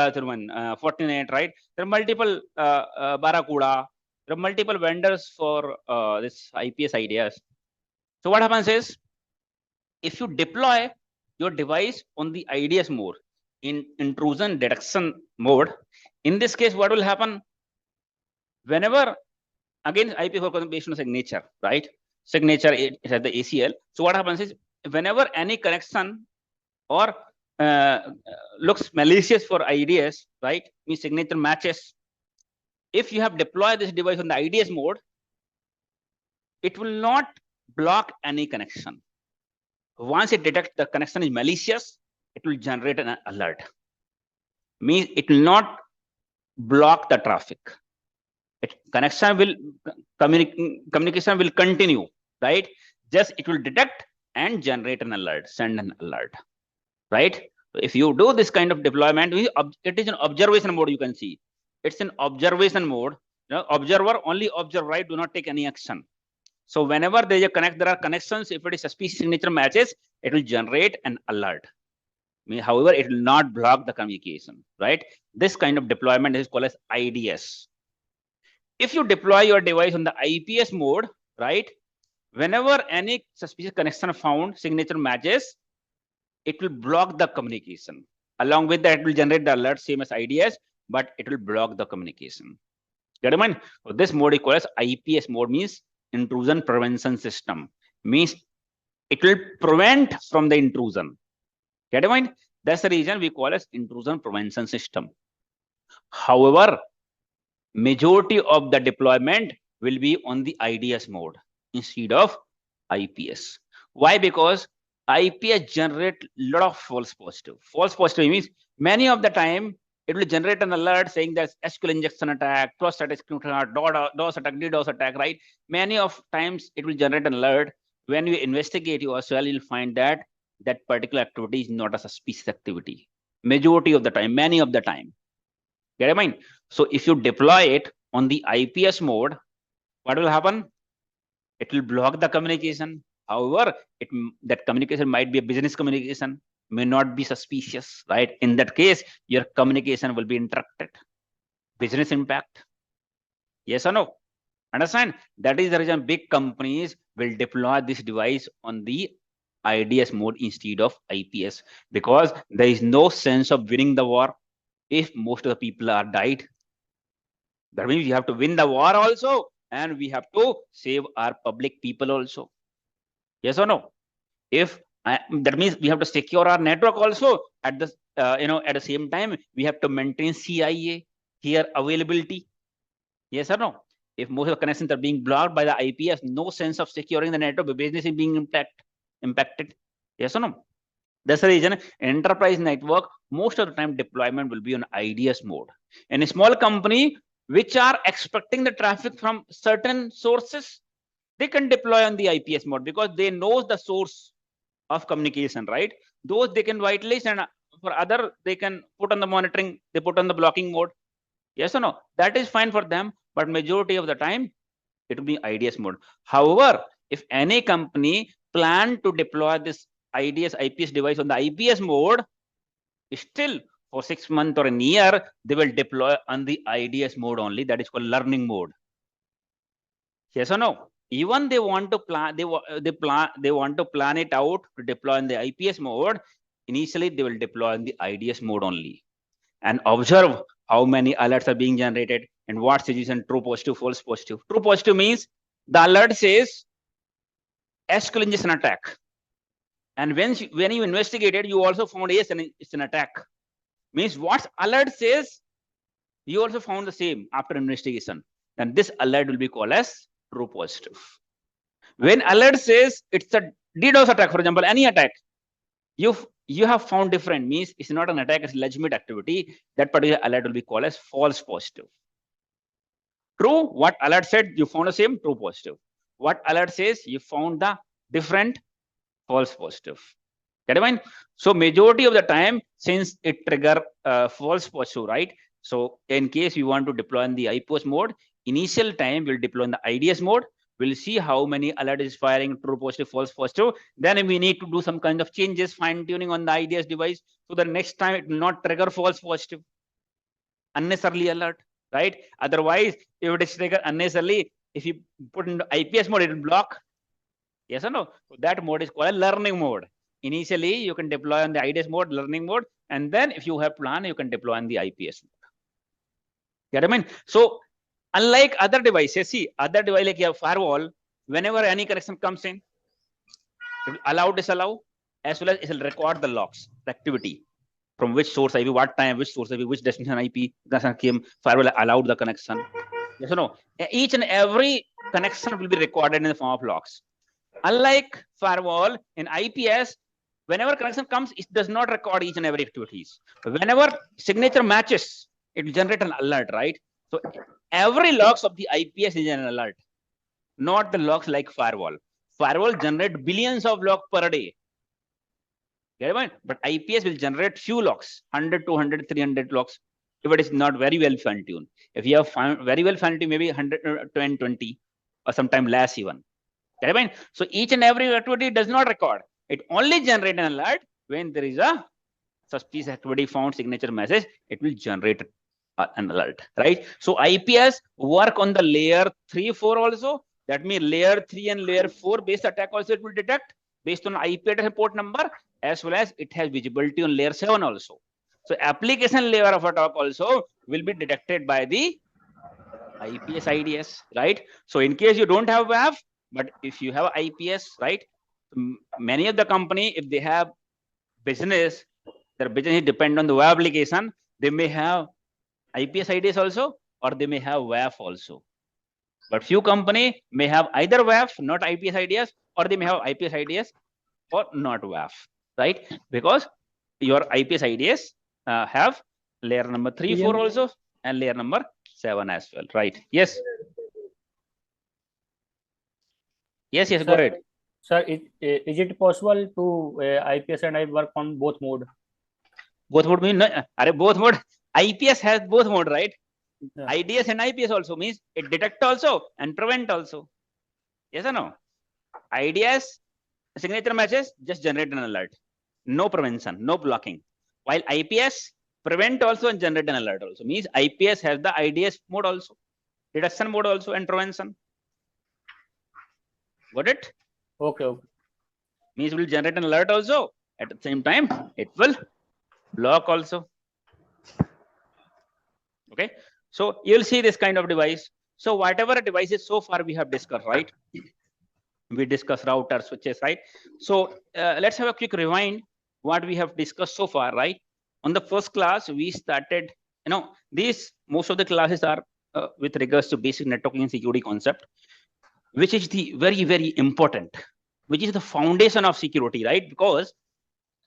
Fortinet, right? There are multiple Barracuda. There are multiple vendors for this IPS, IDS. So what happens is, if you deploy your device on the IDS mode in intrusion detection mode, in this case, what will happen? Whenever, again, IP4 based on signature, right? Signature is at the ACL. So what happens is, whenever any connection or looks malicious for IDS, right? Means signature matches. If you have deployed this device on the IDS mode, it will not block any connection. Once it detects the connection is malicious, it will generate an alert. Means it will not block the traffic. Connection will communication will continue, right? Just it will detect and generate an alert, send an alert, right? If you do this kind of deployment, it is an observation mode. You can see it's an observation mode. You know, observer only observe, right? Do not take any action. So whenever there are connections, if it is suspicious signature matches, it will generate an alert. However, it will not block the communication, right? This kind of deployment is called as IDS. If you deploy your device on the IPS mode, right, whenever any suspicious connection found, signature matches, it will block the communication. Along with that, it will generate the alert, same as IDS, but it will block the communication. Get in mind? So this mode is called as IPS mode, means intrusion prevention system. Means it will prevent from the intrusion. Get in mind? That's the reason we call as intrusion prevention system. However, majority of the deployment will be on the IDS mode instead of IPS. Why? Because IPS generate a lot of false positive. False positive means many of the time it will generate an alert saying that SQL injection attack, trust attack, DOS attack, DDoS attack, right? Many of times it will generate an alert. When you investigate you as well, you'll find that that particular activity is not a suspicious activity. Majority of the time, many of the time. Get in mind? So if you deploy it on the IPS mode, what will happen? It will block the communication. However, that communication might be a business communication, may not be suspicious, right? In that case, your communication will be interrupted. Business impact. Yes or no? Understand? That is the reason big companies will deploy this device on the IDS mode instead of IPS, because there is no sense of winning the war if most of the people are died. That means we have to win the war also, and we have to save our public people also. Yes or no? If that means we have to secure our network also at the at the same time we have to maintain CIA here availability. Yes or no? If most of the connections are being blocked by the IPS, no sense of securing the network, the business is being impacted. Yes or no? That's the reason enterprise network, most of the time deployment will be on IDS mode. And a small company which are expecting the traffic from certain sources, they can deploy on the IPS mode because they know the source of communication, right? Those they can whitelist, and for other they can put on the monitoring, they put on the blocking mode. Yes or no? That is fine for them, but majority of the time it will be IDS mode. However, if any company plan to deploy this IDS IPS device on the IPS mode, still for 6 months or a year, they will deploy on the IDS mode only. That is called learning mode. Yes or no? Even they want to plan, they want to plan it out to deploy in the IPS mode. Initially, they will deploy in the IDS mode only, and observe how many alerts are being generated and what situation true positive, false positive. True positive means the alert says SQL injection attack, and when you investigated, you also found yes, it's an attack. Means what alert says, you also found the same after investigation. Then this alert will be called as true positive. When alert says it's a DDoS attack, for example, any attack, you have found different, means it's not an attack, it's legitimate activity. That particular alert will be called as false positive. True, what alert said, you found the same, true positive. What alert says, you found the different, false positive. Get in mind? So majority of the time, since it trigger false positive, right? So in case you want to deploy in the IPS mode, initial time we'll deploy in the IDS mode. We'll see how many alert is firing, true positive, false positive. Then we need to do some kind of changes, fine tuning on the IDS device, so the next time it will not trigger false positive, unnecessarily alert, right? Otherwise, if it is triggered unnecessarily, if you put in the IPS mode, it will block. Yes or no? So that mode is called a learning mode. Initially, you can deploy on the IDS mode, learning mode, and then if you have plan, you can deploy on the IPS mode. Get what I mean? So unlike other devices, see, other device like your firewall, whenever any connection comes in, it will allow, disallow, as well as it will record the logs, the activity, from which source IP, what time, which source IP, which destination IP, came, firewall allowed the connection. Yes or no? Each and every connection will be recorded in the form of logs. Unlike firewall, in IPS, whenever connection comes, it does not record each and every activities. Whenever signature matches, it will generate an alert, right? So every logs of the IPS is an alert, not the logs like firewall. Firewall generate billions of logs per day. Get it? But IPS will generate few logs, 100, 200, 300 logs, if it is not very well fine-tuned. If you have very well fine-tuned, maybe 100, 10, 20, or sometime less even. Get it? So each and every activity does not record. It only generates an alert when there is a suspicious activity found signature message, it will generate an alert, right? So IPS work on the layer 3, 4 also. That means layer 3 and layer 4 based attack also it will detect based on IP address and port number, as well as it has visibility on layer 7 also. So application layer of attack also will be detected by the IPS IDS, right? So in case you don't have WAF, but if you have IPS, right? Many of the company, if they have business, their business depend on the web application, they may have IPS IDS also, or they may have WAF also. But few company may have either WAF, not IPS IDS, or they may have IPS IDS or not WAF, right? Because your IPS IDS have layer number 3, 4 also, and layer number 7 as well, right? Yes. Yes, sir, go ahead. Sir, is it possible to IPS and I work on both mode? Both mode mean both mode. IPS has both mode, right? Yeah. IDS and IPS also means it detect also and prevent also. Yes or no? IDS signature matches just generate an alert, no prevention, no blocking. While IPS prevent also and generate an alert also means IPS has the IDS mode also, detection mode also, and prevention. Got it? Okay. Means it will generate an alert also. At the same time, it will block also. Okay. So you'll see this kind of device. So whatever devices so far we have discussed, right? We discussed router, switches, right? So let's have a quick rewind what we have discussed so far, right? On the first class, we started, most of the classes are with regards to basic networking and security concept, which is the very, very important, which is the foundation of security, right? Because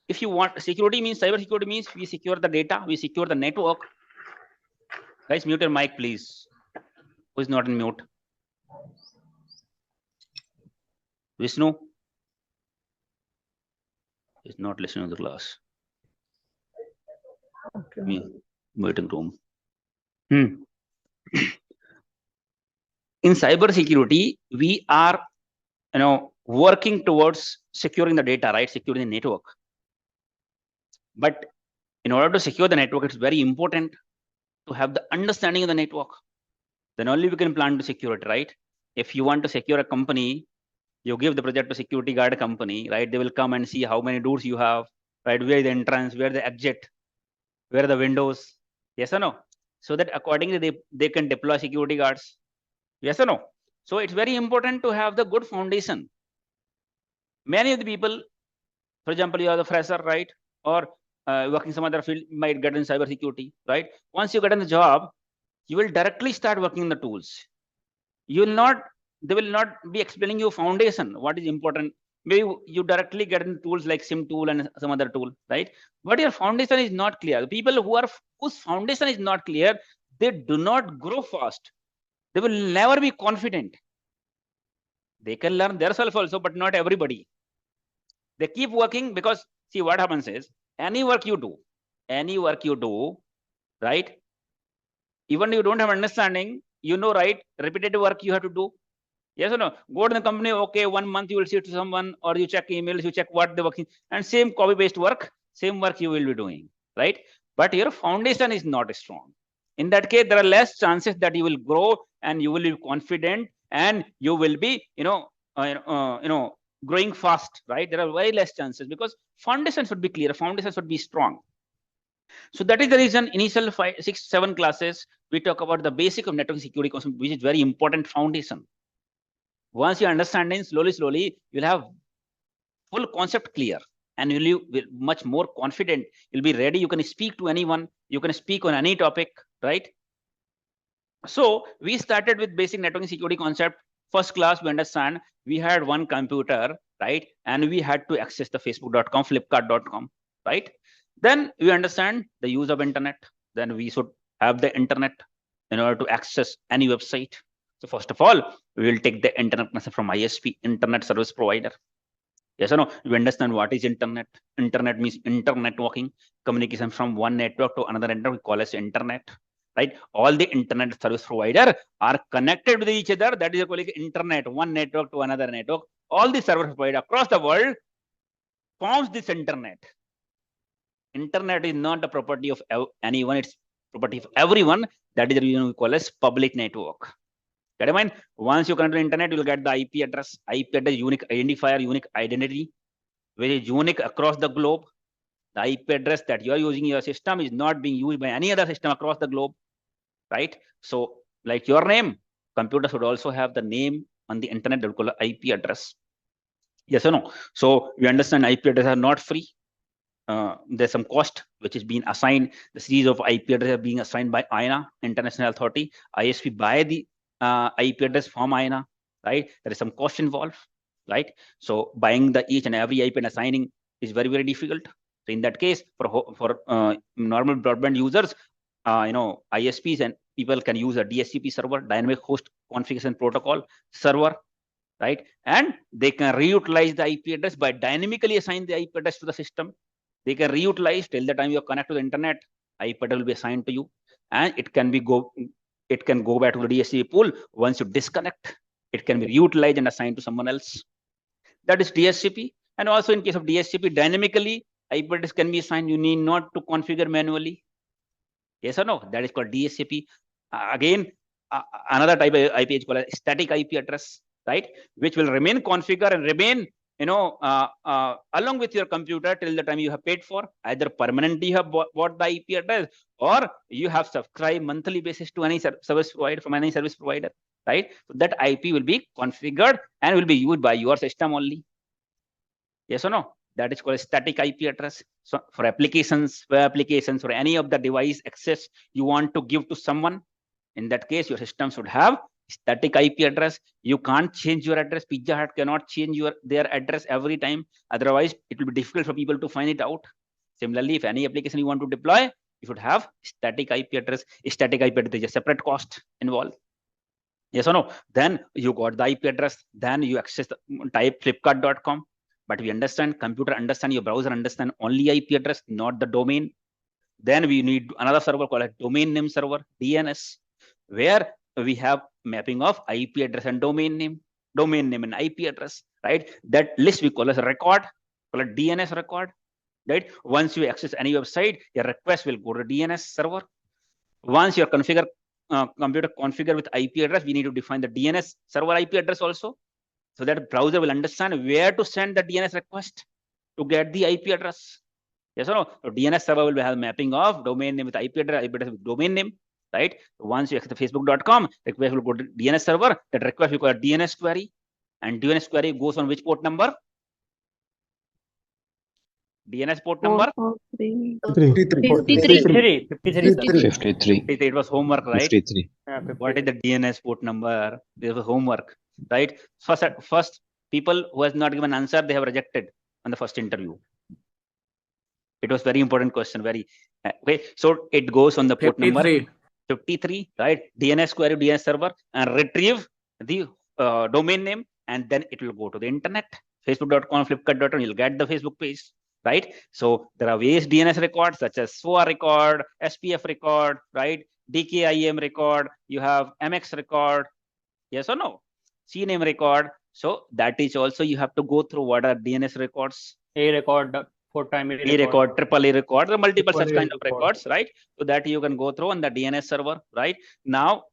if you want security means cyber security means we secure the data, we secure the network. Guys, mute your mic, please. Who is not in mute? Vishnu is not listening to the class. Okay. Meeting room. In cyber security, we are working towards securing the data, right? Securing the network. But in order to secure the network, it's very important to have the understanding of the network. Then only we can plan to secure it, right? If you want to secure a company, you give the project to security guard company, right? They will come and see how many doors you have, right? Where the entrance, where the exit, where are the windows, yes or no? So that accordingly they can deploy security guards, yes or no? So it's very important to have the good foundation. Many of the people, for example, you are the fresher, right? Or working some other field, might get in cyber security, right? Once you get in the job, you will directly start working the tools. They will not be explaining you foundation, what is important. Maybe you directly get in tools like SIEM tool and some other tool, right? But your foundation is not clear. The people whose foundation is not clear, they do not grow fast. They will never be confident. They can learn themselves also, but not everybody. They keep working because see what happens is any work you do, right? Even if you don't have understanding, right? Repetitive work you have to do. Yes or no? Go to the company, okay, 1 month you will see to someone, or you check emails, you check what they're working, and same copy-paste work, same work you will be doing, right? But your foundation is not strong. In that case, there are less chances that you will grow and you will be confident and you will be, growing fast, right? There are very less chances because foundation should be clear, foundation should be strong. So that is the reason initial 5, 6, 7 classes, we talk about the basic of network security concept, which is very important foundation. Once you understand it, slowly, you'll have full concept clear and you'll be much more confident. You'll be ready. You can speak to anyone. You can speak on any topic, right? So we started with basic networking security concept. First class, we understand we had one computer, right? And we had to access the facebook.com, flipkart.com, right? Then we understand the use of internet. Then we should have the internet in order to access any website. So first of all, we will take the internet connection from ISP, internet service provider. Yes or no? We understand what is internet. Internet means internetworking, communication from one network to another network. We call it internet, right? All the internet service provider are connected with each other. That is called internet, one network to another network. All the service provider across the world forms this internet. internet is not the property of anyone, it's property of everyone. That is the reason we call as public network. Get in mind, once you connect to the internet, you will get the IP address. IP address, unique identifier, unique identity, which is unique across the globe. The IP address that you are using in your system is not being used by any other system across the globe, right? So, like your name, computer should also have the name on the internet that we call IP address. Yes or no? So we understand IP addresses are not free. There's some cost which is being assigned. The series of IP addresses are being assigned by INA, International Authority. ISP buy the IP address from INA, right? There is some cost involved, right? So buying the each and every IP and assigning is very, very difficult. So in that case, for normal broadband users, ISPs and people can use a DHCP server, dynamic host configuration protocol server, right? And they can reutilize the IP address by dynamically assign the IP address to the system. They can reutilize till the time you connect to the internet, IP address will be assigned to you, and it can go back to the DHCP pool. Once you disconnect, it can be reutilized and assigned to someone else. That is DHCP. And also in case of DHCP, dynamically IP address can be assigned. You need not to configure manually. Yes or no? That is called DHCP. Again, another type of IP is called a static IP address, right? Which will remain configured and remain, along with your computer till the time you have paid for. Either permanently you have bought the IP address, or you have subscribed monthly basis to any service provider from any service provider, right? So that IP will be configured and will be used by your system only. Yes or no? That is called a static IP address. So for applications, web applications, for any of the device access you want to give to someone, in that case, your system should have static IP address. You can't change your address. Pizza Hut cannot change their address every time. Otherwise, it will be difficult for people to find it out. Similarly, if any application you want to deploy, you should have static IP address. Static IP address is a separate cost involved. Yes or no? Then you got the IP address. Then you access type flipkart.com. But we understand, computer understand, your browser understand only IP address, not the domain. Then we need another server called a domain name server, DNS, where we have mapping of IP address and domain name and IP address, right? That list we call as a record, call it DNS record, right? Once you access any website, your request will go to DNS server. Once your computer configured with IP address, we need to define the DNS server IP address also, so that browser will understand where to send the DNS request to get the IP address. Yes or no? So DNS server will have mapping of domain name with IP address with domain name, right? So once you access the facebook.com, request will go to DNS server. That request will call a DNS query, and DNS query goes on which port number? DNS port number? 53. It was homework, right? 53. What is the DNS port number? This was homework, right? First, people who has not given answer, they have rejected on the first interview. It was very important question. Okay. So it goes on the port 53. number 53, right? DNS query, DNS server, and retrieve the domain name, and then it will go to the internet. Facebook.com, Flipkart.com, you'll get the Facebook page, right? So there are various DNS records such as SOA record, SPF record, right? DKIM record, you have MX record, yes or no? CNAME record. So that is also you have to go through what are DNS records. A record, 4-time A record, triple A record, the multiple such kind of records, right? So that you can go through on the DNS server, right? Now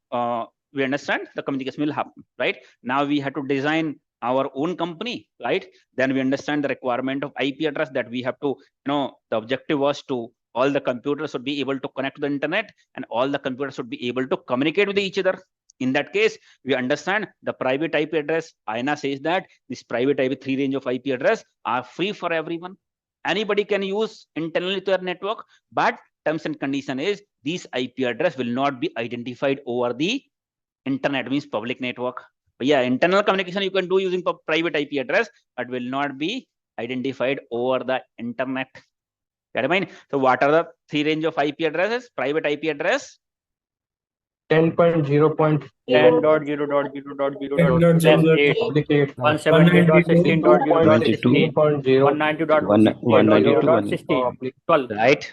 we understand the communication will happen, right? Now we have to design our own company, right? Then we understand the requirement of IP address that we have to, the objective was to all the computers should be able to connect to the internet, and all the computers should be able to communicate with each other. In that case, we understand the private IP address. INA says that this private IP 3 range of IP address are free for everyone. Anybody can use internally to their network, but terms and condition is these IP address will not be identified over the internet, means public network. But yeah, internal communication you can do using private IP address, but will not be identified over the internet. Get in mind? So what are the 3 range of IP addresses? Private IP address 10.0.10.0.0.0 192.168.192.16 right.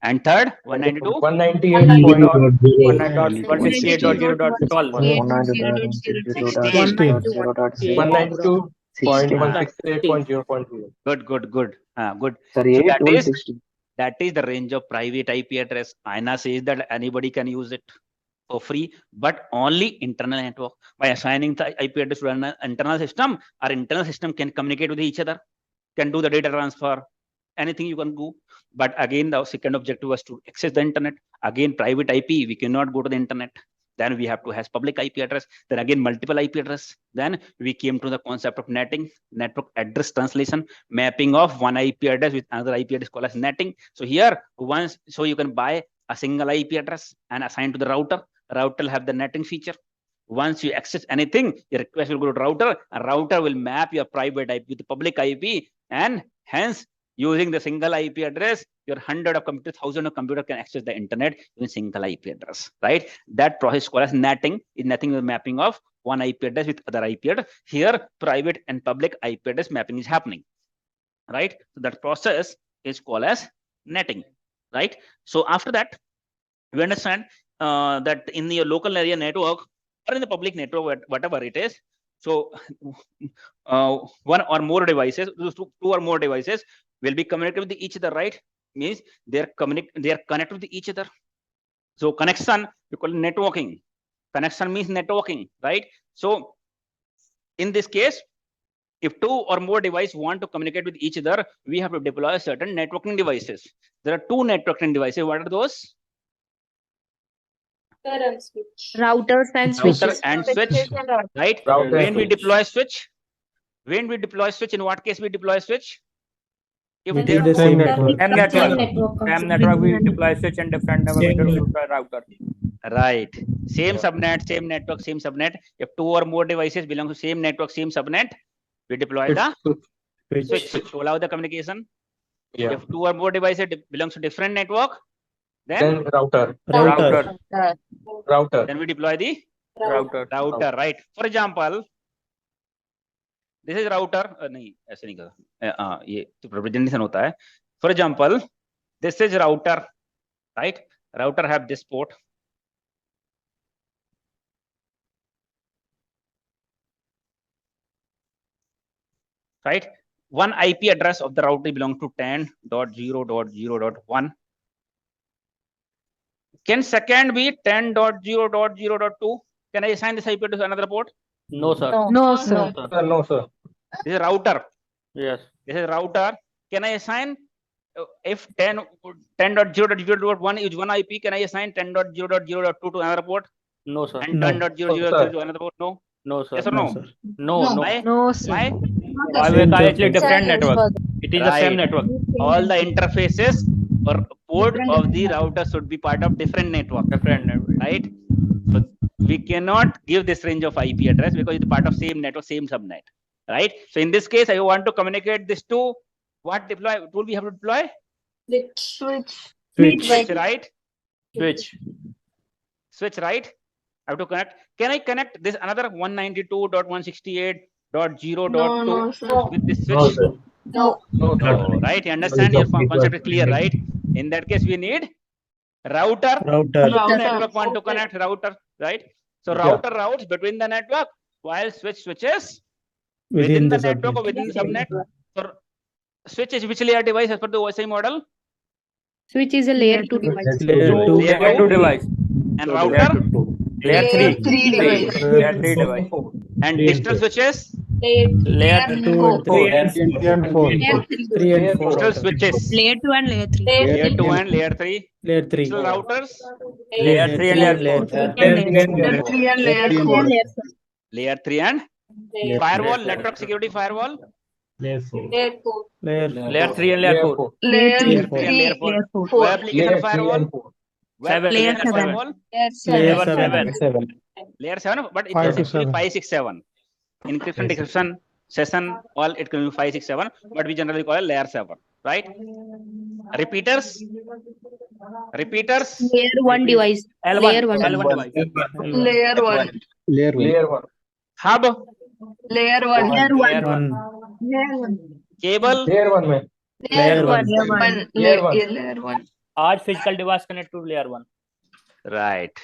And third 192 192 0.168.0.0. Good. Sorry, So 8.160. that is the range of private IP address. INA says that anybody can use it for free, but only internal network. By assigning the IP address to an internal system, our internal system can communicate with each other, can do the data transfer, anything you can do. But again, the second objective was to access the internet. Again, private IP, we cannot go to the internet. Then we have to have public IP address. Then again, multiple IP address. Then we came to the concept of netting, network address translation, mapping of one IP address with another IP address called as netting. So here, so you can buy a single IP address and assign to the router. Router will have the netting feature. Once you access anything, your request will go to router. A router will map your private IP with the public IP, and hence, using the single IP address, your 100 of computers, 1,000 of computers can access the internet using single IP address, right? That process called as netting is nothing but mapping of one IP address with other IP address. Here, private and public IP address mapping is happening, right? So that process is called as netting, right? So after that, we understand that in your local area network or in the public network, whatever it is, so one or more devices, two or more devices will be connected with each other, right? Means they are connected with each other. So connection, we call it networking. Connection means networking, right? So in this case, if two or more devices want to communicate with each other, we have to deploy certain networking devices. There are two networking devices. What are those? Routers and switches. Router and switch, right? When we deploy switch, in what case we deploy switch? If Within the same network. Same network, we deploy switch, and different network we deploy router. Right. Same subnet, same network, same subnet. If two or more devices belong to same network, same subnet, we deploy the switch to allow the communication. Yeah. If two or more devices belongs to different network, Then router. Then we deploy the router, right? For example, this is router. नहीं ऐसे नहीं कहा. ये तो representation होता है. For example, this is router, right? Router have this port. Right? One IP address of the router belongs to 10.0.0.1. Can second be 10.0.0.2? Can I assign this IP address to another port? No, sir. No, sir. No, sir. This is router. Yes. This is router. Can I assign if 10.0.0.1 is one IP? Can I assign 10.0.0.2 to another port? No, sir. And 10.0.0.3 to another port? No. No, sir. Yes or no? No. Why? No, sir. Why? Actually, different network. It is the same network. All the interfaces or port of the router should be part of different network. Right? So we cannot give this range of IP address because it's part of same network, same subnet. Right? So in this case, I want to communicate this to what tool we have to deploy? Switch. Switch, right? Switch, right? I have to connect. Can I connect this another 192.168.0.2 with this switch? No. Right? You understand? Your concept is clear, right? In that case, we need router. Network want to connect router, right? So router routes between the network, while switches within the network or within the subnet. So switch is which layer device as per the OSI model? Switch is a layer 2 device. Layer 2 device. And router? Layer 3 device. And digital switches? Layer 2 and 4. Digital switches. Layer 2 and layer 3. Layer 2 and layer 3. Digital routers? Layer 3 and layer 4. Layer 3 and layer 4. Layer 3 and firewall, network security firewall? Layer 4. Layer 3 and layer 4. Layer 3 and layer 4. Web application firewall? Web Layer application 7. firewall? Layer 7, but it is actually 5, 6, 7. Encryption, decryption, session, all it can be 5, 6, 7, but we generally call it layer 7, right? Repeaters? Layer 1 device. Layer 1 device. Layer 1. Hub? Layer 1. Cable? Layer 1. Layer 1. आज physical device connect to layer 1. Right.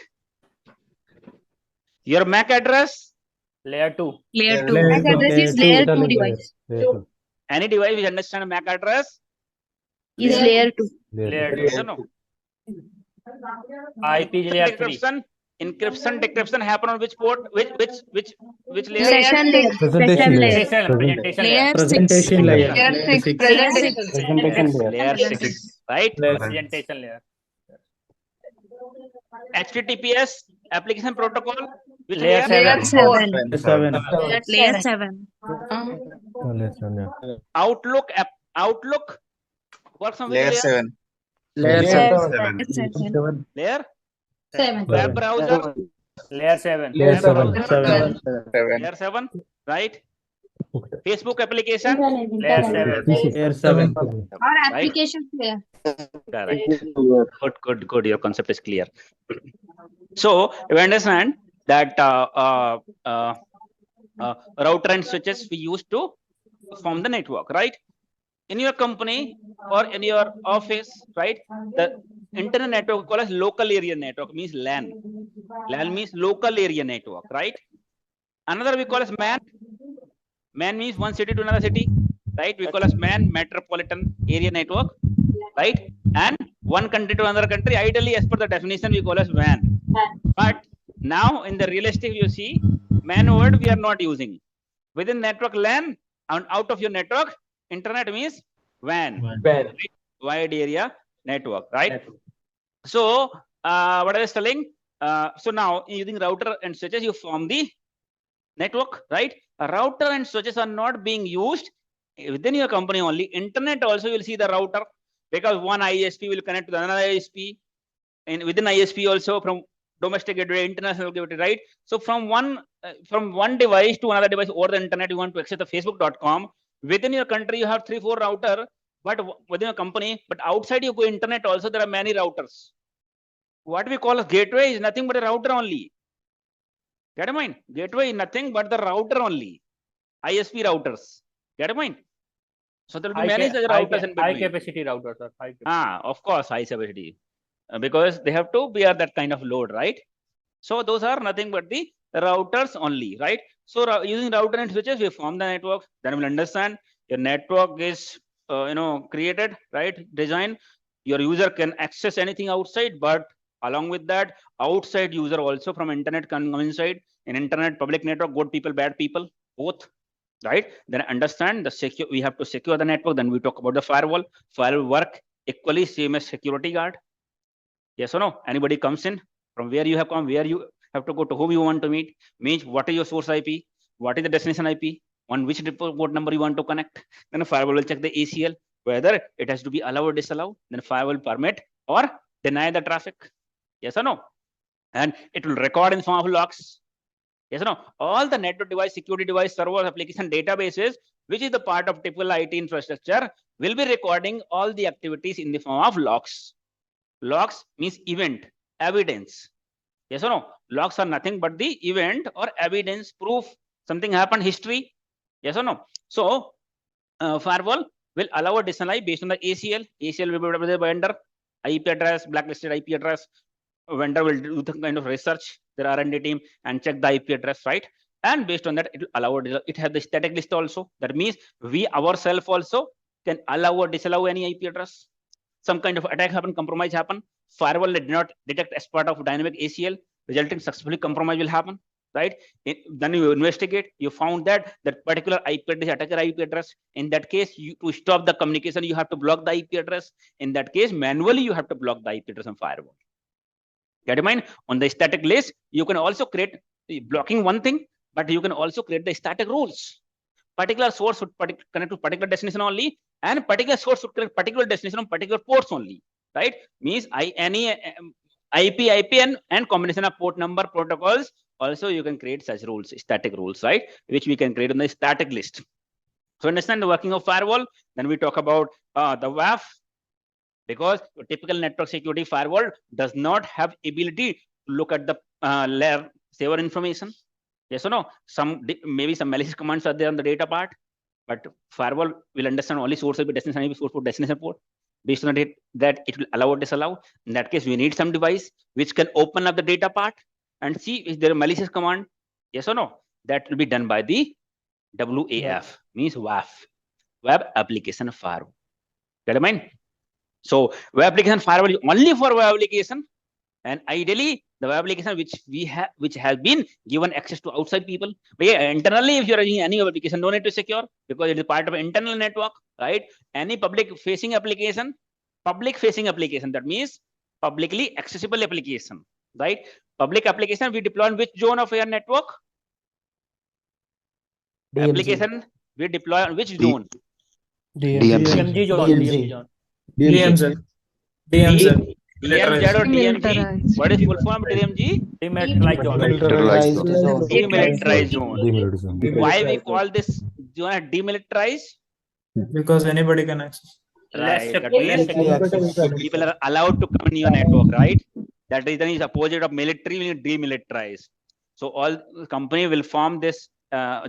Your MAC address? Layer 2. Layer 2. Layer MAC address is two. layer 2 Layer device. two. Any device which understands MAC address Is layer 2. Layer 2. yes or no? IP is layer 3. Encryption decryption happen on which port? Which layer? Session layer. Presentation layer. Presentation layer. Presentation layer. Layer 6. Presentation. Layer 6, right? Presentation layer. HTTPS application protocol, which Layer layer? 7. Layer 7. Outlook works on which Layer layer? 7. Layer 7. Layer? 7. Web browser? Layer 7. Layer 7. Layer 7, right? Facebook application? Layer 7. Layer 7. Or application layer. Correct. Good. Your concept is clear. So you understand that router and switches we use to form the network, right? In your company or in your office, right? The internet network called as local area network, means LAN. LAN means local area network, right? Another we call as MAN. MAN means one city to another city, right? We call as MAN, metropolitan area network, right? And one country to another country, ideally as per the definition we call as WAN. But now in the realistic you see, MAN word we are not using. Within network LAN and out of your network, internet means WAN. Right? Wide area network, right? So what I was telling, so now using router and switches you form the network, right? A router and switches are not being used within your company only. Internet also you will see the router, because one ISP will connect to another ISP, and within ISP also from domestic gateway, international gateway, right? So from one device to another device over the internet, you want to access the facebook.com. Within your country you have 3-4 router, but within your company, but outside you go internet also there are many routers. What we call a gateway is nothing but a router only. Get a mind? Gateway is nothing but the router only. ISP routers. Get a mind? So there will be many such routers in between. High capacity routers, sir. Of course, high capacity. Because they have to bear that kind of load, right? So those are nothing but the routers only, right? So using router and switches, we form the network. Then we'll understand your network is created, right? Design. Your user can access anything outside, but along with that, outside user also from internet can come inside. In internet, public network, good people, bad people, both, right? Then understand the secure. We have to secure the network. Then we talk about the firewall. Firewall work equally same as security guard. Yes or no? Anybody comes in from where you have come, where you have to go, to whom you want to meet, means what is your source IP, what is the destination IP, on which port number you want to connect. Then a firewall will check the ACL, whether it has to be allow or disallow. Then firewall permit or deny the traffic. Yes or no? And it will record in form of logs. Yes or no? All the network device, security device, server, application, databases, which is the part of typical IT infrastructure, will be recording all the activities in the form of logs. Logs means event, evidence. Yes or no? Logs are nothing but the event or evidence, proof, something happened, history. Yes or no? So firewall will allow a disallow based on the ACL. ACL will be the vendor, IP address, blacklisted IP address. Vendor will do the kind of research, their R&D team, and check the IP address, right? And based on that, it will allow it has the static list also. That means we ourselves also can allow or disallow any IP address. Some kind of attack happen, compromise happen. Firewall did not detect as part of dynamic ACL, resulting successfully compromise will happen, right? Then you investigate, you found that particular IP address, attacker IP address. In that case, to stop the communication, you have to block the IP address. In that case, manually you have to block the IP address on firewall. Get in mind, on the static list, you can also create blocking one thing, but you can also create the static rules. Particular source would connect to particular destination only, and particular source would connect particular destination on particular ports only, right? Means any IP and combination of port number protocols. Also, you can create such rules, static rules, right? Which we can create on the static list. So understand the working of firewall. Then we talk about the WAF. Because a typical network security firewall does not have ability to look at the layer server information. Yes or no? Maybe some malicious commands are there on the data part, but firewall will understand only source IP, destination IP, source port, destination port. Based on that, it will allow or disallow. In that case, we need some device which can open up the data part and see if there is a malicious command. Yes or no? that will be done by the WAF, means WAF, Web Application Firewall. Get in mind? So web application firewall is only for web application, and ideally the web application which has been given access to outside people. But yeah, internally, if you are using any web application, no need to secure because it is part of internal network, right? Any public facing application, that means publicly accessible application, right? Public application we deploy in which zone of your network? DMZ. Application we deploy on which zone? DMZ zone. DMZ. DMZ or DMG? What is full form DMG? Demilitarized zone. Demilitarized zone. Why we call this zone demilitarized? Because anybody can access. Right. That means people are allowed to come in your network, right? That reason is opposite of military, meaning demilitarized. So all company will form this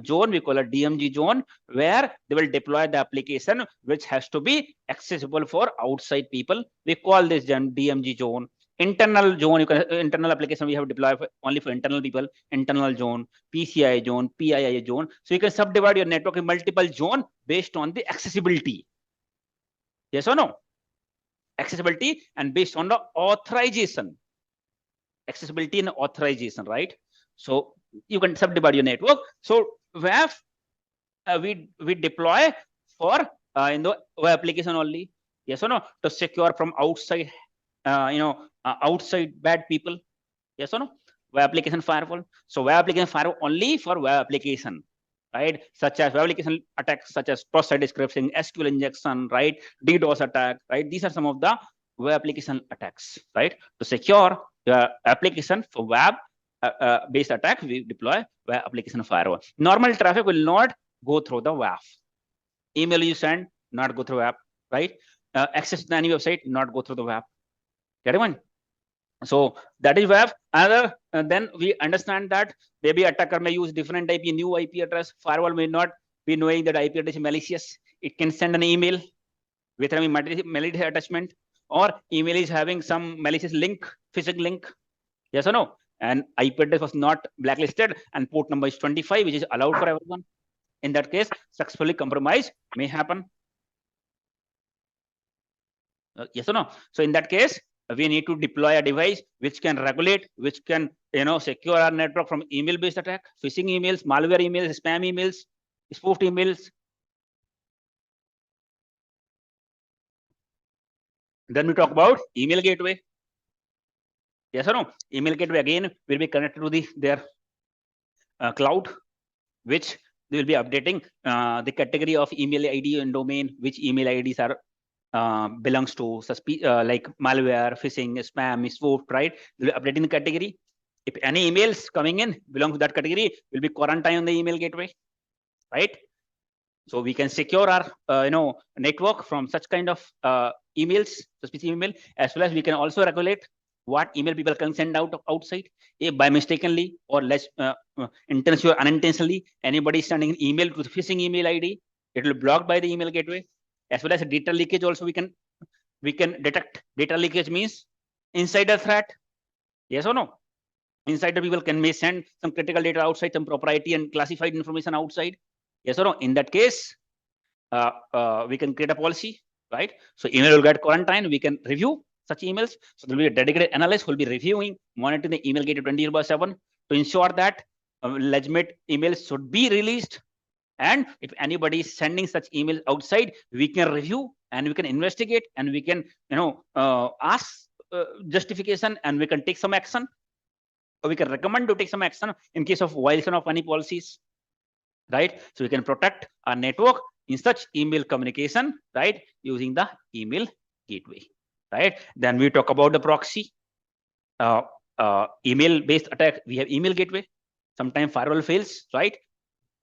zone, we call a DMG zone, where they will deploy the application which has to be accessible for outside people. We call this DMG zone. Internal zone, internal application we have deployed only for internal people. Internal zone, PCI zone, PII zone. So you can subdivide your network in multiple zone based on the accessibility. Yes or no? Accessibility and based on the authorization. Accessibility and authorization, right? So you can subdivide your network. So WAF we deploy for in the web application only. Yes or no? To secure from outside, outside bad people. Yes or no? Web application firewall. So web application firewall only for web application, right? Such as web application attacks, such as cross-site scripting, SQL injection, right? DDoS attack, right? These are some of the web application attacks, right? To secure the application for web based attack, we deploy web application firewall. Normal traffic will not go through the WAF. Email you send, not go through WAF, right? Access to any website, not go through the WAF. Get one? So that is WAF. Another, then we understand that maybe attacker may use different IP, new IP address. Firewall may not be knowing that IP address is malicious. It can send an email with a malicious attachment, or email is having some malicious link, phishing link. Yes or no? And IP address was not blacklisted and port number is 25, which is allowed for everyone. In that case, successfully compromise may happen. Yes or no? So in that case, we need to deploy a device which can regulate, which can secure our network from email-based attack, phishing emails, malware emails, spam emails, spoofed emails. Then we talk about email gateway. Yes or no? Email gateway again will be connected to their cloud, which they will be updating the category of email ID and domain, which email IDs are belongs to like malware, phishing, spam, spoofed, right? They'll be updating the category. If any emails coming in belong to that category, will be quarantined on the email gateway, right? So we can secure our network from such kind of emails, suspicious email, as well as we can also regulate what email people can send out outside. If by mistakenly or less intentionally or unintentionally anybody is sending an email to the phishing email ID, it will be blocked by the email gateway. As well as data leakage also we can detect. Data leakage means insider threat. Yes or no? Insider people may send some critical data outside, some proprietary and classified information outside. Yes or no? In that case, we can create a policy, right? So email will get quarantined. We can review such emails. So there will be a dedicated analyst who will be reviewing, monitoring the email gateway 24/7 to ensure that legitimate emails should be released. And if anybody is sending such emails outside, we can review and we can investigate and we can, ask justification and we can take some action, or we can recommend to take some action in case of violation of any policies, right? So we can protect our network in such email communication, right? Using the email gateway, right? Then we talk about the proxy, email-based attack. We have email gateway. Sometimes firewall fails, right?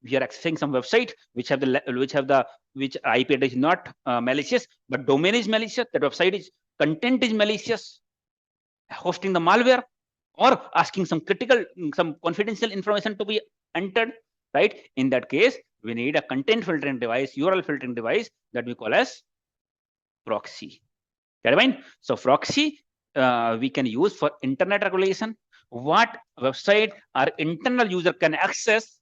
We are accessing some website which IP address is not malicious, but domain is malicious. That website content is malicious, hosting the malware or asking some confidential information to be entered, right? In that case, we need a content filtering device, URL filtering device that we call as proxy. Get it? So proxy we can use for internet regulation. What website our internal user can access,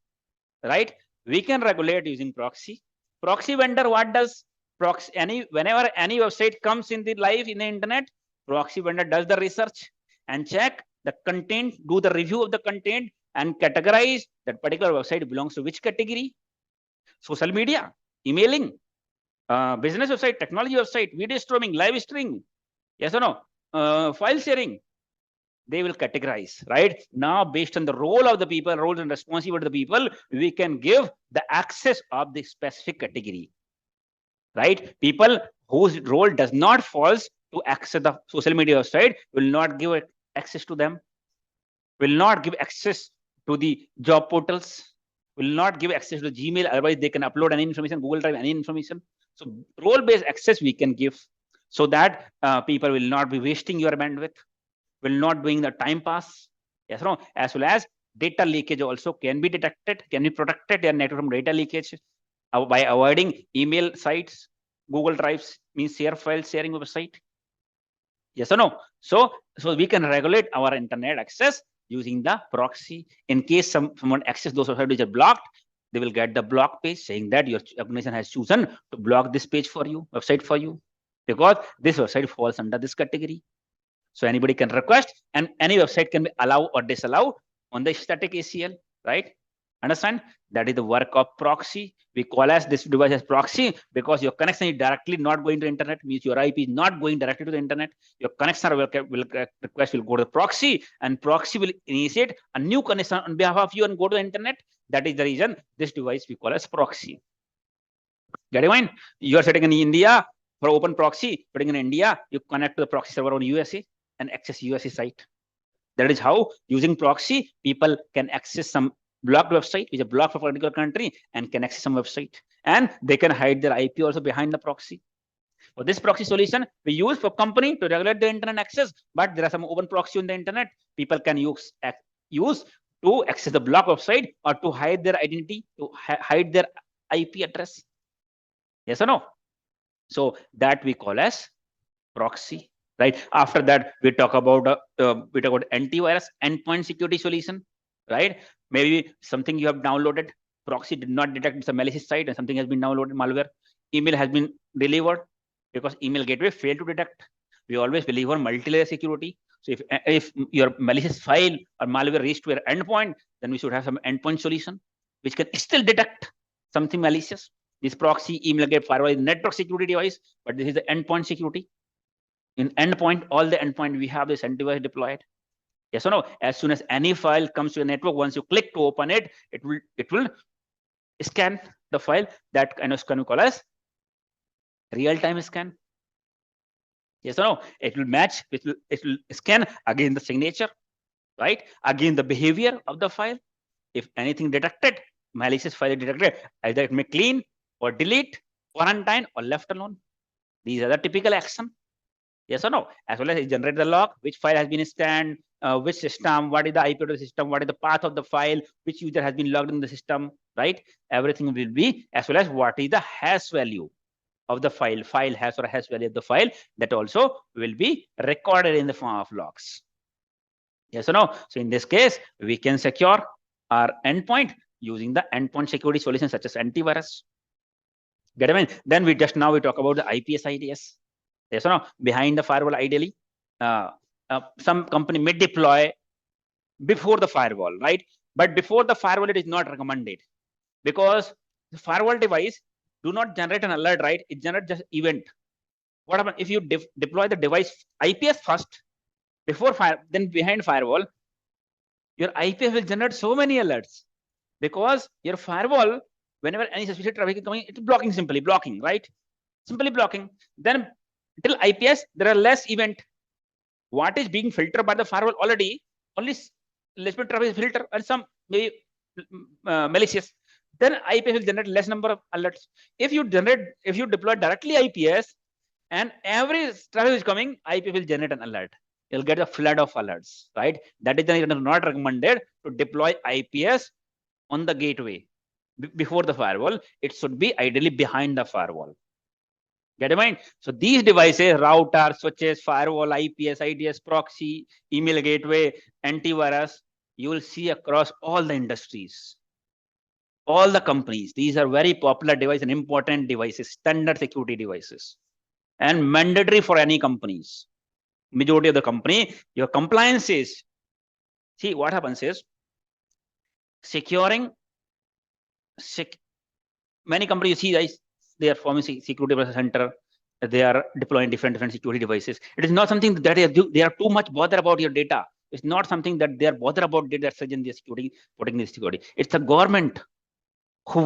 right? We can regulate using proxy. Proxy vendor, what does proxy? Whenever any website comes in the live in the internet, proxy vendor does the research and check the content, do the review of the content, and categorize that particular website belongs to which category. Social media, emailing, business website, technology website, video streaming, live streaming, yes or no, file sharing. They will categorize, right? Now, based on the role of the people, roles and responsibility of the people, we can give the access of the specific category, right? People whose role does not falls to access the social media website will not give access to them, will not give access to the job portals, will not give access to Gmail. Otherwise, they can upload any information, Google Drive, any information. So role-based access we can give so that people will not be wasting your bandwidth, will not doing the time pass, yes or no, as well as data leakage also can be detected, can be protected their network from data leakage by avoiding email sites, Google Drives, means share file sharing website, yes or no. So we can regulate our internet access using the proxy. In case someone access those websites which are blocked, they will get the block page saying that your organization has chosen to block this page for you, website for you, because this website falls under this category. So anybody can request, and any website can be allow or disallow on the static ACL, right? Understand? That is the work of proxy. We call as this device as proxy because your connection is directly not going to internet, means your IP is not going directly to the internet. Your connection request will go to the proxy, and proxy will initiate a new connection on behalf of you and go to the internet. That is the reason this device we call as proxy. Get it fine? You are sitting in India for open proxy, putting in India, you connect to the proxy server on USA and access USA site. That is how using proxy, people can access some blocked website, which is blocked for a particular country, and can access some website. And they can hide their IP also behind the proxy. For this proxy solution, we use for company to regulate the internet access, but there are some open proxy on the internet. People can use to access the blocked website or to hide their identity, to hide their IP address. Yes or no? So that we call as proxy, right? After that, we talk about antivirus endpoint security solution, right? Maybe something you have downloaded, proxy did not detect it's a malicious site, and something has been downloaded, malware. Email has been delivered because email gateway failed to detect. We always believe on multi-layer security. So if your malicious file or malware reached to your endpoint, then we should have some endpoint solution which can still detect something malicious. This proxy, email gateway, firewall is network security device, but this is the endpoint security. In endpoint, all the endpoint we have this antivirus deployed. Yes or no? As soon as any file comes to your network, once you click to open it, it will scan the file. That kind of scan we call as real-time scan. Yes or no? It will match. It will scan again the signature, right? Again the behavior of the file. If anything detected, malicious file detected, either it may clean or delete, quarantine, or left alone. These are the typical action. Yes or no? As well as it generate the log, which file has been scanned, which system, what is the IP of the system, what is the path of the file, which user has been logged in the system, right? Everything will be, as well as what is the hash value of the file hash or hash value of the file, that also will be recorded in the form of logs. Yes or no? So in this case, we can secure our endpoint using the endpoint security solution such as antivirus. Get it? I mean? Then we talk about the IPS IDS. Yes or no? Behind the firewall, ideally, some company may deploy before the firewall, right? But before the firewall, it is not recommended because the firewall device do not generate an alert, right? It generates just event. What happens if you deploy the device IPS first before then behind firewall? Your IPS will generate so many alerts because your firewall, whenever any suspicious traffic is coming, it's blocking, simply blocking, right? Simply blocking. Then till IPS, there are less event. What is being filtered by the firewall already, only less traffic is filtered and some maybe malicious. Then IPS will generate less number of alerts. If you deploy directly IPS and every traffic is coming, IPS will generate an alert. You'll get a flood of alerts, right? That is the reason it is not recommended to deploy IPS on the gateway before the firewall. It should be ideally behind the firewall. Get in mind? So these devices, router, switches, firewall, IPS, IDS, proxy, email gateway, antivirus, you will see across all the industries. All the companies, these are very popular devices and important devices, standard security devices, and mandatory for any companies. Majority of the company, your compliance is, see what happens is, securing, many companies, you see guys, they are forming security center, they are deploying different security devices. It is not something that they are too much bothered about your data. It's not something that they are bothered about data such in the security, putting the security. It's the government who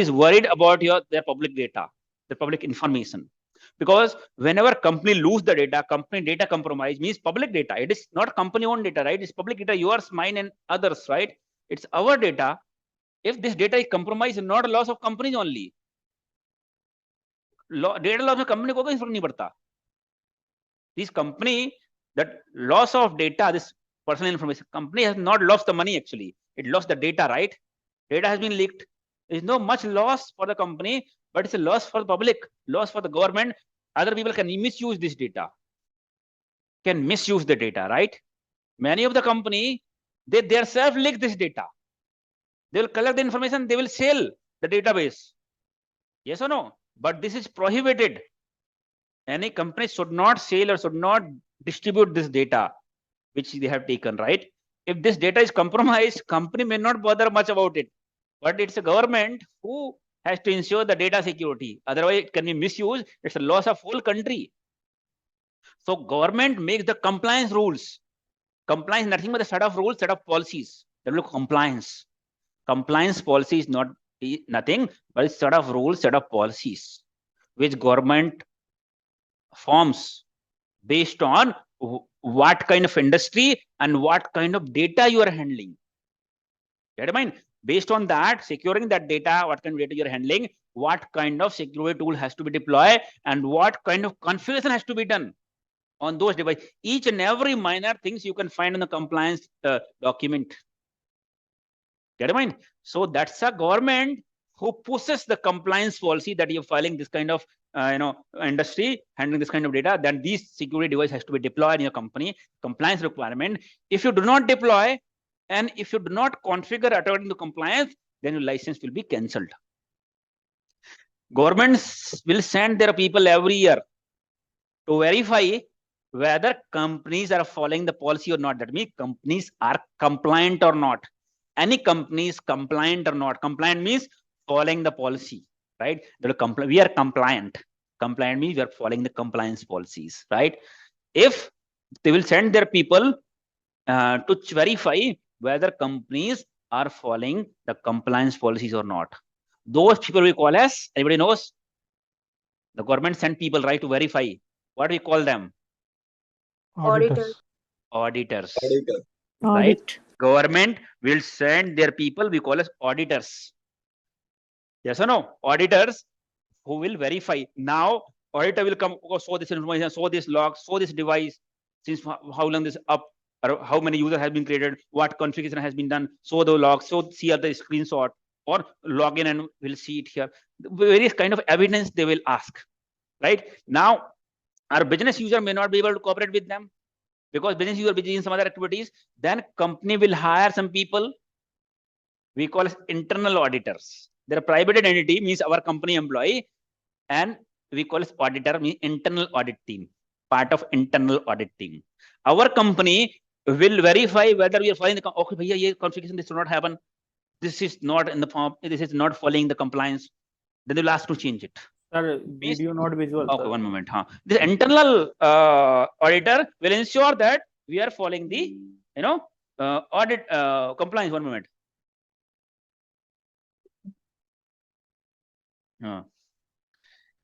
is worried about their public data, the public information. Because whenever company lose the data, company data compromise means public data. It is not company owned data, right? It's public data, yours, mine, and others, right? It's our data. If this data is compromised, not a loss of companies only. Data loss of company को कोई फर्क नहीं पड़ता. This company, that loss of data, this personal information, company has not lost the money actually. It lost the data, right? Data has been leaked. There is no much loss for the company, but it's a loss for the public, loss for the government. Other people can misuse this data, can misuse the data, right? Many of the company, they themselves leak this data. They will collect the information, they will sell the database. Yes or no? But this is prohibited. Any company should not sell or should not distribute this data, which they have taken, right? If this data is compromised, company may not bother much about it. But it's a government who has to ensure the data security. Otherwise, it can be misused. It's a loss of whole country. So government makes the compliance rules. Compliance, nothing but a set of rules, set of policies. They look compliance. Compliance policy is not nothing but a set of rules, set of policies, which government forms based on what kind of industry and what kind of data you are handling. Get in mind? Based on that, securing that data, what kind of data you're handling, what kind of security tool has to be deployed, and what kind of configuration has to be done on those devices. Each and every minor things you can find in the compliance document. Get in mind? So that's a government who pushes the compliance policy that you're filing this kind of industry, handling this kind of data, then these security device has to be deployed in your company, compliance requirement. If you do not deploy, and if you do not configure according to compliance, then your license will be cancelled. Governments will send their people every year to verify whether companies are following the policy or not. That means companies are compliant or not. Any company is compliant or not. Compliant means following the policy, right? We are compliant. Compliant means we are following the compliance policies, right? If they will send their people to verify whether companies are following the compliance policies or not. Those people we call as, anybody knows? The government send people, right, to verify. What do we call them? Auditors. Auditors. Audit. Right? Government will send their people, we call as auditors. Yes or no? Auditors who will verify. Now, auditor will come, show this information, show this log, show this device, since how long this up, or how many users have been created, what configuration has been done, show the logs, so see other screenshot, or log in and we'll see it here. Various kind of evidence they will ask, right? Now, our business user may not be able to cooperate with them because business user busy in some other activities. Then company will hire some people we call as internal auditors. They're a private entity, means our company employee, and we call as auditor, means internal audit team, part of internal audit team. Our company will verify whether we are following the, okay, bhaiya, ye configuration, this will not happen. This is not in the form, this is not following the compliance. Then they'll ask to change it. Sir, video not visual. Okay, sir. one moment. This internal auditor will ensure that we are following the, audit compliance. One moment.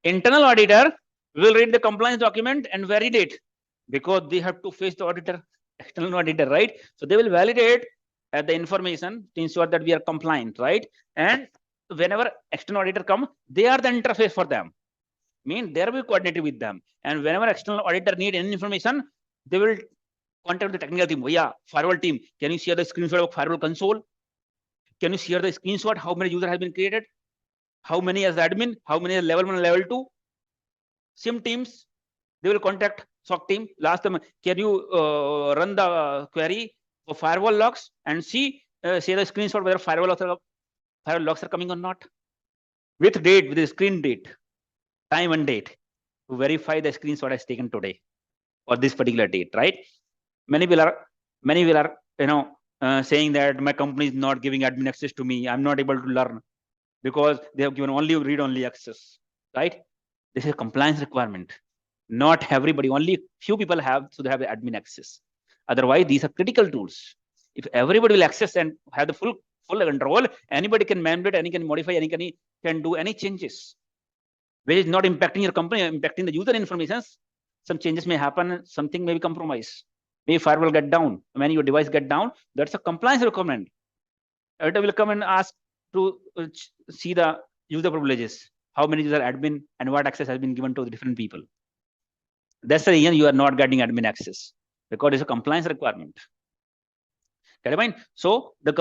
Internal auditor will read the compliance document and validate, because they have to face the auditor, external auditor, right? So they will validate the information to ensure that we are compliant, right? And whenever external auditor come, they are the interface for them. Mean they will be coordinated with them. And whenever external auditor need any information, they will contact the technical team. Yeah, firewall team, can you share the screenshot of firewall console? Can you share the screenshot? How many users have been created? How many as admin? How many as level 1 and level 2? SIEM teams, they will contact SOC team. Last time, can you run the query for firewall logs and see share a screenshot whether firewall logs are coming or not, with date, with the screen date, time and date, to verify the screenshot is taken today or this particular date, right? Many will are saying that my company is not giving admin access to me. I'm not able to learn because they have given only read-only access, right? This is a compliance requirement. Not everybody, only few people should have the admin access. Otherwise, these are critical tools. If everybody will access and have the full control, anybody can manipulate, any can modify, any can do any changes, which is not impacting your company, impacting the user information. Some changes may happen, something may be compromised. Maybe firewall get down. When your device get down, that's a compliance requirement. It will come and ask to see the user privileges, how many user admin and what access has been given to the different people. That's the reason you are not getting admin access, because it's a compliance requirement. Get it mind? So the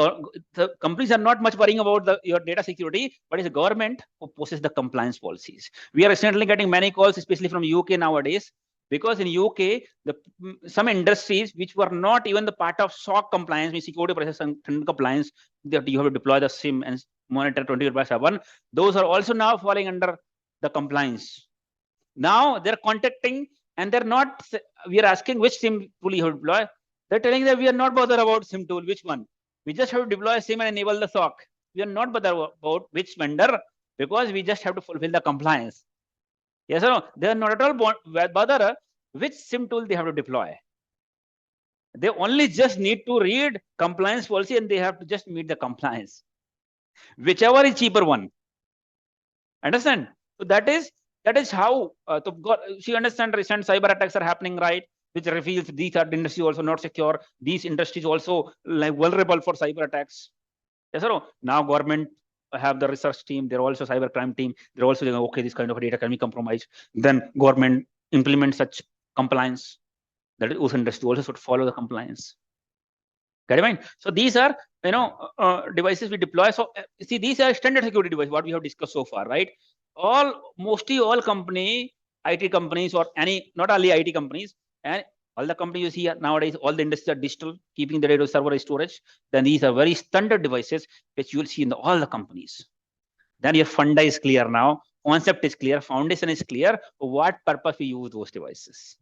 companies are not much worrying about your data security, but it's the government who possesses the compliance policies. We are recently getting many calls, especially from UK nowadays, because in UK, some industries which were not even the part of SOC compliance, means security process and compliance, that you have to deploy the SIEM and monitor 24/7. Those are also now falling under the compliance. Now they're contacting and they're not. We are asking which SIEM tool you have to deploy. They're telling that we are not bothered about SIEM tool. Which one? We just have to deploy a SIEM and enable the SOC. We are not bothered about which vendor, because we just have to fulfill the compliance. Yes or no? They are not at all bothered which SIEM tool they have to deploy. They only just need to read compliance policy and they have to just meet the compliance, whichever is cheaper one. Understand? So that is how she understand recent cyber attacks are happening, right? Which reveals these are industries also not secure. These industries also like vulnerable for cyber attacks. Yes or no? Now government have the research team. They're also cyber crime team. They're also saying, okay, this kind of data can be compromised. Then government implement such compliance. That is, those industries also should follow the compliance. Get it mind? So these are devices we deploy. So see, these are standard security devices. What we have discussed so far, right? Mostly all IT companies, or not only IT companies, and all the companies you see nowadays, all the industries are digital, keeping the data server storage. Then these are very standard devices which you will see in all the companies. Then your funda is clear now, concept is clear, foundation is clear. For what purpose we use those devices?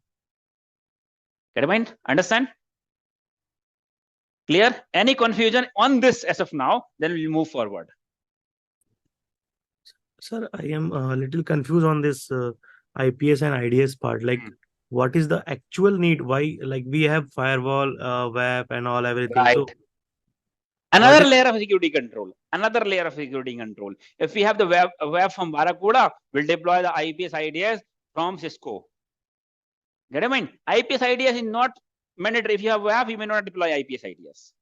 Get it mind? Understand? Clear? Any confusion on this as of now? Then we'll move forward. Sir, I am a little confused on this IPS and IDS part. Like, what is the actual need? Why, like, we have firewall, WAF, and all everything. Right. So another layer of security control. Another layer of security control. If we have the WAF from Barracuda, we'll deploy the IPS IDS from Cisco. Get it mind? IPS IDS is not mandatory. If you have WAF, you may not deploy IPS IDS.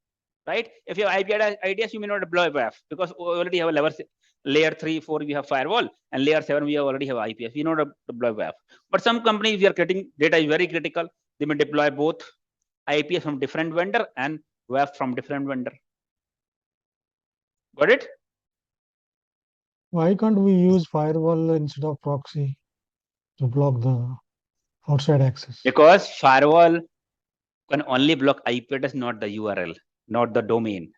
Right? If you have IPS IDS, you may not deploy WAF, because we already have a layer 3, 4, we have firewall, and layer 7, we already have IPS. We know to deploy WAF. But some companies, we are getting data is very critical. They may deploy both IPS from different vendor and WAF from different vendor. Got it? Why can't we use firewall instead of proxy to block the outside access? Because firewall can only block IP address, not the URL, not the domain.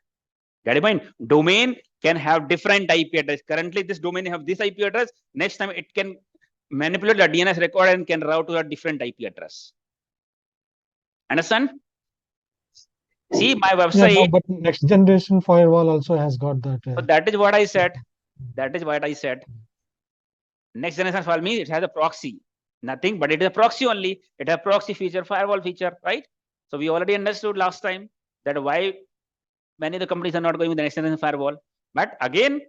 Get it mind? Domain can have different IP address. Currently, this domain have this IP address. Next time, it can manipulate the DNS record and can route to a different IP address. Understand? See, my website. Yeah, no, but next generation firewall also has got that. So that is what I said. That is what I said. Next generation firewall means it has a proxy. Nothing, but it is a proxy only. It has proxy feature, firewall feature, right? So we already understood last time that why many of the companies are not going with the next generation firewall. But again,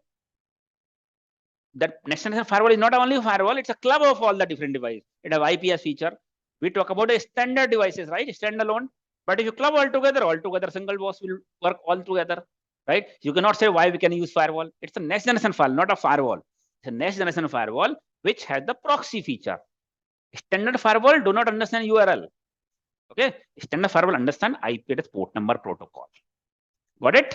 that next generation firewall is not only a firewall, it's a club of all the different devices. It has IPS feature. We talk about the standard devices, right? Standalone. But if you club all together, single box will work all together, right? You cannot say why we can use firewall. It's a next generation firewall, not a firewall. It's a next generation firewall which has the proxy feature. Standard firewall do not understand URL. Okay, standard firewall understand IP address, port number, protocol. Got it?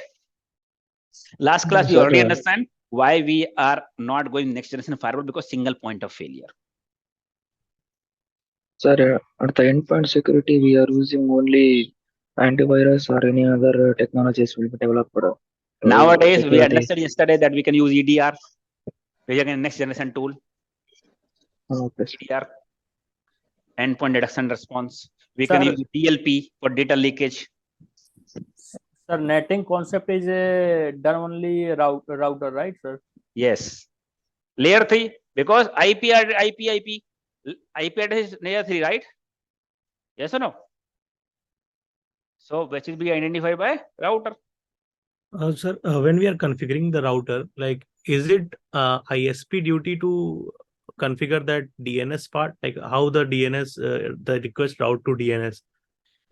Last class, we already understand why we are not going next generation firewall, because single point of failure. Sir, at the endpoint security, we are using only Antivirus or any other technologies will be developed for Nowadays, we security. understood yesterday that we can use EDR, which is a next generation tool. Okay. EDR, endpoint detection response. We can use DLP for data leakage. Sir, netting concept is done only router, right, sir? Yes. Layer 3, because IP address is layer 3, right? Yes or no? So which is be identified by router. Sir, when we are configuring the router, like, is it ISP duty to configure that DNS part, like how the DNS, the request route to DNS,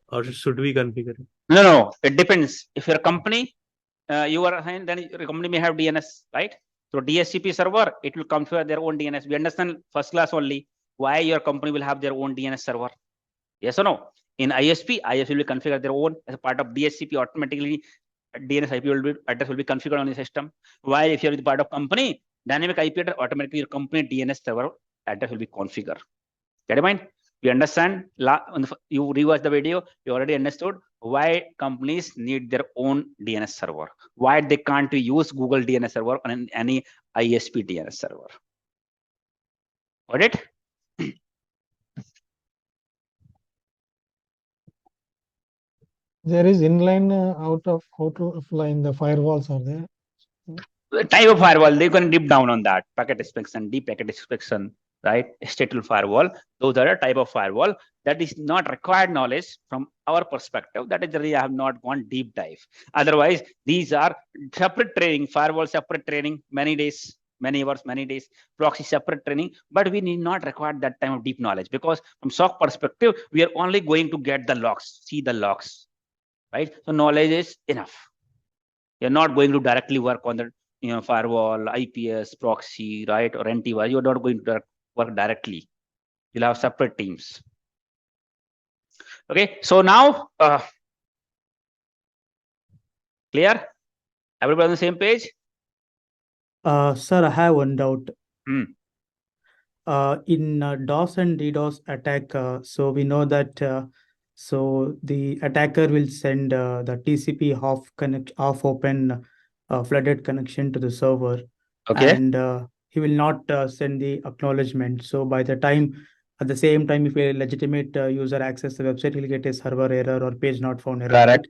or should we configure it? No, it depends. If your company, you are assigned, then your company may have DNS, right? So DHCP server, it will configure their own DNS. We understand first class only why your company will have their own DNS server. Yes or no? In ISP will configure their own as a part of DHCP. Automatically, DNS IP address will be configured on the system. While if you're the part of company, dynamic IP address, automatically your company DNS server address will be configured. Get in mind? We understand. You rewatch the video. You already understood why companies need their own DNS server. Why they can't use Google DNS server on any ISP DNS server. Got it? There is inline, out of line. The firewalls are there. The type of firewall, they can deep down on that. Packet inspection, deep packet inspection, right? Stateful firewall. Those are a type of firewall that is not required knowledge from our perspective. That is the reason I have not gone deep dive. Otherwise, these are separate training, firewall separate training, many days, many hours, many days, proxy separate training, but we need not require that time of deep knowledge, because from SOC perspective, we are only going to get the logs, see the logs, right? So knowledge is enough. You're not going to directly work on the firewall, IPS, proxy, right, or antivirus. You're not going to work directly. You'll have separate teams. Okay, so now clear? Everybody on the same page? Sir, I have one doubt. In DOS and DDoS attack, so we know that so the attacker will send the TCP half open flooded connection to the server. Okay. And he will not send the acknowledgement. So by the time, at the same time, if a legitimate user access the website, he'll get a server error or page not found error. Correct. Right?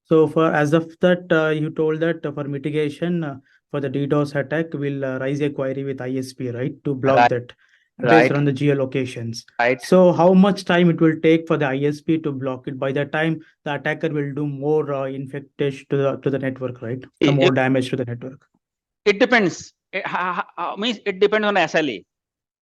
So for as of that, you told that for mitigation for the DDoS attack, we'll raise a query with ISP, right, to block that based on the geolocations. Right. So how much time it will take for the ISP to block it? By the time the attacker will do more infectation to the network, right? Some more damage to the network. It depends. It depends on the SLA.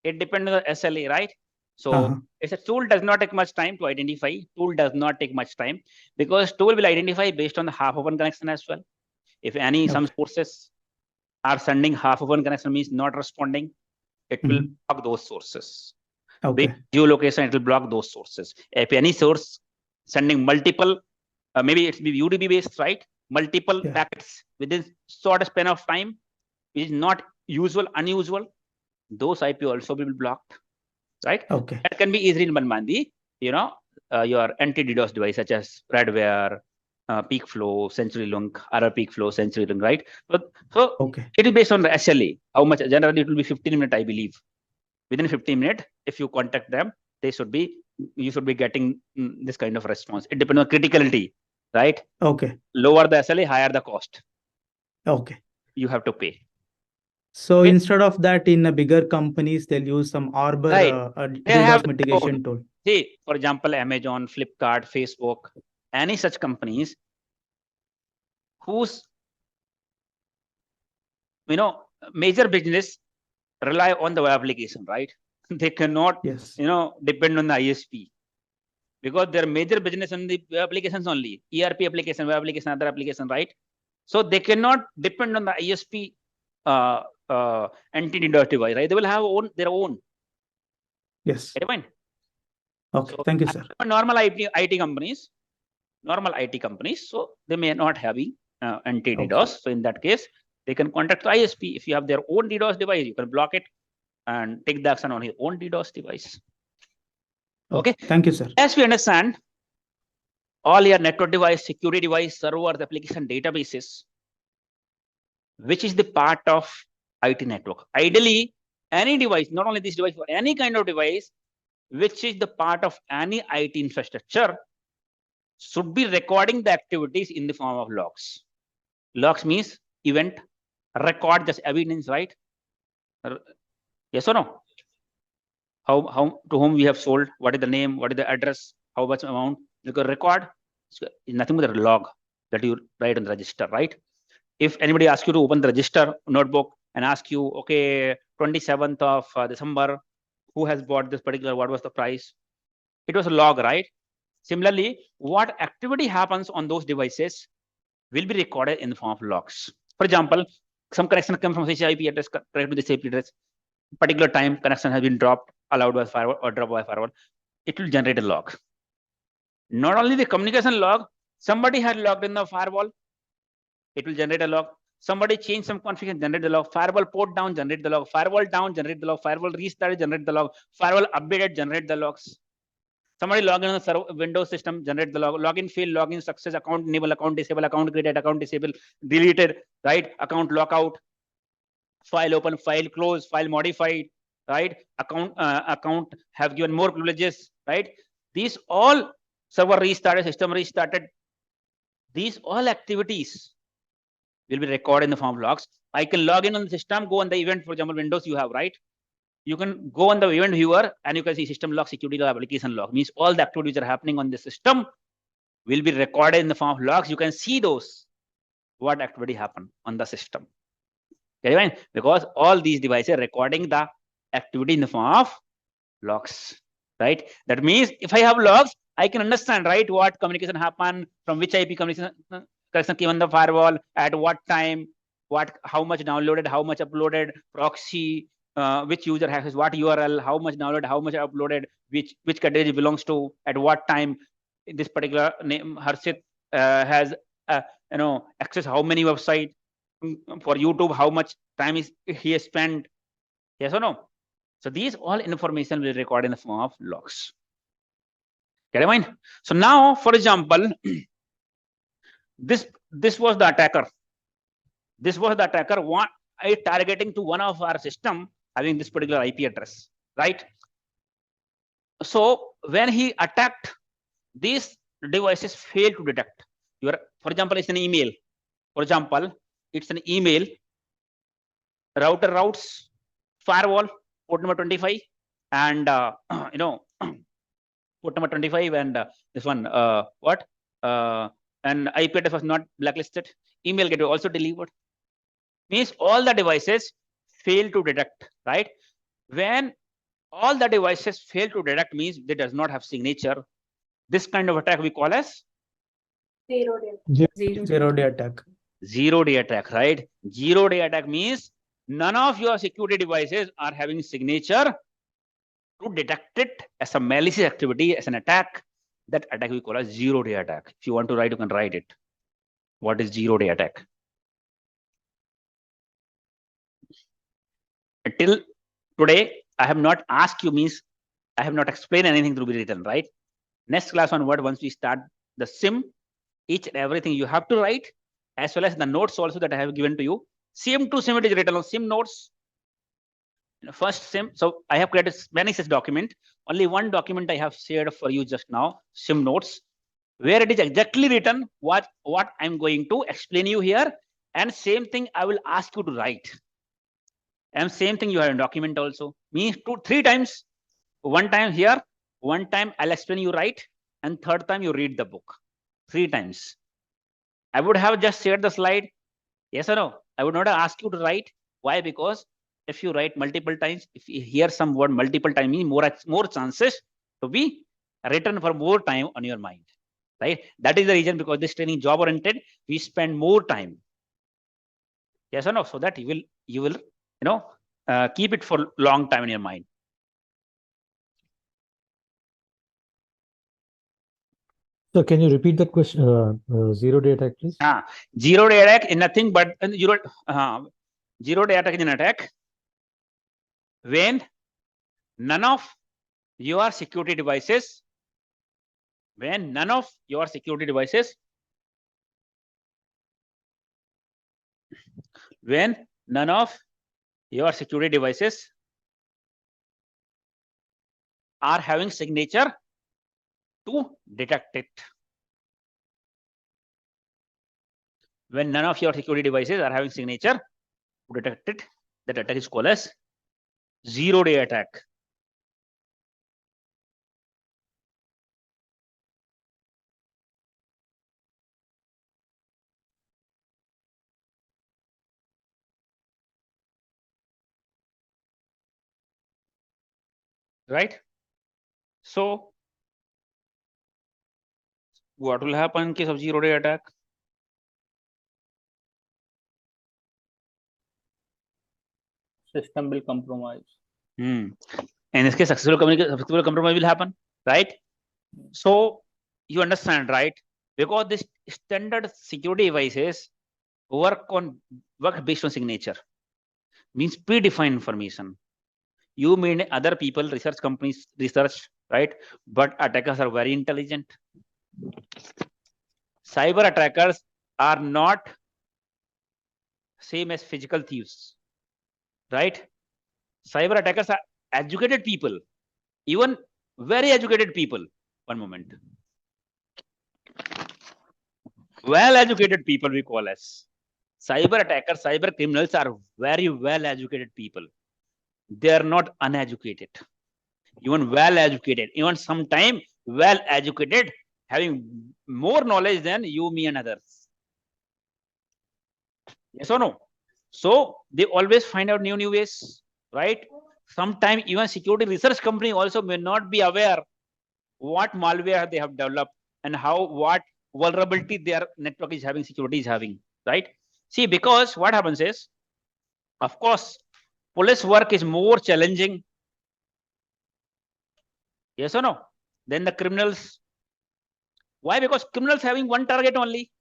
It depends on the SLA, right? So it's a tool does not take much time to identify. Tool does not take much time, because tool will identify based on the half open connection as well. If some sources are sending half open connection, means not responding, it will block those sources. Okay. Geolocation, it will block those sources. If any source sending multiple, maybe it's UDP based, right? Multiple packets within short span of time, which is not unusual, those IP also will be blocked, right? Okay. That can be easily done by the, your anti-DDoS device such as Redware, Peakflow, CenturyLink, other Peakflow, CenturyLink, right? So it is based on the SLA. How much? Generally, it will be 15 minutes, I believe. Within 15 minutes, if you contact them, you should be getting this kind of response. It depends on criticality, right? Okay. Lower the SLA, higher the cost. Okay. You have to pay. So instead of that, in bigger companies, they'll use some Arbor DDoS mitigation tool. See, for example, Amazon, Flipkart, Facebook, any such companies whose major business rely on the web application, right? They cannot depend on the ISP, because their major business on the web applications only, ERP application, web application, other application, right? So they cannot depend on the ISP anti-DDoS device, right? They will have their own. Yes. Fine. Okay. So, thank you, sir. Normal IT companies, so they may not having anti-DDoS. So in that case, they can contact the ISP. If you have their own DDoS device, you can block it and take the action on your own DDoS device. Okay. Thank you, sir. As we understand, all your network device, security device, servers, application, databases, which is the part of IT network. Ideally, any device, not only this device, but any kind of device, which is the part of any IT infrastructure, should be recording the activities in the form of logs. Logs means event, record just evidence, right? Yes or no? How to whom we have sold, what is the name, what is the address, how much amount. You can record is nothing but a log that you write on the register, right? If anybody asks you to open the register notebook and ask you, okay, 27th of December, who has bought this particular, what was the price? It was a log, right? Similarly, what activity happens on those devices will be recorded in the form of logs. For example, some connection comes from this IP address, connect to this IP address. Particular time connection has been dropped, allowed by firewall or dropped by firewall. It will generate a log. Not only the communication log, somebody had logged in the firewall, it will generate a log. Somebody changed some configuration, generate the log. Firewall port down, generate the log. Firewall down, generate the log. Firewall restarted, generate the log. Firewall updated, generate the logs. Somebody log in on the Windows system, generate the log. Login failed, login success, account enable, account disable, account created, account disable, deleted, right? Account lockout, file open, file close, file modified, right? Account have given more privileges, right? These all server restarted, system restarted. These all activities will be recorded in the form of logs. I can log in on the system, go on the event, for example, Windows you have, right? You can go on the event viewer and you can see system log, security log, application log. Means all the activities that are happening on the system will be recorded in the form of logs. You can see those, what activity happened on the system. Okay, right? Because all these devices are recording the activity in the form of logs, right? That means if I have logs, I can understand, right, what communication happened, from which IP communication came on the firewall, at what time, how much downloaded, how much uploaded, proxy, which user has what URL, how much downloaded, how much uploaded, which category it belongs to, at what time. This particular name Harshit has access how many websites. For YouTube, how much time he has spent. Yes or no? So these all information will record in the form of logs. Get in mind? So now, for example, this was the attacker. This was the attacker targeting to one of our system having this particular IP address, right? So when he attacked, these devices failed to detect. For example, it's an email. For example, it's an email. Router routes firewall port number 25 and port number 25 and this one and IP address was not blacklisted. Email gateway also delivered. Means all the devices fail to detect, right? When all the devices fail to detect means they does not have signature. This kind of attack we call as Zero-day attack. Zero-day attack, right? Zero-day attack means none of your security devices are having signature to detect it as a malicious activity, as an attack. That attack we call a zero-day attack. If you want to write, you can write it. What is zero-day attack? Till today, I have not asked you, means I have not explained anything to be written, right? Next class onward, once we start the SIEM, each and everything you have to write, as well as the notes also that I have given to you. SIEM to SIEM it is written on SIEM notes. First SIEM. So I have created many such document. Only one document I have shared for you just now, SIEM notes, where it is exactly written what I'm going to explain you here. And same thing I will ask you to write. And same thing you have in document also. Means 2-3 times. One time here, one time I'll explain you write, and third time you read the book. 3 times. I would have just shared the slide. Yes or no? I would not have asked you to write. Why? Because if you write multiple times, if you hear some word multiple times, means more chances to be written for more time on your mind. Right? That is the reason, because this training job oriented, we spend more time. Yes or no? So that you will keep it for long time in your mind. So can you repeat that question? Zero-day attack, please. Zero-day attack is nothing but zero-day attack is an attack when none of your security devices when none of your security devices are having signature to detect it. When none of your security devices are having signature to detect it, that attack is called as zero-day attack. Right? So, what will happen in case of zero-day attack? System will compromise. In this case, successful compromise will happen, right? So you understand, right? Because this standard security devices work based on signature, means predefined information. You mean other people, research companies research, right? But attackers are very intelligent. Cyber attackers are not same as physical thieves, right? Cyber attackers are educated people, even very educated people. One moment. Well-educated people we call as cyber attackers. Cyber criminals are very well-educated people. They are not uneducated, even well-educated, even sometime well-educated, having more knowledge than you, me, and others. Yes or no? So they always find out new ways, right? Sometimes even security research company also may not be aware what malware they have developed and what vulnerability their network is having, security is having, right? See, because what happens is, of course, police work is more challenging. Yes or no? Then the criminals. Why? Because criminals having one target only.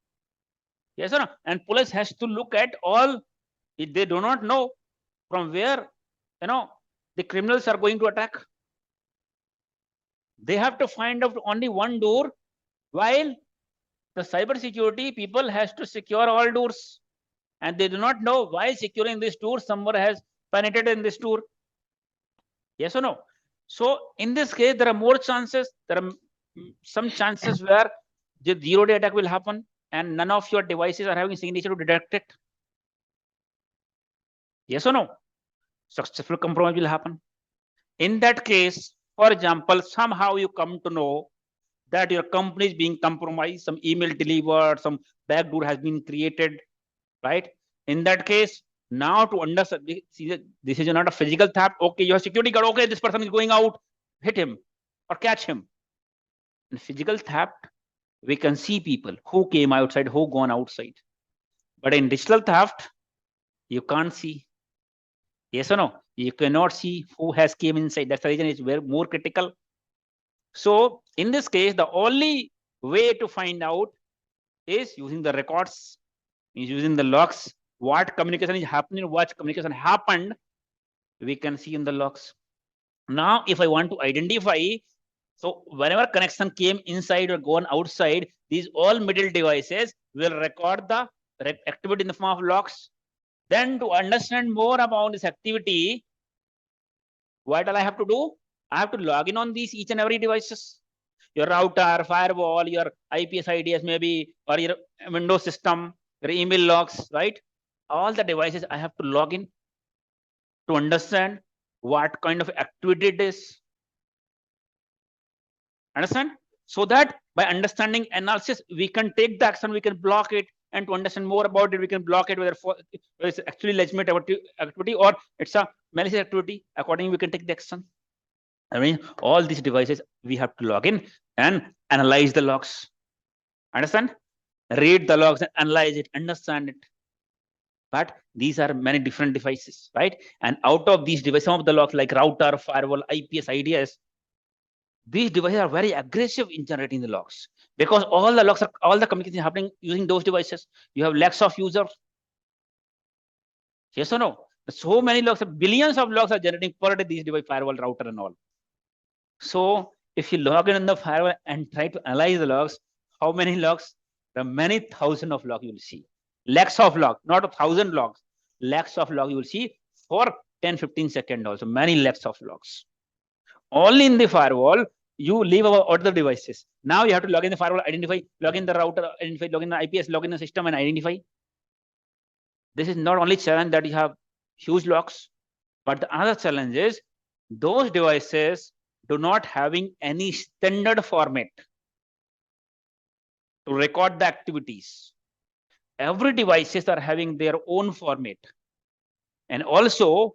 Yes or no? And police has to look at all. If they do not know from where, the criminals are going to attack. They have to find out only one door, while the cyber security people has to secure all doors, and they do not know while securing this door, someone has penetrated in this door. Yes or no? So in this case, there are more chances. There are some chances where the zero-day attack will happen, and none of your devices are having signature to detect it. Yes or no? Successful compromise will happen. In that case, for example, somehow you come to know that your company is being compromised, some email delivered, some backdoor has been created, right? In that case, now to understand, this is not a physical theft. Okay, your security guard, okay, this person is going out, hit him or catch him. In physical theft, we can see people who came outside, who gone outside. But in digital theft, you can't see. Yes or no? You cannot see who has came inside. That's the reason it's very more critical. So in this case, the only way to find out is using the records, is using the logs. What communication is happening, what communication happened, we can see in the logs. Now, if I want to identify, so whenever connection came inside or gone outside, these all middle devices will record the activity in the form of logs. Then to understand more about this activity, what all I have to do? I have to log in on these each and every devices. Your router, firewall, your IPS IDS maybe, or your Windows system, your email logs, right? All the devices I have to log in to understand what kind of activity it is. Understand? So that by understanding analysis, we can take the action, we can block it, and to understand more about it, we can block it, whether it's actually legitimate activity or it's a malicious activity. Accordingly, we can take the action. I mean, all these devices, we have to log in and analyze the logs. Understand? Read the logs and analyze it, understand it. But these are many different devices, right? And out of these devices, some of the logs like router, firewall, IPS, IDS, these devices are very aggressive in generating the logs, because all the logs are, all the communication happening using those devices. You have lakhs of users. Yes or no? So many logs, billions of logs are generating per day, these devices, firewall, router, and all. So If you log in the firewall and try to analyze the logs, how many logs? There are many thousands of logs you will see. Lakhs of logs, not 1,000 logs. Lakhs of logs you will see for 10-15 seconds also. Many lakhs of logs. Only in the firewall, you leave our other devices. Now you have to log in the firewall, identify, log in the router, identify, log in the IPS, log in the system and identify. This is not only challenge that you have huge logs, but the other challenge is those devices do not having any standard format to record the activities. Every devices are having their own format. And also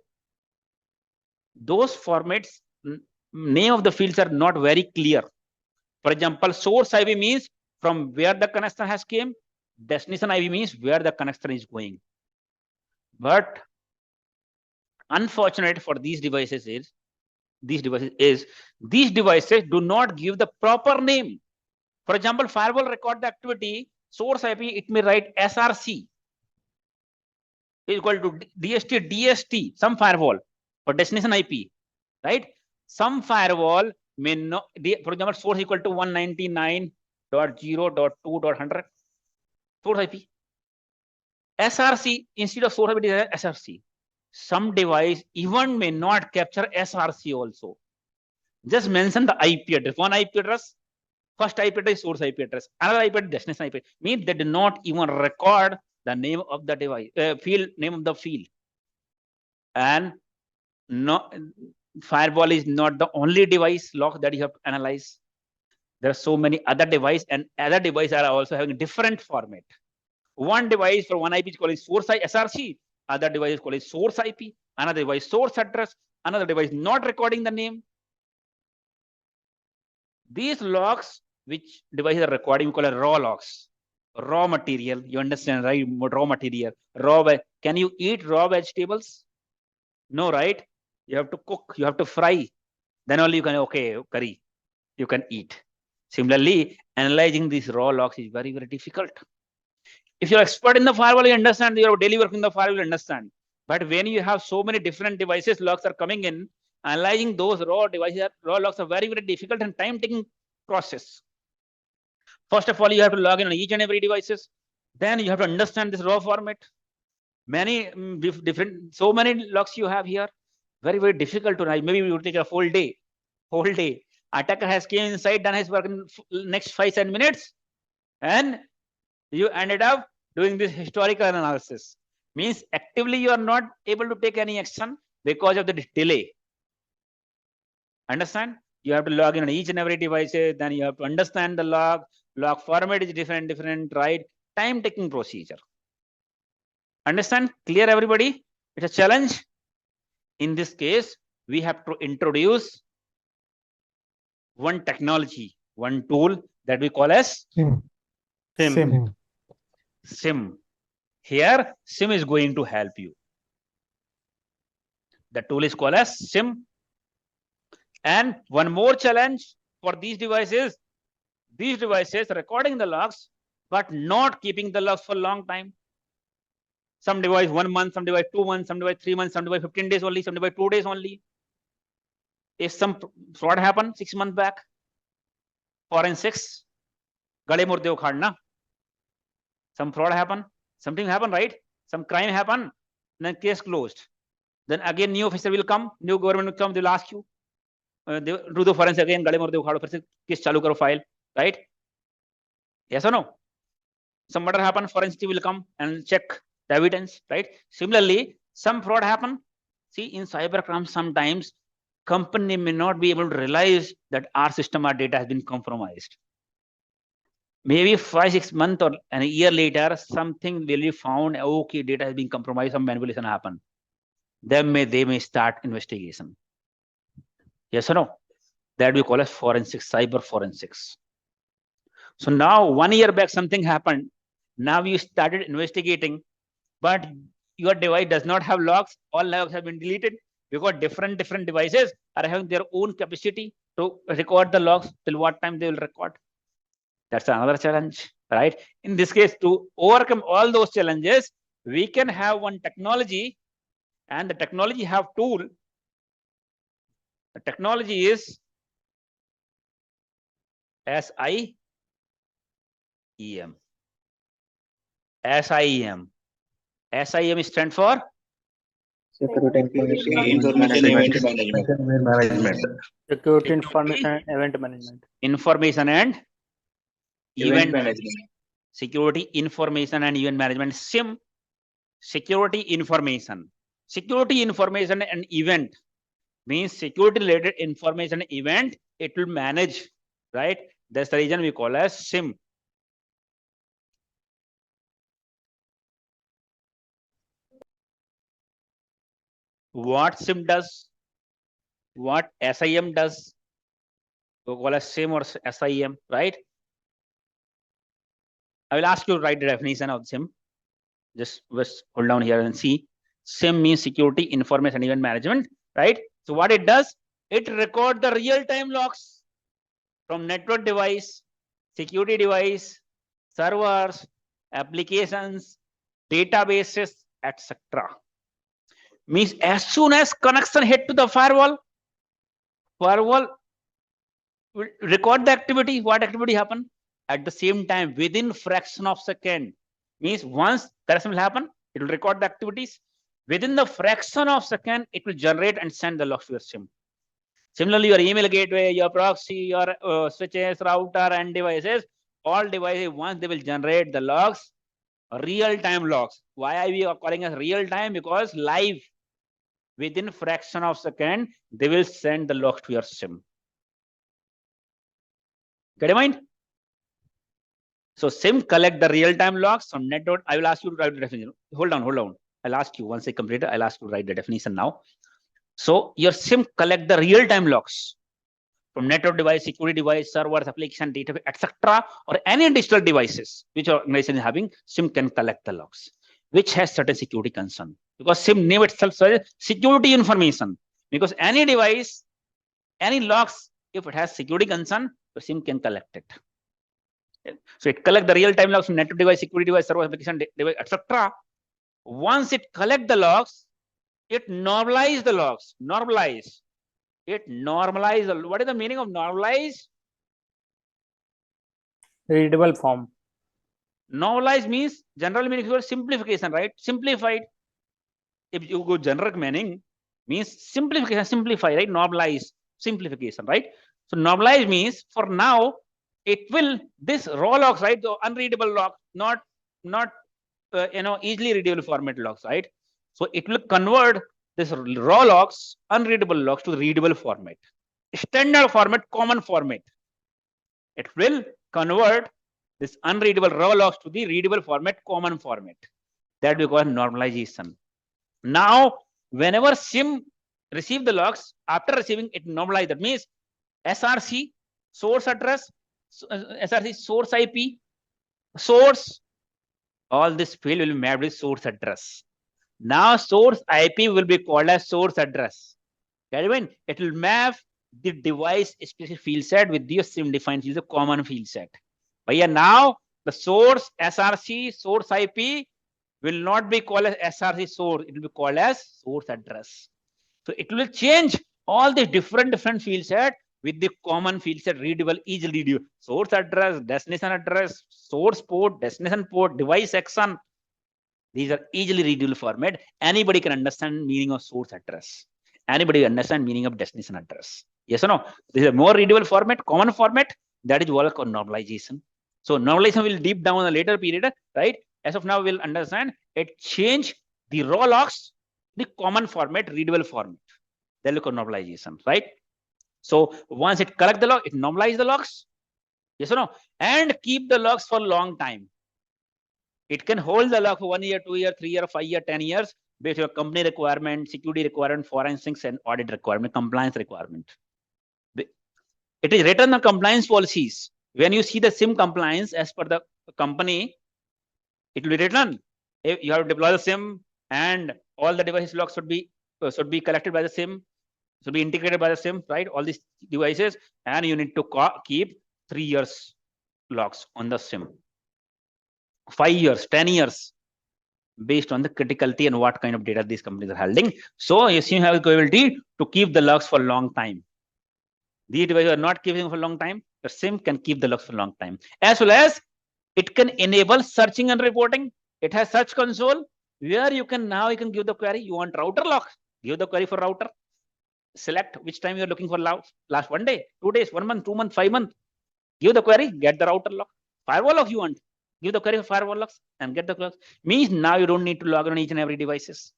those formats, name of the fields are not very clear. For example, source IP means from where the connection has came. Destination IP means where the connection is going. But unfortunate for these devices these devices do not give the proper name. For example, firewall record the activity, source IP, it may write SRC is equal to DST, some firewall for destination IP, right? Some firewall may not, for example, source equal to 199.0.2.100, source IP. SRC, instead of source IP, it is SRC. Some device even may not capture SRC also. Just mention the IP address. One IP address, first IP address, source IP address, another IP address, destination IP. Means they do not even record the name of the device, name of the field. And no, firewall is not the only device log that you have to analyze. There are so many other devices, and other devices are also having different format. One device for one IP is called source SRC, other device is called source IP, another device source address, another device not recording the name. These logs, which devices are recording, we call it raw logs. Raw material, you understand, right? Raw material, can you eat raw vegetables? No, right? You have to cook, you have to fry, then only you can, okay, curry, you can eat. Similarly, analyzing these raw logs is very, very difficult. If you're expert in the firewall, you understand. Your daily work in the firewall, you understand. But when you have so many different devices, logs are coming in, analyzing those raw devices, raw logs are very, very difficult and time-taking process. First of all, you have to log in on each and every devices. Then you have to understand this raw format. Many different, so many logs you have here. Very, very difficult to write. Maybe we would take a full day. Attacker has came inside, done his work in next 5-10 minutes, and you ended up doing this historical analysis. Means actively you are not able to take any action because of the delay. Understand? You have to log in on each and every device, then you have to understand the log format is different, right? Time-taking procedure. Understand? Clear, everybody? It's a challenge. In this case, we have to introduce one technology, one tool that we call as SIEM. Here, SIEM is going to help you. The tool is called as SIEM. And one more challenge for these devices recording the logs, but not keeping the logs for a long time. Some device 1 month, some device 2 months, some device 3 months, some device 15 days only, some device 2 days only. If some fraud happened 6 months back, forensics, 𝐓𝐫𝐚𝐢𝐧𝐢𝐬 𝐬𝐿, some fraud happened, something happened, right? Some crime happened, then case closed. Then again new officer will come, new government will come, they will ask you, they do the forensic again, 𝐓𝐫𝐚𝐢𝐧𝐢𝐬 𝐬𝐿, case chalu karo file, right? Yes or no? Some murder happened, forensic will come and check the evidence, right? Similarly, some fraud happen. See, in cybercrime, sometimes company may not be able to realize that our system or data has been compromised. Maybe 5-6 months or a year later, something will be found. Okay, data has been compromised. Some manipulation happened. Then they may start investigation. Yes or no? That we call as forensics, cyber forensics. So now 1 year back something happened. Now you started investigating, but your device does not have logs. All logs have been deleted because different devices are having their own capacity to record the logs. Till what time they will record? That's another challenge, right? In this case, to overcome all those challenges, we can have one technology, and the technology have tool. The technology is SIEM. SIEM. SIM stands for Security Information Management. Security Information and Event Management. Information and Event Management. Security Information and Event Management. SIM. Security Information. Security Information and Event means security related information event it will manage, right? That's the reason we call as SIM. What SIM does, what SIM does, we call as SIM or SIM, right? I will ask you to write the definition of SIM. Just hold down here and see. SIM means security information event management, right? So what it does, it records the real-time logs from network device, security device, servers, applications, databases, etc. Means as soon as connection hit to the firewall will record the activity. What activity happened? At the same time, within fraction of second. Means once connection will happen, it will record the activities. Within the fraction of second, it will generate and send the logs to your SIM. Similarly, your email gateway, your proxy, your switches, router, and devices, all devices, once they will generate the logs, real-time logs. Why are we calling as real-time? Because live, within fraction of second, they will send the logs to your SIM. Get in mind? So SIM collect the real-time logs from network. I will ask you to write the definition. Hold on. I'll ask you once I complete it. I'll ask you to write the definition now. So your SIM collect the real-time logs from network device, security device, servers, application, database, etc., or any digital devices which your organization is having. SIM can collect the logs, which has certain security concern, because SIM name itself says security information. Because any device, any logs, if it has security concern, the SIM can collect it. So it collect the real-time logs from network device, security device, server, application, device, etc. Once it collect the logs, it normalize the logs. Normalize. It normalize. What is the meaning of normalize? Readable form. Normalize means general meaning for simplification, right? Simplified. If you go generic meaning, means simplification, simplify, right? Normalize, simplification, right? So normalize means for now, it will, this raw logs, right? The unreadable logs, not easily readable format logs, right? So it will convert this raw logs, unreadable logs, to readable format, standard format, common format. It will convert this unreadable raw logs to the readable format, common format. That we call normalization. Now, whenever SIM receive the logs, after receiving it normalize. That means SRC, source address, SRC, source IP, source, all this field will be mapped with source address. Now source IP will be called as source address. It will map the device specific field set with the SIM defined field, the common field set. But yeah, now the source SRC, source IP will not be called as SRC source, it will be called as source address. So it will change all the different field set with the common field set, readable, easily readable. Source address, destination address, source port, destination port, device section. These are easily readable format. Anybody can understand meaning of source address. Anybody understand meaning of destination address. Yes or no? This is a more readable format, common format. That is what is called normalization. So normalization will deep down in a later period, right? As of now, we'll understand it change the raw logs, the common format, readable format. That will call normalization, right? So once it collect the log, it normalize the logs. Yes or no? And keep the logs for a long time. It can hold the log for 1 year, 2 year, 3 year, 5 year, 10 years based on your company requirement, security requirement, forensics and audit requirement, compliance requirement. It is written on compliance policies. When you see the SIM compliance as per the company, it will be written. If you have to deploy the SIM and all the device logs should be collected by the SIM, should be integrated by the SIM, right? All these devices, and you need to keep 3 years logs on the SIM. 5 years, 10 years, based on the criticality and what kind of data these companies are holding. So you have the capability to keep the logs for a long time. These devices are not keeping for a long time. the SIEM can keep the logs for a long time. As well as it can enable searching and reporting. It has search console where you can give the query. You want router log, give the query for router. Select which time you're looking for last 1 day, 2 days, 1 month, 2 months, 5 months. Give the query, get the router log. Firewall log you want, give the query for firewall logs and get the logs. Means now you don't need to log in on each and every devices.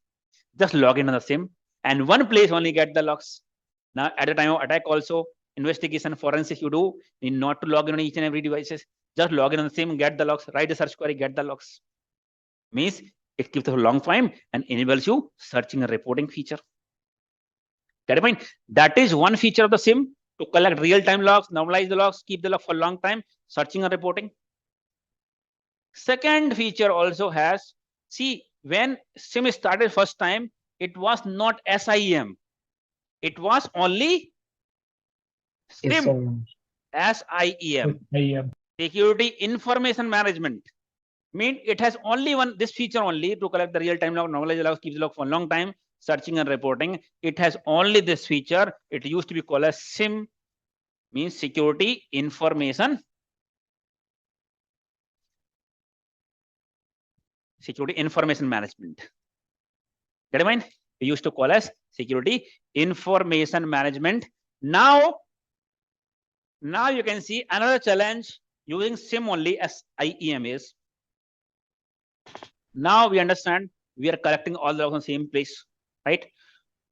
Just log in on the SIEM and one place only get the logs. Now at the time of attack also, investigation, forensic you do, need not to log in on each and every devices. Just log in on the SIEM, get the logs, write the search query, get the logs. Means it keeps a long time and enables you searching and reporting feature. Get a point? That is one feature of the SIEM, to collect real-time logs, normalize the logs, keep the log for a long time, searching and reporting. Second feature also has, see, when SIEM started first time, it was not SIEM. It was only SIEM. SIEM. Security Information Management. Mean it has only this feature only to collect the real-time log, normalize the logs, keep the log for a long time, searching and reporting. It has only this feature. It used to be called as SIEM, means Security Information Management. Get in mind? We used to call as Security Information Management. Now you can see another challenge using SIEM only as SIEM is. Now we understand we are collecting all the logs on the same place, right?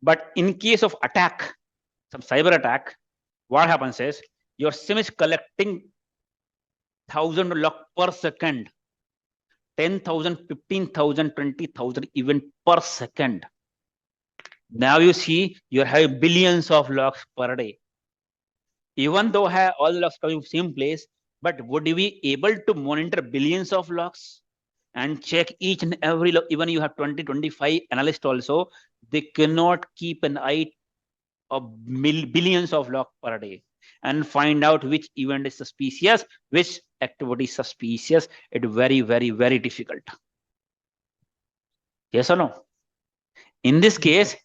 But in case of attack, some cyber attack, what happens is your SIEM is collecting 1,000 logs per second, 10,000, 15,000, 20,000 events per second. Now you see you're having billions of logs per day. Even though have all the logs coming from the same place, but would you be able to monitor billions of logs and check each and every log? Even you have 20, 25 analysts also, they cannot keep an eye of billions of logs per day and find out which event is suspicious, which activity is suspicious. It's very, very, very difficult. Yes or no? In this case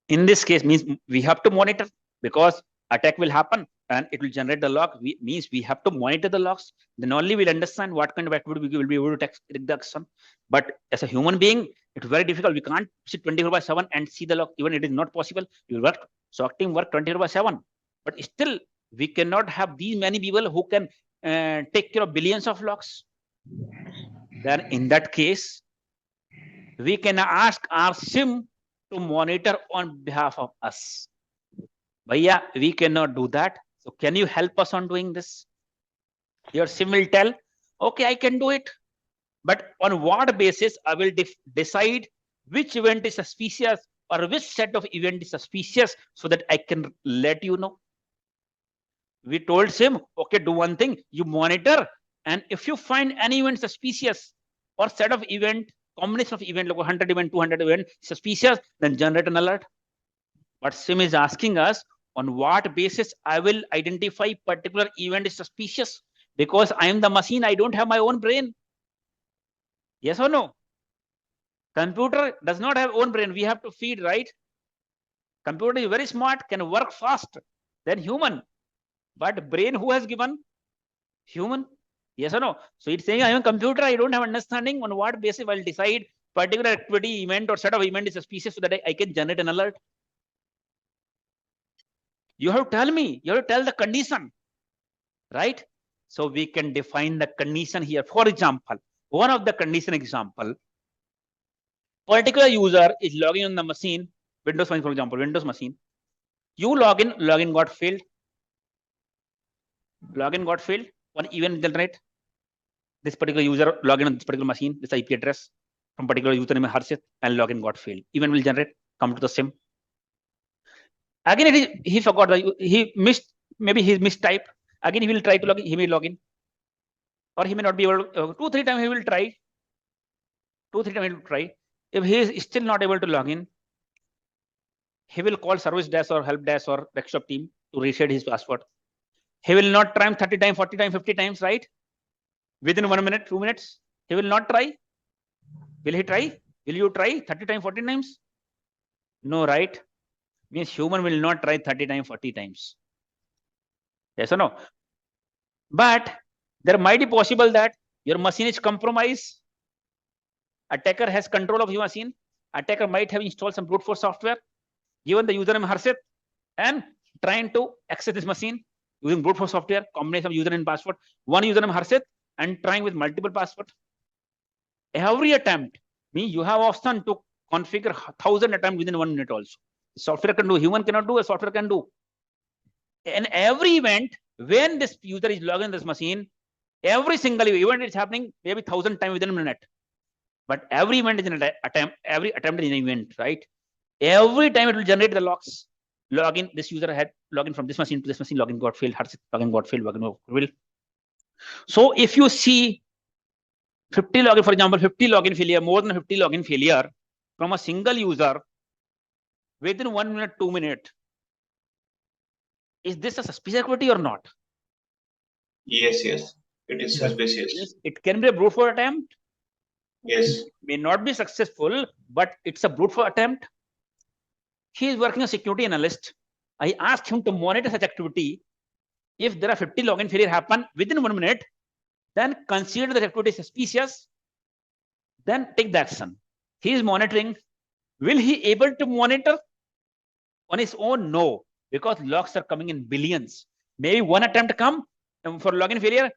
means we have to monitor, because attack will happen and it will generate the log. Means we have to monitor the logs. Then only we'll understand what kind of activity we will be able to take the action. But as a human being, it's very difficult. We can't sit 24/7 and see the log. Even it is not possible. You work, SOC team work 24/7. But still, we cannot have these many people who can take care of billions of logs. Then in that case, we can ask our SIEM to monitor on behalf of us. Bhaiya, we cannot do that. So can you help us on doing this? Your SIEM will tell, okay, I can do it. But on what basis I will decide which event is suspicious or which set of event is suspicious, so that I can let you know. We told SIEM, okay, do one thing, you monitor, and if you find any event suspicious or set of event, combination of event, like 100 event, 200 event suspicious, then generate an alert. But SIEM is asking us, on what basis I will identify particular event is suspicious? Because I am the machine, I don't have my own brain. Yes or no? Computer does not have own brain. We have to feed, right? Computer is very smart, can work fast than human. But brain who has given? Human. Yes or no? So it's saying I am a computer, I don't have understanding. On what basis I will decide particular activity, event or set of event is suspicious, so that I can generate an alert? You have to tell me, you have to tell the condition, right? So we can define the condition here. For example, one of the condition example, particular user is logging on the machine, Windows machine, for example, Windows machine. You login got failed. Login got failed. One event generate. This particular user login on this particular machine, this IP address from particular username Harshit, and login got failed. Event will generate, come to the SIEM. Again, he forgot, he missed, maybe he mistyped. Again, he will try to log in, he may log in. Or he may not be able to, 2-3 times he will try. 2-3 times he will try. If he is still not able to log in, he will call service desk or help desk or desktop team to reset his password. He will not try 30 times, 40 times, 50 times, right? Within 1 minute, 2 minutes, he will not try. Will he try? Will you try 30 times, 40 times? No, right? Means human will not try 30 times, 40 times. Yes or no? But there might be possible that your machine is compromised. Attacker has control of your machine. Attacker might have installed some brute force software, given the username 𝐬𝐬𝐧𝐬, and trying to access this machine using brute force software, combination of username and password, one username 𝐬𝐬𝐧𝐬, and trying with multiple passwords. Every attempt means you have option to configure 1,000 attempts within 1 minute also. Software can do, human cannot do, a software can do. In every event, when this user is logging this machine, every single event is happening maybe 1,000 times within a minute. But every event is an attempt, every attempt is an event, right? Every time it will generate the logs. Login, this user had login from this machine to this machine, login got failed, login got failed, login got failed. So if you see 50 login, for example, 50 login failure, more than 50 login failure from a single user within 1 minute, 2 minutes, is this a suspicious activity or not? Yes, yes. It is suspicious. It can be a brute force attempt. Yes. It may not be successful, but it's a brute force attempt. He is working as a security analyst. I asked him to monitor such activity. If there are 50 login failure happen within 1 minute, then consider the activity suspicious. Then take the action. He is monitoring. Will he able to monitor on his own? No, because logs are coming in billions. Maybe one attempt come for login failure.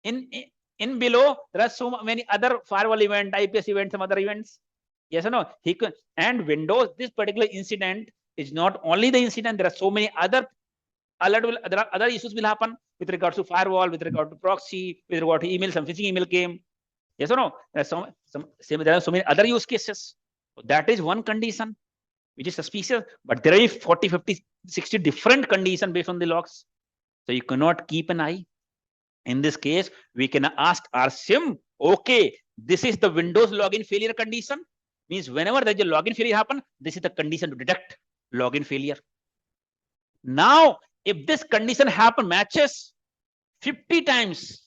In below, there are so many other firewall event, IPS events, some other events. Yes or no? He could, and Windows, this particular incident is not only the incident. There are so many other alert will, there are other issues will happen with regards to firewall, with regard to proxy, with regard to email. Some phishing email came. Yes or no? There are so many other use cases. That is one condition which is suspicious. But there are 40, 50, 60 different conditions based on the logs. So you cannot keep an eye. In this case, we can ask our SIEM, okay, this is the Windows login failure condition. Means whenever there is a login failure happen, this is the condition to detect login failure. Now, if this condition happen matches 50 times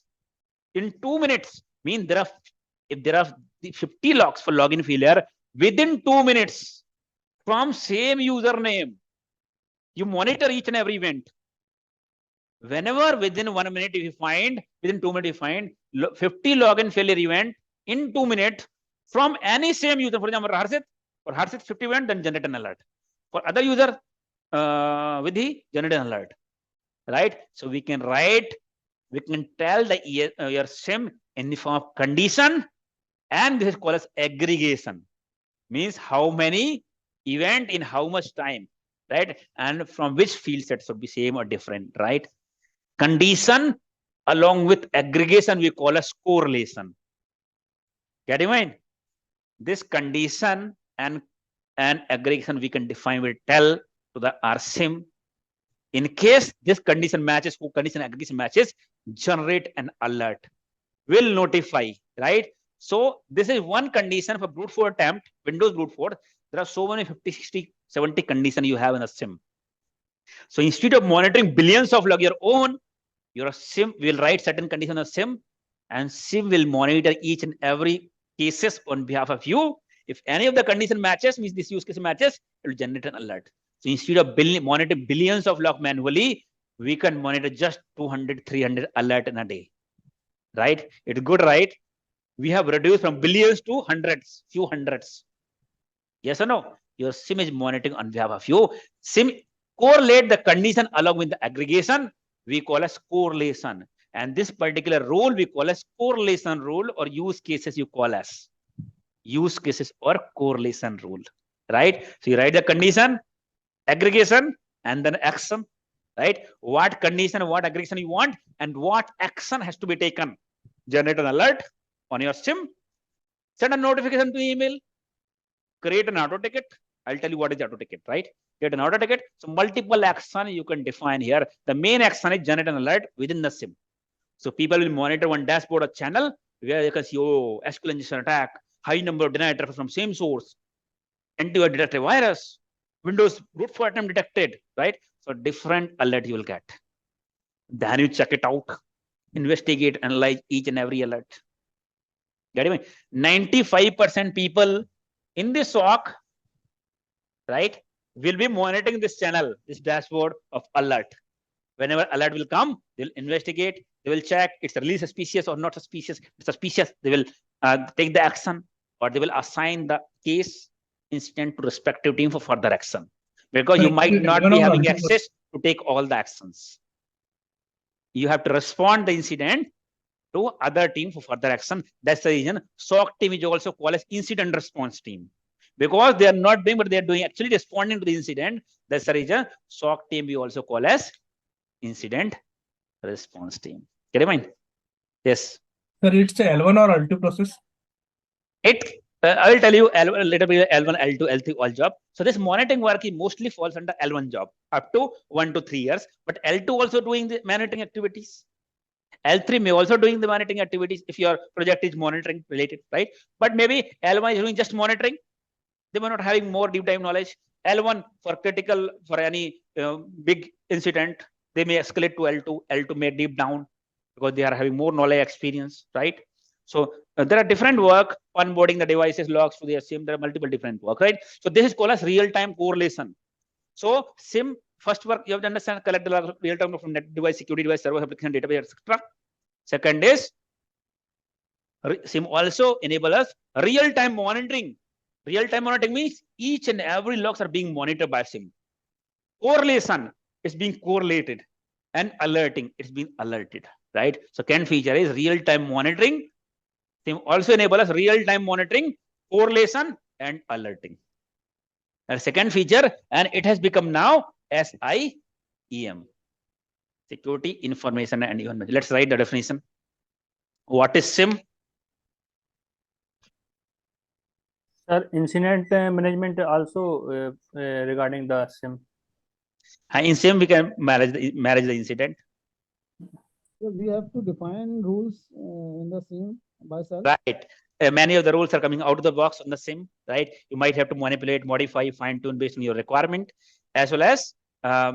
in 2 minutes, means if there are 50 logs for login failure within 2 minutes from same username, you monitor each and every event. Whenever within 1 minute if you find, within 2 minutes you find 50 login failure event in 2 minutes from any same user, for example, 𝐬𝐬𝐧𝐬, for 𝐬𝐬𝐧𝐬 50 event, then generate an alert. For other user, with the generate an alert, right? So we can write, we can tell the your SIEM in the form of condition, and this is called as aggregation. Means how many event in how much time, right? And from which field set should be same or different, right? Condition along with aggregation we call as correlation. Get in mind? This condition and aggregation we can define, we tell to the our SIEM. In case this condition matches, condition aggregation matches, generate an alert. Will notify, right? So this is one condition for brute force attempt, Windows brute force. There are so many 50, 60, 70 conditions you have in a SIEM. So instead of monitoring billions of log your own, your SIEM will write certain conditions on SIEM, and SIEM will monitor each and every cases on behalf of you. If any of the condition matches, means this use case matches, it will generate an alert. So instead of monitoring billions of log manually, we can monitor just 200, 300 alert in a day, right? It's good, right? We have reduced from billions to hundreds, few hundreds. Yes or no? Your SIEM is monitoring on behalf of you. SIEM correlate the condition along with the aggregation, we call as correlation. And this particular rule we call as correlation rule, or use cases you call as use cases or correlation rule, right? So you write the condition, aggregation, and then action, right? What condition, what aggregation you want, and what action has to be taken. Generate an alert on your SIEM, send a notification to email, create an auto ticket. I'll tell you what is auto ticket, right? Create an auto ticket. So multiple action you can define here. The main action is generate an alert within the SIEM. So people will monitor one dashboard or channel where you can see, oh, SQL injection attack, high number of denied traffic from same source, antivirus detected virus, Windows brute force attempt detected, right? So different alert you will get. Then you check it out, investigate, analyze each and every alert. Get it? 95% people in this SOC, right, will be monitoring this channel, this dashboard of alert. Whenever alert will come, they'll investigate. They will check it's really suspicious or not suspicious. If it's suspicious, they will take the action, or they will assign the case incident to respective team for further action. Because you might not be having access to take all the actions. You have to respond the incident to other team for further action. That's the reason SOC team is also called as incident response team. Because they are not doing, but they are doing actually responding to the incident. That's the reason SOC team we also call as incident response team. Get it mind? Yes. Sir, it's a L1 or L2 process? I will tell you later L1, L2, L3 all job. So this monitoring work mostly falls under L1 job up to 1 to 3 years. But L2 also doing the monitoring activities. L3 may also doing the monitoring activities if your project is monitoring related, right? But maybe L1 is doing just monitoring. They may not having more deep dive knowledge. L1 for critical, for any big incident, they may escalate to L2. L2 may deep down because they are having more knowledge experience, right? So there are different work, onboarding the devices, logs to the SIEM. There are multiple different work, right? So this is called as real-time correlation. So SIEM first work you have to understand, collect the log real-time from net device, security device, server, application, database, etc. Second is SIEM also enable us real-time monitoring. Real-time monitoring means each and every logs are being monitored by SIEM. Correlation is being correlated, and alerting is being alerted, right? So second feature is real-time monitoring. SIEM also enable us real-time monitoring, correlation, and alerting. And second feature, and it has become now SIEM, security, information, and event management. Let's write the definition. What is SIEM? Sir, incident management also regarding the SIEM. In SIEM, we can manage the incident. So we have to define rules in the SIEM by self. Right. Many of the rules are coming out of the box on the SIEM, right? You might have to manipulate, modify, fine tune based on your requirement, as well as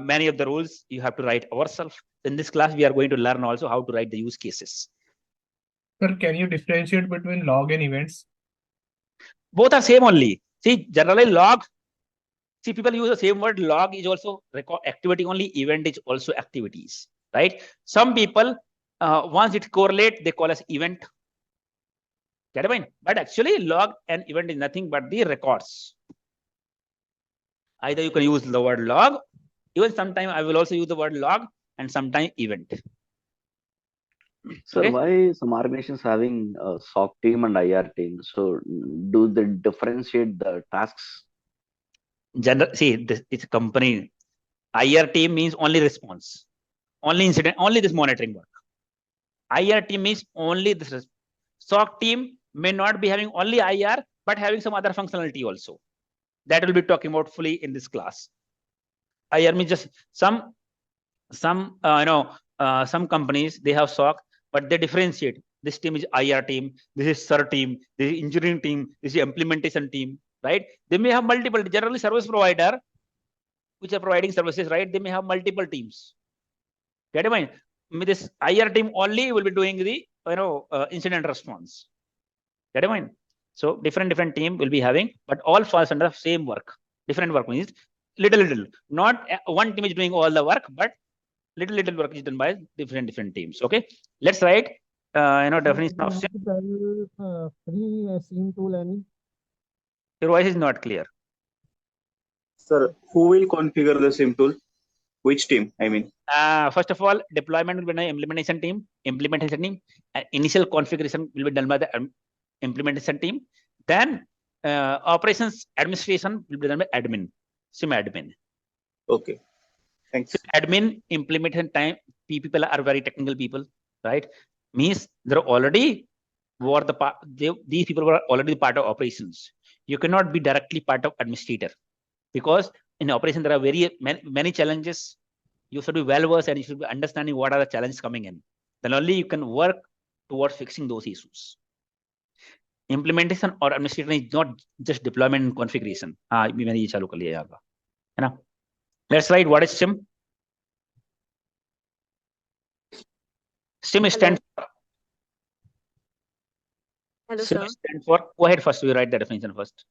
many of the rules you have to write ourselves. In this class, we are going to learn also how to write the use cases. Sir, can you differentiate between log and events? Both are same only. See, generally log. See, people use the same word. Log is also record activity only. Event is also activities, right? Some people, once it correlate, they call as event. Get it? But actually, log and event is nothing but the records. Either you can use the word log. Even sometimes I will also use the word log, and sometimes event. Sir, why some organizations having a SOC team and IR team? So do they differentiate the tasks? See, it's a company. IR team means only response, only incident, only this monitoring work. IR team means only this. SOC team may not be having only IR, but having some other functionality also. That will be talking about fully in this class. IR means just some companies, they have SOC, but they differentiate. This team is IR team, this is SIR team, this is engineering team, this is implementation team, right? They may have multiple, generally service provider, which are providing services, right? They may have multiple teams. Get it? Mind? This IR team only will be doing the incident response. Get it? Mind? So different team will be having, but all falls under the same work. Different work means little. Not one team is doing all the work, but little work is done by different teams. Okay, let's write definition of SIEM. Free SIEM tool any? Your voice is not clear. Sir, who will configure the SIEM tool? Which team? I mean. First of all, deployment will be done by implementation team. Initial configuration will be done by the implementation team. Then operations administration will be done by admin, SIEM admin. Okay. Thanks. Admin implementation time, people are very technical people, right? Means they're already these people were already part of operations. You cannot be directly part of administrator, because in operation there are many challenges. You should be well versed and you should be understanding what are the challenges coming in. Then only you can work towards fixing those issues. Implementation or administration is not just deployment and configuration. Let's write what is SIEM. SIEM stands for. Hello, SIEM sir. stands for. Go ahead first. We write the definition first.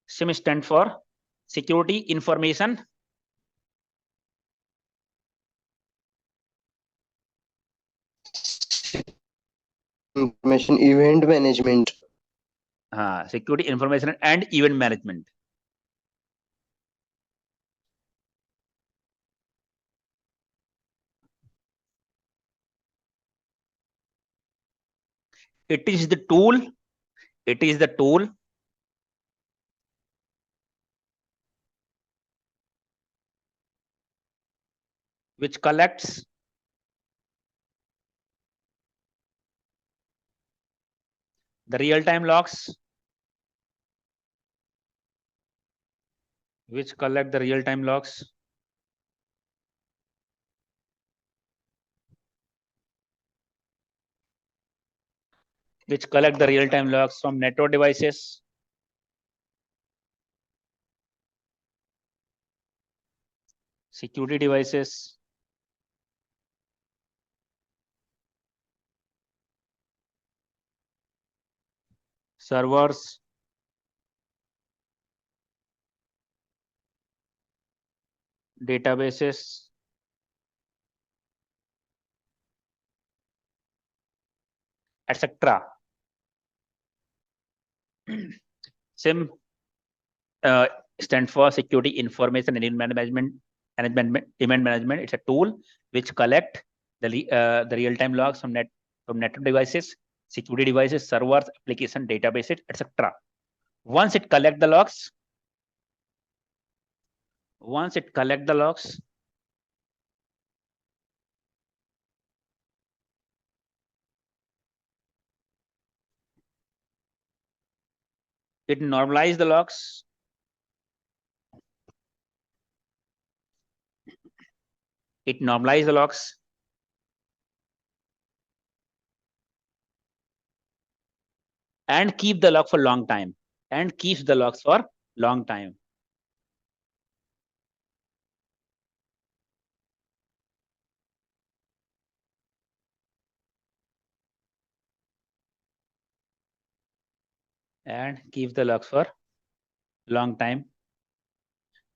SIEM stands for security, information, information event management. Security information and event management. It is the tool. It is the tool which collects the real-time logs, which collect the real-time logs, which collect the real-time logs from network devices, security devices, servers, databases, etc. SIEM stands for Security Information and Event Management. It's a tool which collect the real-time logs from network devices, security devices, servers, application, databases, etc. Once it collect the logs, it normalize the logs, and keep the log for long time, and keeps the logs for long time. And keep the logs for long time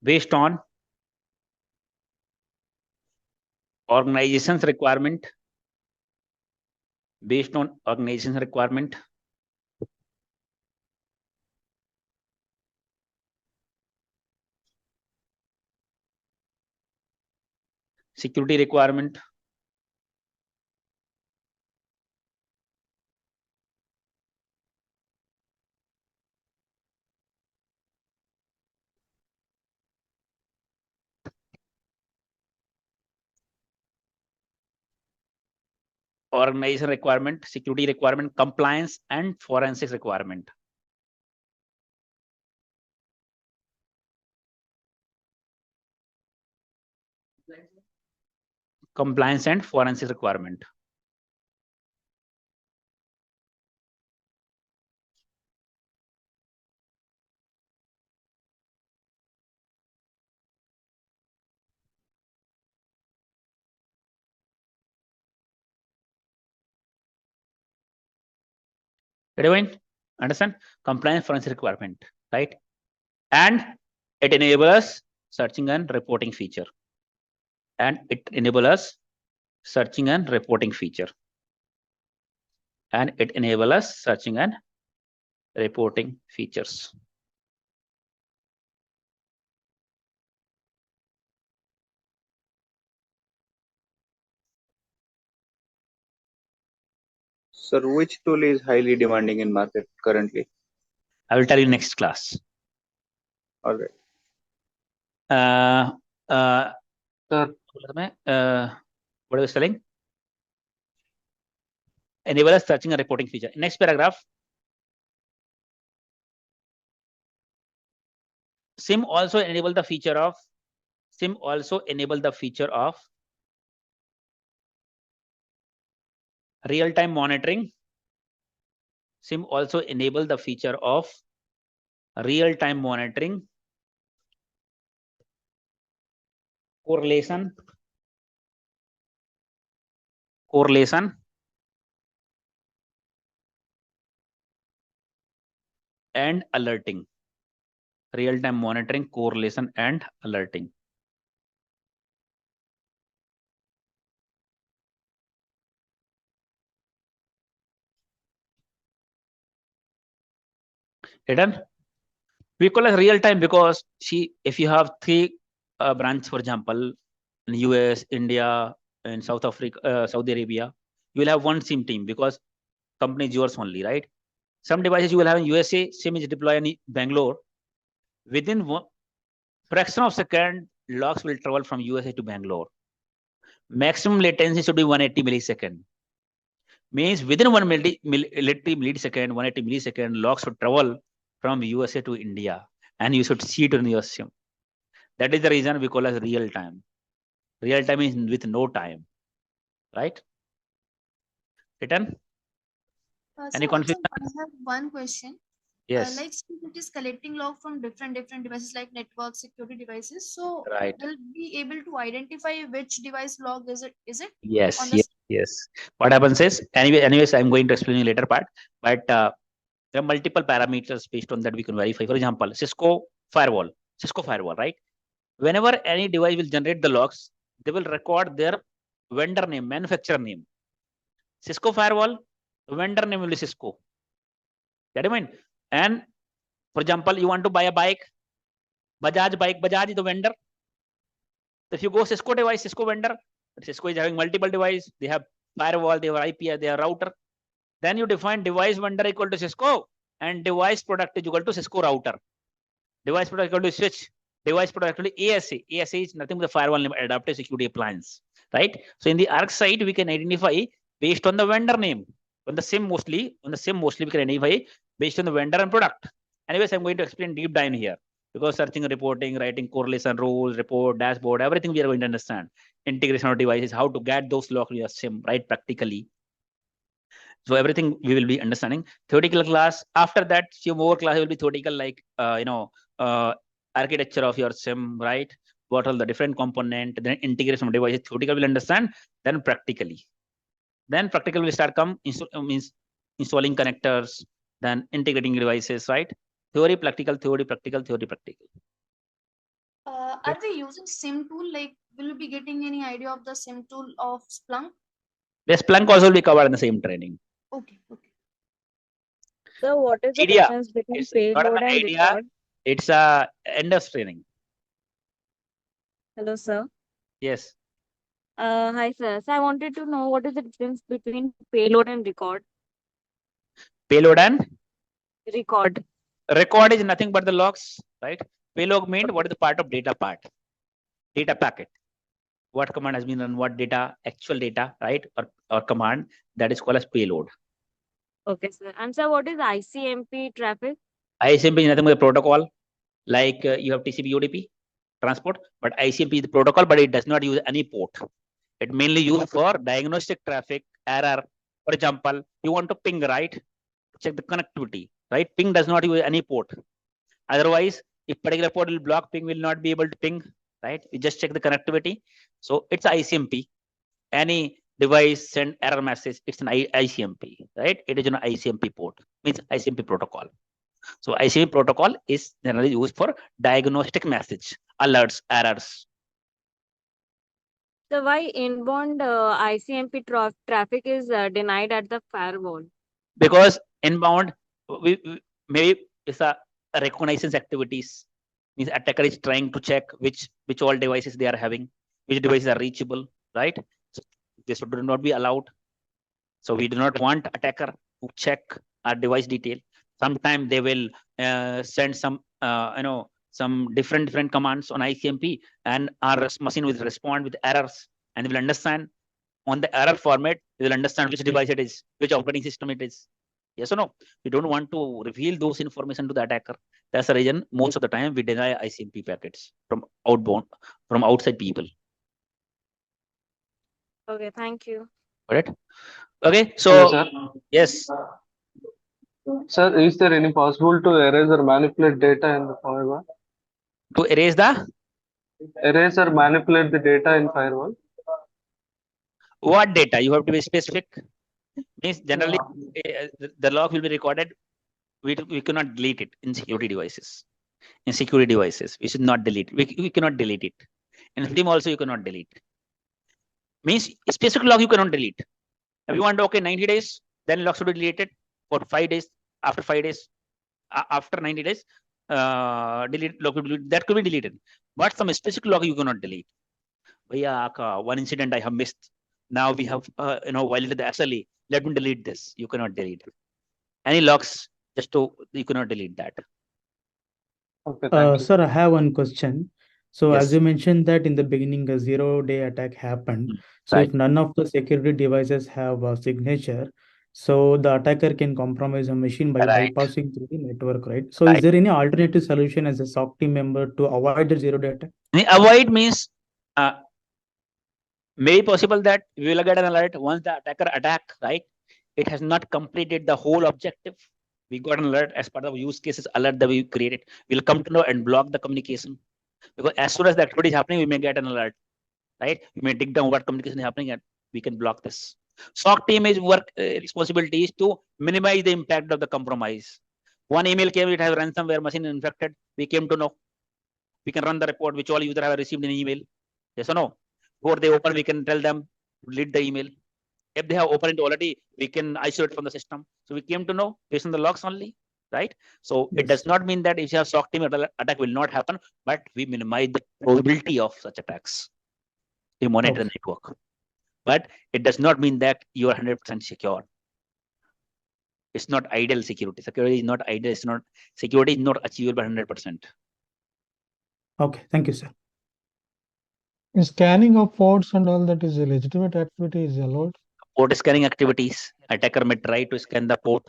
based on organization's requirement, security requirement, organization requirement, security requirement, compliance, and forensics requirement. Compliance and forensics requirement. Everyone understand? Compliance forensic requirement, right? And it enables searching and reporting feature. And it enables searching and reporting feature. And it enables searching and reporting features. Sir, which tool is highly demanding in market currently? I will tell you next class. All right. What I was telling? Enable searching and reporting feature. Next paragraph. SIEM also enable the feature of real-time monitoring. SIEM also enable the feature of real-time monitoring, correlation, and alerting. Real-time monitoring, correlation, and alerting. Written? We call it real time because see, if you have three branches, for example, in US, India, and South Africa, Saudi Arabia, you will have one SIEM team because company is yours only, right? Some devices you will have in USA, SIEM is deployed in Bangalore. Within one fraction of second, logs will travel from USA to Bangalore. Maximum latency should be 180 millisecond. Means within 180 millisecond, 180 millisecond, logs should travel from USA to India, and you should see it on your SIEM. That is the reason we call as real time. Real time is with no time, right? Written? Any confusion? I have one question. Yes. Like since it is collecting log from different devices like network security devices, so Right. will be able to identify which device log is it? Yes, on the yes, yes. What happens is, anyways, I'm going to explain in later part, but there are multiple parameters based on that we can verify. For example, Cisco firewall, right? Whenever any device will generate the logs, they will record their vendor name, manufacturer name. Cisco firewall, vendor name will be Cisco. That I mean. And for example, you want to buy a bike, Bajaj is the vendor. If you go Cisco device, Cisco vendor, Cisco is having multiple devices. They have firewall, they have IP, they have router. Then you define device vendor equal to Cisco and device product is equal to Cisco router. Device product equal to switch. Device product equal to ASA. ASA is nothing but the firewall name, adaptive security appliance, right? So in the ARC side, we can identify based on the vendor name. On the SIEM mostly, we can identify based on the vendor and product. Anyways, I'm going to explain deep dive here because searching and reporting, writing correlation rules, report, dashboard, everything we are going to understand. Integration of devices, how to get those logs in your SIEM, right? Practically. So everything we will be understanding. Theoretical class. After that, few more class will be theoretical, like architecture of your SIEM, right? What are the different component? Then integration of devices. Theoretical will understand. Then practically. Then practical will start means installing connectors. Then integrating devices, right? Theory, practical, theory, practical, theory, practical. Are we using SIEM tool? Like, will you be getting any idea of the SIEM tool of Splunk? The Splunk also will be covered in the same training. Okay. So what is the Idea. difference between It's not payload an and idea. record? It's a endless training. Hello, sir. Yes. Hi, sir. So I wanted to know what is the difference between payload and record? Payload and Record. record is nothing but the logs, right? Payload means what is the part of data part? Data packet. What command has been run, what data, actual data, right? Or command, that is called as payload. Okay, sir. And sir, what is ICMP traffic? ICMP is nothing but a protocol. Like you have TCP UDP transport, but ICMP is the protocol, but it does not use any port. It mainly used for diagnostic traffic error. For example, you want to ping, right? Check the connectivity, right? Ping does not use any port. Otherwise, if particular port will block, ping will not be able to ping, right? You just check the connectivity. So it's ICMP. Any device send error message, it's an ICMP, right? It is an ICMP port, means ICMP protocol. So ICMP protocol is generally used for diagnostic message, alerts, errors. So why inbound ICMP traffic is denied at the firewall? Because inbound, maybe it's a reconnaissance activities. Means attacker is trying to check which all devices they are having, which devices are reachable, right? So this should not be allowed. So we do not want attacker to check our device detail. Sometimes they will send some some different commands on ICMP, and our machine will respond with errors, and they will understand on the error format. They will understand which device it is, which operating system it is. Yes or no? We don't want to reveal those information to the attacker. That's the reason most of the time we deny ICMP packets from outside people. Okay, thank you. Correct? Okay, so Hello, sir. yes. Sir, is there any possible to erase or manipulate data in the firewall? To erase the? Erase or manipulate the data in firewall? What data? You have to be specific. Means generally the log will be recorded. We cannot delete it in security devices. In security devices, we should not delete. We cannot delete it. In SIEM also you cannot delete. Means specific log you cannot delete. If you want, okay, 90 days, then log should be deleted for 5 days. After 5 days, after 90 days, delete log will be, that could be deleted, but some specific log you cannot delete. One incident I have missed. Now we have violated the SLA. Let me delete this. You cannot delete any logs. You cannot delete that. Okay, thank you. Sir, I have one question. So as Yes. you mentioned that in the beginning a 0-day attack happened. So Right. if none of the security devices have a signature, so the attacker can compromise a machine by Right. bypassing through the network, right? So Right. is there any alternative solution as a SOC team member to avoid the 0-day attack? Avoid means may possible that we will get an alert once the attacker attack, right? It has not completed the whole objective. We got an alert as part of use cases alert that we created. We'll come to know and block the communication, because as soon as the activity is happening, we may get an alert, right? We may dig down what communication is happening and we can block this. SOC team is work responsibility is to minimize the impact of the compromise. One email came, it has ransomware machine infected. We came to know. We can run the report which all users have received an email. Yes or no? Before they open, we can tell them to delete the email. If they have opened it already, we can isolate from the system. So we came to know based on the logs only, right? So it does not mean that if you have SOC team attack will not happen, but we minimize the probability of such attacks. We monitor the network, but it does not mean that you are 100% secure. It's not ideal security. Security is not ideal. It's not security is not achievable by 100%. Okay, thank you, sir. Scanning of ports and all that is a legitimate activity is allowed. Port scanning activities, attacker may try to scan the port,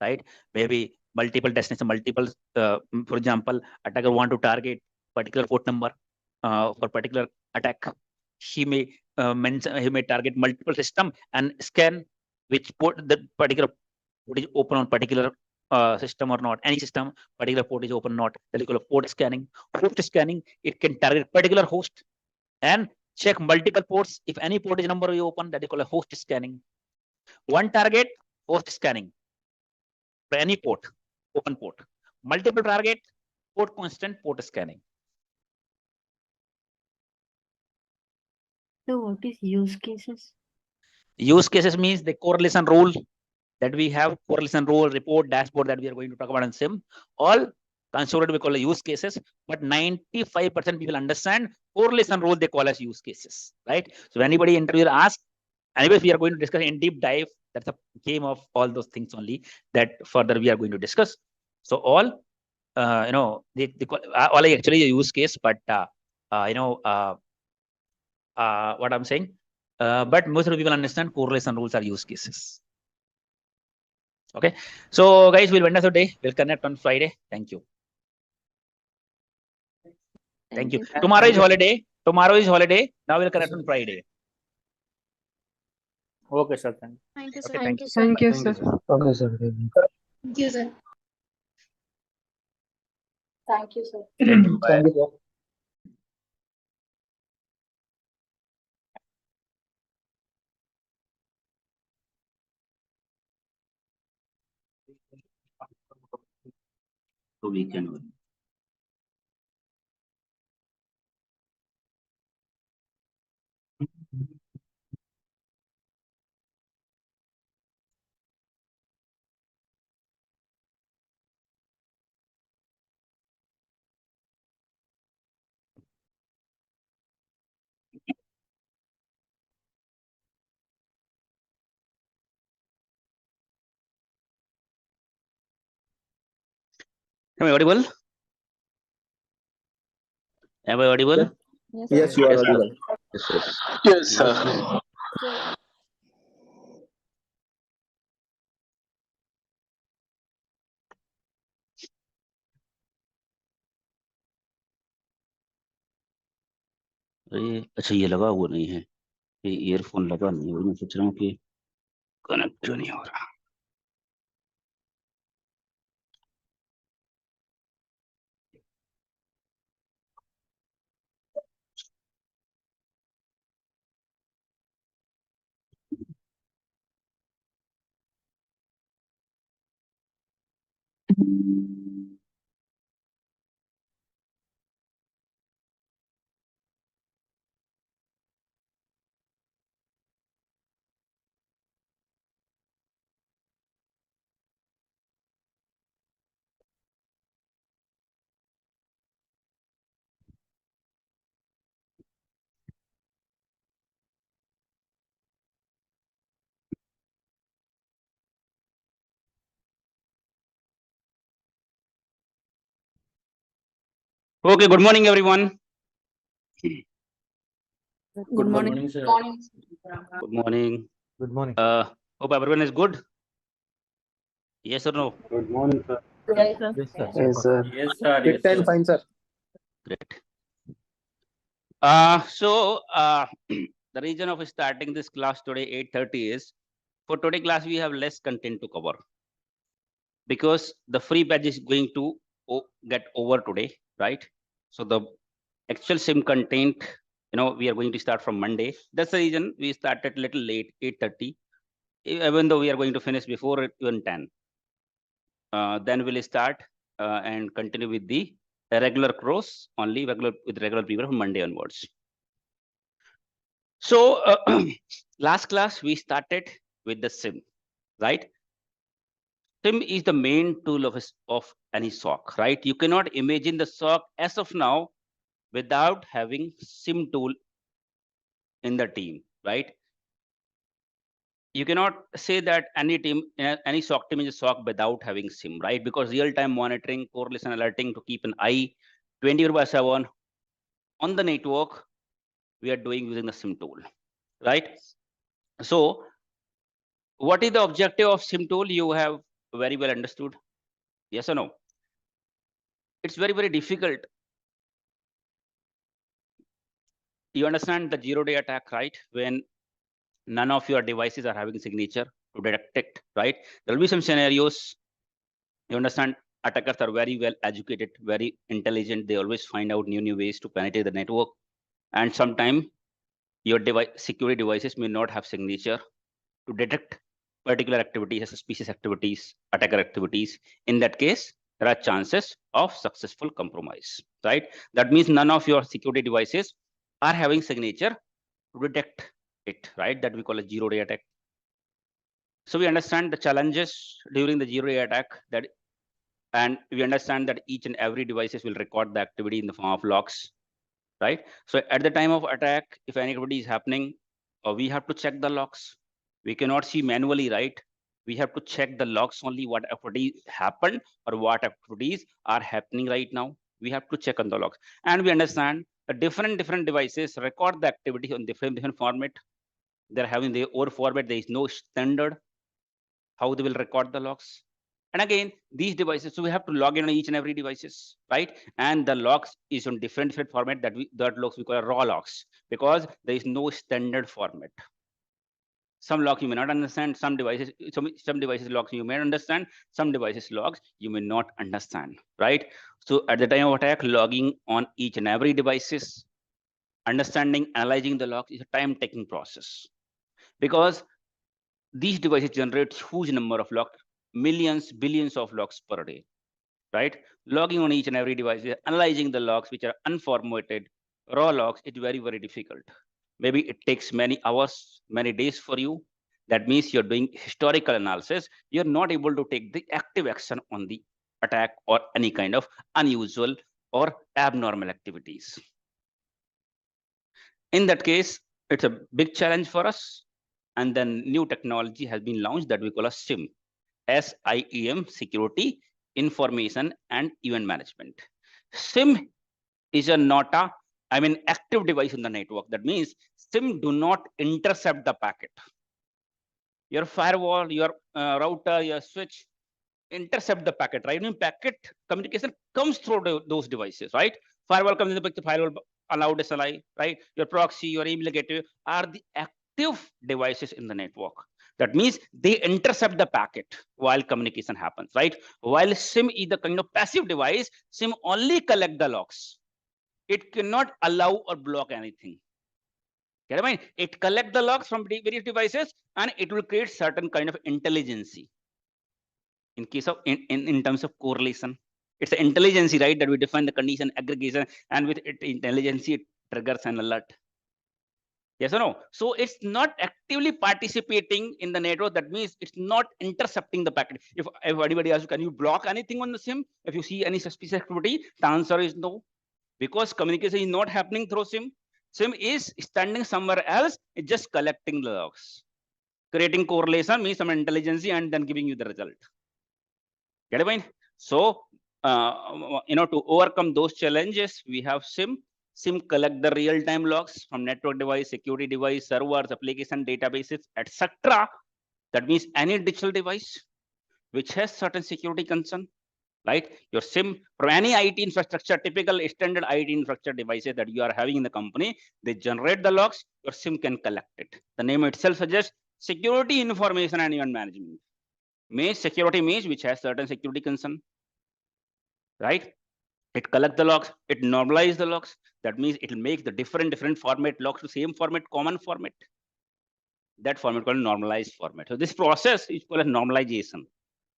right? Maybe multiple destinations, multiple, for example, attacker want to target particular port number for particular attack. He may target multiple system and scan which port the particular port is open on particular system or not. Any system, particular port is open or not. That is called port scanning. Host scanning, it can target particular host and check multiple ports. If any port is number is open, that is called a host scanning. One target, host scanning for any port, open port. Multiple target, port constant, port scanning. So what is use cases? Use cases means the correlation rule that we have, correlation rule, report, dashboard that we are going to talk about in SIEM. All considered we call use cases, but 95% people understand correlation rule they call as use cases, right? So when anybody interviewer asks, anyways, we are going to discuss in deep dive. That's a game of all those things only that further we are going to discuss. So all, all are actually a use case, but what I'm saying, but most of the people understand correlation rules are use cases. Okay, so guys, we'll end us today. We'll connect on Friday. Thank you. Thank you. Tomorrow is holiday. Tomorrow is holiday. Now we'll connect on Friday. Okay, sir. Thank you, sir. Okay, thank you. Thank you, sir. Okay, sir. Thank you, sir. Thank you, sir. Thank you. Thank you, sir. So we can. Am I audible? Am I audible? Yes, you are Yes, sir. audible. Yes, yes. Yes, sir. अरे अच्छा, ये लगा हुआ नहीं है, ये earphone लगा नहीं है, मैं सोच रहा हूँ कि कनेक्ट क्यों नहीं हो रहा। Okay, good morning, everyone. Good morning. Sir. Good morning. Good morning. Hope everyone is good. Yes or no? Good morning, sir. Yes, sir. Yes, sir. Yes, sir. Yes, sir. Fit Yes, and sir. fine, sir. Great. The reason of starting this class today 8:30 is for today class we have less content to cover because the free batch is going to get over today, right? So the actual SIM content, we are going to start from Monday. That's the reason we started a little late, 8:30, even though we are going to finish before even 10. Then we'll start and continue with the regular course only with regular people from Monday onwards. So last class we started with the SIM, right? SIM is the main tool of any SOC, right? You cannot imagine the SOC as of now without having SIM tool in the team, right? You cannot say that any SOC team is a SOC without having SIM, right? Because real-time monitoring, correlation alerting to keep an eye 24/7 on the network, we are doing using the SIM tool, right? So what is the objective of SIM tool? You have very well understood. Yes or no? It's very, very difficult. You understand the zero-day attack, right? When none of your devices are having signature to detect it, right? There will be some scenarios. You understand attackers are very well educated, very intelligent. They always find out new ways to penetrate the network. And sometimes your security devices may not have signature to detect particular activities, suspicious activities, attacker activities. In that case, there are chances of successful compromise, right? That means none of your security devices are having signature to detect it, right? That we call a zero-day attack. So we understand the challenges during the zero-day attack, and we understand that each and every devices will record the activity in the form of logs, right? So at the time of attack, if any activity is happening, we have to check the logs. We cannot see manually, right? We have to check the logs only, what activity happened or what activities are happening right now. We have to check on the logs. And we understand that different devices record the activity on different format. They're having their own format. There is no standard how they will record the logs. And again, these devices, so we have to log in on each and every devices, right? And the logs is on different format that logs we call raw logs because there is no standard format. Some logs you may not understand, some devices logs you may understand, some devices logs you may not understand, right? So at the time of attack, logging on each and every devices, understanding, analyzing the logs is a time-taking process because these devices generate huge number of logs, millions, billions of logs per day, right? Logging on each and every device, analyzing the logs which are unformatted, raw logs, it's very, very difficult. Maybe it takes many hours, many days for you. That means you're doing historical analysis. You're not able to take the active action on the attack or any kind of unusual or abnormal activities. In that case, it's a big challenge for us. And then new technology has been launched that we call a SIEM, SIEM, Security, Information and Event Management. SIEM is active device in the network. That means SIEM do not intercept the packet. Your firewall, your router, your switch intercept the packet, right? I mean, packet communication comes through those devices, right? Firewall comes in the picture, firewall allowed SLI, right? Your proxy, your email gateway are the active devices in the network. That means they intercept the packet while communication happens, right? While SIEM is the kind of passive device, SIEM only collect the logs. It cannot allow or block anything. Get it? It collect the logs from various devices and it will create certain kind of intelligence. In case of in terms of correlation, it's an intelligence, right? That we define the condition aggregation, and with it intelligence, it triggers an alert. Yes or no? So it's not actively participating in the network. That means it's not intercepting the packet. If anybody asks, can you block anything on the SIEM? If you see any suspicious activity, the answer is no, because communication is not happening through SIEM. SIEM is standing somewhere else. It's just collecting the logs, creating correlation, means some intelligence, and then giving you the result. Get it? So to overcome those challenges, we have SIEM. SIEM collect the real-time logs from network device, security device, servers, application, databases, etc. That means any digital device which has certain security concern, right? Your SIEM from any IT infrastructure, typical standard IT infrastructure devices that you are having in the company, they generate the logs, your SIEM can collect it. The name itself suggests security information and event management. Means security means which has certain security concern, right? It collects the logs, it normalizes the logs. That means it will make the different format logs to same format, common format. That format called normalized format. So this process is called as normalization,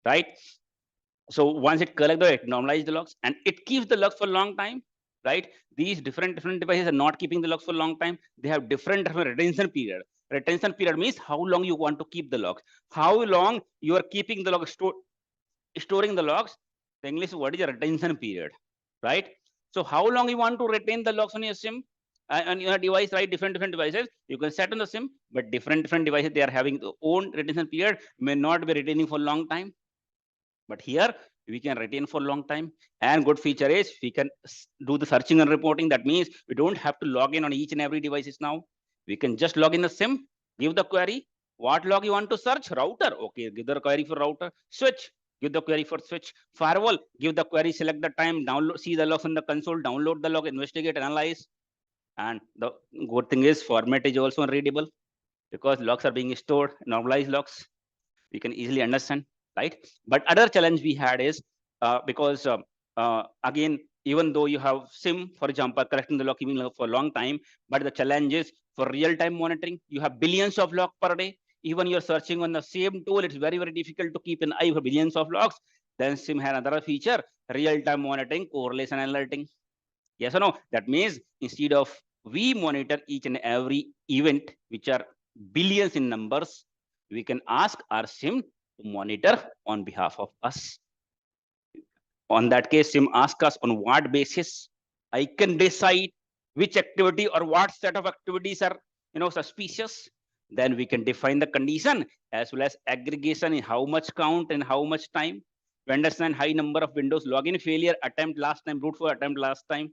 right? So once it collects the, it normalizes the logs and it keeps the logs for a long time, right? These different devices are not keeping the logs for a long time. They have different retention period. Retention period means how long you want to keep the logs, how long you are keeping the logs, storing the logs. The English word is a retention period, right? So how long you want to retain the logs on your SIEM, on your device, right? Different devices you can set on the SIEM, but different devices, they are having their own retention period, may not be retaining for a long time. But here we can retain for a long time. And good feature is we can do the searching and reporting. That means we don't have to log in on each and every devices now. We can just log in the SIEM, give the query, what log you want to search, router, okay, give the query for router, switch, give the query for switch, firewall, give the query, select the time, download, see the logs in the console, download the log, investigate, analyze. And the good thing is format is also unreadable because logs are being stored, normalized logs. We can easily understand, right? But other challenge we had is because again, even though you have SIEM, for example, collecting the log, keeping log for a long time, but the challenge is for real-time monitoring, you have billions of logs per day. Even you're searching on the same tool, it's very difficult to keep an eye for billions of logs. Then SIEM had another feature, real-time monitoring, correlation and alerting. Yes or no? That means instead of we monitor each and every event, which are billions in numbers, we can ask our SIEM to monitor on behalf of us. On that case, SIEM asks us on what basis I can decide which activity or what set of activities are suspicious. Then we can define the condition as well as aggregation in how much count and how much time. We understand high number of Windows login failure attempt last time, root for attempt last time.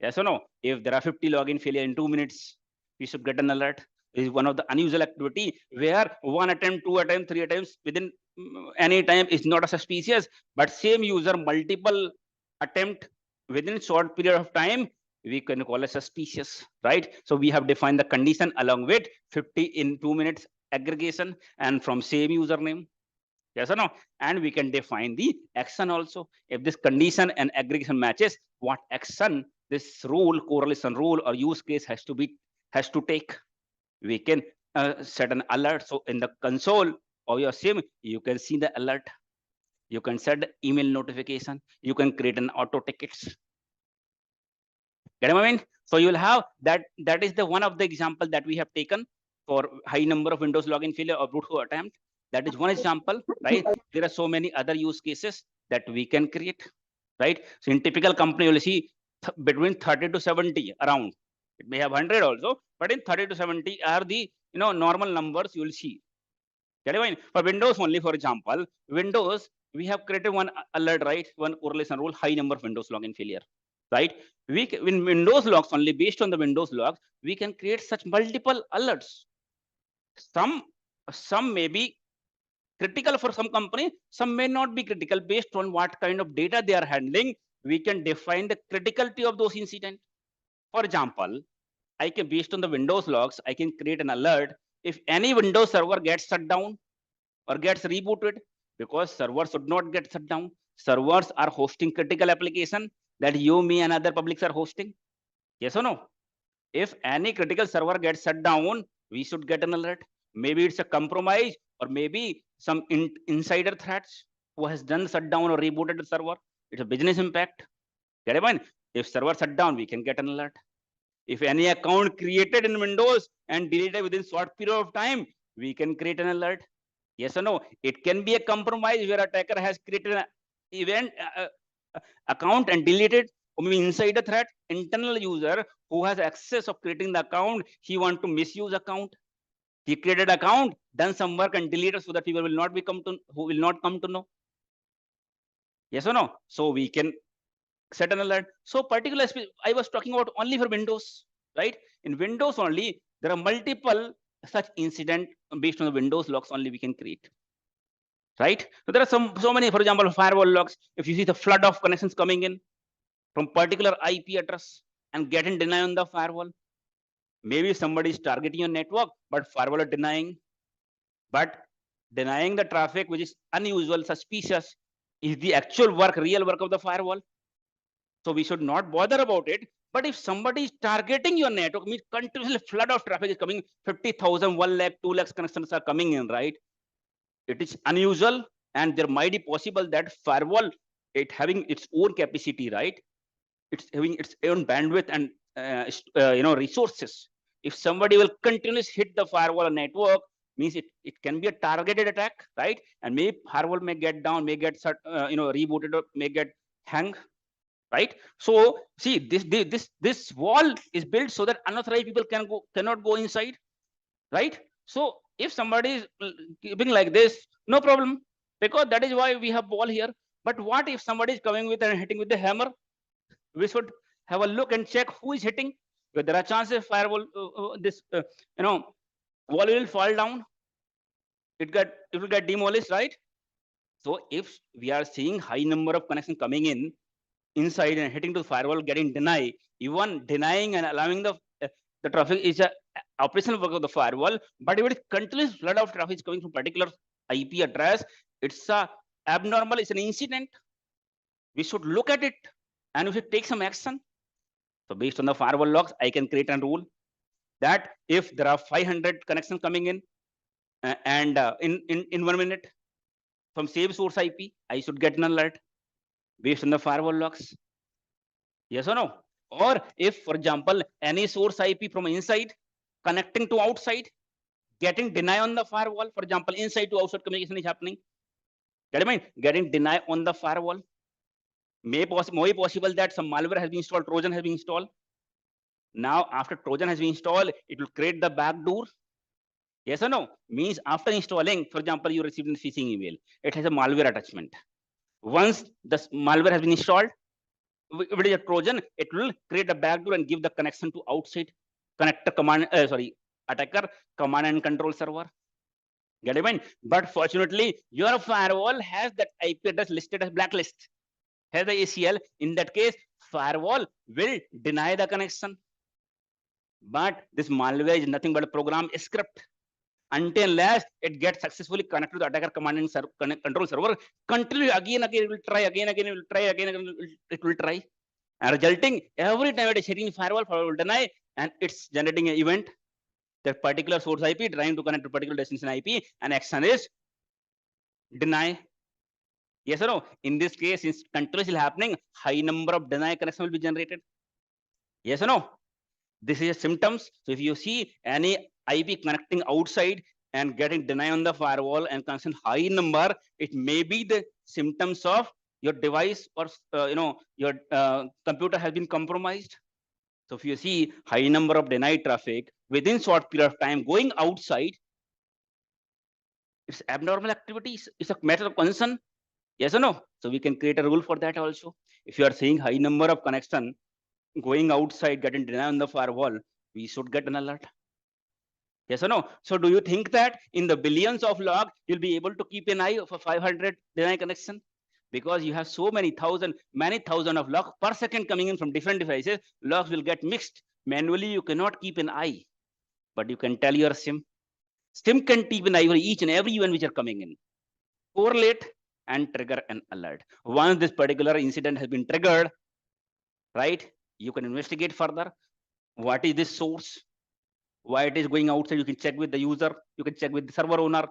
Yes or no? If there are 50 login failure in 2 minutes, we should get an alert. This is one of the unusual activity where 1 attempt, 2 attempts, 3 attempts within any time is not a suspicious, but same user multiple attempt within short period of time, we can call it suspicious, right? So we have defined the condition along with 50 in 2 minutes aggregation and from same username. Yes or no? And we can define the action also. If this condition and aggregation matches, what action this rule, correlation rule or use case has to take. We can set an alert. So in the console of your SIEM, you can see the alert. You can set the email notification. You can create an auto tickets. Get what I mean? So you will have that. That is the one of the example that we have taken for high number of Windows login failure or brute force attempt. That is one example, right? There are so many other use cases that we can create, right? So in typical company, you will see between 30 to 70 around. It may have 100 also, but in 30 to 70 are the normal numbers you will see. Get it? For Windows only, for example, Windows, we have created one alert, right? One correlation rule, high number of Windows login failure, right? In Windows logs only, based on the Windows logs, we can create such multiple alerts. Some may be critical for some company, some may not be critical. Based on what kind of data they are handling, we can define the criticality of those incidents. For example, I can, based on the Windows logs, I can create an alert if any Windows server gets shut down or gets rebooted, because servers should not get shut down. Servers are hosting critical application that you, me, and other publics are hosting. Yes or no? If any critical server gets shut down, we should get an alert. Maybe it's a compromise or maybe some insider threats who has done shutdown or rebooted the server. It's a business impact. Get it? If server shut down, we can get an alert. If any account created in Windows and deleted within short period of time, we can create an alert. Yes or no? It can be a compromise where attacker has created an event account and deleted, or maybe insider threat, internal user who has access of creating the account, he want to misuse account. He created account, done some work and deleted so that people will not come to know. Yes or no? So we can set an alert. So particular, I was talking about only for Windows, right? In Windows only, there are multiple such incident based on the Windows logs only we can create, right? So there are so many, for example, firewall logs. If you see the flood of connections coming in from particular IP address and getting denied on the firewall, maybe somebody is targeting your network, but firewall are denying. But denying the traffic, which is unusual, suspicious, is the actual work, real work of the firewall. So we should not bother about it. But if somebody is targeting your network, means continuously flood of traffic is coming, 50,000, 1 lakh, 2 lakhs connections are coming in, right? It is unusual, and there might be possible that firewall, it having its own capacity, right? It's having its own bandwidth and resources. If somebody will continuously hit the firewall network, means it can be a targeted attack, right? And maybe firewall may get down, may get rebooted, or may get hang, right? So see, this wall is built so that unauthorized people cannot go inside, right? So if somebody is keeping like this, no problem, because that is why we have wall here. But what if somebody is coming with and hitting with the hammer? We should have a look and check who is hitting. Because there are chances firewall wall will fall down. It will get demolished, right? So if we are seeing high number of connections coming in inside and hitting to the firewall, getting denied, even denying and allowing the traffic is a operational work of the firewall. But if it is continuous flood of traffic is coming from particular IP address, it's a abnormal, it's an incident. We should look at it and we should take some action. So based on the firewall logs, I can create a rule that if there are 500 connections coming in and in 1 minute from same source IP, I should get an alert based on the firewall logs. Yes or no? Or if, for example, any source IP from inside connecting to outside, getting denied on the firewall, for example, inside to outside communication is happening. Get it? Getting denied on the firewall. May possible that some malware has been installed, Trojan has been installed. Now, after Trojan has been installed, it will create the backdoor. Yes or no? Means after installing, for example, you received a phishing email. It has a malware attachment. Once the malware has been installed, if it is a Trojan, it will create a backdoor and give the connection to outside attacker command and control server. Get it? But fortunately, your firewall has that IP address listed as blacklist, has the ACL. In that case, firewall will deny the connection. But this malware is nothing but a program script. Until unless it gets successfully connected to the attacker command and control server, continue again, it will try, again, it will try, again, it will try. And resulting, every time it is hitting firewall will deny, and it's generating an event, that particular source IP trying to connect to particular destination IP, and action is deny. Yes or no? In this case, since continuously happening, high number of deny connection will be generated. Yes or no? This is a symptoms. So if you see any IP connecting outside and getting denied on the firewall and connection high number, it may be the symptoms of your device or your computer has been compromised. So if you see high number of denied traffic within short period of time going outside, it's abnormal activities. It's a matter of concern. Yes or no? So we can create a rule for that also. If you are seeing high number of connection going outside, getting denied on the firewall, we should get an alert. Yes or no? So do you think that in the billions of logs, you'll be able to keep an eye for 500 deny connection? Because you have so many thousand of logs per second coming in from different devices, logs will get mixed. Manually, you cannot keep an eye, but you can tell your SIEM. SIEM can keep an eye for each and every event which are coming in, correlate and trigger an alert. Once this particular incident has been triggered, right, you can investigate further. What is this source? Why it is going outside? You can check with the user. You can check with the server owner,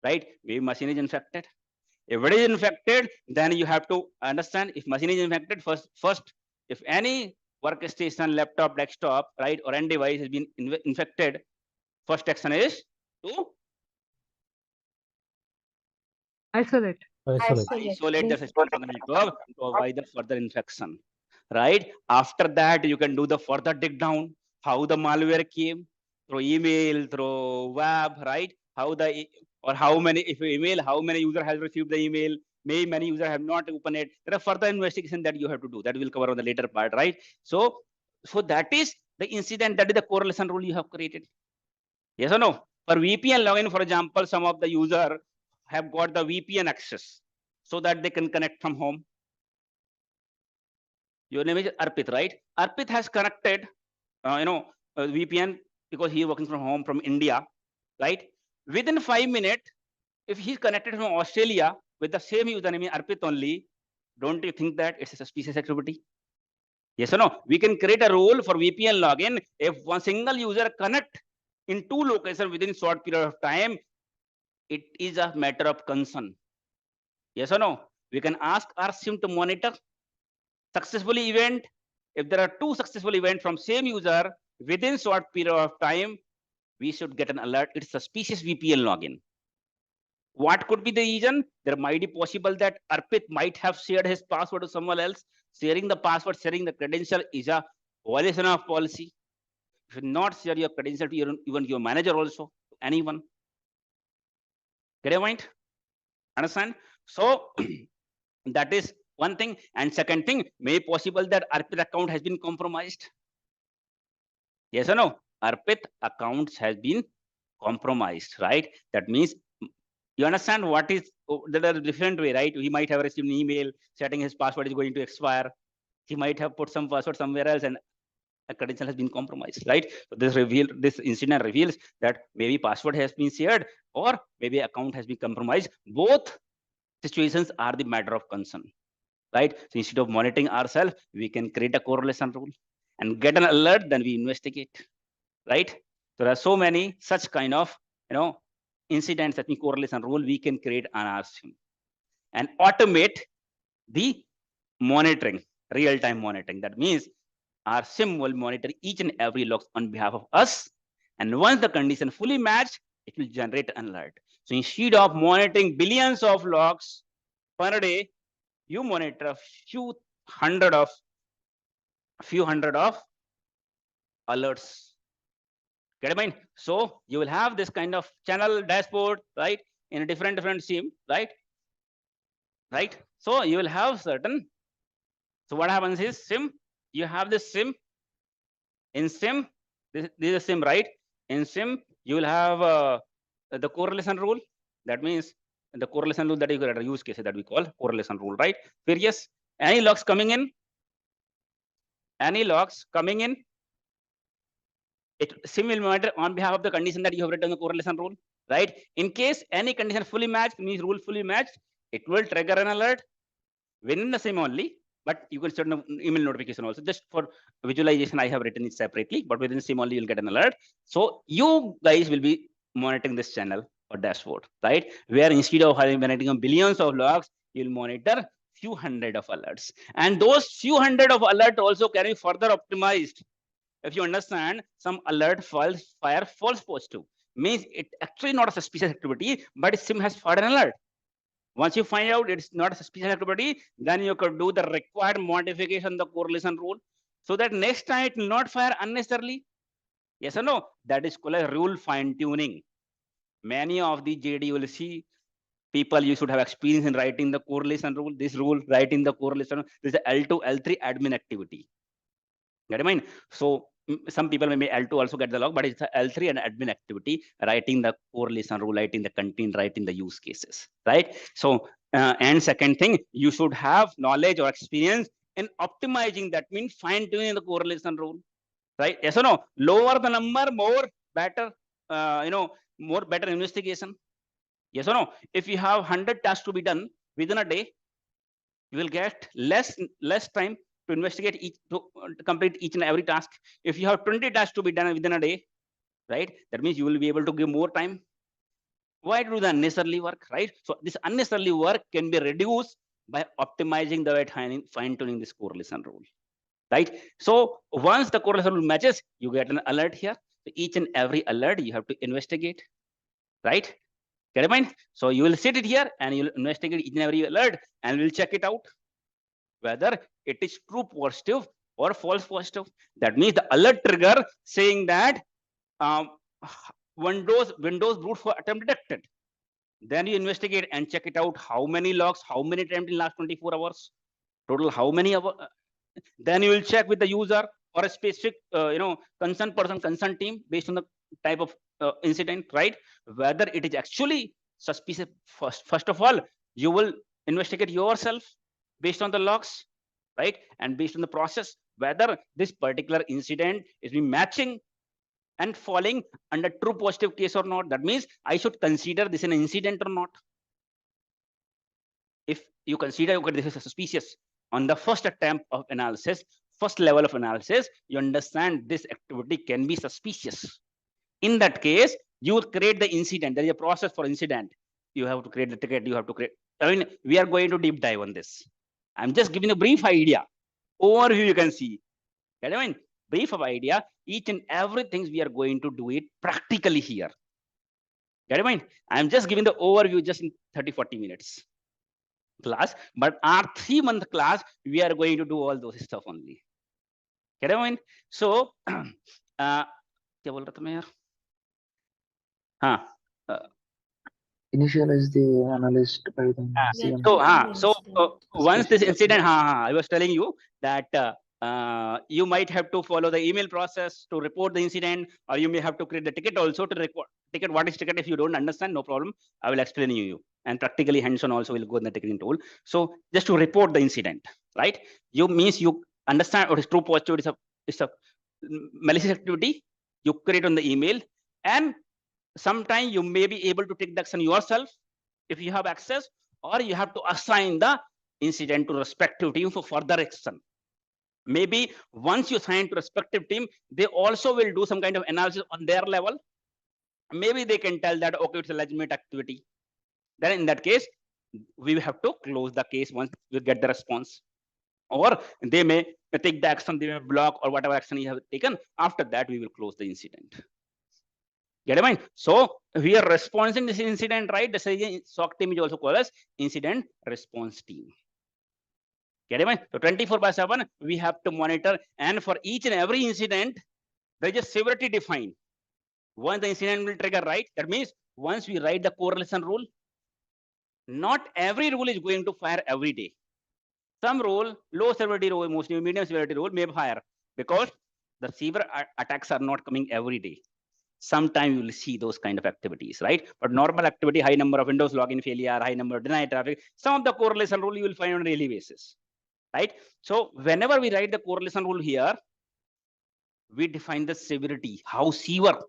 right? Maybe machine is infected. If it is infected, then you have to understand if machine is infected first, if any workstation, laptop, desktop, right, or any device has been infected, first action is to isolate the system from the network to avoid the further infection, right? After that, you can do the further dig down, how the malware came, through email, through web, right? How the or how many, if you email, how many user has received the email, maybe many users have not opened it. There are further investigation that you have to do that we'll cover on the later part, right? So that is the incident, that is the correlation rule you have created. Yes or no? For VPN login, for example, some of the user have got the VPN access so that they can connect from home. Your name is Arpit, right? Arpit has connected, VPN because he is working from home from India, right? Within 5 minutes, if he's connected from Australia with the same username Arpit only, don't you think that it's a suspicious activity? Yes or no? We can create a rule for VPN login. If one single user connect in 2 locations within short period of time, it is a matter of concern. Yes or no? We can ask our SIEM to monitor successfully event. If there are 2 successful events from same user within short period of time, we should get an alert. It's suspicious VPN login. What could be the reason? There might be possible that Arpit might have shared his password to someone else. Sharing the password, sharing the credential is a violation of policy. You should not share your credential to even your manager also, to anyone. Get a point? Understand? So that is one thing. And second thing, may possible that Arpit account has been compromised. Yes or no? Arpit accounts has been compromised, right? That means, you understand what is, there are different way, right? He might have received an email setting his password is going to expire. He might have put some password somewhere else and a credential has been compromised, right? So this incident reveals that maybe password has been shared or maybe account has been compromised. Both situations are the matter of concern, right? So instead of monitoring ourselves, we can create a correlation rule and get an alert, then we investigate, right? There are so many such kind of, incidents that mean correlation rule we can create on our SIEM and automate the monitoring, real-time monitoring. That means our SIEM will monitor each and every log on behalf of us. And once the condition fully matched, it will generate an alert. So instead of monitoring billions of logs per day, you monitor a few hundred of alerts. Get a mind? So you will have this kind of channel dashboard, right? In a different SIEM, right? Right? So you will have certain. So what happens is SIEM, you have this SIEM. In SIEM, this is a SIEM, right? In SIEM, you will have the correlation rule. That means the correlation rule that you got use cases that we call correlation rule, right? Various any logs coming in, SIEM will monitor on behalf of the condition that you have written the correlation rule, right? In case any condition fully matched, means rule fully matched, it will trigger an alert within the SIEM only, but you can send an email notification also. Just for visualization, I have written it separately, but within SIEM only, you'll get an alert. So you guys will be monitoring this channel or dashboard, right? Where instead of monitoring billions of logs, you'll monitor few hundred of alerts. And those few hundred of alerts also can be further optimized. If you understand, some alert fire false positive, means it actually not a suspicious activity, but SIEM has fired an alert. Once you find out it's not a suspicious activity, then you could do the required modification, the correlation rule, so that next time it will not fire unnecessarily. Yes or no? That is called a rule fine tuning. Many of the JD you will see people, you should have experience in writing the correlation rule. This rule, writing the correlation, this is L2, L3 admin activity. Get I mean? So some people may L2 also get the log, but it's a L3 and admin activity, writing the correlation rule, writing the content, writing the use cases, right? So, and second thing, you should have knowledge or experience in optimizing, that means fine tuning the correlation rule, right? Yes or no? Lower the number, more better, more better investigation. Yes or no? If you have 100 tasks to be done within a day, you will get less time to investigate to complete each and every task. If you have 20 tasks to be done within a day, right? That means you will be able to give more time. Why do the unnecessary work, right? So this unnecessary work can be reduced by optimizing the right fine tuning this correlation rule, right? So once the correlation rule matches, you get an alert here. So each and every alert you have to investigate, right? Get in mind? So you will sit it here and you will investigate each and every alert and we'll check it out whether it is true positive or false positive. That means the alert trigger saying that Windows brute force attempt detected. Then you investigate and check it out. How many logs, how many attempts in last 24 hours, total how many hours. Then you will check with the user or a specific, concerned person, concerned team based on the type of incident, right? Whether it is actually suspicious. First of all, you will investigate yourself based on the logs, right? And based on the process, whether this particular incident is matching and falling under true positive case or not. That means I should consider this an incident or not. If you consider, okay, this is suspicious, on the first attempt of analysis, first level of analysis, you understand this activity can be suspicious. In that case, you will create the incident. There is a process for incident. You have to create the ticket. You have to create. I mean, we are going to deep dive on this. I'm just giving a brief idea. Overview you can see. I mean, brief of idea. Each and everything we are going to do it practically here. Get I mean? I'm just giving the overview just in 30-40 minutes class, but our 3-month class, we are going to do all those stuff only. Get I mean? So, क्या बोल रहा था मैं यार? हाँ. Initialize the analyst by the SIEM. So once this incident, I was telling you that you might have to follow the email process to report the incident, or you may have to create the ticket also to report ticket. What is ticket? If you don't understand, no problem. I will explain you. And practically hands-on also will go in the ticketing tool. So just to report the incident, right? You means you understand what is true positive. It's a malicious activity. You create on the email, and sometime you may be able to take the action yourself if you have access, or you have to assign the incident to respective team for further action. Maybe once you assign to respective team, they also will do some kind of analysis on their level. Maybe they can tell that, okay, it's a legitimate activity. Then in that case, we have to close the case once we get the response. Or they may take the action, they may block or whatever action you have taken. After that, we will close the incident. Get in mind? So we are responding this incident, right? The SOC team is also called as incident response team. Get in mind? So 24/7, we have to monitor, and for each and every incident, there is a severity defined. Once the incident will trigger, right? That means once we write the correlation rule, not every rule is going to fire every day. Some rule, low severity rule, mostly medium severity rule may fire because the severe attacks are not coming every day. Sometimes you will see those kind of activities, right? But normal activity, high number of Windows login failure, high number of denied traffic, some of the correlation rule you will find on a daily basis, right? So whenever we write the correlation rule here, we define the severity, how severe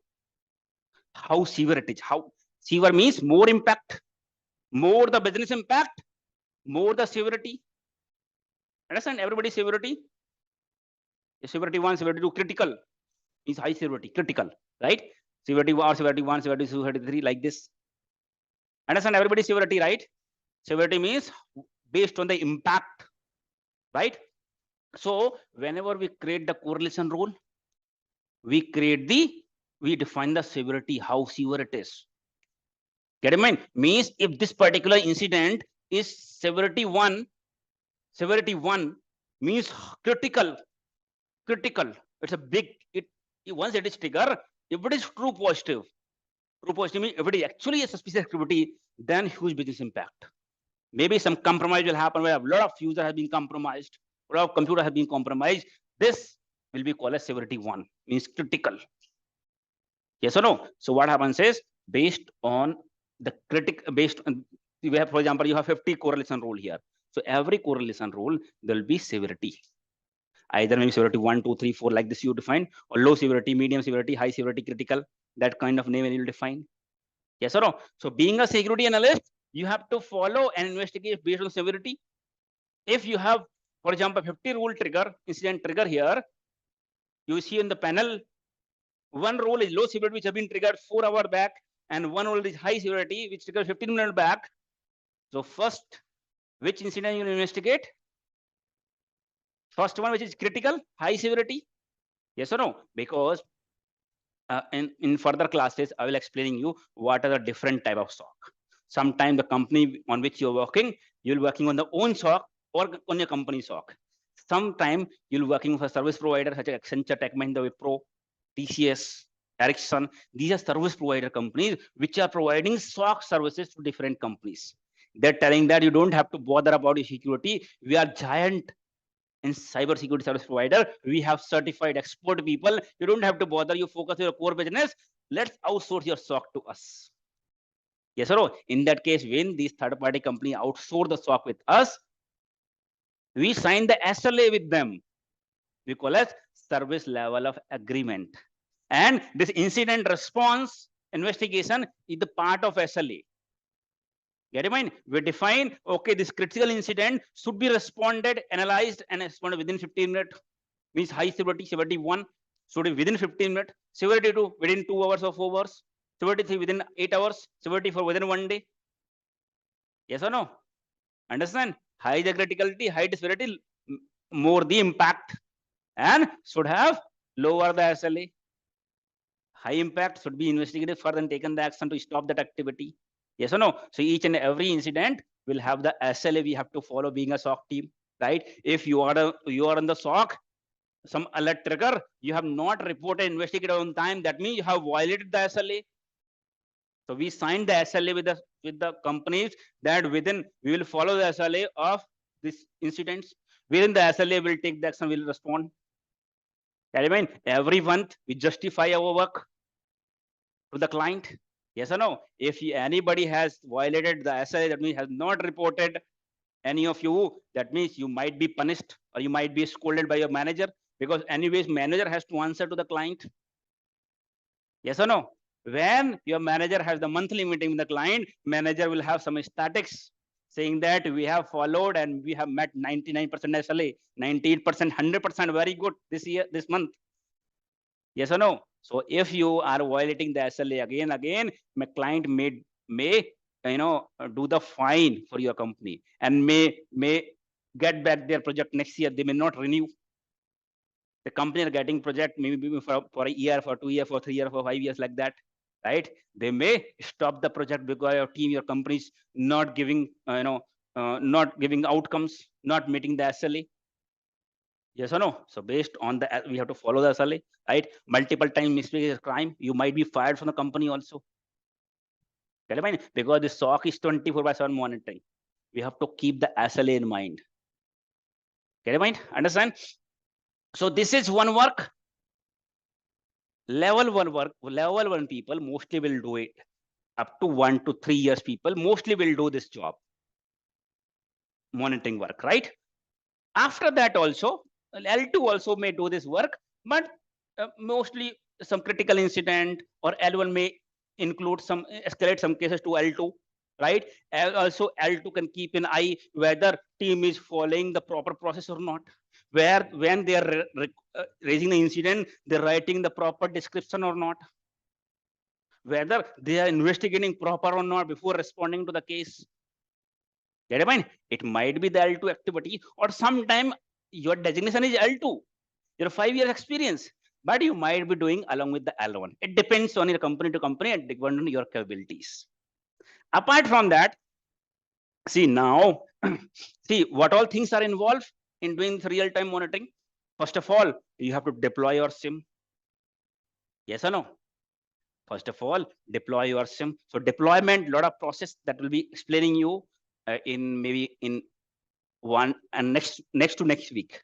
it is. How severe means more impact, more the business impact, more the severity. Understand everybody's severity? Severity 1, severity 2, critical is high severity, critical, right? Severity 1, severity 1, severity 2, severity 3, like this. Understand everybody's severity, right? Severity means based on the impact, right? So whenever we create the correlation rule, we define the severity, how severe it is. Get in mind? Means if this particular incident is severity 1 means critical. It's a big, once it is trigger, if it is true positive means if it is actually a suspicious activity, then huge business impact. Maybe some compromise will happen where a lot of users have been compromised, a lot of computer have been compromised. This will be called as severity 1, means critical. Yes or no? So what happens is based on the we have, for example, you have 50 correlation rule here. So every correlation rule, there will be severity. Either maybe severity 1, 2, 3, 4, like this you define, or low severity, medium severity, high severity, critical, that kind of name you will define. Yes or no? So being a security analyst, you have to follow and investigate based on severity. If you have, for example, 50 rule trigger, incident trigger here, you see in the panel, one rule is low severity, which have been triggered 4 hours back, and one rule is high severity, which triggered 15 minutes back. So first, which incident you will investigate? First one, which is critical, high severity. Yes or no? Because in further classes, I will explaining you what are the different type of SOC. Sometimes the company on which you're working, you're working on the own SOC or on your company SOC. Sometimes you're working for service provider such as Accenture, Tech Mahindra, Wipro, TCS, Ericsson. These are service provider companies which are providing SOC services to different companies. They're telling that you don't have to bother about your security. We are giant in cyber security service provider. We have certified expert people. You don't have to bother. You focus on your core business. Let's outsource your SOC to us. Yes or no? In that case, when these third-party company outsource the SOC with us, we sign the SLA with them. We call as service level of agreement. And this incident response investigation is the part of SLA. Get in mind, we define, okay, this critical incident should be responded, analyzed, and responded within 15 minutes. Means high severity, severity 1, should be within 15 minutes. Severity 2, within 2 hours or 4 hours. Severity 3, within 8 hours. Severity 4, within 1 day. Yes or no? Understand? High the criticality, high the severity, more the impact. And should have lower the SLA. High impact should be investigated further and taken the action to stop that activity. Yes or no? So each and every incident will have the SLA we have to follow being a SOC team, right? If you are on the SOC, some alert trigger, you have not reported, investigated on time, that means you have violated the SLA. So we signed the SLA with the companies that we will follow the SLA of these incidents. Within the SLA, will take the action, will respond. I mean, every month we justify our work to the client. Yes or no? If anybody has violated the SLA, that means has not reported any of you, that means you might be punished or you might be scolded by your manager, because anyways, manager has to answer to the client. Yes or no? When your manager has the monthly meeting with the client, manager will have some statics saying that we have followed and we have met 99% SLA, 98%, 100%, very good this month. Yes or no? So if you are violating the SLA again, my client may do the fine for your company and may get back their project next year. They may not renew. The company are getting project maybe for a year, for 2 years, for 3 years, for 5 years, like that, right? They may stop the project because your team, your company is not giving, not giving outcomes, not meeting the SLA. Yes or no? So based on the, we have to follow the SLA, right? Multiple time mistake is a crime. You might be fired from the company also. Get in mind? Because the SOC is 24/7 monitoring. We have to keep the SLA in mind. Get in mind? Understand? So this is one work. Level 1 work, level 1 people mostly will do it. Up to 1 to 3 years people mostly will do this job. Monitoring work, right? After that also, L2 also may do this work, but mostly some critical incident or L1 may include escalate some cases to L2, right? Also L2 can keep an eye whether team is following the proper process or not. When they are raising the incident, they're writing the proper description or not. Whether they are investigating proper or not before responding to the case. Get in mind? It might be the L2 activity, or sometime your designation is L2, your 5 years experience, but you might be doing along with the L1. It depends on your company to company and depends on your capabilities. Apart from that, see now, see what all things are involved in doing real-time monitoring. First of all, you have to deploy your SIEM. Yes or no? First of all, deploy your SIEM. So deployment, lot of process that will be explaining you in maybe in one and next to next week.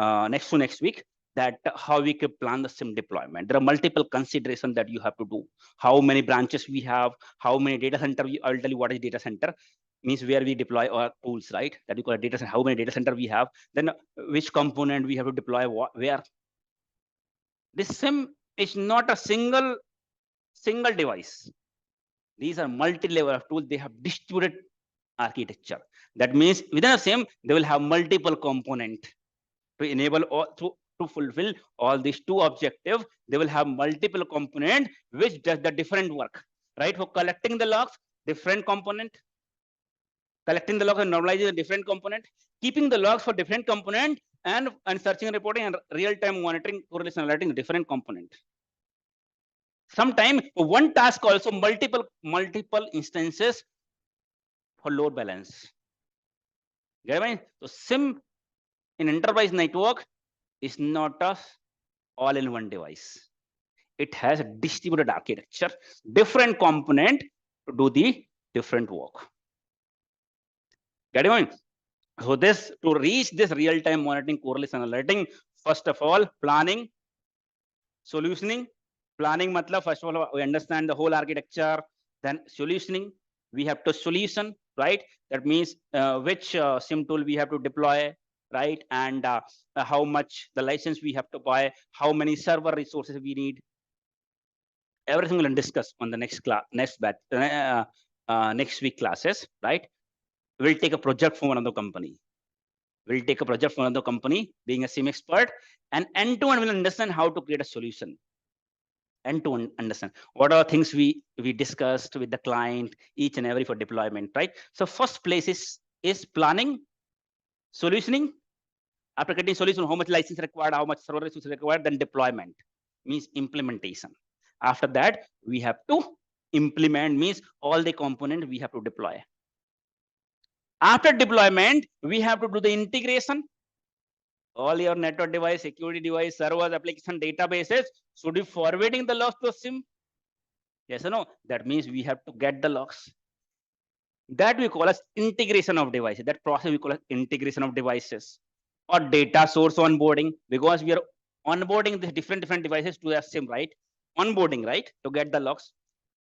Next week, that how we could plan the SIEM deployment. There are multiple considerations that you have to do. How many branches we have, how many data center, I'll tell you what is data center, means where we deploy our tools, right? That you call a data center, how many data center we have, then which component we have to deploy where. This SIEM is not a single device. These are multi-level of tools. They have distributed architecture. That means within a SIEM, they will have multiple components to enable or to fulfill all these two objectives. They will have multiple components which does the different work, right? For collecting the logs, different component. Collecting the logs and normalizing a different component. Keeping the logs for different component and searching and reporting and real-time monitoring, correlation alerting, different component. Sometimes one task also multiple instances for load balance. Get me? So SIEM in enterprise network is not a all-in-one device. It has a distributed architecture, different component to do the different work. Getting on? So this, to reach this real-time monitoring, correlation alerting, first of all, planning, solutioning. Planning matlab, first of all, we understand the whole architecture. Then solutioning, we have to solution, right? That means which SIEM tool we have to deploy, right? And how much the license we have to buy, how many server resources we need. Everything we'll discuss on the next class, next week classes, right? We'll take a project from another company. We'll take a project from another company, being a SIEM expert, and end-to-end we'll understand how to create a solution. End-to-end understand what are things we discussed with the client, each and every for deployment, right? So first place is planning, solutioning. After getting solution, how much license required, how much server resources required, then deployment means implementation. After that, we have to implement, means all the component we have to deploy. After deployment, we have to do the integration. All your network device, security device, servers, application, databases should be forwarding the logs to a SIEM. Yes or no? That means we have to get the logs. That we call as integration of devices. That process we call as integration of devices, or data source onboarding, because we are onboarding the different devices to a SIEM, right? Onboarding, right? To get the logs,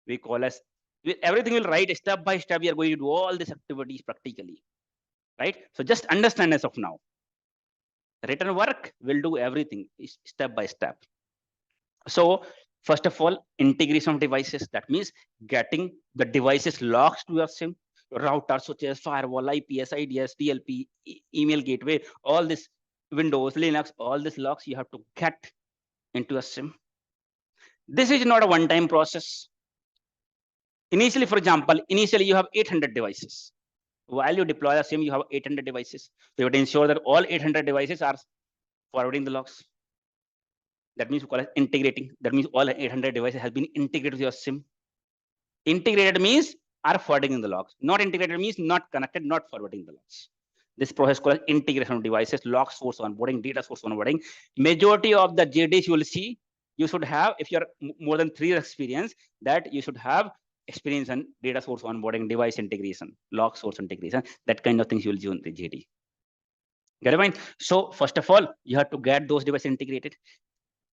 we call as everything will write step by step. We are going to do all these activities practically, right? So just understand as of now. Written work will do everything step by step. So first of all, integration of devices. That means getting the devices logs to your SIEM, router, switches, firewall, IPS, IDS, DLP, email gateway, all this Windows, Linux, all these logs you have to get into a SIEM. This is not a one-time process. Initially, for example, initially you have 800 devices. While you deploy a SIEM, you have 800 devices. So you have to ensure that all 800 devices are forwarding the logs. That means we call it integrating. That means all 800 devices have been integrated with your SIEM. Integrated means are forwarding the logs. Not integrated means not connected, not forwarding the logs. This process called integration of devices, log source onboarding, data source onboarding. Majority of the JDs you will see, you should have, if you're more than 3 years experience, that you should have experience on data source onboarding, device integration, log source integration, that kind of things you will do in the JD. Get it right? So first of all, you have to get those devices integrated.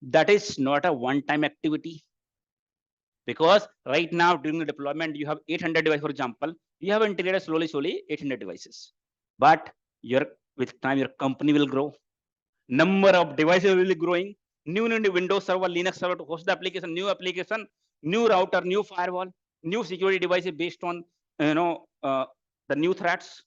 That is not a one-time activity, because right now during the deployment, you have 800 devices, for example, you have integrated slowly 800 devices, but with time your company will grow, number of devices will be growing, new Windows server, Linux server to host the application, new router, new firewall, new security devices based on the new threats.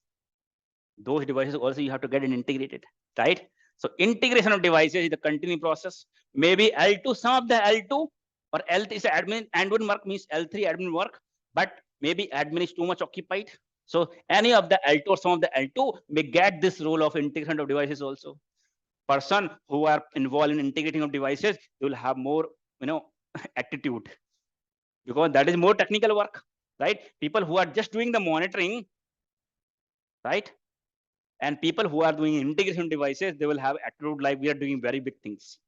Those devices also you have to get integrated, right? So integration of devices is the continuing process. Maybe L2, some of the L2 or L3 is admin work, means L3 admin work, but maybe admin is too much occupied. So any of the L2 or some of the L2 may get this role of integration of devices also. Person who are involved in integrating of devices, they will have more attitude, because that is more technical work, right? People who are just doing the monitoring, right? And people who are doing integration devices, they will have attitude like we are doing very big things,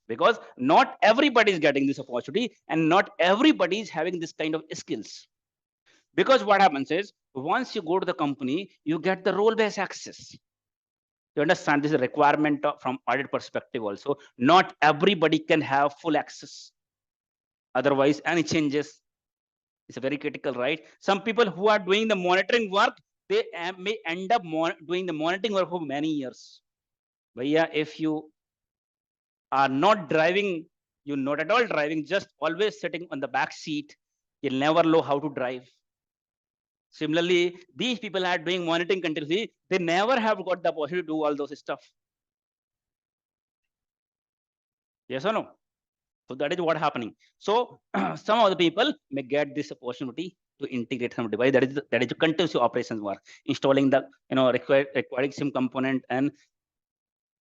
because not everybody is getting this opportunity and not everybody is having this kind of skills. Because what happens is, once you go to the company, you get the role-based access. You understand this is a requirement from audit perspective also. Not everybody can have full access. Otherwise, any changes is very critical, right? Some people who are doing the monitoring work, they may end up doing the monitoring work for many years. But yeah, if you are not driving, you're not at all driving, just always sitting on the back seat, you'll never know how to drive. Similarly, these people are doing monitoring continuously, they never have got the opportunity to do all those stuff. Yes or no? So that is what happening. So some of the people may get this opportunity to integrate some device. That is a continuous operations work, installing the requiring SIEM component and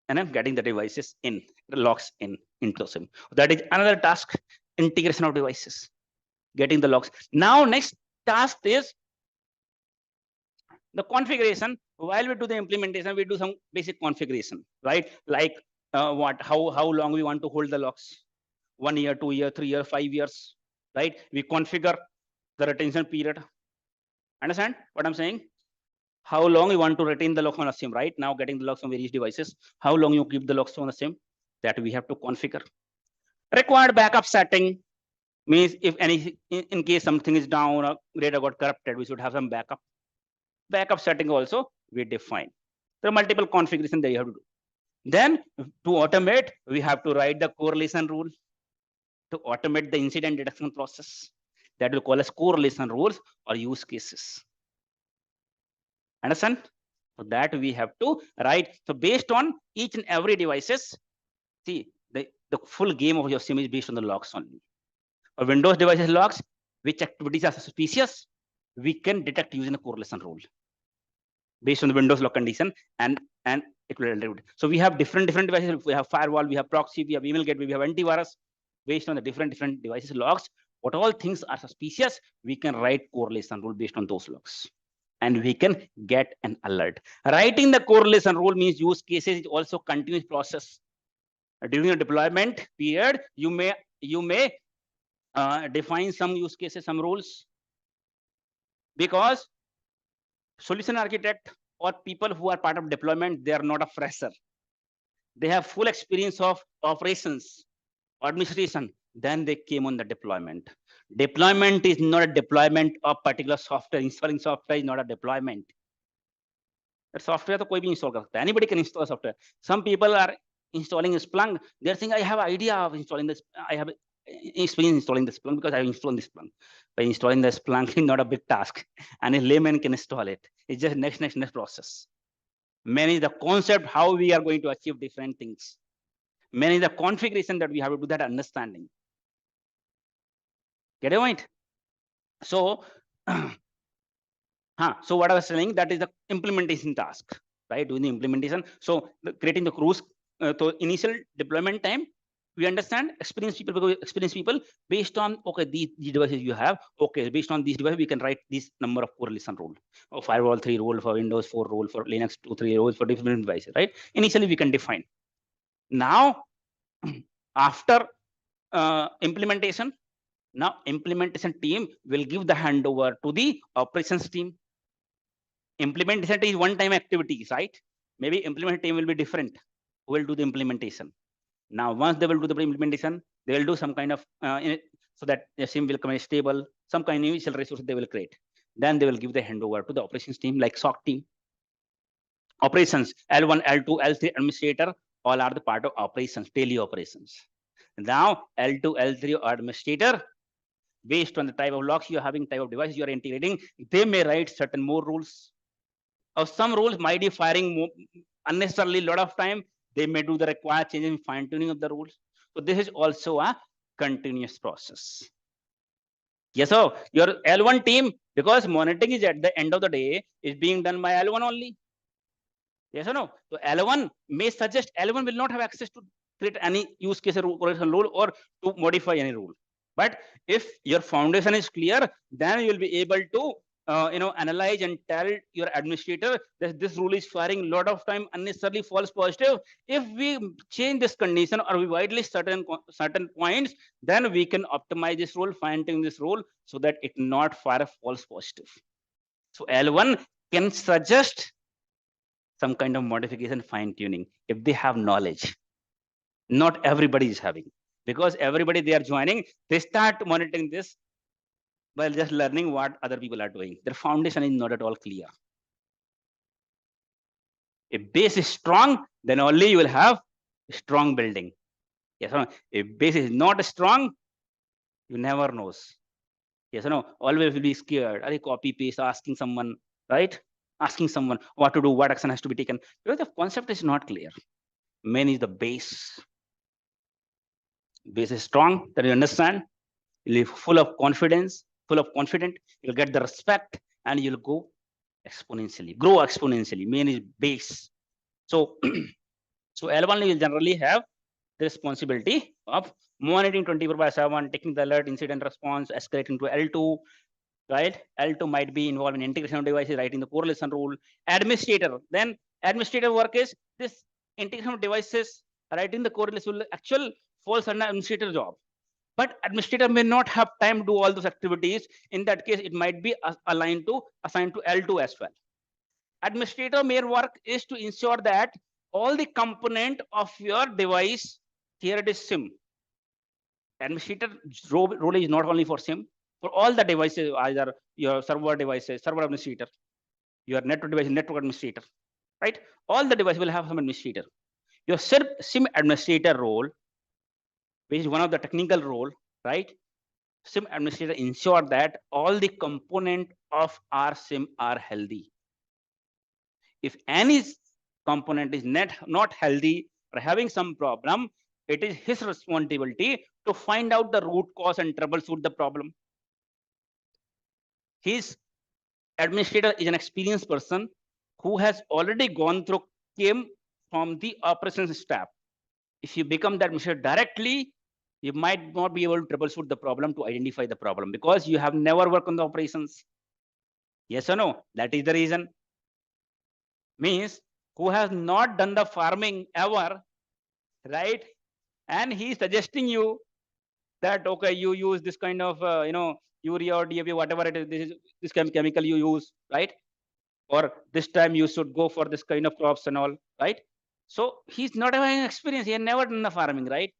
then getting the devices in, the logs into SIEM. That is another task, integration of devices, getting the logs. Now next task is the configuration. While we do the implementation, we do some basic configuration, right? Like how long we want to hold the logs, 1 year, 2 year, 3 year, 5 years, right? We configure the retention period. Understand what I'm saying? How long you want to retain the logs on a SIEM, right? Now getting the logs on various devices. How long you keep the logs on the SIEM, that we have to configure. Required backup setting means if any, in case something is down or data got corrupted, we should have some backup. Backup setting also we define. There are multiple configurations that you have to do. Then to automate, we have to write the correlation rule to automate the incident detection process. That will call as correlation rules or use cases. Understand? So that we have to write. So based on each and every devices, see the full game of your SIEM is based on the logs only. For Windows devices logs, which activities are suspicious, we can detect using a correlation rule based on the Windows log condition, and it will detect. So we have different devices. We have firewall, we have proxy, we have email gateway, we have antivirus. Based on the different devices logs, what all things are suspicious, we can write correlation rule based on those logs, and we can get an alert. Writing the correlation rule means use cases is also continuous process. During the deployment period, you may define some use cases, some rules, because solution architect or people who are part of deployment, they are not a fresher. They have full experience of operations, administration. Then they came on the deployment. Deployment is not a deployment of particular software. Installing software is not a deployment. That software to koi bhi install kar sakta hai. Anybody can install software. Some people are installing Splunk. They're saying, I have an idea of installing this. I have experience installing the Splunk because I have installed this Splunk. But installing the Splunk is not a big task, and a layman can install it. It's just next process. Manage the concept, how we are going to achieve different things. Manage the configuration that we have to do, that understanding. Get it right? So, so what I was saying, that is the implementation task, right? Doing the implementation. So creating the rules. So initial deployment time, we understand experienced people based on, okay, these devices you have, okay, based on these devices we can write this number of correlation rule, or firewall 3 rule, for Windows 4 rule, for Linux 2, 3 rules for different devices, right? Initially we can define. Now after implementation, now implementation team will give the handover to the operations team. Implementation is one-time activities, right? Maybe implementation team will be different who will do the implementation. Now, once they will do the implementation, they will do some kind of so that the SIEM will come stable, some kind of initial resources they will create. Then they will give the handover to the operations team, like SOC team. Operations, L1, L2, L3 administrator, all are the part of operations, daily operations. Now, L2, L3 administrator, based on the type of logs you're having, type of devices you are integrating, they may write certain more rules. Or some rules might be firing more, unnecessarily a lot of time. They may do the required changes in fine-tuning of the rules. So this is also a continuous process. Yes, so your L1 team, because monitoring is at the end of the day, is being done by L1 only. Yes or no? So L1 may suggest, L1 will not have access to create any use case rule or to modify any rule. But if your foundation is clear, then you will be able to analyze and tell your administrator that this rule is firing a lot of time unnecessarily false positive. If we change this condition or we whitelist certain points, then we can optimize this rule, fine-tune this rule so that it not fire false positive. So L1 can suggest some kind of modification, fine-tuning if they have knowledge. Not everybody is having, because everybody they are joining, they start monitoring this while just learning what other people are doing. Their foundation is not at all clear. If base is strong, then only you will have strong building. Yes or no? If base is not strong, you never knows. Yes or no? Always will be scared. Are you copy paste, asking someone, right? Asking someone what to do, what action has to be taken. Because the concept is not clear. Main is the base. Base is strong, that you understand. You'll be full of confidence, you'll get the respect, and you'll go exponentially, grow exponentially. Main is base. So, so L1 will generally have the responsibility of monitoring 24/7, taking the alert, incident response, escalating to L2, right? L2 might be involved in integration of devices, writing the correlation rule. Administrator, then administrator work is this integration of devices, writing the correlation rule, actual falls under administrator job. But administrator may not have time to do all those activities. In that case, it might be assigned to L2 as well. Administrator main work is to ensure that all the component of your device, here it is SIM. Administrator role is not only for SIM, for all the devices, either your server devices, server administrator, your network device, network administrator, right? All the devices will have some administrator. Your SIM administrator role, which is one of the technical role, right? SIM administrator ensure that all the component of our SIM are healthy. If any component is not healthy or having some problem, it is his responsibility to find out the root cause and troubleshoot the problem. His administrator is an experienced person who has already came from the operations staff. If you become the administrator directly, you might not be able to troubleshoot the problem, to identify the problem, because you have never worked on the operations. Yes or no? That is the reason. Means who has not done the farming ever, right? And he is suggesting you that, okay, you use this kind of urea or DAP, whatever it is, this chemical you use, right? Or this time you should go for this kind of crops and all, right? So he's not having experience. He has never done the farming, right?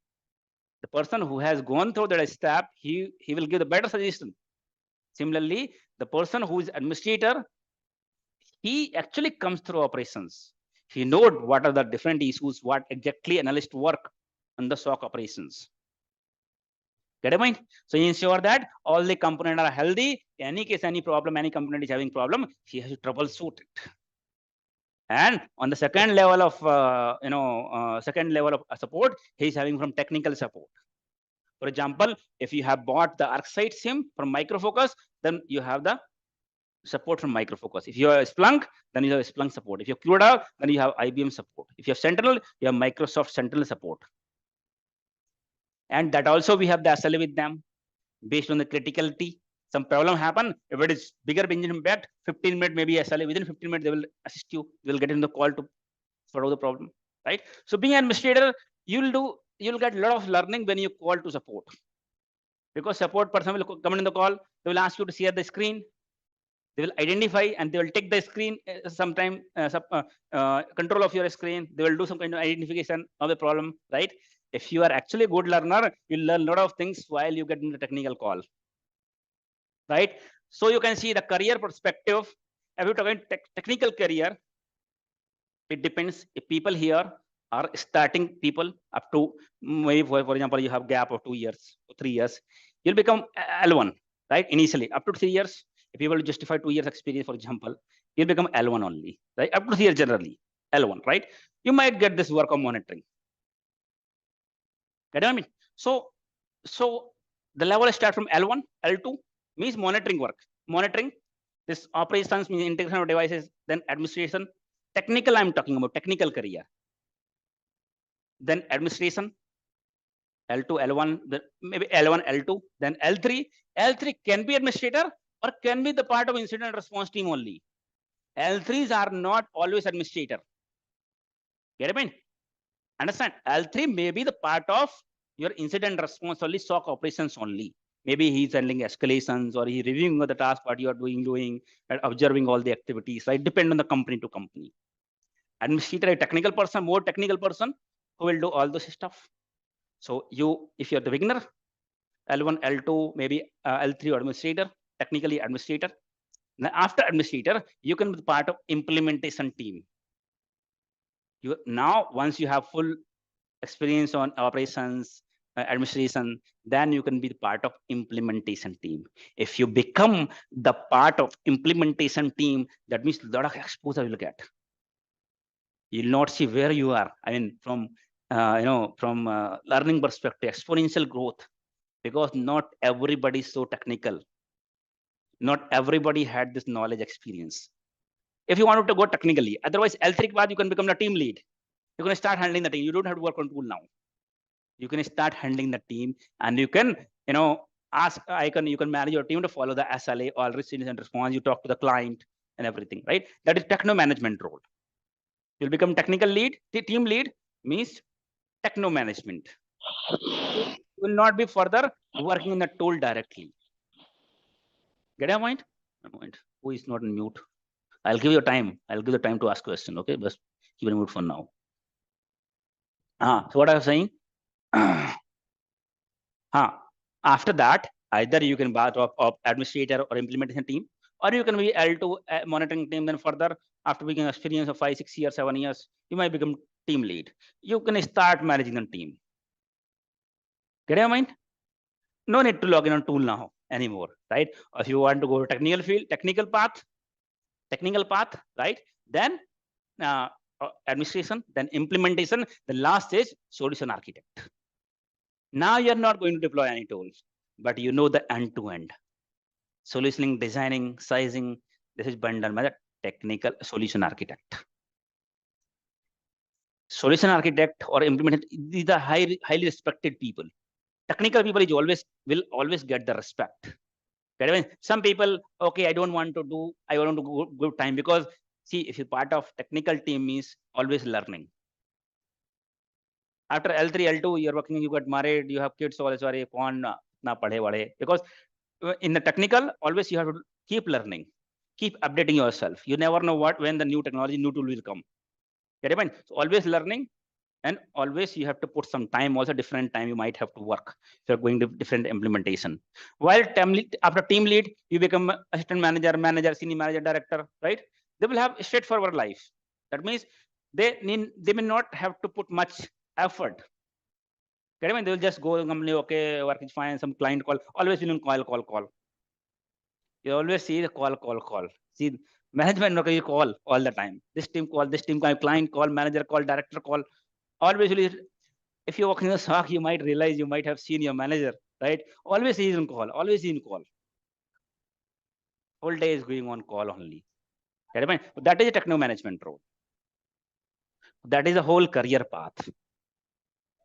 The person who has gone through that step, he will give the better suggestion. Similarly, the person who is administrator, he actually comes through operations. He knows what are the different issues, what exactly analysts work on the SOC operations. Get a point? So ensure that all the components are healthy. In any case, any problem, any component is having problem, he has to troubleshoot it. And on the second level of support, he is having from technical support. For example, if you have bought the ArcSight SIM from Micro Focus, then you have the support from Micro Focus. If you have Splunk, then you have Splunk support. If you have CUDA, then you have IBM support. If you have Sentinel, you have Microsoft Sentinel support. And that also we have the SLA with them based on the criticality. Some problem happen. If it is bigger engine impact, 15 minutes maybe SLA. Within 15 minutes, they will assist you. They will get in the call to solve the problem, right? So being an administrator, you'll get a lot of learning when you call to support. Because support person will come in the call, they will ask you to share the screen. They will identify and they will take the screen sometime control of your screen. They will do some kind of identification of the problem, right? If you are actually a good learner, you'll learn a lot of things while you get in the technical call, right? So you can see the career perspective. If you're talking technical career, it depends. If people here are starting people up to maybe for example, you have gap of 2 years or 3 years, you'll become L1, right? Initially, up to 3 years. If people justify 2 years experience, for example, you'll become L1 only, right? Up to 3 years generally, L1, right? You might get this work of monitoring. Get what I mean? So the level starts from L1, L2 means monitoring work. Monitoring, this operations means integration of devices, then administration. Technical, I'm talking about technical career. Then administration, L2, L1, maybe L1, L2, then L3. L3 can be administrator or can be the part of incident response team only. L3s are not always administrator. Get it? Mean? Understand? L3 may be the part of your incident response only, SOC operations only. Maybe he's handling escalations or he's reviewing the task, what you are doing, and observing all the activities, right? Depend on the company to company. Administrator, a technical person, more technical person who will do all this stuff. So if you're the beginner, L1, L2, maybe L3 or administrator, technically administrator. Now after administrator, you can be part of implementation team. Now, once you have full experience on operations, administration, then you can be part of implementation team. If you become the part of implementation team, that means a lot of exposure you'll get. You'll not see where you are. I mean, from learning perspective, exponential growth, because not everybody is so technical. Not everybody had this knowledge experience. If you wanted to go technically, otherwise L3 you can become the team lead. You can start handling the team. You don't have to work on tool now. You can start handling the team, and you can, you can manage your team to follow the SLA, all risk and response. You talk to the client and everything, right? That is techno management role. You'll become technical lead. The team lead means techno management. will not be further working in the tool directly. Get a point? Who is not in mute? I'll give you time. I'll give the time to ask question. Okay, but keep it mute for now. So what I was saying. After that, either you can part of administrator or implementation team, or you can be L2 monitoring team. Then further, after being experience of 5, 6 years, 7 years, you might become team lead. You can start managing the team. Get your mind? No need to log in on tool now anymore, right? If you want to go to technical field, technical path, right? Then administration, then implementation. The last stage, solution architect. Now you're not going to deploy any tools, but you know the end-to-end. Solutioning, designing, sizing, this is done by the technical solution architect. Solution architect or implementation, these are highly respected people. Technical people will always get the respect. Some people, okay, I don't want to do, I want to go good time, because see, if you're part of technical team means always learning. After L3, L2, you're working, you got married, you have kids, all sorry, because in the technical, always you have to keep learning, keep updating yourself. You never know when the new technology, new tool will come. Get it? So always learning, and always you have to put some time, also different time you might have to work if you're going to different implementation. While after team lead, you become assistant manager, senior manager, director, right? They will have a straightforward life. That means they may not have to put much effort. They will just go to the company, okay, work is fine, some client call, always you call. You always see the call. See, management, okay, you call all the time. This team call, client call, manager call, director call. Always, if you're working in a SOC, you might realize you might have seen your manager, right? Always he is on call, always in call. Whole day is going on call only. That is a techno management role. That is a whole career path.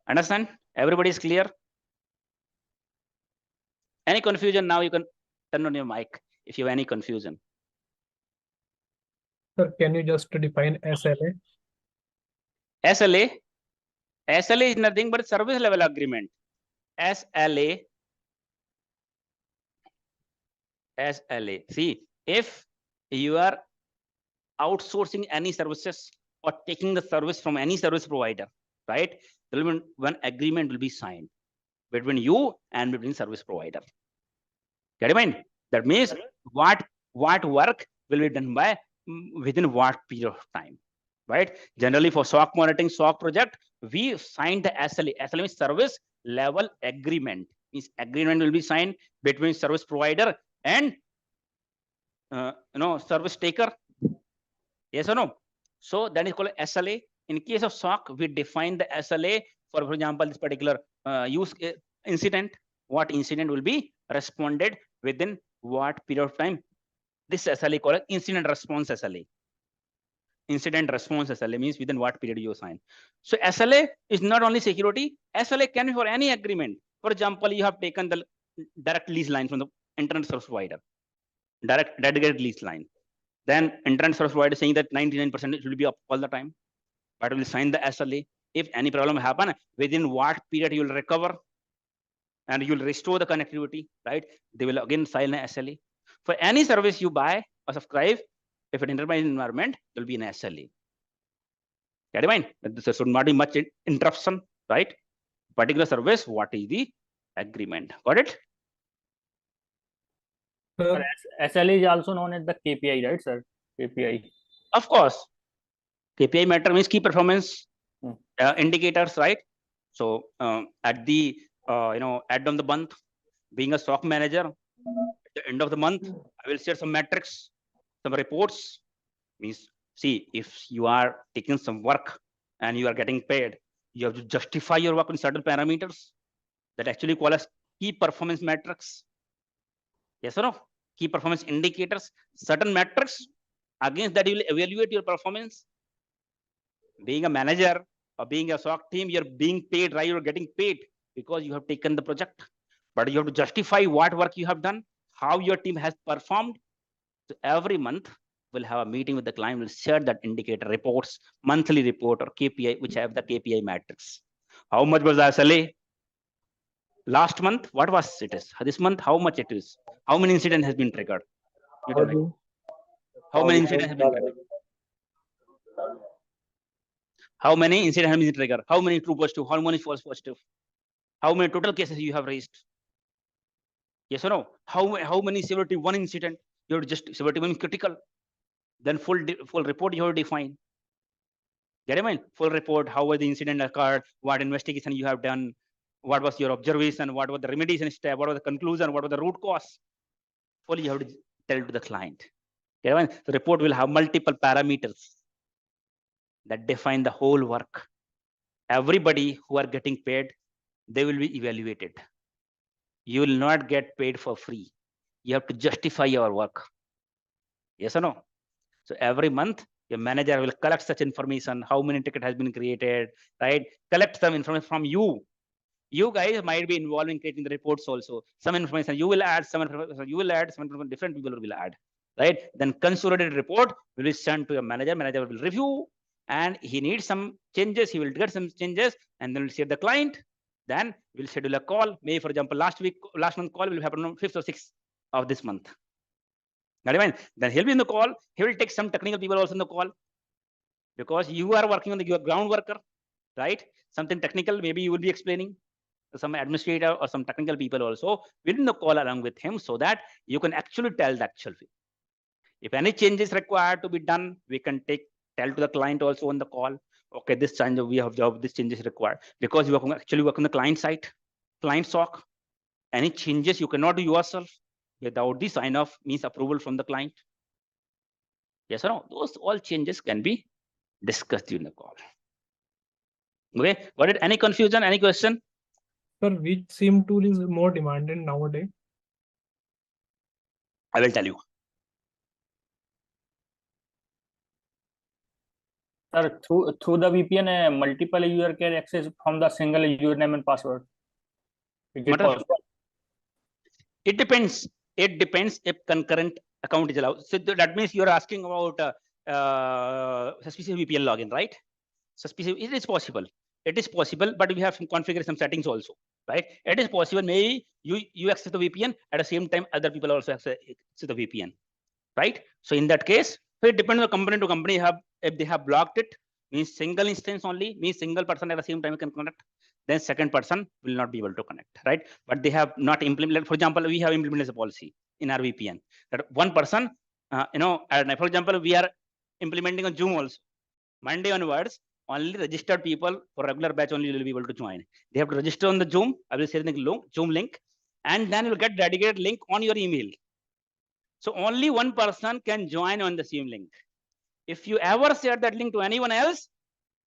Understand? Everybody is clear? Any confusion? Now you can turn on your mic if you have any confusion. Sir, can you just define SLA? SLA is nothing but service level agreement. SLA. See, if you are outsourcing any services or taking the service from any service provider, right? There will be one agreement will be signed between you and between service provider. Get it? That means what work will be done by within what period of time, right? Generally for SOC monitoring, SOC project, we signed the SLA. SLA means service level agreement. Means agreement will be signed between service provider and service taker. Yes or no? So that is called SLA. In case of SOC, we define the SLA for example, this particular use incident. What incident will be responded within what period of time? This SLA called incident response SLA. Incident response SLA means within what period you assign. So SLA is not only security. SLA can be for any agreement. For example, you have taken the direct lease line from the internet service provider, direct dedicated lease line. Then internet service provider saying that 99% it will be up all the time. But will sign the SLA. If any problem happen, within what period you will recover and you will restore the connectivity, right? They will again sign an SLA. For any service you buy or subscribe, if an enterprise environment, there will be an SLA. Get in mind? There should not be much interruption, right? Particular service, what is the agreement? Got it? Sir, SLA is also known as the KPI, right, sir? KPI. Of course. KPI matter means key performance indicators, right? So at the end of the month, being a SOC manager, at the end of the month, I will share some metrics, some reports. Means, see, if you are taking some work and you are getting paid, you have to justify your work in certain parameters that actually call as key performance metrics. Yes or no? Key performance indicators, certain metrics, against that you will evaluate your performance. Being a manager or being a SOC team, you're being paid, right? You're getting paid because you have taken the project, but you have to justify what work you have done, how your team has performed. So every month we'll have a meeting with the client, we'll share that indicator reports, monthly report or KPI, which have the KPI matrix. How much was the SLA? Last month, what was it is? This month, how much it is? How many incident has been triggered? You tell me. How many incident has been triggered? How many incident have been triggered? How many true positive? How many false positive? How many total cases you have raised? Yes or no? How many severity one incident? You have just severity one critical. Then full report you have to define. Get it? Full report, how the incident occurred, what investigation you have done, what was your observation, what was the remediation step, what was the conclusion, what was the root cause. Fully you have to tell to the client. Get it? The report will have multiple parameters that define the whole work. Everybody who are getting paid, they will be evaluated. You will not get paid for free. You have to justify your work. Yes or no? So every month, your manager will collect such information, how many ticket has been created, right? Collect some information from you. You guys might be involved in creating the reports also. Some information you will add, some information you will add, some information different people will add, right? Then consolidated report will be sent to your manager. Manager will review, and he needs some changes. He will get some changes, and then we'll share the client. Then we'll schedule a call. Maybe, for example, last month call will happen on 5th or 6th of this month. Then he'll be in the call. He will take some technical people also in the call, because you are working on your ground worker, right? Something technical, maybe you will be explaining. Some administrator or some technical people also will in the call along with him, so that you can actually tell the actual fee. If any changes required to be done, we can tell to the client also on the call. Okay, this change we have job, this change is required, because you actually work on the client side, client SOC. Any changes you cannot do yourself without the sign off, means approval from the client. Yes or no? Those all changes can be discussed during the call. Okay, got it? Any confusion? Any question? Sir, which SIEM tool is more demanded nowadays? I will tell you. Sir, through the VPN, multiple user can access from the single username and password. Is it possible? It depends. It depends if concurrent account is allowed. So that means you are asking about suspicious VPN login, right? Suspicious. It is possible. It is possible, but we have to configure some settings also, right? It is possible. Maybe you access the VPN at the same time other people also access the VPN, right? So in that case, so it depends on company to company. If they have blocked it, means single instance only, means single person at the same time can connect. Then second person will not be able to connect, right? But they have not implemented. For example, we have implemented a policy in our VPN that one person, for example, we are implementing on Zoom also. Monday onwards, only registered people for regular batch only will be able to join. They have to register on the Zoom. I will share the Zoom link, and then you'll get dedicated link on your email. So only one person can join on the same link. If you ever share that link to anyone else,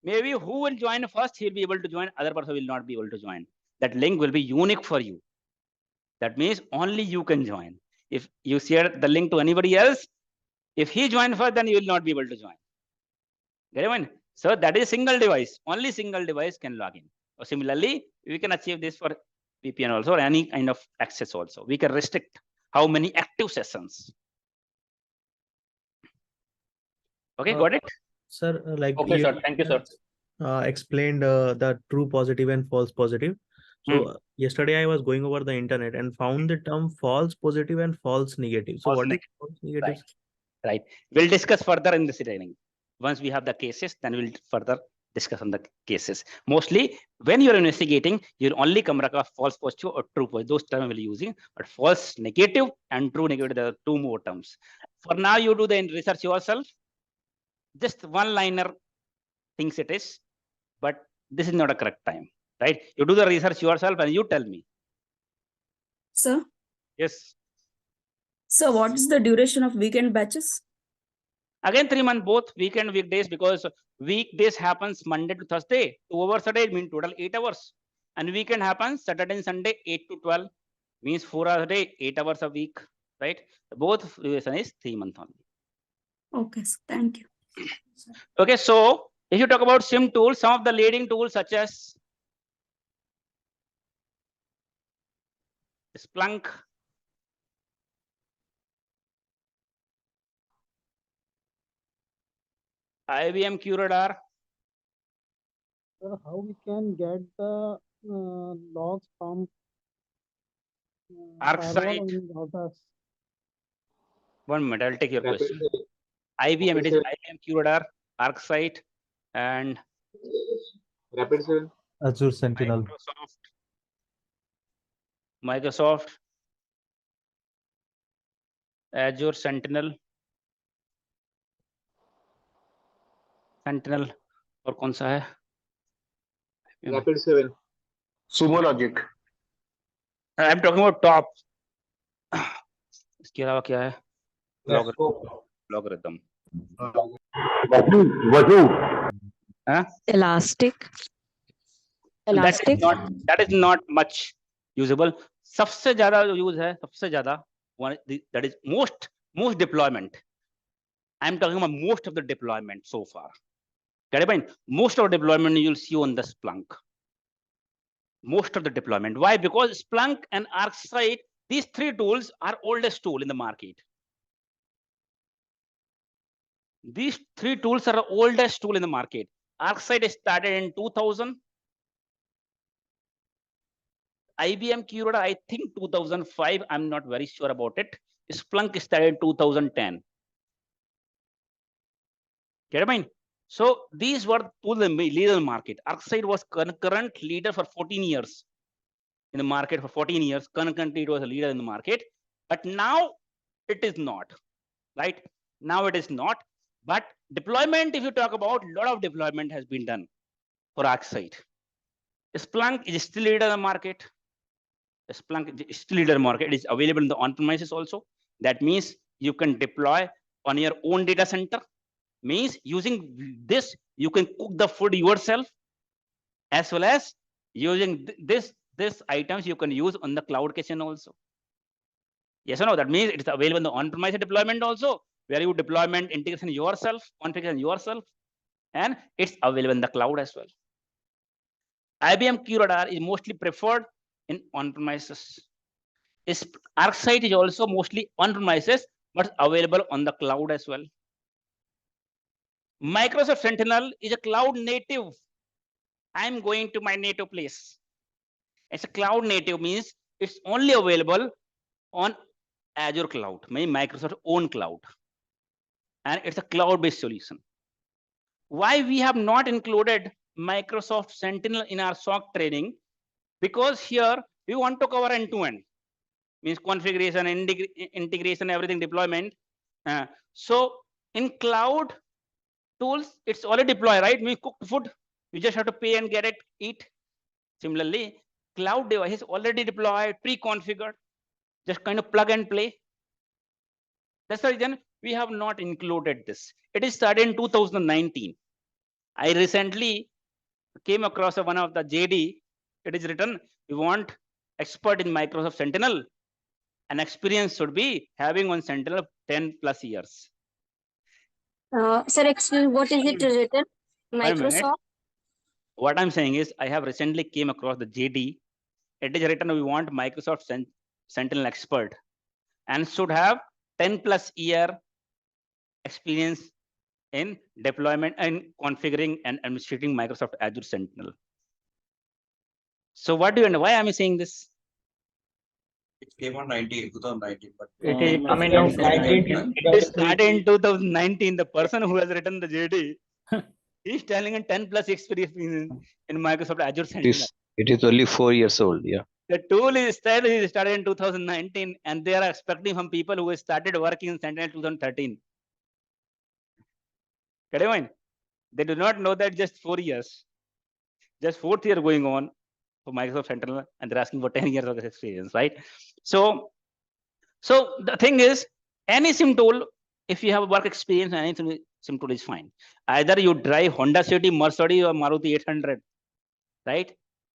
maybe who will join first, he'll be able to join, other person will not be able to join. That link will be unique for you. That means only you can join. If you share the link to anybody else, if he joins first, then you will not be able to join. Get it? So that is single device. Only single device can log in. Or similarly, we can achieve this for VPN also, or any kind of access also. We can restrict how many active sessions. Okay, got it? Sir, Okay, sir. Thank you, sir. Explained the true positive and false positive. So yesterday I was going over the internet and found the term false positive and false negative. So what is false negative? Right. We'll discuss further in this training. Once we have the cases, then we'll further discuss on the cases. Mostly, when you're investigating, you'll only come across false positive or true positive. Those terms we'll be using. But false negative and true negative, there are two more terms. For now, you do the research yourself. Just one-liner thinks it is, but this is not a correct time, right? You do the research yourself and you tell me. Sir? Yes. So what is the duration of weekend batches? Again, 3 months, both weekend, weekdays, because weekdays happens Monday to Thursday. 2 hours a day means total 8 hours. And weekend happens Saturday and Sunday, 8 to 12, means 4 hours a day, 8 hours a week, right? Both duration is 3 months only. Okay, sir. Thank you. Okay, so if you talk about SIEM tools, some of the leading tools such as Splunk, IBM QRadar. Sir, how we can get the logs from Firewall ArcSight. and routers. 1 minute, I'll take your Rapid question. 7. IBM, it is Rapid 7. IBM QRadar, ArcSight, and Rapid 7. Azure Sentinel. Microsoft Azure Sentinel और कौन सा है? Rapid 7. Sumo Logic. I'm talking about top. इसके अलावा क्या है? Logarithm. Huh? Elastic. That is not much usable. सबसे ज़्यादा use है, सबसे ज़्यादा one that is most deployment. I'm talking about most of the deployment so far. Get it, fine? Most of the deployment you'll see on the Splunk. Most of the deployment. Why? Because Splunk and ArcSight, these three tools are oldest tool in the market. These three tools are the oldest tool in the market. ArcSight started in 2000. IBM QRadar, I think 2005. I'm not very sure about it. Splunk started in 2010. Get it, mind? So these were tools in the leader market. ArcSight was current leader for 14 years in the market. For 14 years, concurrently it was a leader in the market. But now it is not, right? Now it is not. But deployment, if you talk about, a lot of deployment has been done for ArcSight. Splunk is still leader in the market. Splunk is still leader in the market. It is available in the on-premises also. That means you can deploy on your own data center. Means using this, you can cook the food yourself, as well as using this items you can use on the cloud kitchen also. Yes or no? That means it's available in the on-premise deployment also, where you deployment integration yourself, configuration yourself, and it's available in the cloud as well. IBM QRadar is mostly preferred in on-premises. ArcSight is also mostly on-premises, but available on the cloud as well. Microsoft Sentinel is a cloud native. I'm going to my native place. It's a cloud native, means it's only available on Azure cloud, meaning Microsoft own cloud. And it's a cloud-based solution. Why we have not included Microsoft Sentinel in our SOC training? Because here we want to cover end-to-end, means configuration, integration, everything, deployment. So in cloud tools, it's already deployed, right? We cook food, you just have to pay and get it, eat. Similarly, cloud devices already deployed, pre-configured, just kind of plug and play. That's the reason we have not included this. It is started in 2019. I recently came across one of the JD. It is written, we want expert in Microsoft Sentinel, and experience should be having on Sentinel 10+ years. Sir, excuse, what is it written? Microsoft? What I'm saying is, I have recently came across the JD. It is written, we want Microsoft Sentinel expert and should have 10+ year experience in deployment and configuring and administrating Microsoft Azure Sentinel. So what do you know? Why am I saying this? It came on 2019, but it is coming down to 19. It started in 2019. The person who has written the JD, he's telling a 10+ experience in Microsoft Azure Sentinel. It is only 4 years old. Yeah. The tool is started in 2019, and they are expecting from people who started working in Sentinel 2013. Get it, mind? They do not know that just 4 years, just 4th year going on for Microsoft Sentinel, and they're asking for 10 years of experience, right? So the thing is, any SIM tool, if you have work experience, any SIM tool is fine. Either you drive Honda City, Mercedes, or Maruti 800, right?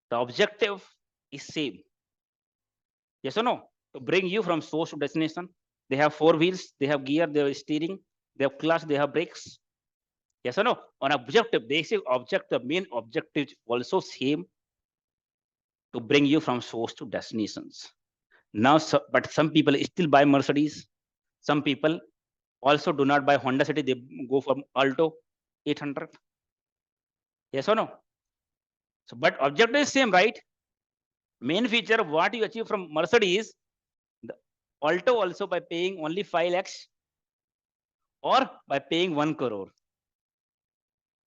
The objective is same. Yes or no? To bring you from source to destination. They have 4 wheels, they have gear, they have steering, they have clutch, they have brakes. Yes or no? On objective, basic objective, main objective also same, to bring you from source to destinations. Now, but some people still buy Mercedes. Some people also do not buy Honda City. They go for Alto 800. Yes or no? So, but objective is same, right? Main feature, what you achieve from Mercedes, Alto also by paying only 5 lakhs or by paying 1 crore.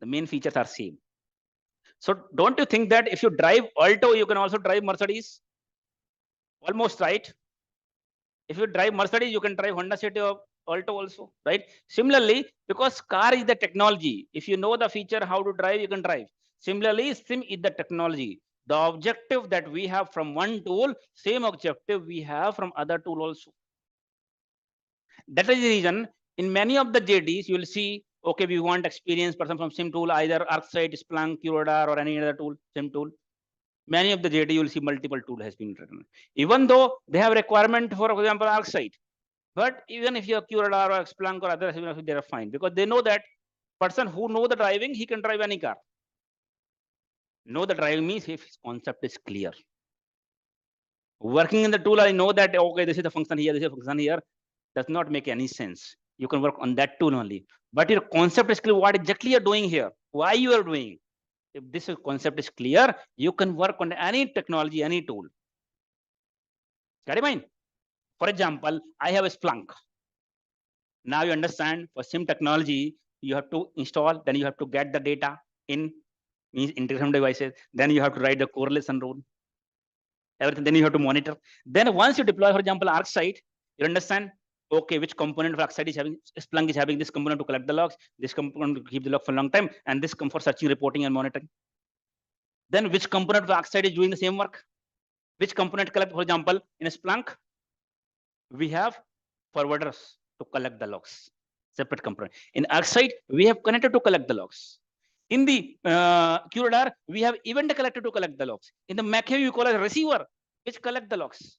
The main features are same. So don't you think that if you drive Alto, you can also drive Mercedes? Almost right. If you drive Mercedes, you can drive Honda City or Alto also, right? Similarly, because car is the technology. If you know the feature, how to drive, you can drive. Similarly, SIM is the technology. The objective that we have from one tool, same objective we have from other tool also. That is the reason in many of the JDs, you will see, okay, we want experienced person from SIM tool, either 𝐓𝐸𝐧𝐤, Splunk, QRadar, or any other tool, SIM tool. Many of the JD, you will see multiple tool has been written. Even though they have requirement for example, 𝐓𝐸𝐧𝐤. But even if you have QRadar or Splunk or others, they are fine because they know that person who know the driving, he can drive any car. Know the driving means if his concept is clear. Working in the tool, I know that, okay, this is the function here, this is the function here, does not make any sense. You can work on that tool only. But your concept is clear, what exactly you're doing here, why you are doing. If this concept is clear, you can work on any technology, any tool. Got it, mind? For example, I have a Splunk. Now you understand for SIM technology, you have to install, then you have to get the data in means integration devices. Then you have to write the correlation rule. Everything. Then you have to monitor. Then once you deploy, for example, 𝐓𝐸𝐧𝐤, you understand, okay, which component of 𝐓𝐸𝐧𝐤 is having, Splunk is having this component to collect the logs, this component to keep the log for a long time, and this come for searching, reporting, and monitoring. Then which component of 𝐓𝐸𝐧𝐤 is doing the same work? Which component collect, for example, in a Splunk, we have forwarders to collect the logs, separate component. In 𝐓𝐸𝐧𝐤, we have connected to collect the logs. In the QRadar, we have event collector to collect the logs. In the 𝐓𝐸𝐽, you call a receiver, which collect the logs.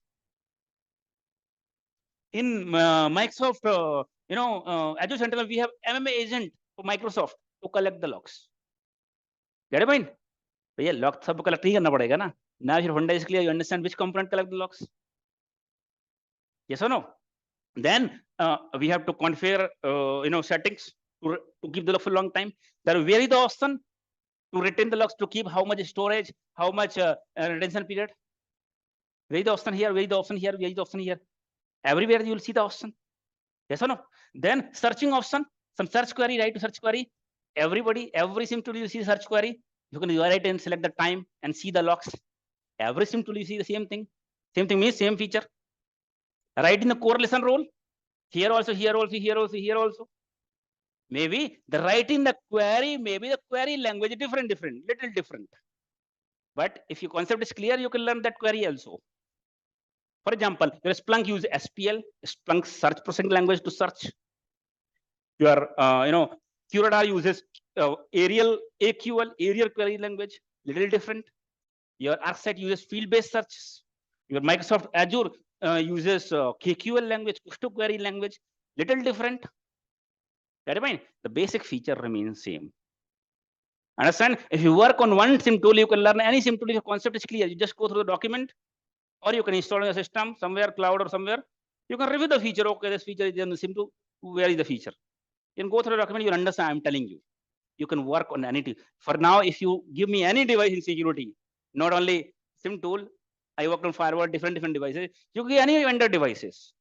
In Microsoft, Azure Sentinel, we have MMA agent for Microsoft to collect the logs. Get it, mind? भैया log सब collect ही करना पड़ेगा ना. Now if your Honda is clear, you understand which component collect the logs. Yes or no? Then we have to configure, settings to keep the log for a long time. There vary the option to retain the logs, to keep how much storage, how much retention period. Vary the option here, vary the option here, vary the option here. Everywhere you will see the option. Yes or no? Then searching option, some search query, write to search query. Every SIM tool you see search query. You can write and select the time and see the logs. Every SIM tool you see the same thing. Same thing means same feature. Write in the correlation rule. Here also, here also, here also, here also. Maybe the writing the query, maybe the query language is different, little different. But if your concept is clear, you can learn that query also. For example, your Splunk use SPL, Splunk search processing language to search. Your, QRadar uses aerial AQL, aerial query language, little different. Your 𝐓𝐸𝐧𝐤 uses field-based searches. Your Microsoft Azure uses KQL language, to query language, little different. That is fine. The basic feature remains same. Understand? If you work on one SIM tool, you can learn any SIM tool. If your concept is clear, you just go through the document, or you can install in your system somewhere, cloud or somewhere. You can review the feature. Okay, this feature is in the SIM tool. Where is the feature? You can go through the document. You understand. I'm telling you. You can work on anything. For now, if you give me any device in security, not only SIM tool, I work on firewall, different devices. You can get any vendor devices.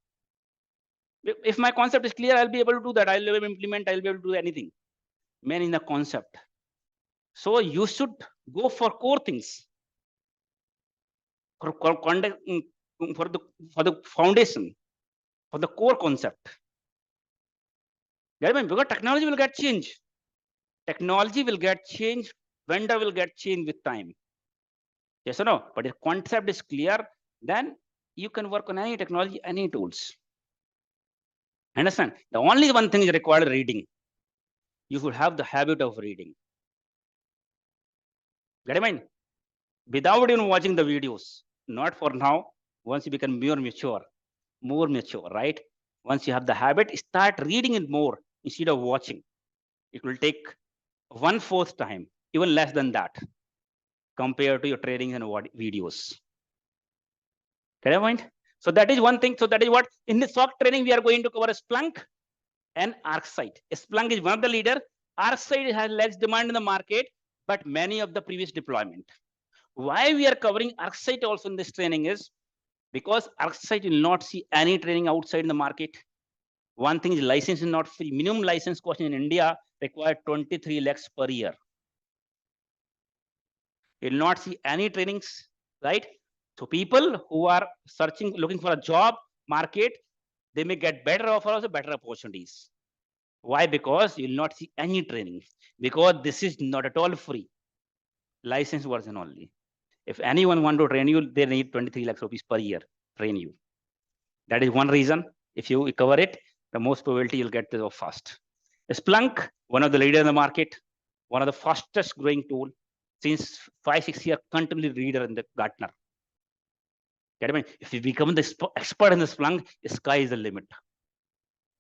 If my concept is clear, I'll be able to do that. I'll be able to implement. I'll be able to do anything. Man in the concept. So you should go for core things. For the foundation, for the core concept. Because technology will get changed. Technology will get changed. Vendor will get changed with time. Yes or no? But if concept is clear, then you can work on any technology, any tools. Understand? The only one thing is required reading. You should have the habit of reading. Get it, mind? Without even watching the videos, not for now. Once you become more mature, right? Once you have the habit, start reading it more instead of watching. It will take 1/4 time, even less than that, compared to your trainings and videos. Get it, mind? So that is one thing. So that is what in the SOC training we are going to cover Splunk and 𝐓𝐸𝐧𝐤. Splunk is one of the leader. 𝐓𝐸𝐧𝐤 has less demand in the market, but many of the previous deployment. Why we are covering 𝐓𝐸𝐧𝐤 also in this training is Because ArcSight will not see any training outside in the market. One thing is license is not free. Minimum license cost in India require 23 lakhs per year. You will not see any trainings, right? So people who are searching, looking for a job market, they may get better offers or better opportunities. Why? Because you will not see any training. Because this is not at all free. License version only. If anyone want to train you, they need 23 lakhs rupees per year, train you. That is one reason. If you cover it, the most probability you'll get the job fast. Splunk, one of the leaders in the market, one of the fastest growing tool since 5-6 years, continually leader in the Gartner. Get me? If you become the expert in the Splunk, the sky is the limit.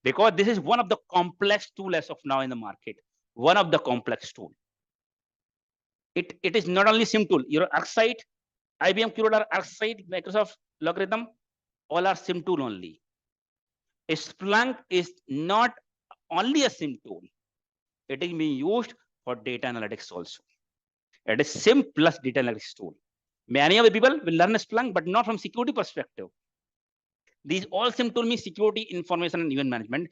Because this is one of the complex tools as of now in the market. One of the complex tool. It is not only SIEM tool. Your ArcSight, IBM Curator, ArcSight, Microsoft Logarithm, all are SIEM tool only. Splunk is not only a SIEM tool. It is being used for data analytics also. It is SIEM plus data analytics tool. Many of the people will learn Splunk, but not from security perspective. These all SIEM tool means security, information, and event management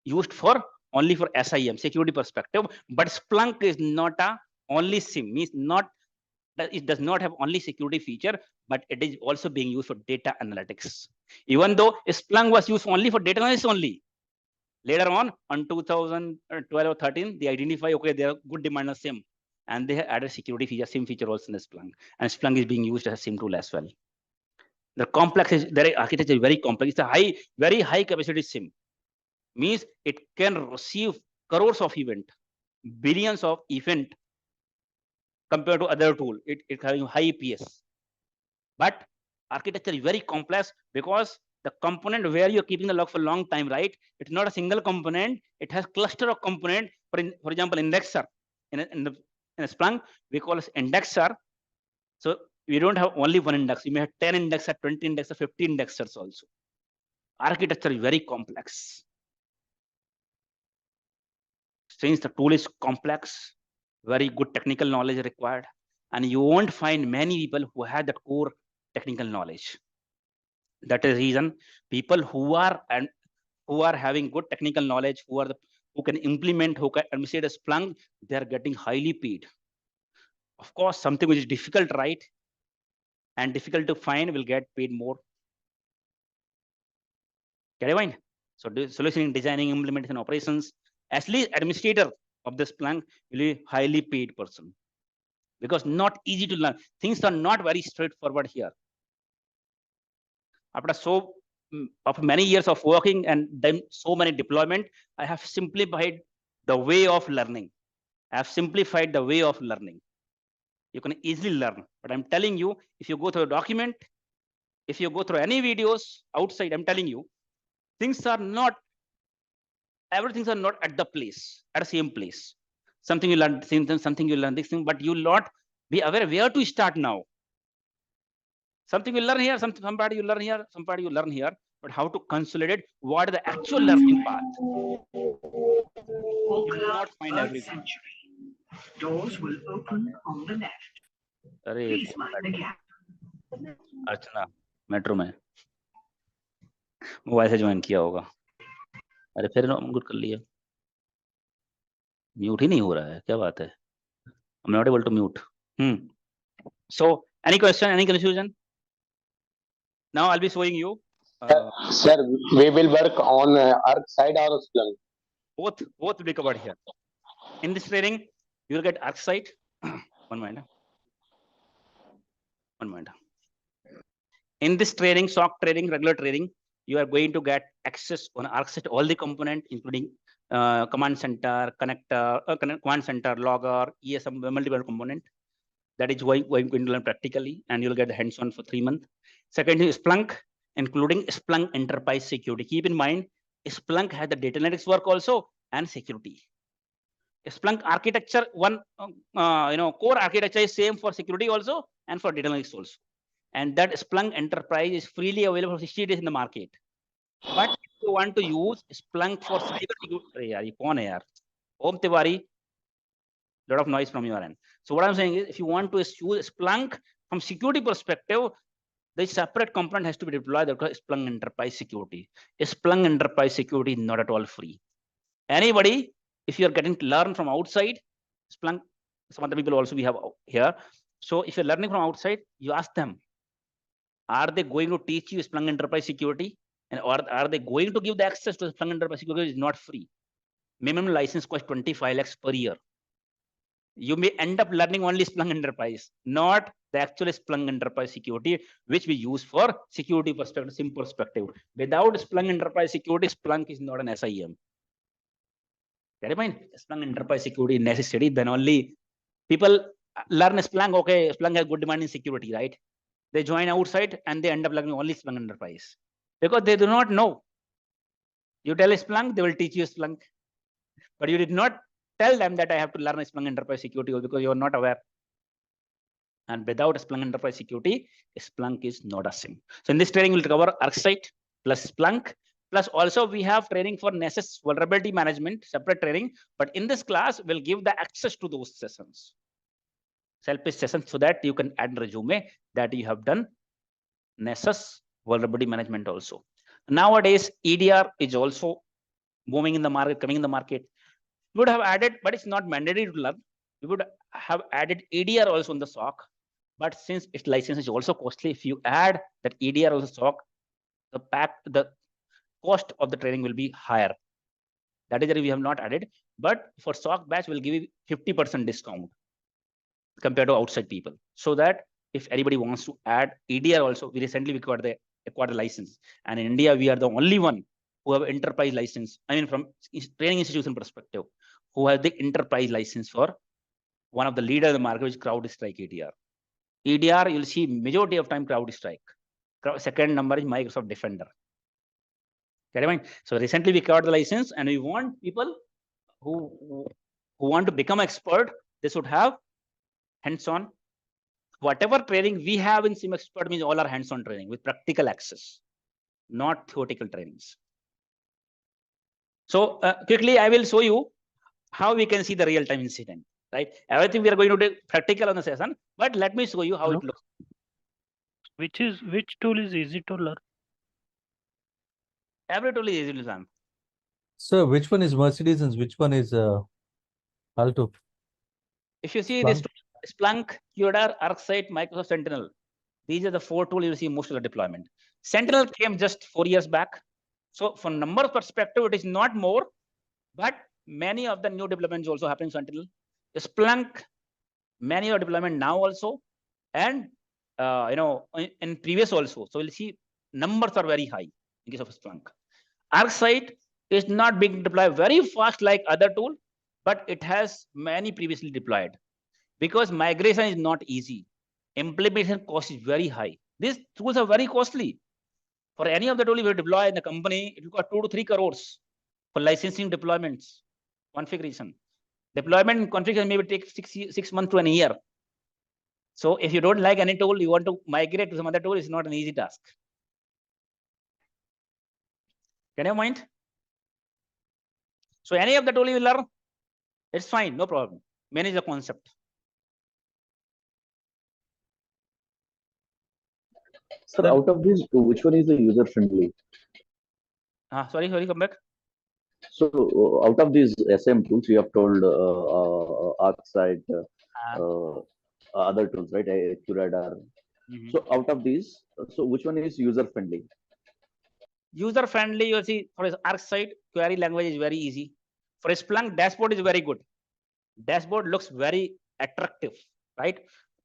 used for only for SIEM, security perspective. But Splunk is not a only SIEM, means not that it does not have only security feature, but it is also being used for data analytics. Even though Splunk was used only for data analysis only. Later on 2012 or 13, they identify, okay, there are good demand on SIEM. And they have added security feature, SIEM feature also in the Splunk. And Splunk is being used as a SIEM tool as well. The complex is, their architecture is very complex. It's a very high capacity SIEM. Means it can receive crores of event, billions of event compared to other tool. It having high EPS. But architecture is very complex because the component where you're keeping the log for a long time, right? It's not a single component. It has cluster of component. For example, indexer. In a Splunk, we call it indexer. So we don't have only one index. You may have 10 indexer, 20 indexer, 50 indexers also. Architecture is very complex. Since the tool is complex, very good technical knowledge required, and you won't find many people who have that core technical knowledge. That is the reason people who are having good technical knowledge, who can implement, who can administrate a Splunk, they are getting highly paid. Of course, something which is difficult, right? And difficult to find will get paid more. Get it mind? So solutioning, designing, implementation, operations, at least administrator of the Splunk will be highly paid person. Because not easy to learn. Things are not very straightforward here. After many years of working and then so many deployment, I have simplified the way of learning. I have simplified the way of learning. You can easily learn. But I'm telling you, if you go through a document, if you go through any videos outside, I'm telling you, everything are not at the place, at the same place. Something you learn, something you learn this thing, but you will not be aware where to start now. Something you learn here, some part you learn here, some part you learn here, but how to consolidate what is the actual learning path. You will not find everything. Doors will open on the left. Please mind the gap. Archana metro में mobile से join किया होगा. अरे फिर mute कर लिया. Mute ही नहीं हो रहा है, क्या बात है? I'm not able to mute. So any question, any confusion? Now I'll be showing you. Sir, we will work on ArcSight or Splunk. Both will be covered here. In this training, you will get ArcSight. One minute. In this training, SOC training, regular training, you are going to get access on ArcSight, all the component, including command center, connector, command center, logger, ESM, multiple component. That is why we're going to learn practically, and you'll get the hands-on for 3 months. Second is Splunk, including Splunk Enterprise Security. Keep in mind, Splunk has the data analytics work also and security. Splunk architecture, core architecture is same for security also and for data analytics also. And that Splunk Enterprise is freely available for 60 days in the market. But if you want to use Splunk for cyber security, Om Tiwari, lot of noise from your end. So what I'm saying is, if you want to use Splunk from security perspective, the separate component has to be deployed. That's called Splunk Enterprise Security. Splunk Enterprise Security is not at all free. Anybody, if you are getting to learn from outside, Splunk, some other people also we have here. So if you're learning from outside, you ask them, are they going to teach you Splunk Enterprise Security? And or are they going to give the access to Splunk Enterprise Security? Is not free. Minimum license cost 25 lakhs per year. You may end up learning only Splunk Enterprise, not the actual Splunk Enterprise Security, which we use for security perspective, SIEM perspective. Without Splunk Enterprise Security, Splunk is not an SIEM. Get it, mind? Splunk Enterprise Security is necessary. Then only people learn Splunk. Okay, Splunk has good demand in security, right? They join outside and they end up learning only Splunk Enterprise because they do not know. You tell Splunk, they will teach you Splunk, but you did not tell them that I have to learn Splunk Enterprise Security because you are not aware. And without Splunk Enterprise Security, Splunk is not a SIEM. So in this training, we'll cover ArcSight plus Splunk. Plus also we have training for Nessus vulnerability management, separate training. But in this class, we'll give the access to those sessions. Self-paced sessions so that you can add resume that you have done Nessus vulnerability management also. Nowadays, EDR is also moving in the market, coming in the market. We would have added, but it's not mandatory to learn. We would have added EDR also in the SOC. But since its license is also costly, if you add that EDR also SOC, the cost of the training will be higher. That is why we have not added. But for SOC batch, we'll give you 50% discount compared to outside people. So that if anybody wants to add EDR also, we recently acquired the license. And in India, we are the only one who have enterprise license. I mean, from training institution perspective, who have the enterprise license for one of the leader in the market, which is CrowdStrike EDR. EDR, you'll see majority of time CrowdStrike. Second number is Microsoft Defender. Get it, mind? So recently we covered the license, and we want people who want to become expert. They should have hands-on. Whatever training we have in SIEM Expert means all our hands-on training with practical access, not theoretical trainings. So quickly, I will show you how we can see the real-time incident. Right? Everything we are going to do practical on the session, but let me show you how it looks. Which tool is easy to learn? Every tool is easy to learn. So which one is Mercedes and which one is Alto? If you see this Splunk, QRadar, ArcSight, Microsoft Sentinel, these are the 4 tools you see most of the deployment. Sentinel came just 4 years back. So from number perspective, it is not more, but many of the new developments also happen in Sentinel. Splunk, many of deployment now also, and in previous also. So we'll see numbers are very high in case of Splunk. ArcSight is not being deployed very fast like other tool, but it has many previously deployed because migration is not easy. Implementation cost is very high. These tools are very costly. For any of the tool we deploy in the company, it will cost 2 to 3 crores for licensing deployments, configuration. Deployment and configuration maybe take 6 months to a year. So if you don't like any tool, you want to migrate to some other tool, it's not an easy task. Can you mind? So any of the tool you will learn, it's fine, no problem. Manage the concept. Sir, out of these, which one is the user friendly? Sorry, come back. So out of these SIEM tools, you have told ArcSight, other tools, right? QRadar. So out of these, so which one is user friendly? User friendly, you see, for ArcSight, query language is very easy. For Splunk, dashboard is very good. Dashboard looks very attractive, right?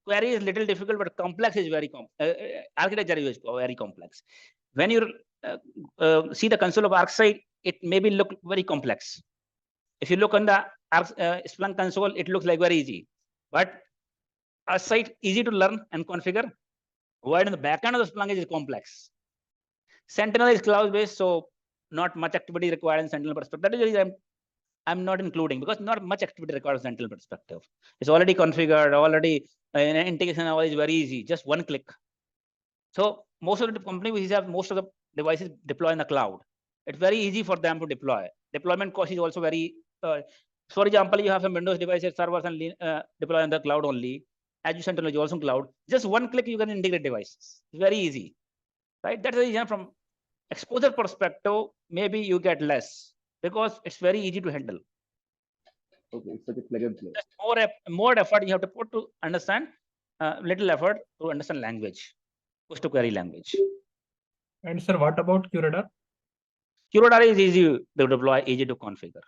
Query is little difficult, but complex is very architecture is very complex. When you see the console of ArcSight, it maybe look very complex. If you look on the Splunk console, it looks like very easy. But ArcSight easy to learn and configure. While in the backend of the Splunk is complex. Sentinel is cloud-based, so not much activity required in Sentinel perspective. That is the reason I'm not including, because not much activity required in Sentinel perspective. It's already configured, already integration is very easy, just one click. So most of the company we have most of the devices deploy in the cloud. It's very easy for them to deploy. Deployment cost is also very. For example, you have some Windows devices, servers, and deploy in the cloud only, Azure Central is also cloud. Just one click, you can integrate devices. It's very easy, right? That's the reason from exposure perspective, maybe you get less because it's very easy to handle. Okay, it's such a plug and play. Just more effort you have to put to understand, little effort to understand language, push to query language. And sir, what about QRadar? QRadar is easy to deploy, easy to configure.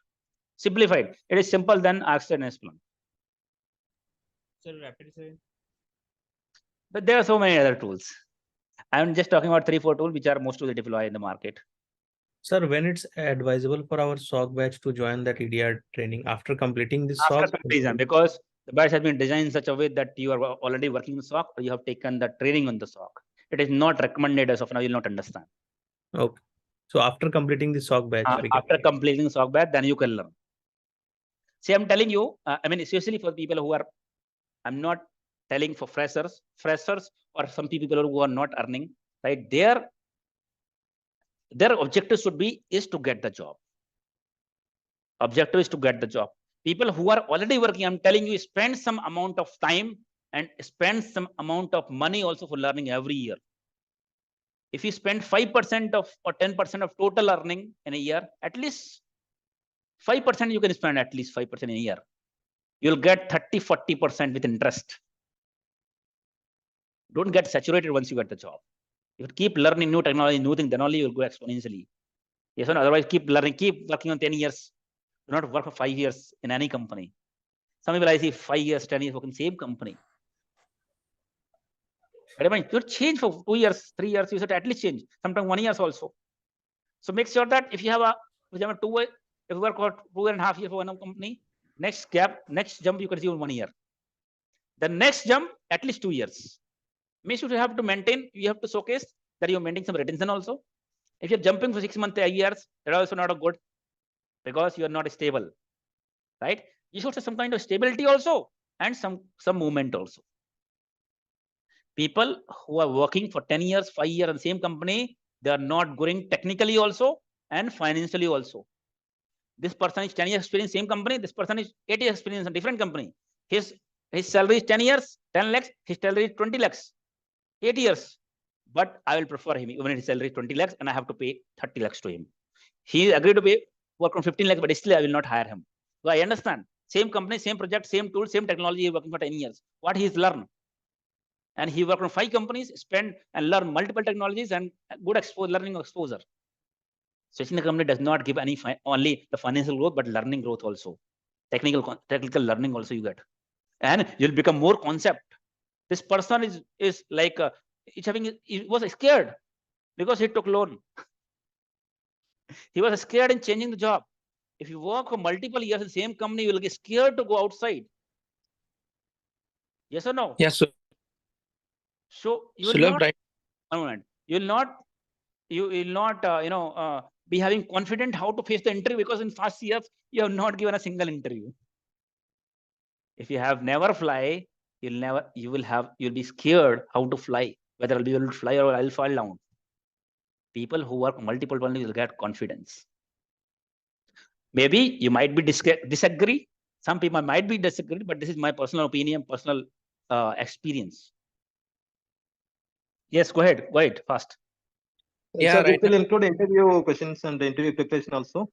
Simplified. It is simple than ArcSight and Splunk. Sir, Rapid7. But there are so many other tools. I'm just talking about 3-4 tools which are mostly deployed in the market. Sir, when it's advisable for our SOC batch to join that EDR training after completing this After SOC? completion, because the batch has been designed in such a way that you are already working in SOC or you have taken the training on the SOC. It is not recommended as of now, you will not understand. Okay. So after completing the SOC batch, after completing SOC batch, then you can learn. See, I'm telling you, I mean, especially for people who are, I'm not telling for freshers or some people who are not earning, right? Their objective should be is to get the job. Objective is to get the job. People who are already working, I'm telling you, spend some amount of time and spend some amount of money also for learning every year. If you spend 5% of or 10% of total earning in a year, at least 5% you can spend at least 5% in a year. You'll get 30-40% with interest. Don't get saturated once you get the job. You keep learning new technology, new thing, then only you'll go exponentially. Yes or no? Otherwise, keep learning, keep working on 10 years. Do not work for 5 years in any company. Some people I see 5 years, 10 years working same company. You change for 2 years, 3 years, you should at least change. Sometimes 1 year also. So make sure that if you have if you work for 2.5 years for one company, next jump you can see in 1 year. The next jump, at least 2 years. Make sure you have to maintain, you have to showcase that you're maintaining some retention also. If you're jumping for 6 months, 8 years, that's also not a good because you are not stable, right? You should have some kind of stability also and some movement also. People who are working for 10 years, 5 years in the same company, they are not growing technically also and financially also. This person is 10 years experience, same company. This person is 8 years experience in a different company. His salary is 10 years, 10 lakhs. His salary is 20 lakhs, 8 years. But I will prefer him even if his salary is 20 lakhs and I have to pay 30 lakhs to him. He agreed to pay work on 15 lakhs, but still I will not hire him. So I understand. Same company, same project, same tool, same technology, he working for 10 years. What he's learned. And he worked on 5 companies, spend and learn multiple technologies and good learning exposure. Switching the company does not give any only the financial growth, but learning growth also. Technical learning also you get. And you'll become more concept. This person is like he was scared because he took loan. He was scared in changing the job. If you work for multiple years in the same company, you will get scared to go outside. Yes or no? Yes, sir. So you will not, you will not, be having confident how to face the interview because in past years you have not given a single interview. If you have never fly, you'll be scared how to fly, whether I'll be able to fly or I'll fall down. People who work multiple ones will get confidence. Maybe you might be disagree. Some people might be disagree, but this is my personal opinion, personal experience. Yes, go ahead, fast. Yeah, so right. this will include interview questions and interview preparation also.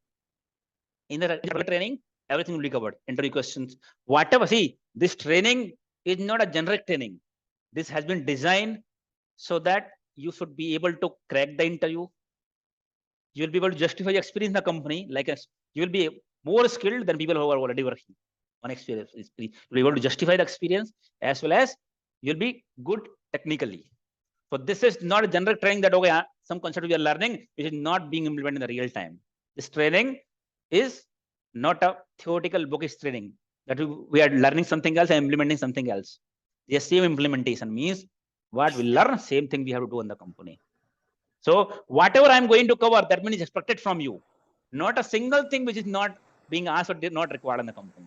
In the training, everything will be covered. Interview questions, whatever. See, this training is not a generic training. This has been designed so that you should be able to crack the interview. You will be able to justify your experience in the company. Like you will be more skilled than people who are already working on experience. You'll be able to justify the experience as well as you'll be good technically. So this is not a generic training that okay, some concept we are learning which is not being implemented in the real time. This training is not a theoretical bookish training that we are learning something else and implementing something else. The same implementation means what we learn, same thing we have to do in the company. So whatever I'm going to cover, that means expected from you. Not a single thing which is not being asked or not required in the company.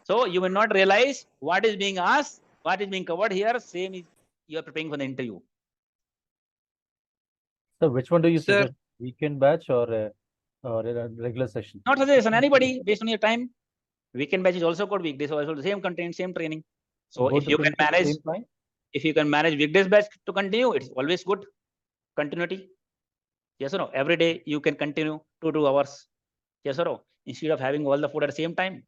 So you will not realize what is being asked, what is being covered here. Same is you are preparing for the interview. So which one do you suggest? Weekend batch or a regular session? Not suggestion, anybody based on your time. Weekend batch is also good. Weekdays also the same content, same training. So Both if you can manage, weekdays batch to continue, it's always good continuity. Yes or no? Every day you can continue 2 hours. Yes or no? Instead of having all the food at the same time.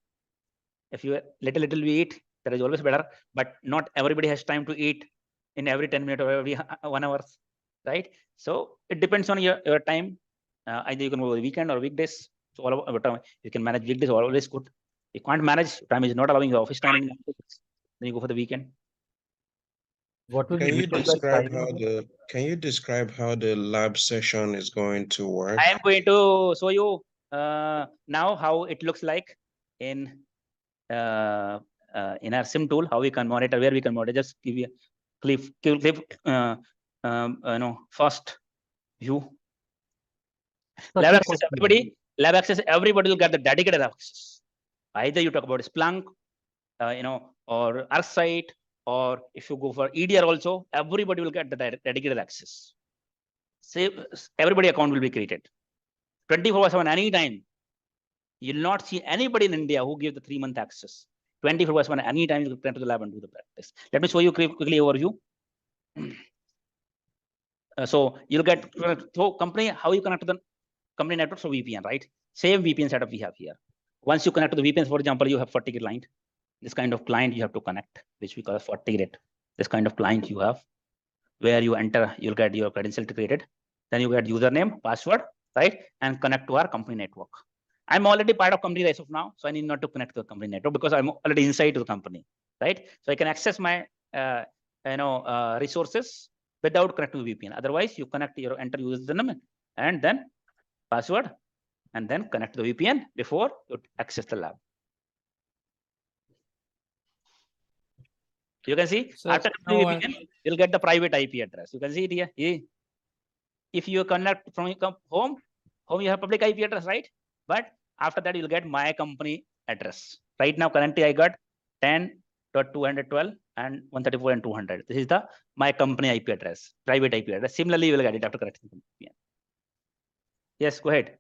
If you little we eat, that is always better. But not everybody has time to eat in every 10 minutes or every 1 hour, right? So it depends on your time. Either you can go the weekend or weekdays. So all of time you can manage weekdays, always good. You can't manage, time is not allowing your office time, then you go for the weekend. What will Can be you the describe timing? how the lab session is going to work? I am going to show you now how it looks like in our SIEM tool, how we can monitor, where we can monitor. Just give you a first view. Lab access, everybody will get the dedicated access. Either you talk about Splunk, or 𝐓𝐫𝐚𝐢𝐧𝐢𝐴, or if you go for EDR also, everybody will get the dedicated access. Say everybody account will be created 24/7 anytime. You'll not see anybody in India who gives the 3-month access. 24/7 anytime you can to the lab and do the practice. Let me show you quickly overview. So you'll get company, how you connect to the company network for VPN, right? Same VPN setup we have here. Once you connect to the VPN, for example, you have FortiGate client. This kind of client you have to connect, which we call as FortiGate. This kind of client you have, where you enter, you'll get your credential created. Then you get username, password, right? And connect to our company network. I'm already part of company as of now, so I need not to connect to the company network because I'm already inside the company, right? So I can access my resources without connecting to VPN. Otherwise, you connect your enter username and then password, and then connect to the VPN before you access the lab. You can see after VPN, you'll get the private IP address. You can see it here. If you connect from home you have public IP address, right? But after that, you'll get my company address. Right now, currently I got 10.212 and 134 and 200. This is the my company IP address, private IP address. Similarly, you will get it after connecting to VPN. Yes, go ahead.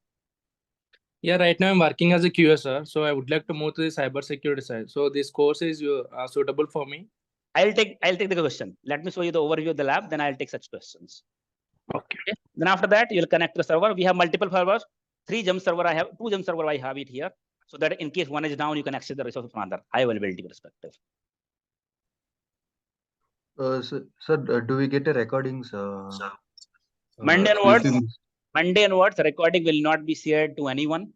Yeah, right now I'm working as a QA, sir. So I would like to move to the cybersecurity side. So this course is suitable for me. I'll take the question. Let me show you the overview of the lab, then I'll take such questions. Okay. Then after that, you'll connect to the server. We have multiple servers. 3 jump server I have, 2 jump server I have it here. So that in case one is down, you can access the resource from another high availability perspective. Sir, do we get a recordings? Monday onwards, recording will not be shared to anyone.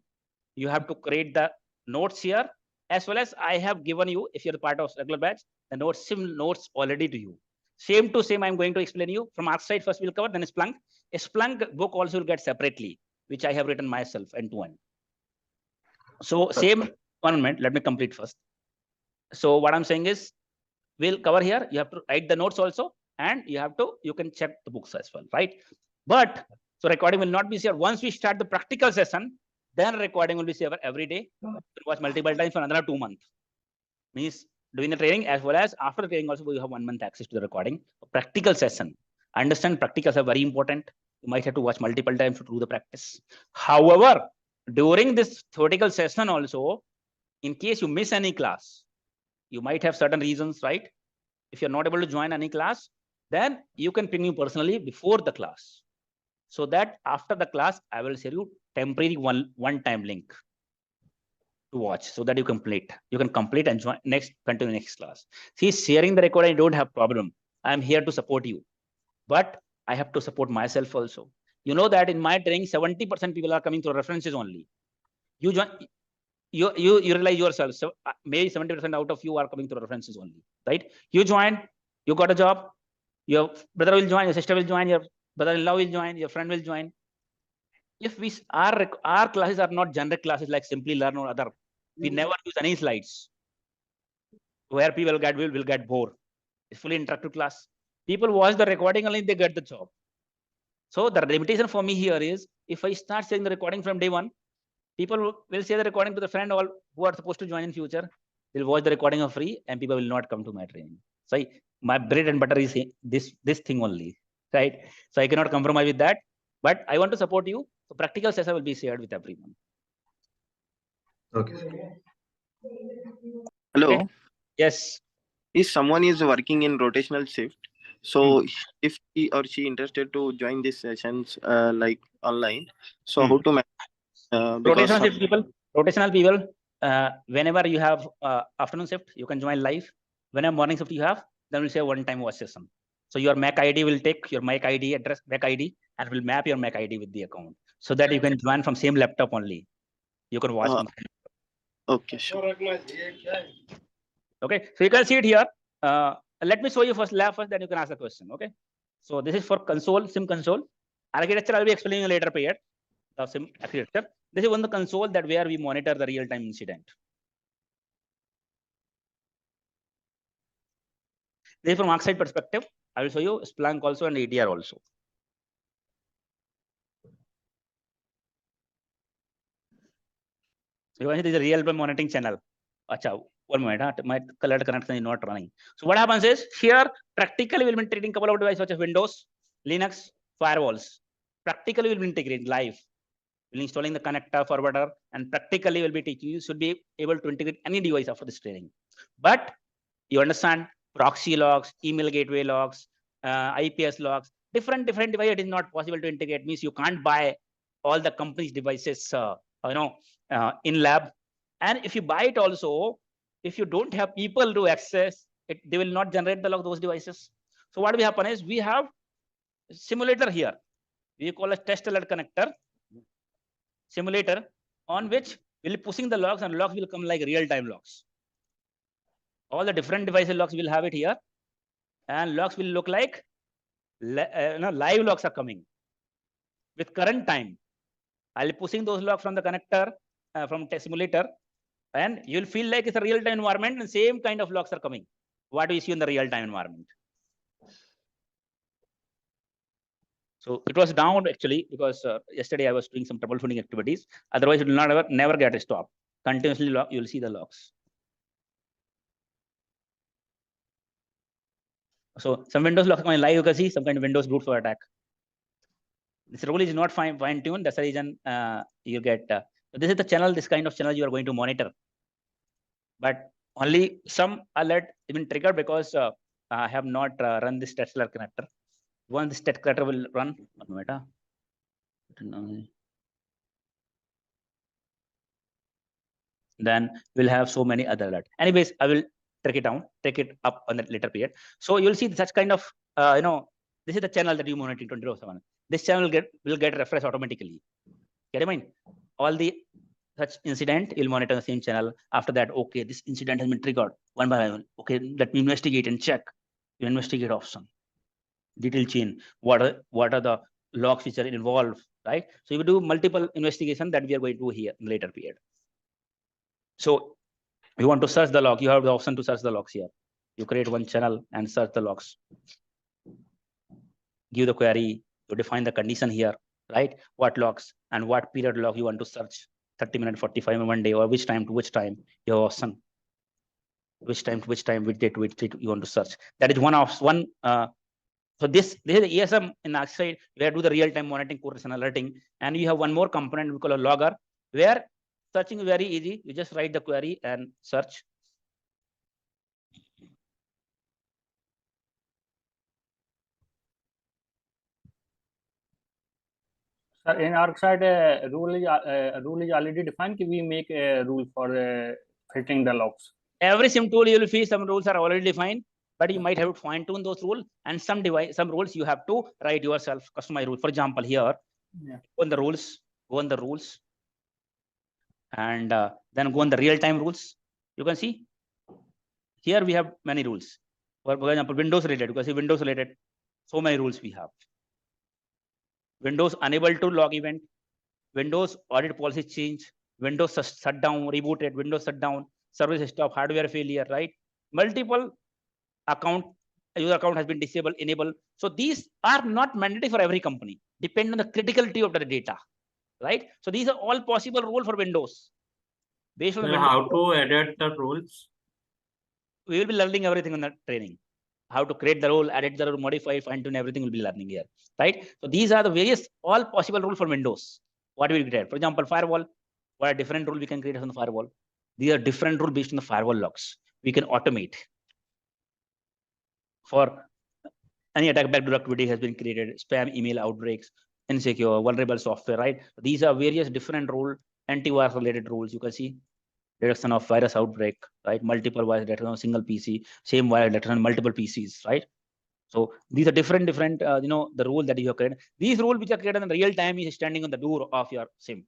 You have to create the notes here, as well as I have given you, if you're part of regular batch, the SIEM notes already to you. Same to same, I'm going to explain you. From our side, first we'll cover, then Splunk. A Splunk book also will get separately, which I have written myself end-to-end. So same, 1 minute, let me complete first. So what I'm saying is, we'll cover here. You have to write the notes also, and you can check the books as well, right? But so recording will not be shared. Once we start the practical session, then recording will be shared every day. You watch multiple times for another 2 months. Means doing the training as well as after the training also, we have 1 month access to the recording. Practical session. Understand practicals are very important. You might have to watch multiple times to do the practice. However, during this theoretical session also, in case you miss any class, you might have certain reasons, right? If you're not able to join any class, then you can ping me personally before the class. So that after the class, I will share you temporary one-time link to watch so that you complete. You can complete and join continue next class. See, sharing the recording, I don't have problem. I'm here to support you. But I have to support myself also. You know that in my training, 70% people are coming through references only. You join, you realize yourself. So maybe 70% out of you are coming through references only, right? You join, you got a job. Your brother will join, your sister will join, your brother-in-law will join, your friend will join. If our classes are not generic classes like Simply Learn or other, we never use any slides where people will get bored. It's fully interactive class. People watch the recording only, they get the job. So the limitation for me here is, if I start saying the recording from day 1, people will say the recording to the friend all who are supposed to join in future. They'll watch the recording for free, and people will not come to my training. So my bread and butter is this thing only, right? So I cannot compromise with that. But I want to support you. So practical session will be shared with everyone. Okay. Hello. Okay. Yes. if someone is working in rotational shift, so if he or she interested to join these sessions like online, so how to manage? Because rotational people, whenever you have afternoon shift, you can join live. Whenever morning shift you have, then we'll say one-time watch session. So your MAC ID will take your MAC ID address, MAC ID, and will map your MAC ID with the account, so that you can join from same laptop only. You can watch. Okay, sure. Okay, so you can see it here. Let me show you first lab first, then you can ask the question. Okay, so this is for console, SIEM console. Architecture I'll be explaining in a later period. The SIEM architecture. This is one the console that where we monitor the real-time incident. This is from ArcSight perspective. I will show you Splunk also and ADR also. So this is a real-time monitoring channel. Acha, 1 minute, my colored connection is not running. So what happens is here practically we'll be integrating couple of devices such as Windows, Linux, firewalls. Practically we'll be integrating live. We'll installing the connector, forwarder, and practically will be teaching you should be able to integrate any device after this training. But you understand proxy logs, email gateway logs, IPS logs, different device. It is not possible to integrate. Means you can't buy all the company's devices, in lab. And if you buy it also, if you don't have people to access it, they will not generate the log those devices. So what will happen is we have simulator here. We call a test alert connector simulator on which we'll be pushing the logs, and logs will come like real-time logs. All the different devices logs will have it here, and logs will look like live logs are coming with current time. I'll be pushing those logs from the connector from test simulator, and you'll feel like it's a real-time environment, and same kind of logs are coming. What do you see in the real-time environment? So it was down actually because yesterday I was doing some troubleshooting activities. Otherwise, it will not never get stopped. Continuously you will see the logs. So some Windows logs coming live. You can see some kind of Windows brute force attack. This rule is not fine-tuned. That's the reason you get. This is the channel. This kind of channel you are going to monitor. But only some alert even triggered because I have not run this test alert connector. Once this test connector will run, then we'll have so many other alerts. Anyways, I will take it up on the later period. So you'll see such kind of this is the channel that you monitor 24/7. This channel will get refreshed automatically. Get in mind, all the such incident you'll monitor the same channel. After that, okay, this incident has been triggered one by one. Okay, let me investigate and check. You investigate option, detail chain. What are the logs which are involved, right? So you do multiple investigation that we are going to do here in later period. So you want to search the log, you have the option to search the logs here. You create one channel and search the logs. Give the query, you define the condition here, right? What logs and what period log you want to search, 30 minutes, 45 minutes, 1 day, or which time to which time, your option. Which time to which time, which date to which date you want to search. That is one. So this is the ESM in ArcSight, where do the real-time monitoring, correlation alerting, and you have one more component we call a logger, where searching is very easy. You just write the query and search. Sir, in ArcSight, a rule is already defined. Can we make a rule for filtering the logs? Every SIEM tool you will see some rules are already defined, but you might have to fine-tune those rules, and some rules you have to write yourself, customize rule. For example, here, go on the rules, and then go on the real-time rules. You can see here we have many rules. For example, Windows related. You can see Windows related. So many rules we have. Windows unable to log event. Windows audit policy change. Windows shutdown, rebooted. Windows shutdown. Service stop, hardware failure, right? Multiple user account has been disabled, enabled. So these are not mandatory for every company, depending on the criticality of the data, right? So these are all possible rules for Windows. Based on how to edit the rules? We will be learning everything on the training. How to create the rule, edit the rule, modify, fine-tune, everything will be learning here, right? So these are the various all possible rules for Windows. What will we create? For example, firewall. What a different rule we can create on the firewall. These are different rules based on the firewall logs. We can automate. for any attack backdoor activity has been created, spam email outbreaks, insecure, vulnerable software, right? These are various different rule, antivirus related rules. You can see detection of virus outbreak, right? Multiple virus detection on single PC, same virus detection on multiple PCs, right? So these are different, the rule that you have created. These rules which are created in real time is standing on the door of your SIEM.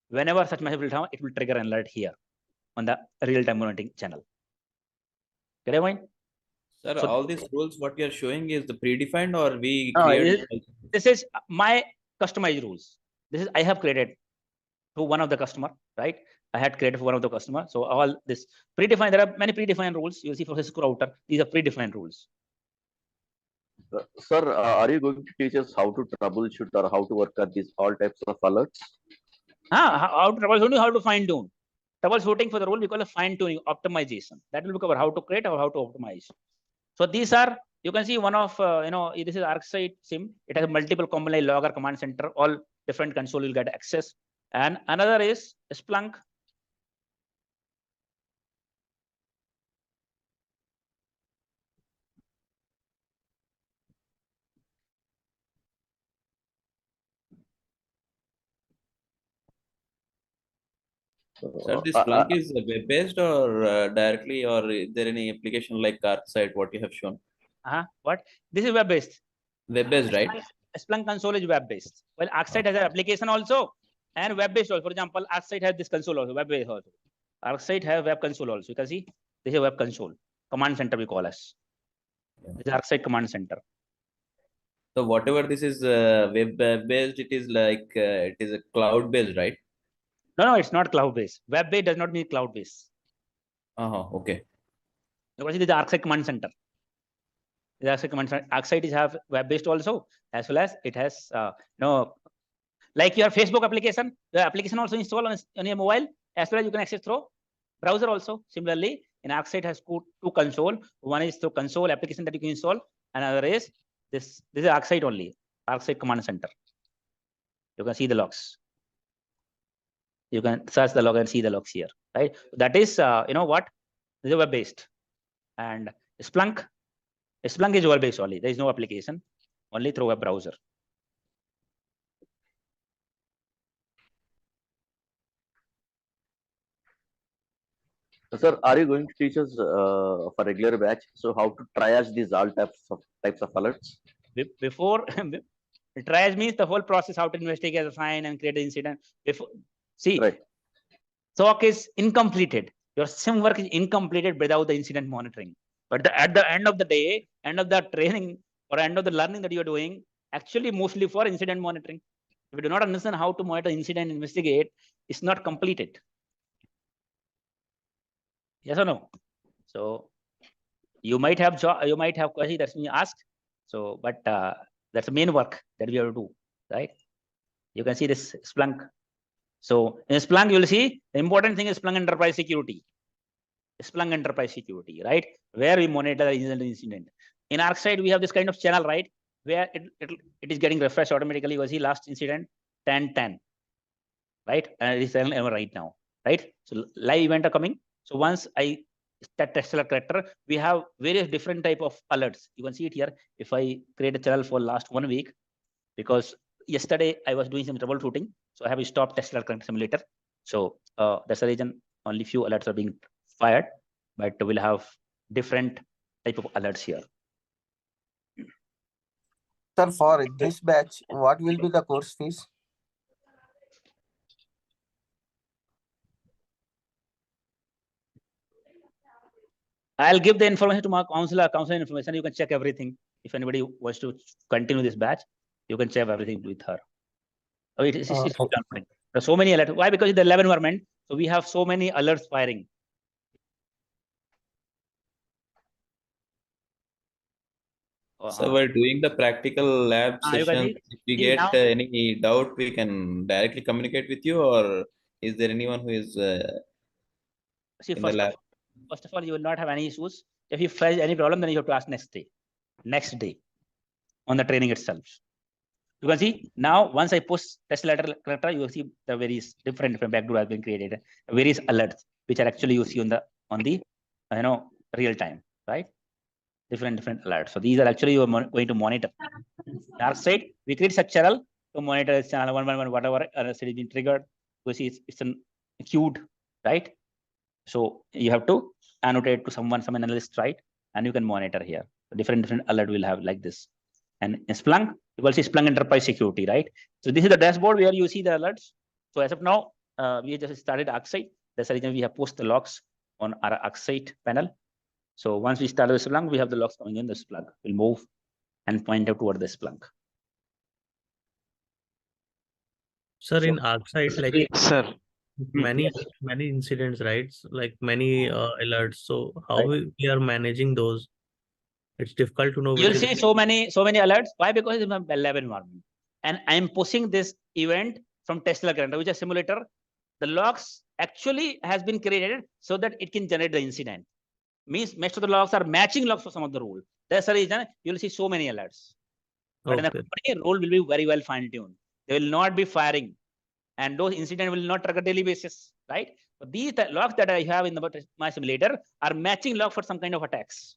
Whenever such message will come, it will trigger an alert here on the real-time monitoring channel. Get it, mind? Sir, So, all these rules, what you are showing is the predefined or we no, create? this is my customized rules. This is I have created to one of the customer, right? I had created for one of the customer. So all this predefined, there are many predefined rules. You'll see for Cisco router, these are predefined rules. Sir, are you going to teach us how to troubleshoot or how to work at these all types of alerts? How to troubleshooting, how to fine tune. Troubleshooting for the rule we call a fine tuning optimization. That will cover how to create or how to optimize. So these are, you can see one of this is ArcSight SIEM. It has multiple common line logger command center. All different console will get access. And another is Splunk. Sir, this Splunk is web-based or directly, or is there any application like ArcSight, what you have shown? What? This is web-based. Web-based, right? Splunk console is web-based. Well, ArcSight has an application also and web-based also. For example, ArcSight has this console also, web-based also. ArcSight has web console also. You can see this is a web console. Command center we call us. This is ArcSight command center. So whatever this is web-based, it is like it is a cloud-based, right? No, it's not cloud-based. Web-based does not mean cloud-based. Okay. You can see this is ArcSight command center. ArcSight is have web-based also, as well as it has like your Facebook application. The application also installed on your mobile, as well as you can access through browser also. Similarly, in ArcSight has two console. One is through console application that you can install. Another is this is ArcSight only, ArcSight command center. You can see the logs. You can search the log and see the logs here, right? That is what? This is web-based. And Splunk is web-based only. There is no application, only through web browser. Sir, are you going to teach us for regular batch? So how to triage these all types of alerts? Before triage means the whole process, how to investigate, assign, and create an incident. Before, see, right. SOC is incompleted. Your SIEM work is incompleted without the incident monitoring. But at the end of the day, end of the training or end of the learning that you are doing, actually mostly for incident monitoring. If you do not understand how to monitor incident, investigate, it's not completed. Yes or no? So you might have question that's being asked. So, but that's the main work that we have to do, right? You can see this Splunk. So in Splunk, you will see the important thing is Splunk Enterprise Security. Splunk Enterprise Security, right? Where we monitor the incident. In ArcSight, we have this kind of channel, right? Where it is getting refreshed automatically. You see last incident 10-10, right? And it is right now, right? So live event are coming. So once I start test character, we have various different type of alerts. You can see it here. If I create a channel for last 1 week, because yesterday I was doing some troubleshooting, so I have stopped test character simulator. So that's the reason only few alerts are being fired, but we'll have different type of alerts here. Sir, for this batch, what will be the course fees? I'll give the information to my counselor information. You can check everything. If anybody wants to continue this batch, you can check everything with her. Oh, it's okay. There's so many alerts. Why? Because it's the lab environment. So we have so many alerts firing. So while doing the practical lab session, if we get any doubt, we can directly communicate with you, or is there anyone who is in the lab? First of all, you will not have any issues. If you face any problem, then you have to ask next day on the training itself. You can see now, once I post test letter, you will see the various different backdoor has been created, various alerts, which are actually you see on the real time, right? different alerts. So these are actually you are going to monitor. Dark side, we create such channel to monitor this channel 111, whatever alert is being triggered. You see it's an queued, right? So you have to annotate to some analyst, right? And you can monitor here. Different alert will have like this. And in Splunk, you will see Splunk Enterprise Security, right? So this is the dashboard where you see the alerts. So as of now, we just started 𝐬𝐧𝐥𝐢𝐧𝐢. That's the reason we have posted the logs on our 𝐬𝐬𝐧𝐢 panel. So once we start with Splunk, we have the logs coming in the Splunk. We'll move and point out toward the Splunk. Sir, So, in 𝐬𝐧𝐢𝐧𝐢, like Sir, many incidents, right? Like many alerts. So how we are managing those? It's difficult to know. You'll see so many alerts. Why? Because it's a lab environment, and I'm pushing this event from Tesla Calendar, which is a simulator. The logs actually has been created so that it can generate the incident. Means most of the logs are matching logs for some of the rule. That's the reason you'll see so many alerts. But in the company, rule will be very well fine-tuned. They will not be firing, and those incidents will not trigger daily basis, right? But these logs that I have in my simulator are matching log for some kind of attacks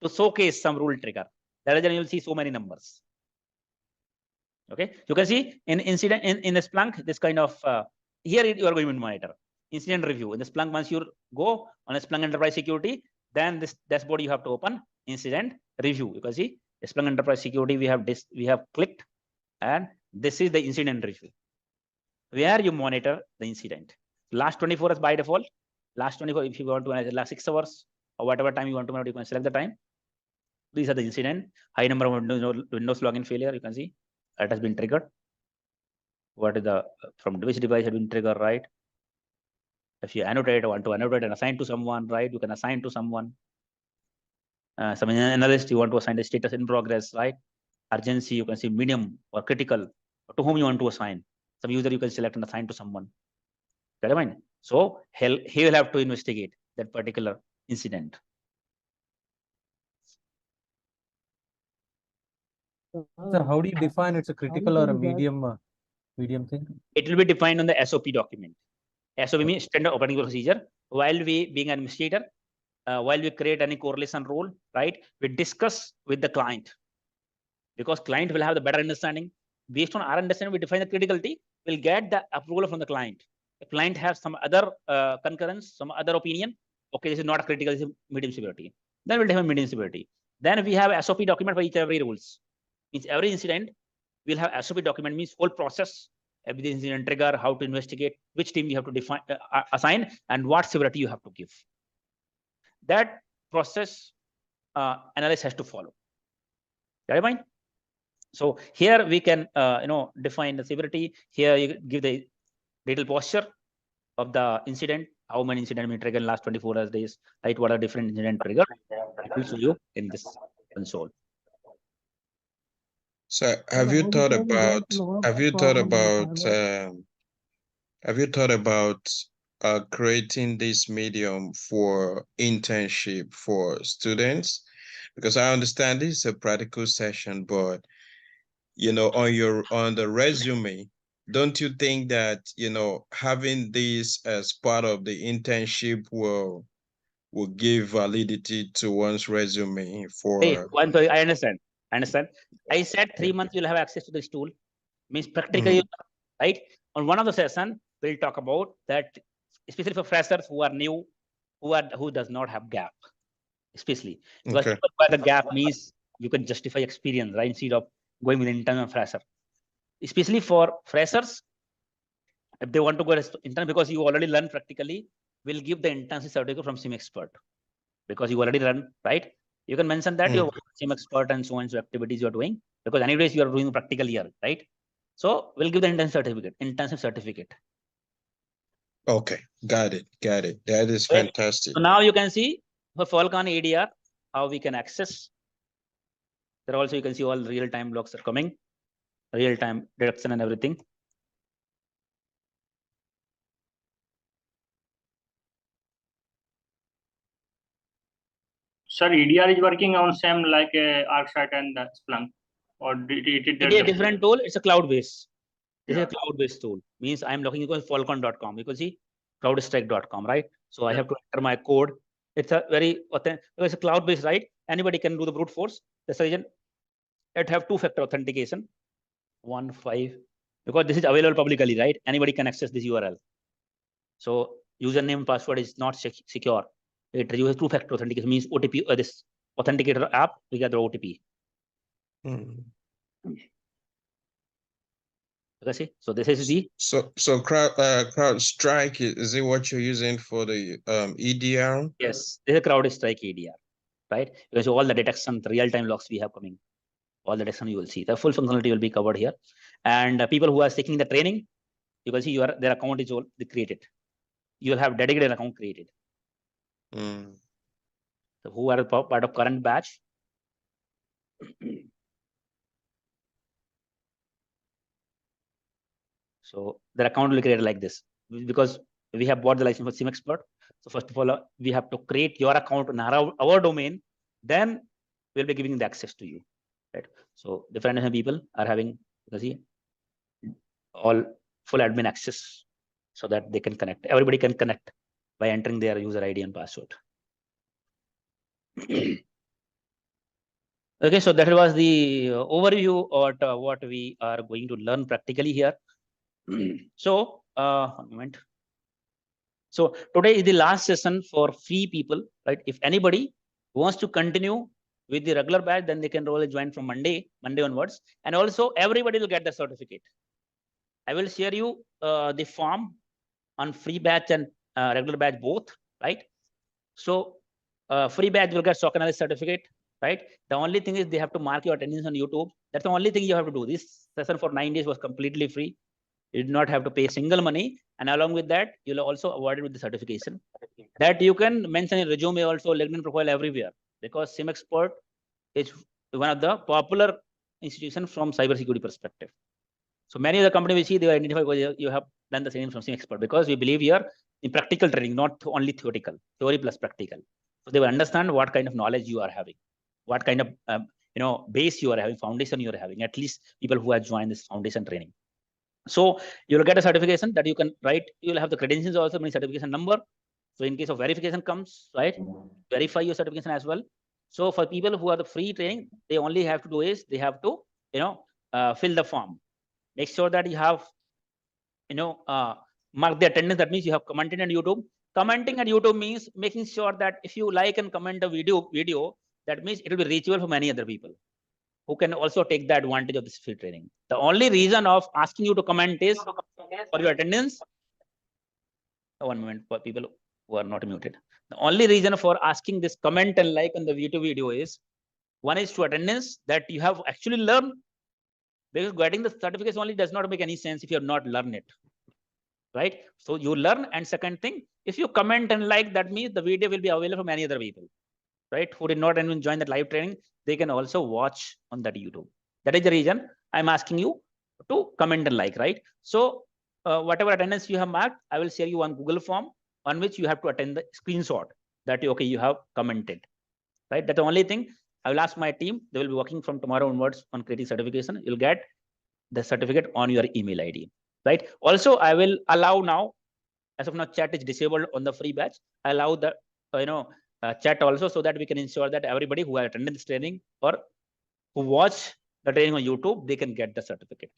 to showcase some rule trigger. That is why you'll see so many numbers. Okay, you can see in incident in the Splunk, this kind of here you are going to monitor incident review. In the Splunk, once you go on a Splunk Enterprise Security, then this dashboard you have to open incident review. You can see Splunk Enterprise Security. We have clicked, and this is the incident review where you monitor the incident. Last 24 hours by default. Last 24, if you want to manage last 6 hours or whatever time you want to monitor, you can select the time. These are the incident. High number of Windows login failure. You can see that has been triggered. What is the from which device has been triggered, right? If you annotate, want to annotate and assign to someone, right? You can assign to someone. Some analyst, you want to assign the status in progress, right? Urgency, you can see medium or critical. To whom you want to assign. Some user you can select and assign to someone. Got it, mind? So he will have to investigate that particular incident. So how do you define it's a critical or a medium thing? It will be defined on the SOP document. SOP means standard operating procedure. While we being an administrator, while we create any correlation rule, right? We discuss with the client because client will have the better understanding. Based on our understanding, we define the criticality. We'll get the approval from the client. The client has some other concurrence, some other opinion. Okay, this is not a critical, this is medium severity. Then we'll define medium severity. Then we have SOP document for each every rules. Means every incident we'll have SOP document, means whole process, every incident trigger, how to investigate, which team you have to define, assign, and what severity you have to give. That process analyst has to follow. Got it, mind? So here we can define the severity. Here you give the detailed posture of the incident, how many incidents may trigger in last 24 hours days, right? What are different incident trigger? It will show you in this console. So have you thought about creating this medium for internship for students? Because I understand this is a practical session, but on the resume, don't you think that having this as part of the internship will give validity to one's resume for I understand. I said 3 months you'll have access to this tool. Means practically, right? On one of the session, we'll talk about that, especially for freshers who are new, who does not have gap, especially because the gap means you can justify experience, right? Instead of going with intern or fresher. Especially for freshers, if they want to go as intern, because you already learn practically, we'll give the internship certificate from SIEM expert because you already learn, right? You can mention that you're SIEM expert and so on, so activities you're doing, because anyways you are doing practical here, right? So we'll give the internship certificate. Okay, got it. That is fantastic. So now you can see for Falcon ADR how we can access. There also you can see all real-time logs are coming, real-time detection and everything. Sir, EDR is working on SIEM like 𝐬𝐧𝐢𝐧𝐢 and Splunk, or it is a different tool. It's a cloud-based. This is a cloud-based tool. Means I'm looking at falcon.com. You can see cloudstrike.com, right? So I have to enter my code. It's a very authentic, it's a cloud-based, right? Anybody can do the brute force. That's the reason it have two-factor authentication. 1.5, because this is available publicly, right? Anybody can access this URL. So username password is not secure. It uses two-factor authentication, means OTP. This authenticator app, we get the OTP. Okay, so this is the CrowdStrike, is it what you're using for the EDR? Yes, this is CrowdStrike EDR, right? Because all the detection, the real-time logs we have coming, all the detection you will see. The full functionality will be covered here. And people who are taking the training, you will see their account is all created. You will have dedicated account created. So who are part of current batch? So their account will be created like this, because we have bought the license for SIEM XPERT. So first of all, we have to create your account in our domain. Then we'll be giving the access to you, right? So different people are having, you see, all full admin access, so that they can connect. Everybody can connect by entering their user ID and password. Okay, so that was the overview of what we are going to learn practically here. So, 1 moment. So today is the last session for free people, right? If anybody wants to continue with the regular batch, then they can roll join from Monday onwards. And also everybody will get the certificate. I will share you the form on free batch and regular batch both, right? So free batch will get SOC analyst certificate, right? The only thing is they have to mark your attendance on YouTube. That's the only thing you have to do. This session for 9 days was completely free. You did not have to pay single money, and along with that, you'll also awarded with the certification that you can mention in resume, also LinkedIn profile, everywhere, because SIEM XPERT is one of the popular institutions from cybersecurity perspective. So many of the companies we see, they identify because you have done the same from SIEM XPERT, because we believe here in practical training, not only theoretical, theory plus practical. So they will understand what kind of knowledge you are having, what kind of base you are having, foundation you are having. At least people who have joined this foundation training. So you will get a certification that you can write. You will have the credentials also, means certification number. So in case of verification comes, right, verify your certification as well. So for people who are the free training, they only have to do is they have to fill the form. Make sure that you have mark the attendance. That means you have commented on YouTube. Commenting on YouTube means making sure that if you like and comment a video, that means it will be reachable for many other people who can also take the advantage of this free training. The only reason of asking you to comment is for your attendance. 1 moment for people who are not muted. The only reason for asking this comment and like on the YouTube video is, one is to attendance, that you have actually learned, because getting the certificates only does not make any sense if you have not learned it, right? So you learn, and second thing, if you comment and like, that means the video will be available for many other people, right, who did not even join that live training. They can also watch on that YouTube. That is the reason I'm asking you to comment and like, right? So whatever attendance you have marked, I will share you one Google form on which you have to attend the screenshot that okay, you have commented, right? That's the only thing. I will ask my team. They will be working from tomorrow onwards on creating certification. You'll get the certificate on your email ID, right? Also, I will allow now, as of now, chat is disabled on the free batch. I allow the chat also, so that we can ensure that everybody who has attended this training or who watch the training on YouTube, they can get the certificate.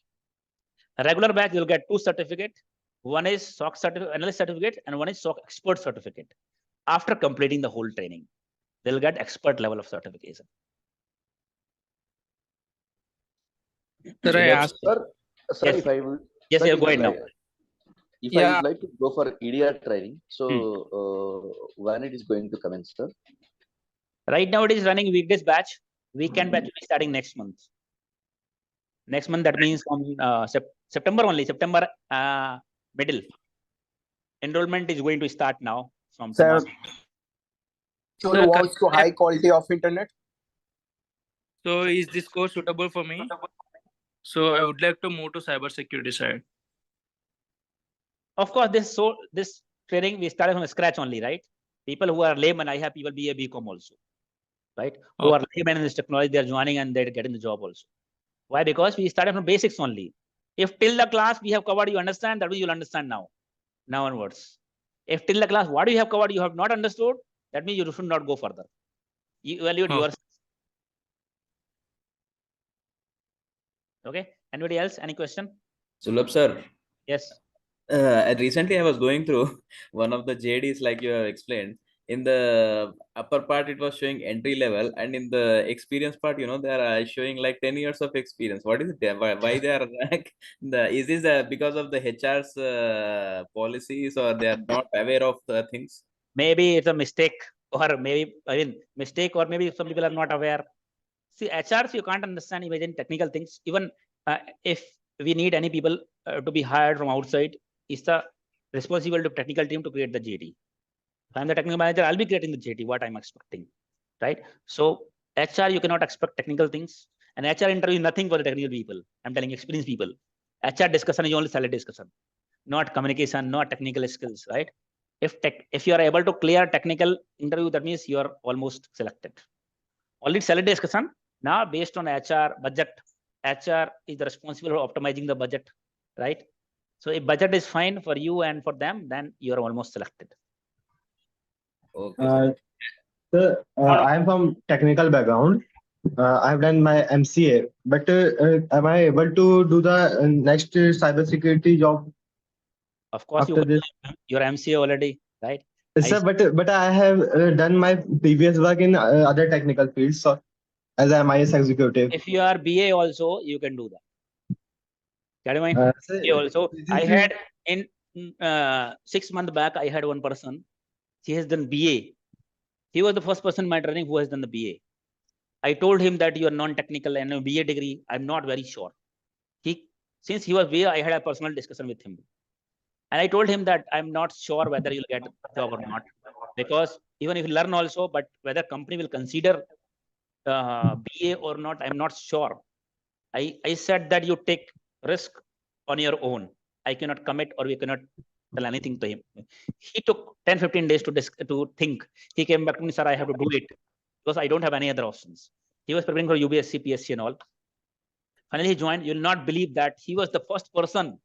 A regular batch, you'll get 2 certificates. One is SOC analyst certificate, and one is SOC expert certificate. After completing the whole training, they'll get expert level of certification. Sir, I asked. Sir, yes. If I would, yes, sir, go ahead now. If I would like to go for EDR training, so when it is going to commence, sir? Right now, it is running weekdays batch. Weekend batch will be starting next month. Next month, that means from September only, September middle. Enrollment is going to start now from Sir, tomorrow. who wants to high quality of internet? So is this course suitable for me? So I would like to move to cybersecurity side. Of course, this training we started from scratch only, right? People who are layman, I have people BA, BCom also, right? Who are layman in this technology, they are joining and they're getting the job also. Why? Because we started from basics only. If till the class we have covered, you understand, that means you'll understand now onwards. If till the class what you have covered, you have not understood, that means you should not go further. You evaluate yourself. Okay. Anybody else? Any question? Sulabh sir. Yes. Recently I was going through one of the JDs like you have explained. In the upper part, it was showing entry level, and in the experience part, they are showing like 10 years of experience. What is it there? Why they are like is this because of the HR's policies, or they are not aware of the things? Maybe it's a mistake, or maybe mistake, or maybe some people are not aware. See, HRs, you can't understand even technical things. Even if we need any people to be hired from outside, it's the responsibility of technical team to create the JD. If I'm the technical manager, I'll be creating the JD, what I'm expecting, right? So HR, you cannot expect technical things. And HR interview is nothing for the technical people. I'm telling you, experienced people. HR discussion is only salary discussion, not communication, not technical skills, right? If you are able to clear technical interview, that means you are almost selected. Only salary discussion. Now, based on HR budget, HR is the responsible for optimizing the budget, right? So if budget is fine for you and for them, then you are almost selected. Okay. Sir, I am from technical background. I have done my MCA, but am I able to do the next cybersecurity job? Of course, after this? Your MCA already, right? Sir, but I have done my previous work in other technical fields, so as a MIS executive. If you are BA also, you can do that. Get it, mind? Sir, Also, I had in 6 months back, I had one person. He has done BA. He was the first person in my training who has done the BA. I told him that you are non-technical and a BA degree. I'm not very sure. Since he was BA, I had a personal discussion with him. And I told him that I'm not sure whether you'll get a job or not. Because even if you learn also, but whether company will consider BA or not, I'm not sure. I said that you take risk on your own. I cannot commit, or we cannot tell anything to him. He took 10-15 days to think. He came back to me, sir, I have to do it because I don't have any other options. He was preparing for UPSC, PSC and all. Finally, he joined. You'll not believe that he was the first person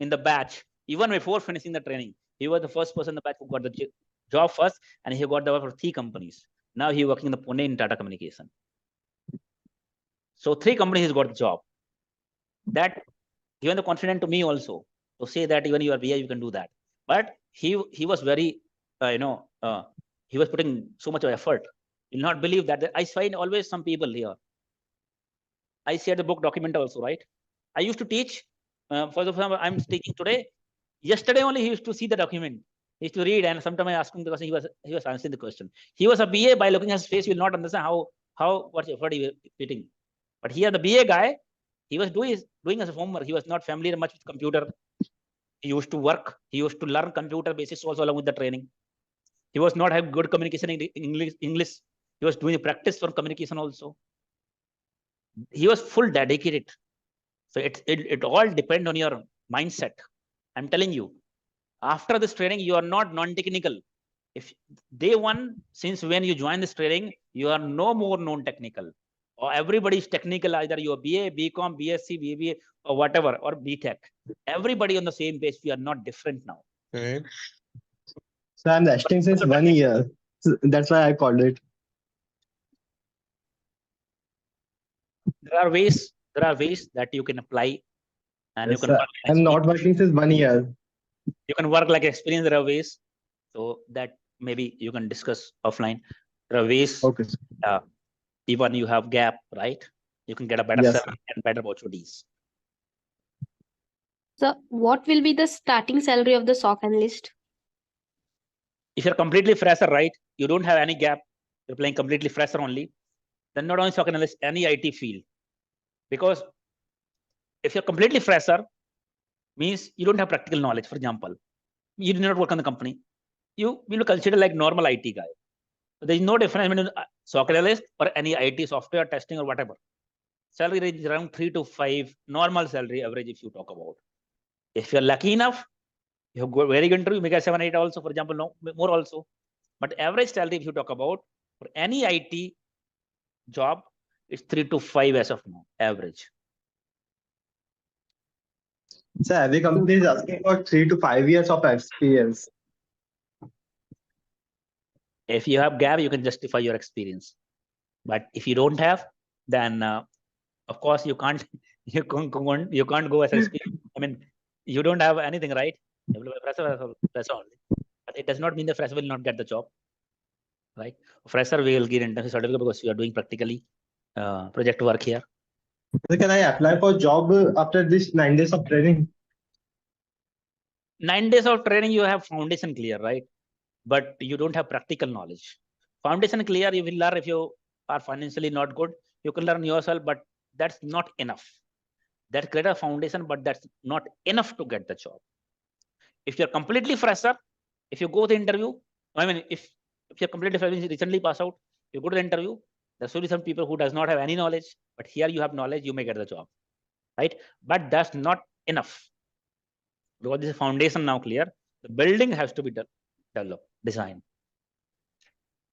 in the batch, even before finishing the training. He was the first person in the batch who got the job first, and he got the work for 3 companies. Now he is working in the Pune in Tata Communication. So 3 companies got the job. That given the confidence to me also to say that even you are BA, you can do that. But he was very, he was putting so much of effort. You'll not believe that. I find always some people here. I share the book document also, right? I used to teach. For example, I'm teaching today. Yesterday only he used to see the document. He used to read, and sometimes I ask him because he was answering the question. He was a BA. By looking at his face, you will not understand what effort he was putting. But here the BA guy, he was doing as a homework. He was not familiar much with computer. He used to work. He used to learn computer basics also along with the training. He was not have good communication in English. He was doing practice for communication also. He was full dedicated. So it all depends on your mindset. I'm telling you, after this training, you are not non-technical. If day one, since when you join this training, you are no more non-technical. Or everybody is technical, either you are BA, BCom, BSc, BBA, or whatever, or BTech. Everybody on the same page. We are not different now. Okay. So I'm resting since 1 year. So that's why I called it. There are ways that you can apply, and Yes, you can. sir. I'm not working since 1 year. You can work like experience. There are ways, so that maybe you can discuss offline. There are ways. Okay. Even you have gap, right? You can get a better salary and better opportunities. So what will be the starting salary of the SOC analyst? If you're completely fresher, right? You don't have any gap. You're playing completely fresher only. Then not only SOC analyst, any IT field. Because if you're completely fresher, means you don't have practical knowledge. For example, you do not work on the company. You will consider like normal IT guy. There is no difference between SOC analyst or any IT software testing or whatever. Salary range is around 3 to 5, normal salary average if you talk about. If you're lucky enough, you have got very good interview, you may get 7, 8 also, for example, no more also. But average salary if you talk about for any IT job, it's 3 to 5 as of now, average. So every company is asking for 3 to 5 years of experience. If you have gap, you can justify your experience. But if you don't have, then of course you can't you can't go as experience. I mean, you don't have anything, right? You will be a fresher only. But it does not mean the fresher will not get the job, right? Fresher will get internship certificate because you are doing practically project work here. So can I apply for job after this 9 days of training? 9 days of training, you have foundation clear, right? But you don't have practical knowledge. Foundation clear, you will learn. If you are financially not good, you can learn yourself, but that's not enough. That's great a foundation, but that's not enough to get the job. If you're completely fresher, if you go to the interview, I mean, if you're completely fresher, recently passed out, you go to the interview, there should be some people who does not have any knowledge, but here you have knowledge, you may get the job, right? But that's not enough. Because this foundation now clear, the building has to be developed, designed.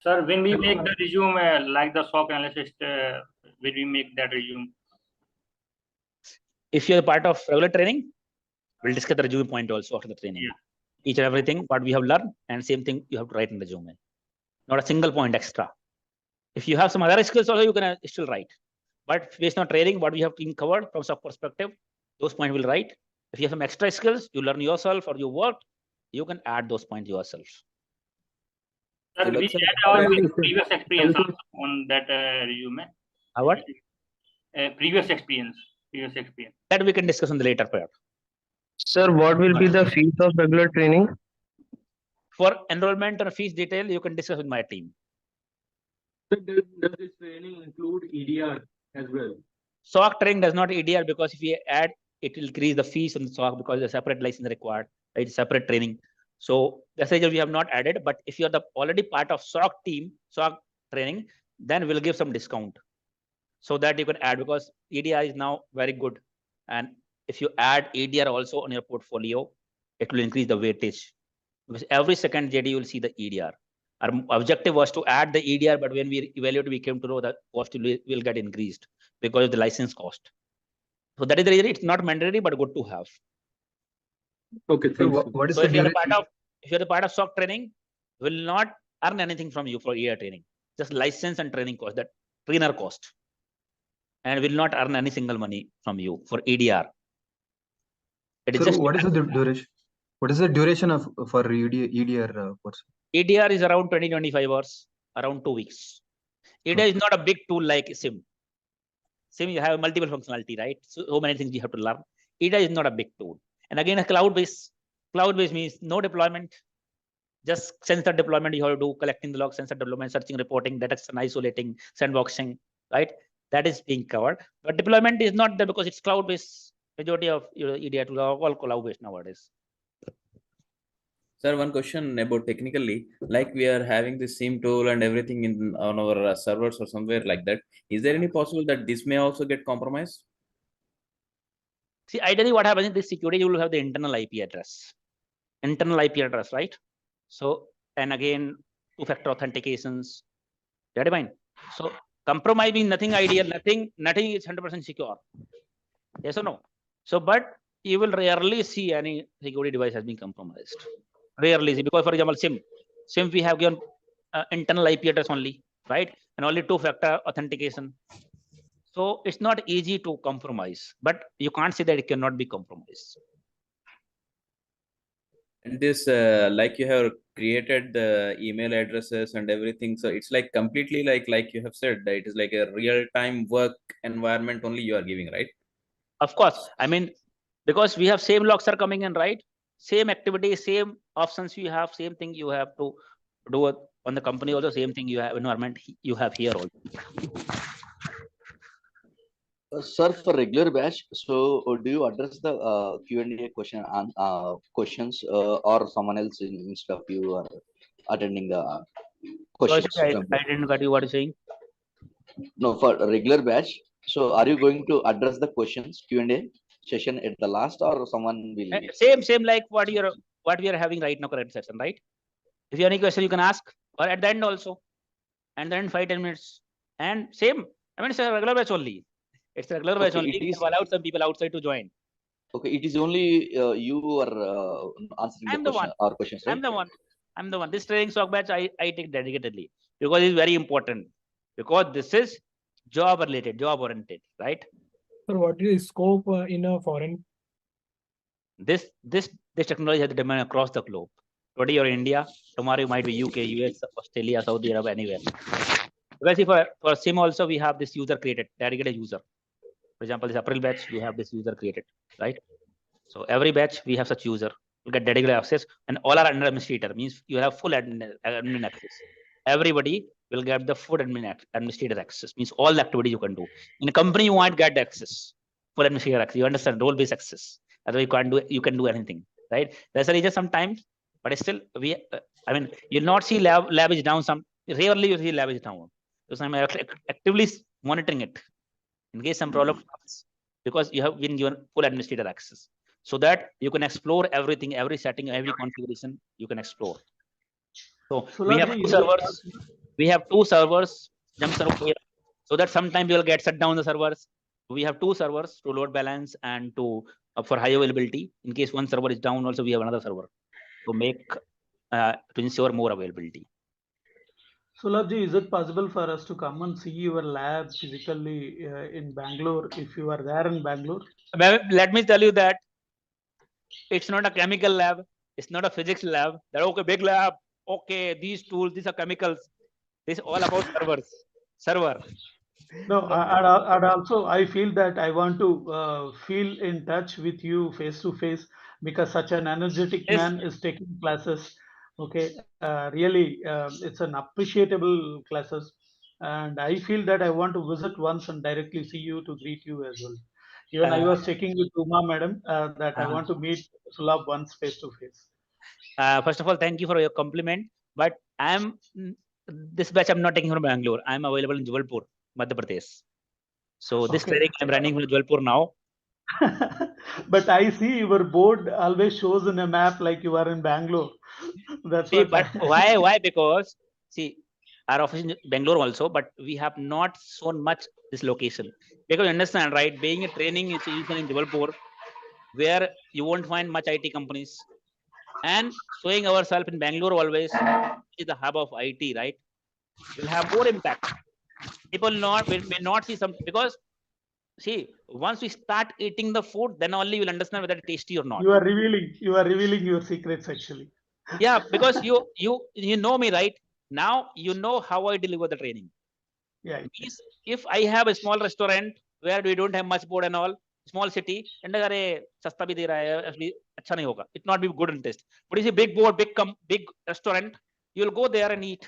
Sir, when we make the resume like the SOC analyst, when we make that resume? If you're part of regular training, we'll discuss the resume point also after the training. Yeah. Each and everything what we have learned, and same thing you have to write in the resume. Not a single point extra. If you have some other skills also, you can still write. But based on training, what we have been covered from SOC perspective, those points will write. If you have some extra skills, you learn yourself or you work, you can add those points yourself. Sir, we add our previous experience also on that resume. What? Previous experience. That we can discuss on the later part. Sir, what will be the fees of regular training? For enrollment or fees detail, you can discuss with my team. Does this training include EDR as well? SOC training does not EDR because if we add, it will increase the fees on the SOC because there's a separate license required, right? Separate training. So that's why we have not added. But if you're already part of SOC team, SOC training, then we'll give some discount so that you can add, because EDR is now very good. And if you add EDR also on your portfolio, it will increase the weightage. Because every second JD you will see the EDR. Our objective was to add the EDR, but when we evaluated, we came to know that cost will get increased because of the license cost. So that is the reason it's not mandatory, but good to have. Okay. So what is so if you're the part of SOC training, will not earn anything from you for EDR training, just license and training cost, that trainer cost, and will not earn any single money from you for EDR. It is Sir, just what is the duration? What is the duration of for EDR course? EDR is around 20-25 hours, around 2 weeks. EDR is not a big tool like SIEM. SIEM, you have multiple functionality, right? So many things you have to learn. EDR is not a big tool. And again, a cloud-based. Cloud-based means no deployment, just sensor deployment you have to do, collecting the log, sensor development, searching, reporting, detection, isolating, sandboxing, right? That is being covered. But deployment is not there because it's cloud-based. Majority of your EDR tools are all cloud-based nowadays. Sir, one question about technically, like we are having the SIEM tool and everything on our servers or somewhere like that. Is there any possible that this may also get compromised? See, ideally what happens in this security, you will have the internal IP address. Internal IP address, right? So, and again, two-factor authentications. That is fine. So, compromise means nothing ideal, nothing is 100% secure. Yes or no? So, but you will rarely see any security device has been compromised. Rarely see, because for example, SIEM we have given internal IP address only, right? And only two-factor authentication. So it's not easy to compromise, but you can't say that it cannot be compromised. And this, like you have created the email addresses and everything, so it's like completely like you have said, that it is like a real-time work environment only you are giving, right? Of course, I mean, because we have same logs are coming in, right? Same activity, same options you have, same thing you have to do it on the company, also same thing you have environment you have here also. Sir, for regular batch, so do you address the Q&A questions or someone else instead of you are attending the questions? I didn't get you what you're saying. No, for regular batch. So are you going to address the questions Q&A session at the last, or someone will? Same like what we are having right now, current session, right? If you have any question, you can ask, or at the end also, and then 5-10 minutes, and same. I mean, it's a regular batch only. It's a regular batch only. We have allowed some people outside to join. Okay, it is only you are answering the question or questions, right? I'm the one. I'm the one. This training SOC batch I take dedicatedly because it's very important, because this is job related, job oriented, right? So what is the scope in a foreign? This technology has demand across the globe. Today you're in India, tomorrow you might be UK, US, Australia, Saudi Arabia, anywhere. Because if for SIEM also we have this user created, dedicated user. For example, this April batch, we have this user created, right? So every batch we have such user. You get dedicated access, and all are under administrator, means you have full admin access. Everybody will get the full administrator access, means all the activity you can do. In a company, you might get access, full administrator access. You understand role-based access. Otherwise, you can do anything, right? That's the reason sometimes, but still I mean, you'll not see lab is down. Rarely you see lab is down. So I'm actively monitoring it in case some problem comes, because you have been given full administrator access, so that you can explore everything, every setting, every configuration you can explore. So we have two servers. We have two servers, jump server here, so that sometimes you will get shut down the servers. We have two servers to load balance and to for high availability. In case one server is down, also we have another server to make to ensure more availability. Sulabhji, is it possible for us to come and see your lab physically in Bangalore if you are there in Bangalore? Let me tell you that it's not a chemical lab, it's not a physics lab. That okay, big lab, okay, these tools, these are chemicals. This is all about server. No, and also I feel that I want to feel in touch with you face to face, because such an energetic man is taking classes. Okay, really, it's an appreciable classes, and I feel that I want to visit once and directly see you to greet you as well. Even I was checking with Uma madam that I want to meet Sulabh once face to face. First of all, thank you for your compliment. But this batch I'm not taking from Bangalore. I'm available in Jabalpur, Madhya Pradesh. So this training I'm running from Jabalpur now. But I see your board always shows in a map like you are in Bangalore. That's see, but why? Because see, our office in Bangalore also, but we have not shown much this location. Because you understand, right? Being a training institution in Jabalpur, where you won't find much IT companies, and showing ourselves in Bangalore always is the hub of IT, right? Will have more impact. People may not see some, because see, once we start eating the food, then only you'll understand whether it's tasty or not. You are revealing your secrets actually. Yeah, because you know me, right? Now you know how I deliver the training. Yeah. If I have a small restaurant where we don't have much board and all, small city, and sasta bhi de raha hai, acha nahi hoga. It not be good and taste. But if you big board, big restaurant, you'll go there and eat.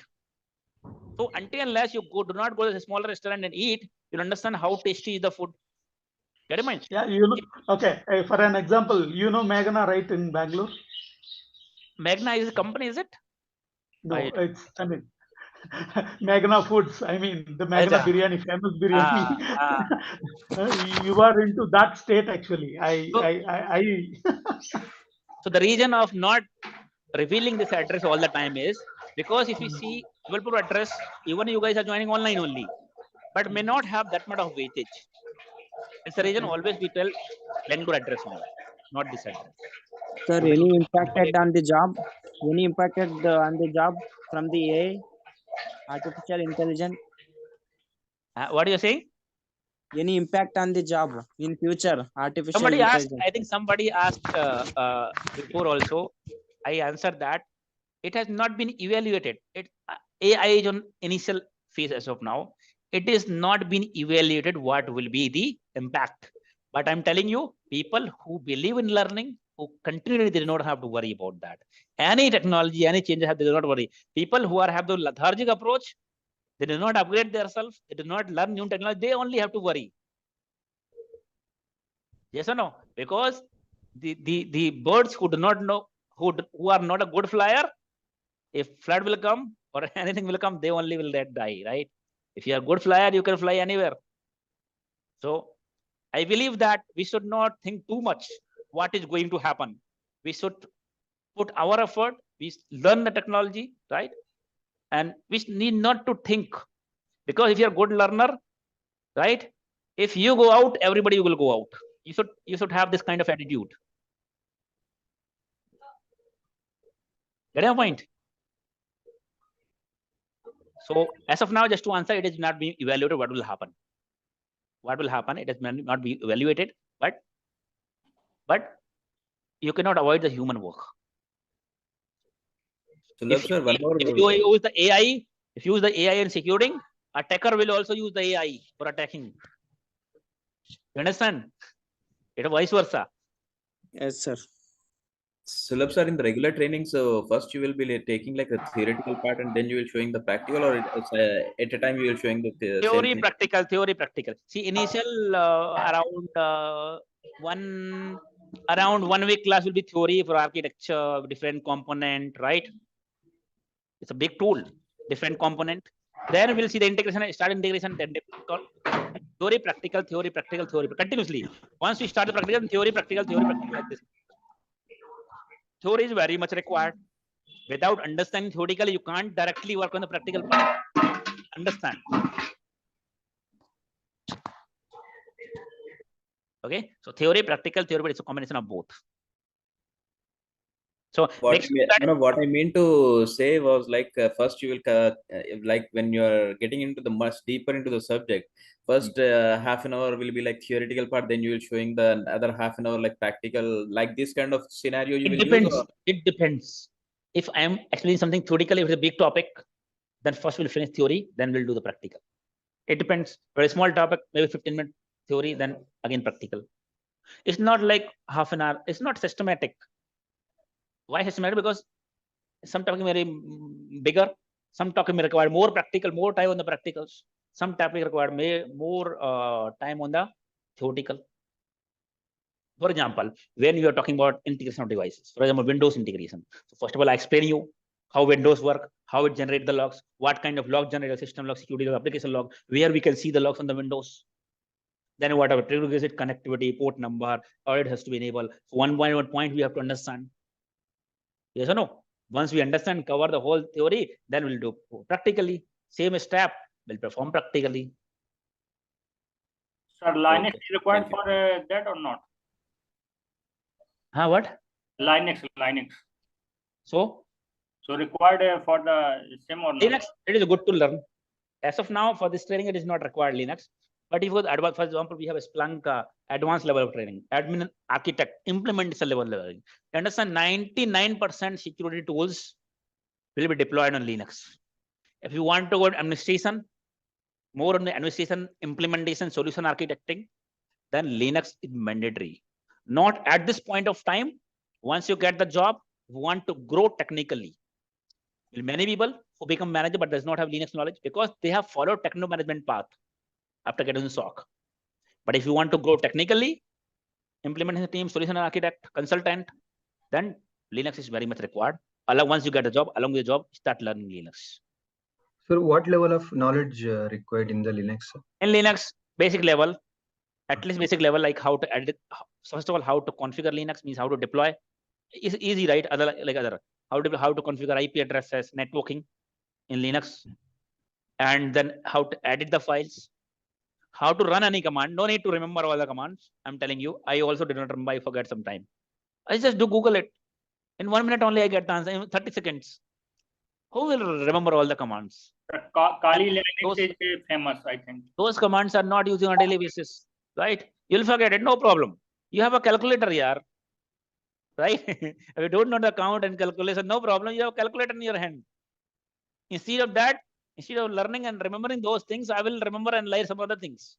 So until unless you do not go to a smaller restaurant and eat, you'll understand how tasty is the food. Get in mind? Yeah, you know. Okay, for an example, you know Meghna, right, in Bangalore? Meghna is a company, is it? No, I mean, Meghna Foods. I mean, the Meghna biryani, famous biryani. You are into that state actually. So the reason of not revealing this address all the time is because if you see Jabalpur address, even you guys are joining online only, but may not have that much of weightage. It's the reason always we tell Bangalore address only, not this address. Sir, any impacted on the job? Any impacted on the job from the AI, artificial intelligence? What are you saying? Any impact on the job in future, artificial Somebody intelligence? asked, I think somebody asked before also, I answered that it has not been evaluated. AI is on initial phase as of now. It is not been evaluated what will be the impact. But I'm telling you, people who believe in learning, who continually, they do not have to worry about that. Any technology, any changes, they do not worry. People who have the lethargic approach, they do not upgrade themselves, they do not learn new technology, they only have to worry. Yes or no? Because the birds who do not know, who are not a good flyer, if flood will come or anything will come, they only will die, right? If you are a good flyer, you can fly anywhere. So I believe that we should not think too much what is going to happen. We should put our effort, we learn the technology, right? And we need not to think, because if you're a good learner, right? If you go out, everybody will go out. You should have this kind of attitude. Get your point? So as of now, just to answer, it is not being evaluated. What will happen? What will happen? It is not being evaluated, but you cannot avoid the human work. So that's one more. If you use the AI, if you use the AI in securing, attacker will also use the AI for attacking. You understand? It is vice versa. Yes, sir. Sulabh sir, in the regular training, so first you will be taking like a theoretical part and then you will showing the practical, or at a time you will showing the Theory, same practical, theory, practical. See, initial around 1 week class will be theory for architecture, different component, right? It's a big tool, different component. Then we'll see the integration, start integration, then theory, practical, theory, practical, theory, continuously. Once we start the practical, theory, practical, like this. Theory is very much required. Without understanding theoretically, you can't directly work on the practical part. Understand? Okay, so theory, practical, theory, but it's a combination of both. So what I mean to say was like first you will like when you're getting into the much deeper into the subject, first half an hour will be like theoretical part, then you will showing the other half an hour like practical, like this kind of scenario you will depends. use. It depends. If I am explaining something theoretically, if it's a big topic, then first we'll finish theory, then we'll do the practical. It depends. For a small topic, maybe 15-minute theory, then again practical. It's not like half an hour. It's not systematic. Why systematic? Because some topic may be bigger, some topic may require more practical, more time on the practicals. Some topic require more time on the theoretical. For example, when you are talking about integration of devices, for example, Windows integration. So first of all, I explain you how Windows work, how it generates the logs, what kind of log generator, system log, security log, application log, where we can see the logs on the Windows. Then whatever triggers it, connectivity, port number, or it has to be enabled. So one point we have to understand. Yes or no? Once we understand, cover the whole theory, then we'll do practically. Same step, we'll perform practically. Sir, Linux is required for that or not? What? Linux. So required for the SIEM or not? Linux, it is good to learn. As of now, for this training, it is not required Linux. But if it was, for example, we have a Splunk advanced level of training, admin, architect, implementation level learning. You understand, 99% security tools will be deployed on Linux. If you want to go to administration, more on the administration, implementation, solution architecting, then Linux is mandatory. Not at this point of time. Once you get the job, you want to grow technically. Many people who become manager but does not have Linux knowledge because they have followed techno management path after getting the SOC. But if you want to grow technically, implementation team, solution architect, consultant, then Linux is very much required. Once you get a job, along with the job, start learning Linux. So what level of knowledge required in the Linux? In Linux, basic level, at least basic level, like how to edit. First of all, how to configure Linux means how to deploy. It's easy, right? How to configure IP addresses, networking in Linux, and then how to edit the files, how to run any command. No need to remember all the commands. I'm telling you, I also did not remember. I forget some time. I just do Google it. In 1 minute only, I get the answer. In 30 seconds. Who will remember all the commands? Kali Linux is famous, I think. Those commands are not used on a daily basis, right? You'll forget it. No problem. You have a calculator here, right? If you don't know the count and calculation, no problem. You have a calculator in your hand. Instead of that, instead of learning and remembering those things, I will remember and learn some other things.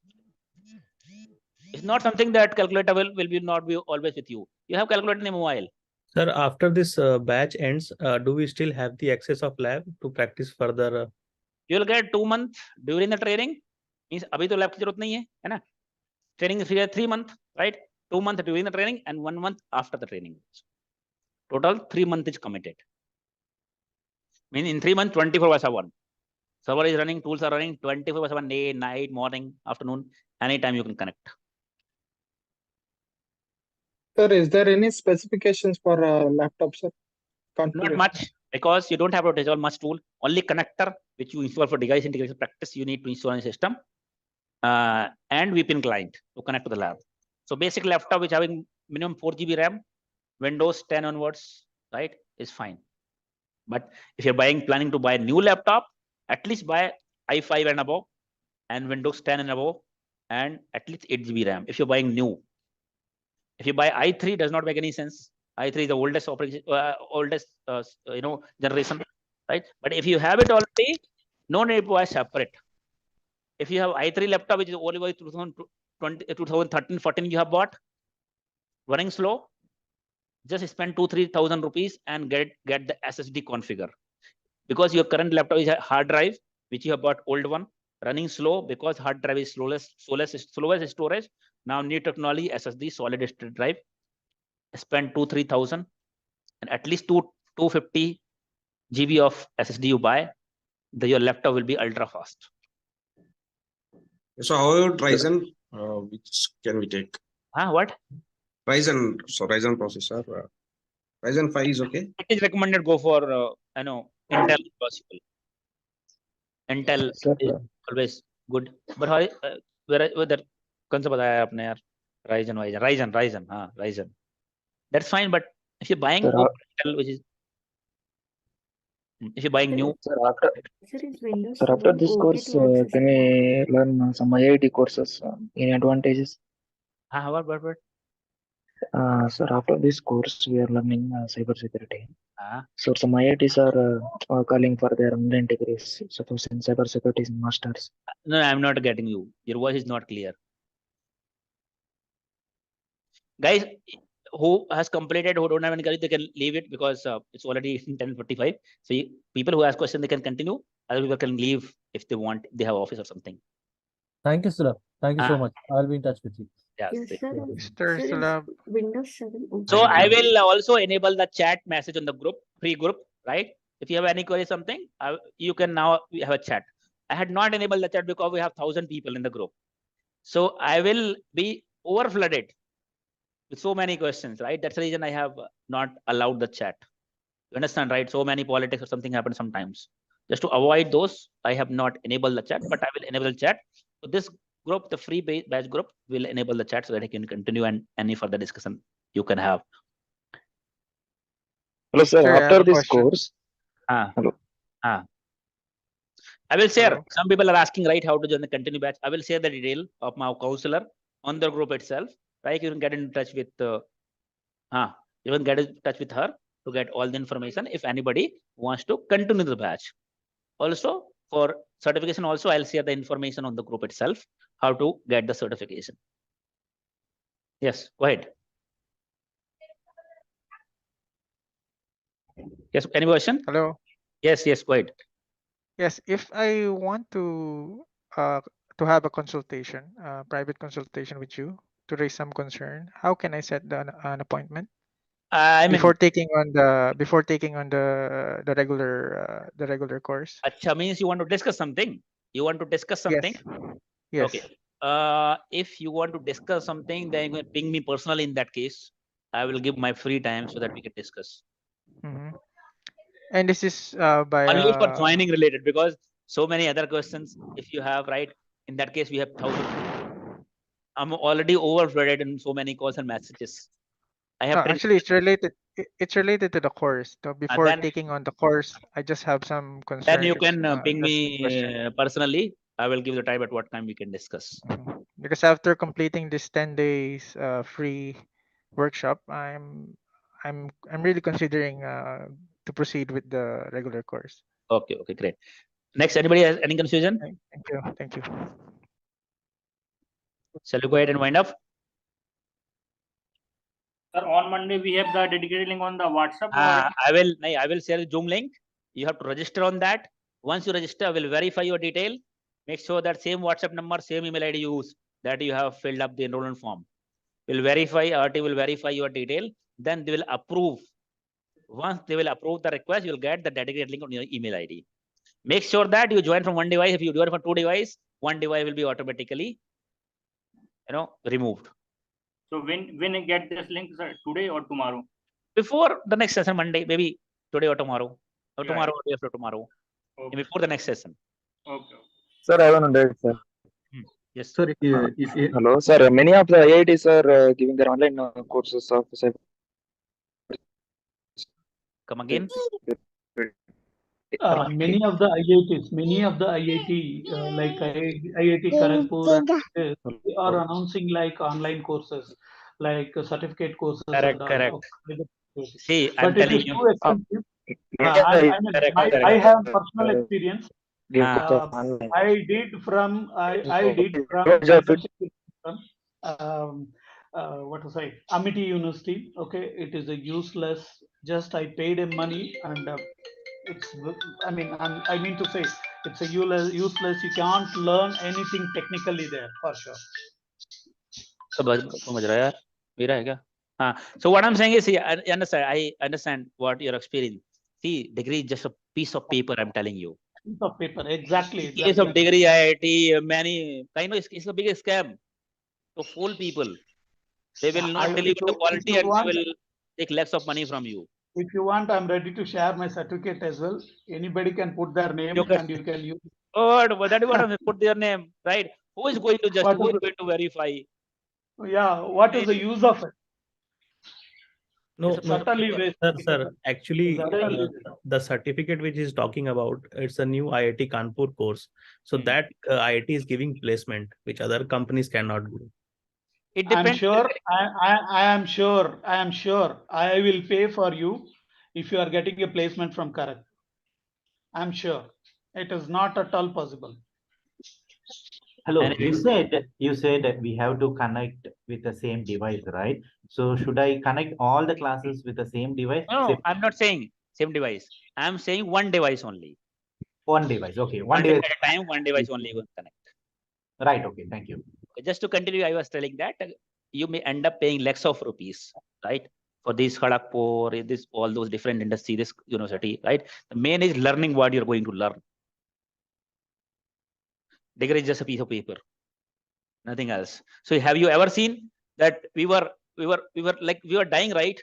It's not something that calculator will not be always with you. You have calculator in a mobile. Sir, after this batch ends, do we still have the access of lab to practice further? You will get 2 months during the training. Means abhi to lab ki zarurat nahi hai na? Training is 3 months, right? 2 months during the training and 1 month after the training. Total 3 months is committed. Means in 3 months, 24/7. Server is running, tools are running 24/7, day, night, morning, afternoon, anytime you can connect. Sir, is there any specifications for laptops, sir? Not much, because you don't have to install much tool. Only connector, which you install for device integration practice, you need to install in a system, and VPN client to connect to the lab. So basic laptop which having minimum 4 GB RAM, Windows 10 onwards, right, is fine. But if you're planning to buy a new laptop, At least buy i5 and above, and Windows 10 and above, and at least 8 GB RAM if you're buying new. If you buy i3, does not make any sense. i3 is the oldest generation, right? But if you have it already, no need to buy separate. If you have i3 laptop, which is only by 2013, 14 you have bought, running slow, just spend 2,000-3,000 rupees and get the SSD configure. Because your current laptop is a hard drive, which you have bought old one, running slow because hard drive is slowest storage. Now new technology, SSD, solid state drive. Spend 2,000-3,000 and at least 250 GB of SSD you buy, your laptop will be ultra fast. So how about Ryzen? Which can we take? What? Ryzen. So Ryzen processor. Ryzen 5 is okay. It is recommended go for Intel if possible. Intel is always good. But how whether कौन सा बताया आपने यार? Ryzen. That's fine, but if you're buying Intel, which is if you're buying new. Sir, after this course, can we learn some IIT courses? Any advantages? What? Sir, after this course, we are learning cybersecurity. So some IITs are calling for their online degrees. Suppose in cybersecurity masters. No, I'm not getting you. Your voice is not clear. Guys, who has completed, who don't have any query, they can leave it because it's already 10:45. So people who ask questions, they can continue. Other people can leave if they want. They have office or something. Thank you, Sulabh. Thank you so much. I'll be in touch with you. Yes, sir. Windows 7. So I will also enable the chat message on the group, free group, right? If you have any query, something, you can now have a chat. I had not enabled the chat because we have 1,000 people in the group. So I will be over flooded with so many questions, right? That's the reason I have not allowed the chat. You understand, right? So many politics or something happens sometimes. Just to avoid those, I have not enabled the chat, but I will enable the chat. So this group, the free batch group, will enable the chat so that I can continue and any further discussion you can have. Hello, sir. After this course. Hello. I will share. Some people are asking, right, how to join the continue batch. I will share the detail of my counselor on the group itself. Right, you can get in touch with you can get in touch with her to get all the information if anybody wants to continue the batch. Also for certification, also I'll share the information on the group itself how to get the certification. Yes, go ahead. Yes, any question? Hello. Yes, go ahead. Yes, if I want to have a consultation, private consultation with you to raise some concern, how can I set an appointment? Before taking on the regular course. Acha, means you want to discuss something. Yes. Okay. If you want to discuss something, then you can ping me personally. In that case, I will give my free time so that we can discuss. And this is by only for joining related, because so many other questions if you have, right? In that case, we have 1,000. I'm already overflooded in so many calls and messages. I have actually it's related. It's related to the course. So before taking on the course, I just have some concerns. Then you can ping me personally. I will give the time at what time we can discuss. Because after completing this 10 days free workshop, I'm really considering to proceed with the regular course. Okay, great. Next, anybody has any confusion? Thank you. Shall we go ahead and wind up? Sir, on Monday we have the dedicated link on the WhatsApp. I will share the Zoom link. You have to register on that. Once you register, I will verify your detail. Make sure that same WhatsApp number, same email ID use that you have filled up the enrollment form. Will verify, RT will verify your detail. Then they will approve. Once they will approve the request, you will get the dedicated link on your email ID. Make sure that you join from one device. If you join from two devices, one device will be automatically, removed. So when I get this link, sir, today or tomorrow? Before the next session, Monday, maybe today or tomorrow, or tomorrow or day after tomorrow, before the next session. Okay. Sir, I want to know, sir. Yes. Sir, hello, sir. Many of the IITs are giving their online courses of cyber. Come again? Many of the IIT, like IIT Kharagpur, they are announcing like online courses, like certificate courses and all. Correct. See, I'm But it telling is you. too expensive. I have personal experience. I did from cybersecurity from what to say, Amity University. Okay, it is a useless. Just I paid him money and it's. I mean to say, it's a useless. You can't learn anything technically there for sure. So what I'm saying is, see, I understand what you're experiencing. See, degree is just a piece of paper. I'm telling you. Piece of paper, exactly. Case of degree, IIT, many kind of it's a big scam to fool people. They will not deliver the quality and they will take lakhs of money from you. If you want, I'm ready to share my certificate as well. Anybody can put their name and you can use it. Oh, that is what I'm put their name, right? Who is going to who is going to verify? Yeah, what is the use of it? No, certainly sir. Actually, the certificate which is talking about, it's a new IIT Kanpur course. So that IIT is giving placement, which other companies cannot do. It depends. I am sure I will pay for you if you are getting a placement from Kharagpur. I'm sure it is not at all possible. Hello, you said that we have to connect with the same device, right? So should I connect all the classes with the same device? No, I'm not saying same device. I'm saying one device only. One device, okay. One device at a time, one device only will connect. Right, okay, thank you. Just to continue, I was telling that you may end up paying lakhs of rupees, right? For this Kharagpur, all those different industries, this university, right? The main is learning what you're going to learn. Degree is just a piece of paper, nothing else. So have you ever seen that we were dying, right?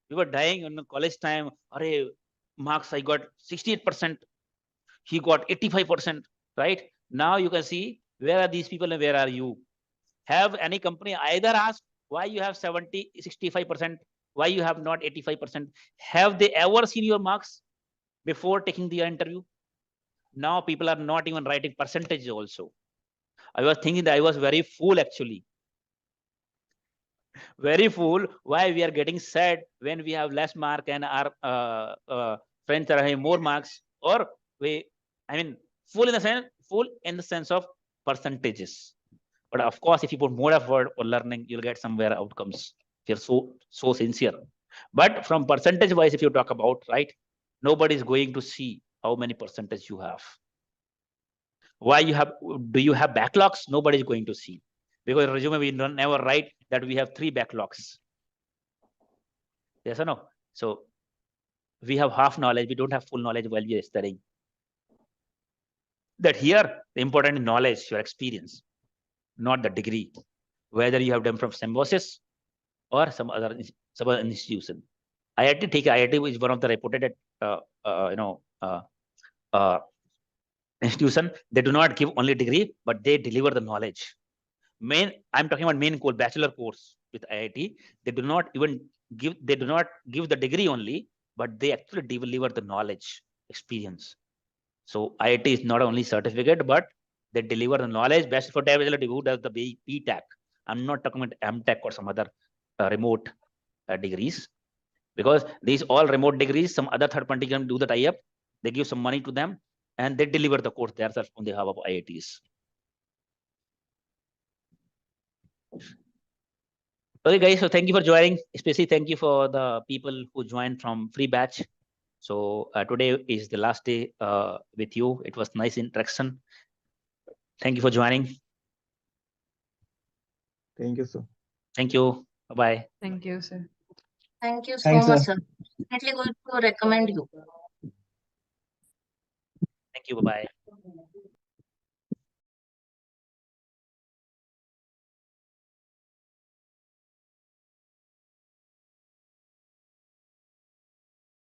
We were dying in college time. Array, marks I got 68%. He got 85%, right? Now you can see where are these people and where are you? Have any company either asked why you have 70, 65%, why you have not 85%? Have they ever seen your marks before taking the interview? Now people are not even writing percentages also. I was thinking that I was very fool actually. Very fool. Why we are getting sad when we have less mark and our friends are having more marks, or fool in the sense of percentages. But of course, if you put more effort or learning, you'll get somewhere outcomes. If you're so sincere. But from percentage wise, if you talk about, right, nobody is going to see how many percentage you have. Why do you have backlogs? Nobody is going to see. Because resume, we never write that we have 3 backlogs. Yes or no? So we have half knowledge. We don't have full knowledge while we are studying. That here, the important is knowledge, your experience, not the degree. Whether you have done from Symbiosis or some other institution. IIT is one of the reputed institution. They do not give only degree, but they deliver the knowledge. I'm talking about main course, bachelor course with IIT. They do not give the degree only, but they actually deliver the knowledge, experience. So IIT is not only certificate, but they deliver the knowledge. Best for development, who does the BTech? I'm not talking about MTech or some other remote degrees, because these all remote degrees, some other third party can do the tie-up. They give some money to them and they deliver the course themselves on behalf of IITs. Okay, guys. So thank you for joining. Especially thank you for the people who joined from free batch. So today is the last day with you. It was nice interaction. Thank you for joining. Thank you, sir. Thank you. Bye-bye. Thank you, sir. Thank you so much, sir. Definitely going to recommend you. Thank you. Bye-bye.